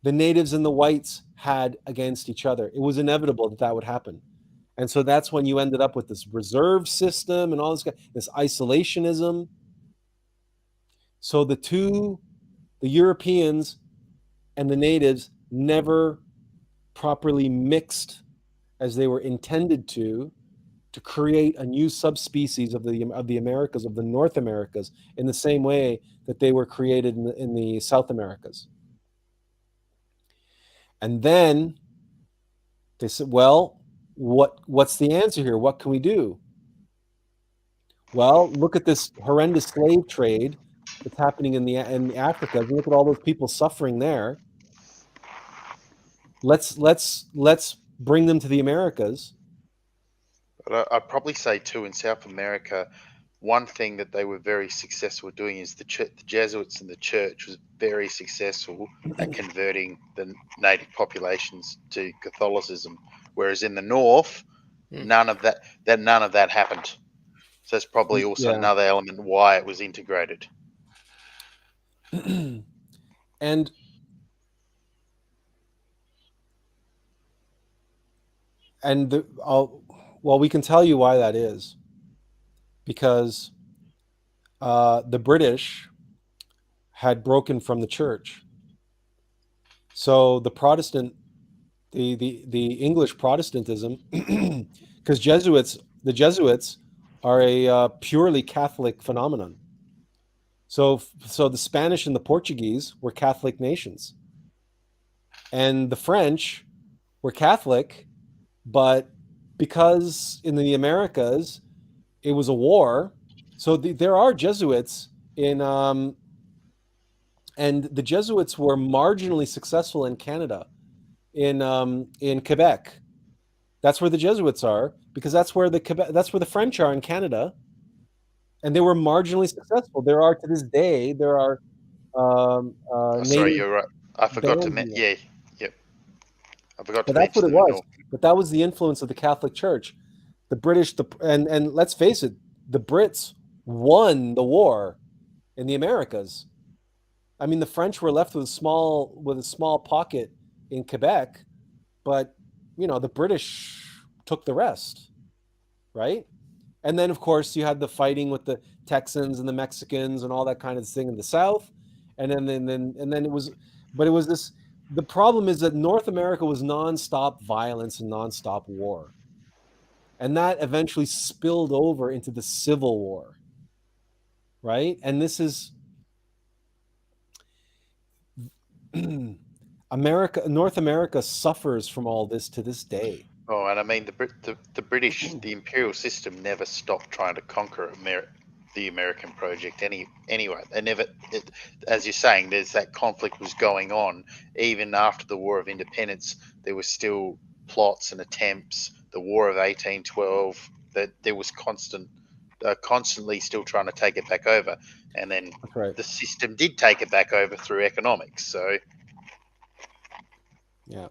the natives and the whites had against each other. It was inevitable that that would happen. And so that's when you ended up with this reserve system and all this isolationism. So the Europeans and the natives never properly mixed as they were intended to create a new subspecies of the Americas, of the North Americas, in the same way that they were created in the South Americas. And then they said, well, what's the answer here? What can we do? Well, look at this horrendous slave trade that's happening in Africa. Look at all those people suffering there. Let's bring them to the Americas. But I'd probably say too, in South America, one thing that they were very successful at doing is the Jesuits and the church was very successful at converting the native populations to Catholicism, whereas in the north, none of that happened. So that's probably also another element why it was integrated. And well, we can tell you why that is, because the British had broken from the church. So the Protestant, the English Protestantism, because the Jesuits are a purely Catholic phenomenon. So the Spanish and the Portuguese were Catholic nations, and the French were Catholic, but because in the Americas it was a war, so there are Jesuits in and the Jesuits were marginally successful in Canada, in Quebec. That's where the Jesuits are, because that's where the French are in Canada, and they were marginally successful. There are to this day Sorry, you're right. I forgot to mention. Yeah, yep. I forgot to that's what mention it was. But that was the influence of the Catholic Church. The British, and let's face it, the Brits won the war in the Americas. I mean, the French were left with a small pocket in Quebec, but the British took the rest, right? And then, of course, you had the fighting with the Texans and the Mexicans and all that kind of thing in the South, and then it was, but it was this. The problem is that North America was nonstop violence and nonstop war, and that eventually spilled over into the Civil War, right? And this is North America suffers from all this to this day. Oh, and I mean the British, the imperial system never stopped trying to conquer the American project. Anyway, they never. As you're saying, there's that conflict was going on even after the War of Independence. There was still plots and attempts. The War of 1812. That there was constantly still trying to take it back over, and then the system did take it back over through economics. So. Yeah.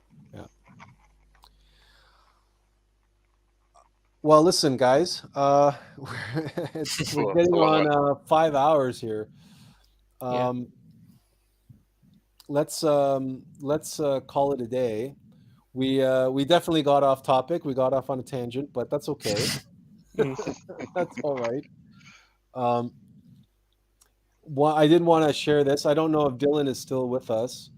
Well, listen, guys, we're getting on 5 hours here. Let's call it a day. We definitely got off topic. We got off on a tangent, but that's okay. That's all right. Well, I did want to share this. I don't know if Dylan is still with us,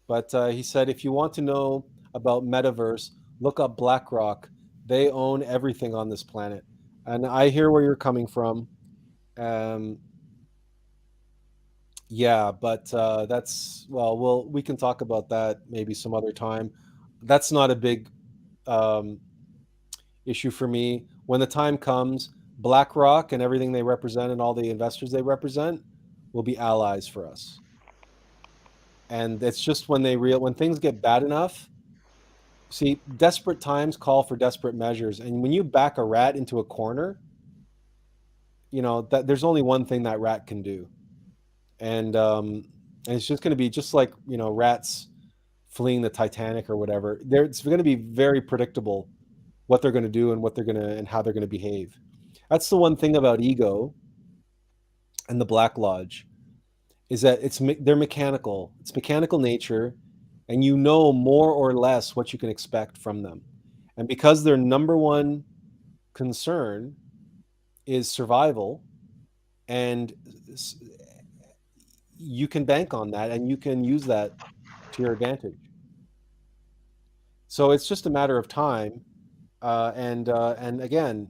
but he said, if you want to know about metaverse, look up BlackRock. They own everything on this planet. And I hear where you're coming from. Yeah, but we can talk about that maybe some other time. That's not a big issue for me. When the time comes, BlackRock and everything they represent and all the investors they represent will be allies for us. And it's just when things get bad enough. See, desperate times call for desperate measures. And when you back a rat into a corner, that there's only one thing that rat can do. And And it's just going to be just like, you know, rats fleeing the Titanic or whatever. It's going to be very predictable what they're going to do and what they're going to and how they're going to behave. That's the one thing about ego and the Black Lodge, is that they're mechanical. It's mechanical nature, and you know more or less what you can expect from them. And because their number one concern is survival, and you can bank on that and you can use that to your advantage. So it's just a matter of time, and again,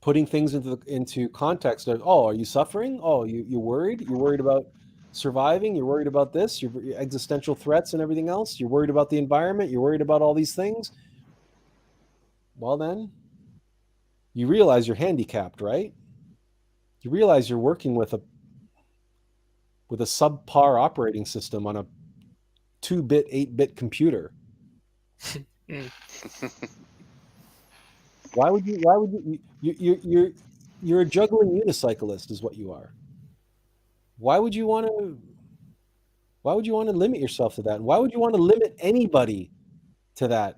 putting things into context of, oh, are you suffering? Oh, you're worried? You're worried about surviving? You're worried about this? Your existential threats and everything else? You're worried about the environment? You're worried about all these things? Well, then you realize you're handicapped, right? You realize you're working with a subpar operating system on a 2-bit, 8-bit computer. Why would you're a juggling unicyclist is what you are. Why would you want to limit yourself to that? And why would you want to limit anybody to that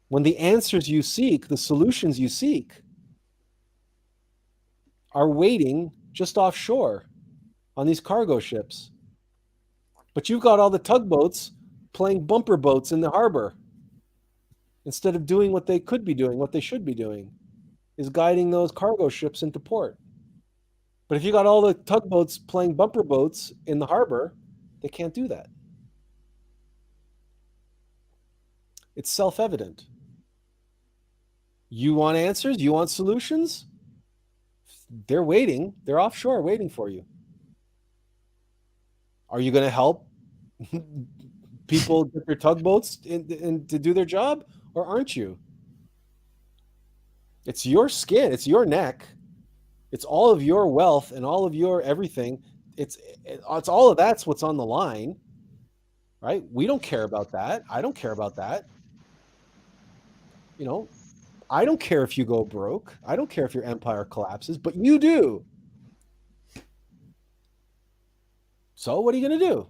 when the answers you seek, the solutions you seek, are waiting just offshore on these cargo ships? But you've got all the tugboats playing bumper boats in the harbor instead of doing what they could be doing, what they should be doing, is guiding those cargo ships into port. But if you got all the tugboats playing bumper boats in the harbor, they can't do that. It's self-evident. You want answers? You want solutions? They're waiting. They're offshore waiting for you. Are you going to help people get their tugboats in to do their job, or aren't you? It's your skin. It's your neck. It's all of your wealth and all of your everything. It's all of that's what's on the line, right? We don't care about that. I don't care about that. You know, I don't care if you go broke. I don't care if your empire collapses, but you do. So what are you going to do?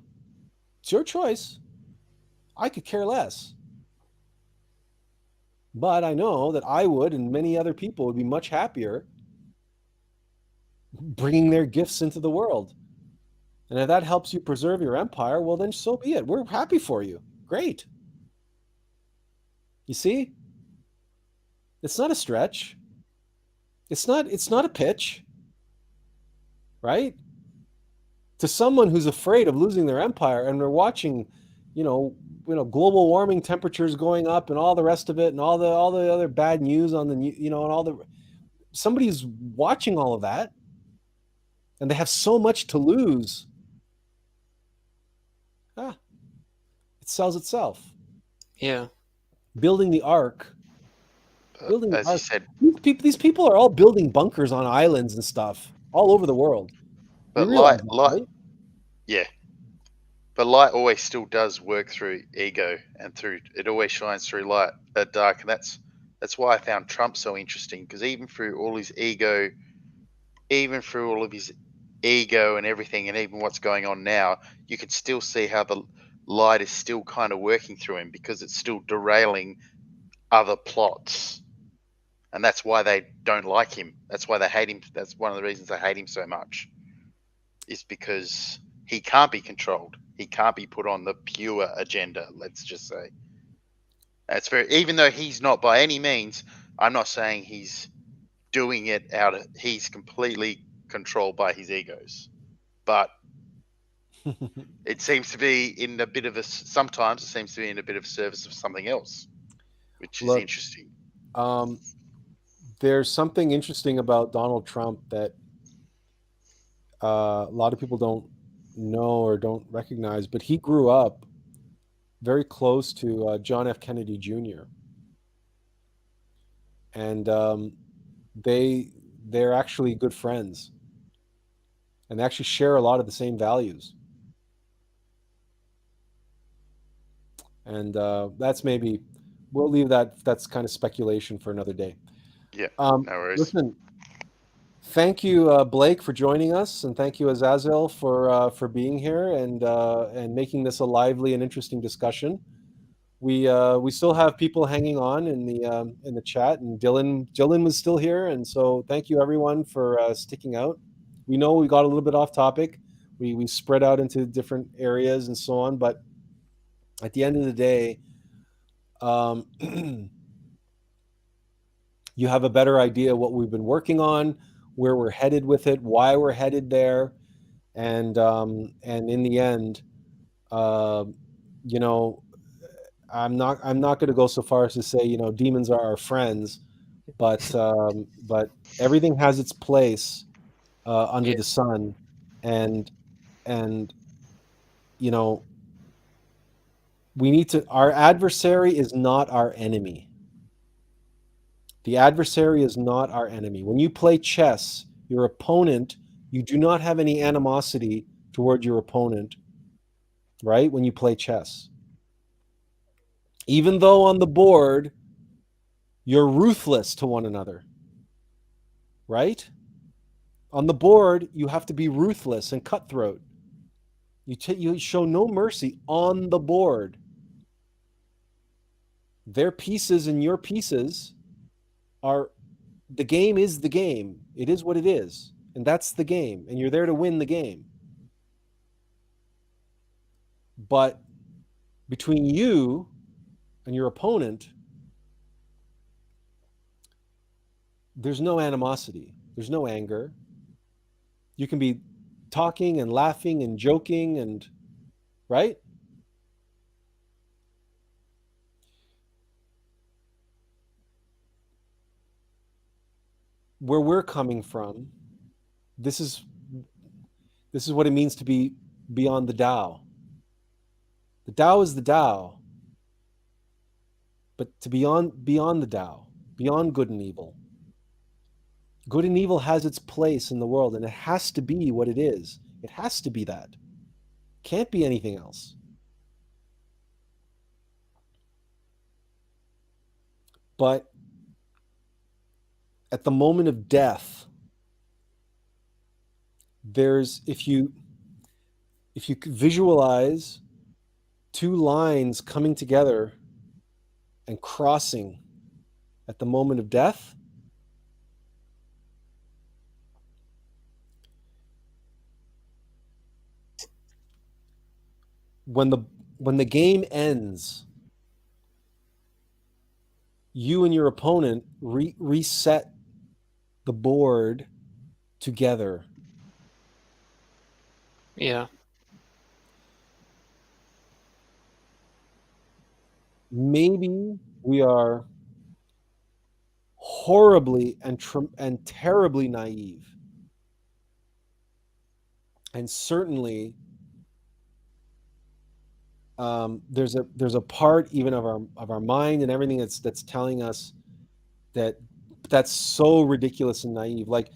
It's your choice. I could care less. But I know that I would, and many other people would be much happier bringing their gifts into the world. And if that helps you preserve your empire, well, then so be it. We're happy for you. Great. You see? It's not a stretch. It's not a pitch, right? To someone who's afraid of losing their empire, and they're watching, global warming, temperatures going up, and all the rest of it, and all the other bad news on the, and all the, somebody's watching all of that, and they have so much to lose. It sells itself. Yeah. Building the ark. As you said, these people are all building bunkers on islands and stuff all over the world. But light, right? Yeah. But light always still does work through ego, and it always shines through light, dark, and that's why I found Trump so interesting, because even through all his ego, and everything, and even what's going on now, you can still see how the light is still kind of working through him, because it's still derailing other plots. And that's why they don't like him. That's why they hate him. That's one of the reasons they hate him so much, is because he can't be controlled. He can't be put on the pure agenda, let's just say. That's even though he's not by any means, I'm not saying he's doing it he's completely controlled by his egos. But it seems to be sometimes it seems to be in a bit of service of something else, which is interesting. There's something interesting about Donald Trump that a lot of people don't know or don't recognize, but he grew up very close to John F. Kennedy Jr. And they're actually good friends, and they actually share a lot of the same values. And that's maybe, we'll leave that's kind of speculation for another day. Yeah, no worries. Listen, Thank you, Blake, for joining us, and thank you, Azazel, for being here and making this a lively and interesting discussion. We still have people hanging on in the chat, and Dylan was still here, and so thank you everyone for sticking out. We know we got a little bit off topic. We spread out into different areas and so on, but at the end of the day, you have a better idea what we've been working on, where we're headed with it, why we're headed there, and in the end, you know, I'm not going to go so far as to say, you know, demons are our friends, but everything has its place under the sun, and you know, we need to. Our adversary is not our enemy. The adversary is not our enemy. When you play chess, your opponent, you do not have any animosity toward your opponent, right? When you play chess, even though on the board you're ruthless to one another, right? On the board, you have to be ruthless and cutthroat. You show no mercy on the board. Their pieces and your pieces are, the game is the game. It is what it is. And that's the game. And you're there to win the game. But between you and your opponent, there's no animosity. There's no anger. You can be talking and laughing and joking and, right? Where we're coming from, this is what it means to be beyond the Tao. The Tao is the Tao, but to beyond the Tao, beyond good and evil. Good and evil has its place in the world, and it has to be what it is. It has to be that. Can't be anything else. But at the moment of death, there's, if you visualize two lines coming together and crossing at the moment of death, when the game ends, you and your opponent reset the board together. Yeah. Maybe we are horribly and terribly naive, and certainly there's a part even of our mind and everything that's telling us that's so ridiculous and naive. Like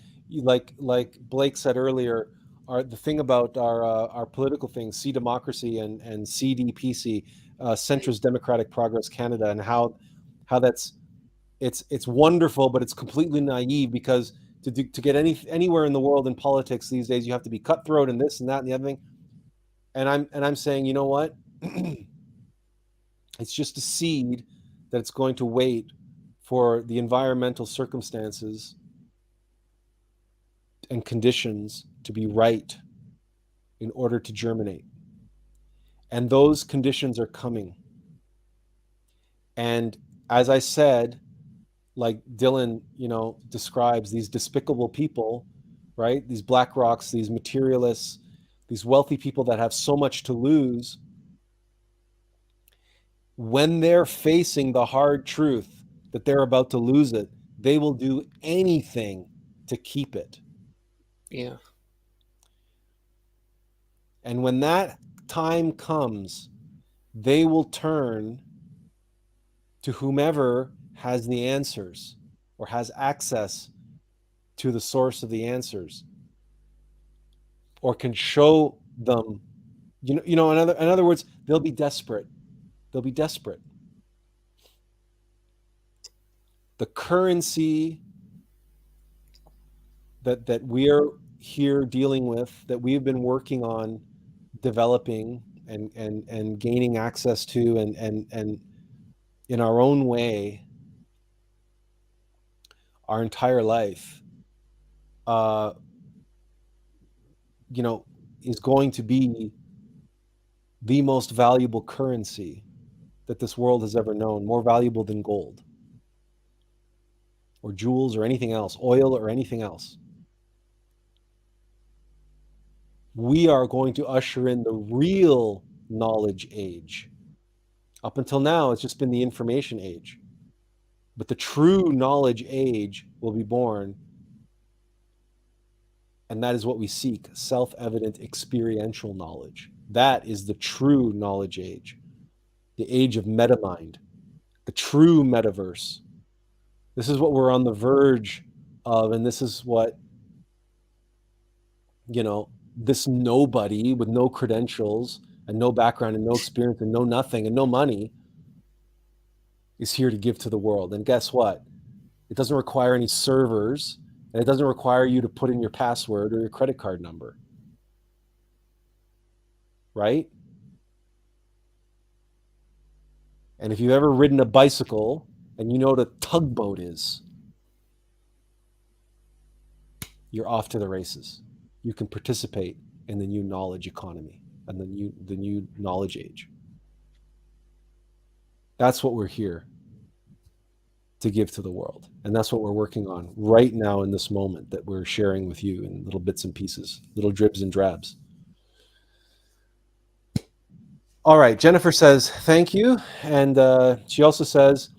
Blake said earlier, the thing about our political things, C Democracy and CDPC, Centrist Democratic Progress Canada, and how that's it's wonderful, but it's completely naive, because to get anywhere in the world in politics these days, you have to be cutthroat and this and that and the other thing. And I'm saying, you know what? It's just a seed that's going to wait for the environmental circumstances and conditions to be right in order to germinate. And those conditions are coming. And as I said, like Dylan, describes these despicable people, right? These black rocks, these materialists, these wealthy people that have so much to lose. When they're facing the hard truth that they're about to lose it, they will do anything to keep it. Yeah. And when that time comes, they will turn to whomever has the answers or has access to the source of the answers, or can show them, in other words, they'll be desperate. They'll be desperate. The currency that we're here dealing with, that we've been working on developing and gaining access to, and in our own way, our entire life, is going to be the most valuable currency that this world has ever known, more valuable than gold or jewels or anything else, oil or anything else. We are going to usher in the real knowledge age. Up until now, it's just been the information age. But the true knowledge age will be born. And that is what we seek, self-evident experiential knowledge. That is the true knowledge age, the age of metamind, the true metaverse. This is what we're on the verge of, and this is what, this nobody with no credentials and no background and no experience and no nothing and no money is here to give to the world. And guess what? It doesn't require any servers, and it doesn't require you to put in your password or your credit card number. Right? And if you've ever ridden a bicycle and you know what a tugboat is, you're off to the races. You can participate in the new knowledge economy and the new knowledge age. That's what we're here to give to the world. And that's what we're working on right now in this moment that we're sharing with you in little bits and pieces, little dribs and drabs. All right, Jennifer says, thank you. And she also says,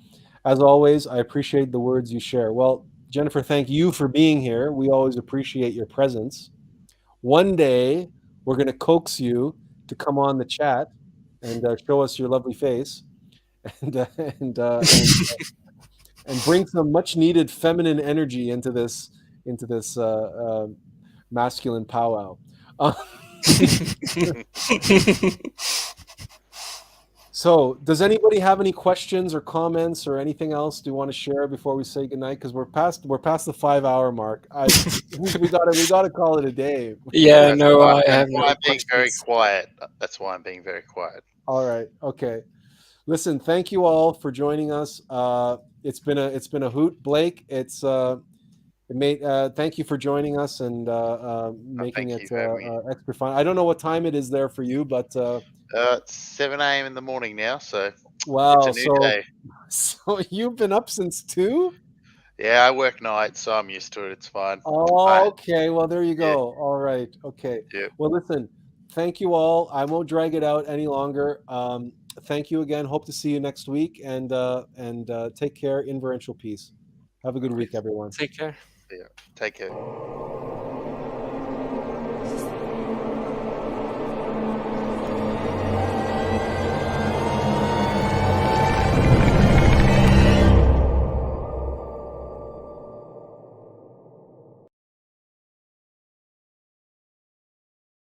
as always, I appreciate the words you share. Well, Jennifer, thank you for being here. We always appreciate your presence. One day, we're going to coax you to come on the chat and show us your lovely face and bring some much needed feminine energy into this masculine powwow. So, does anybody have any questions or comments or anything else do you want to share before we say goodnight? Because we're past the 5-hour mark. We gotta call it a day. Yeah, That's no, why I have I'm no being very questions. quiet. That's why I'm being very quiet. All right. Okay. Listen, thank you all for joining us. It's been a hoot, Blake. Thank you for joining us and making thank it you for having me. extra fun. I don't know what time it is there for you, but It's 7 a.m. in the morning now, so wow. it's a new day. So you've been up since 2? Yeah, I work nights, so I'm used to it. It's fine. Oh, okay. Well, there you go. Yeah. All right. Okay. Yeah. Well, listen, thank you all. I won't drag it out any longer. Thank you again. Hope to see you next week, and take care. Inverential peace. Have a good week, everyone. Take care. Yeah. Take care.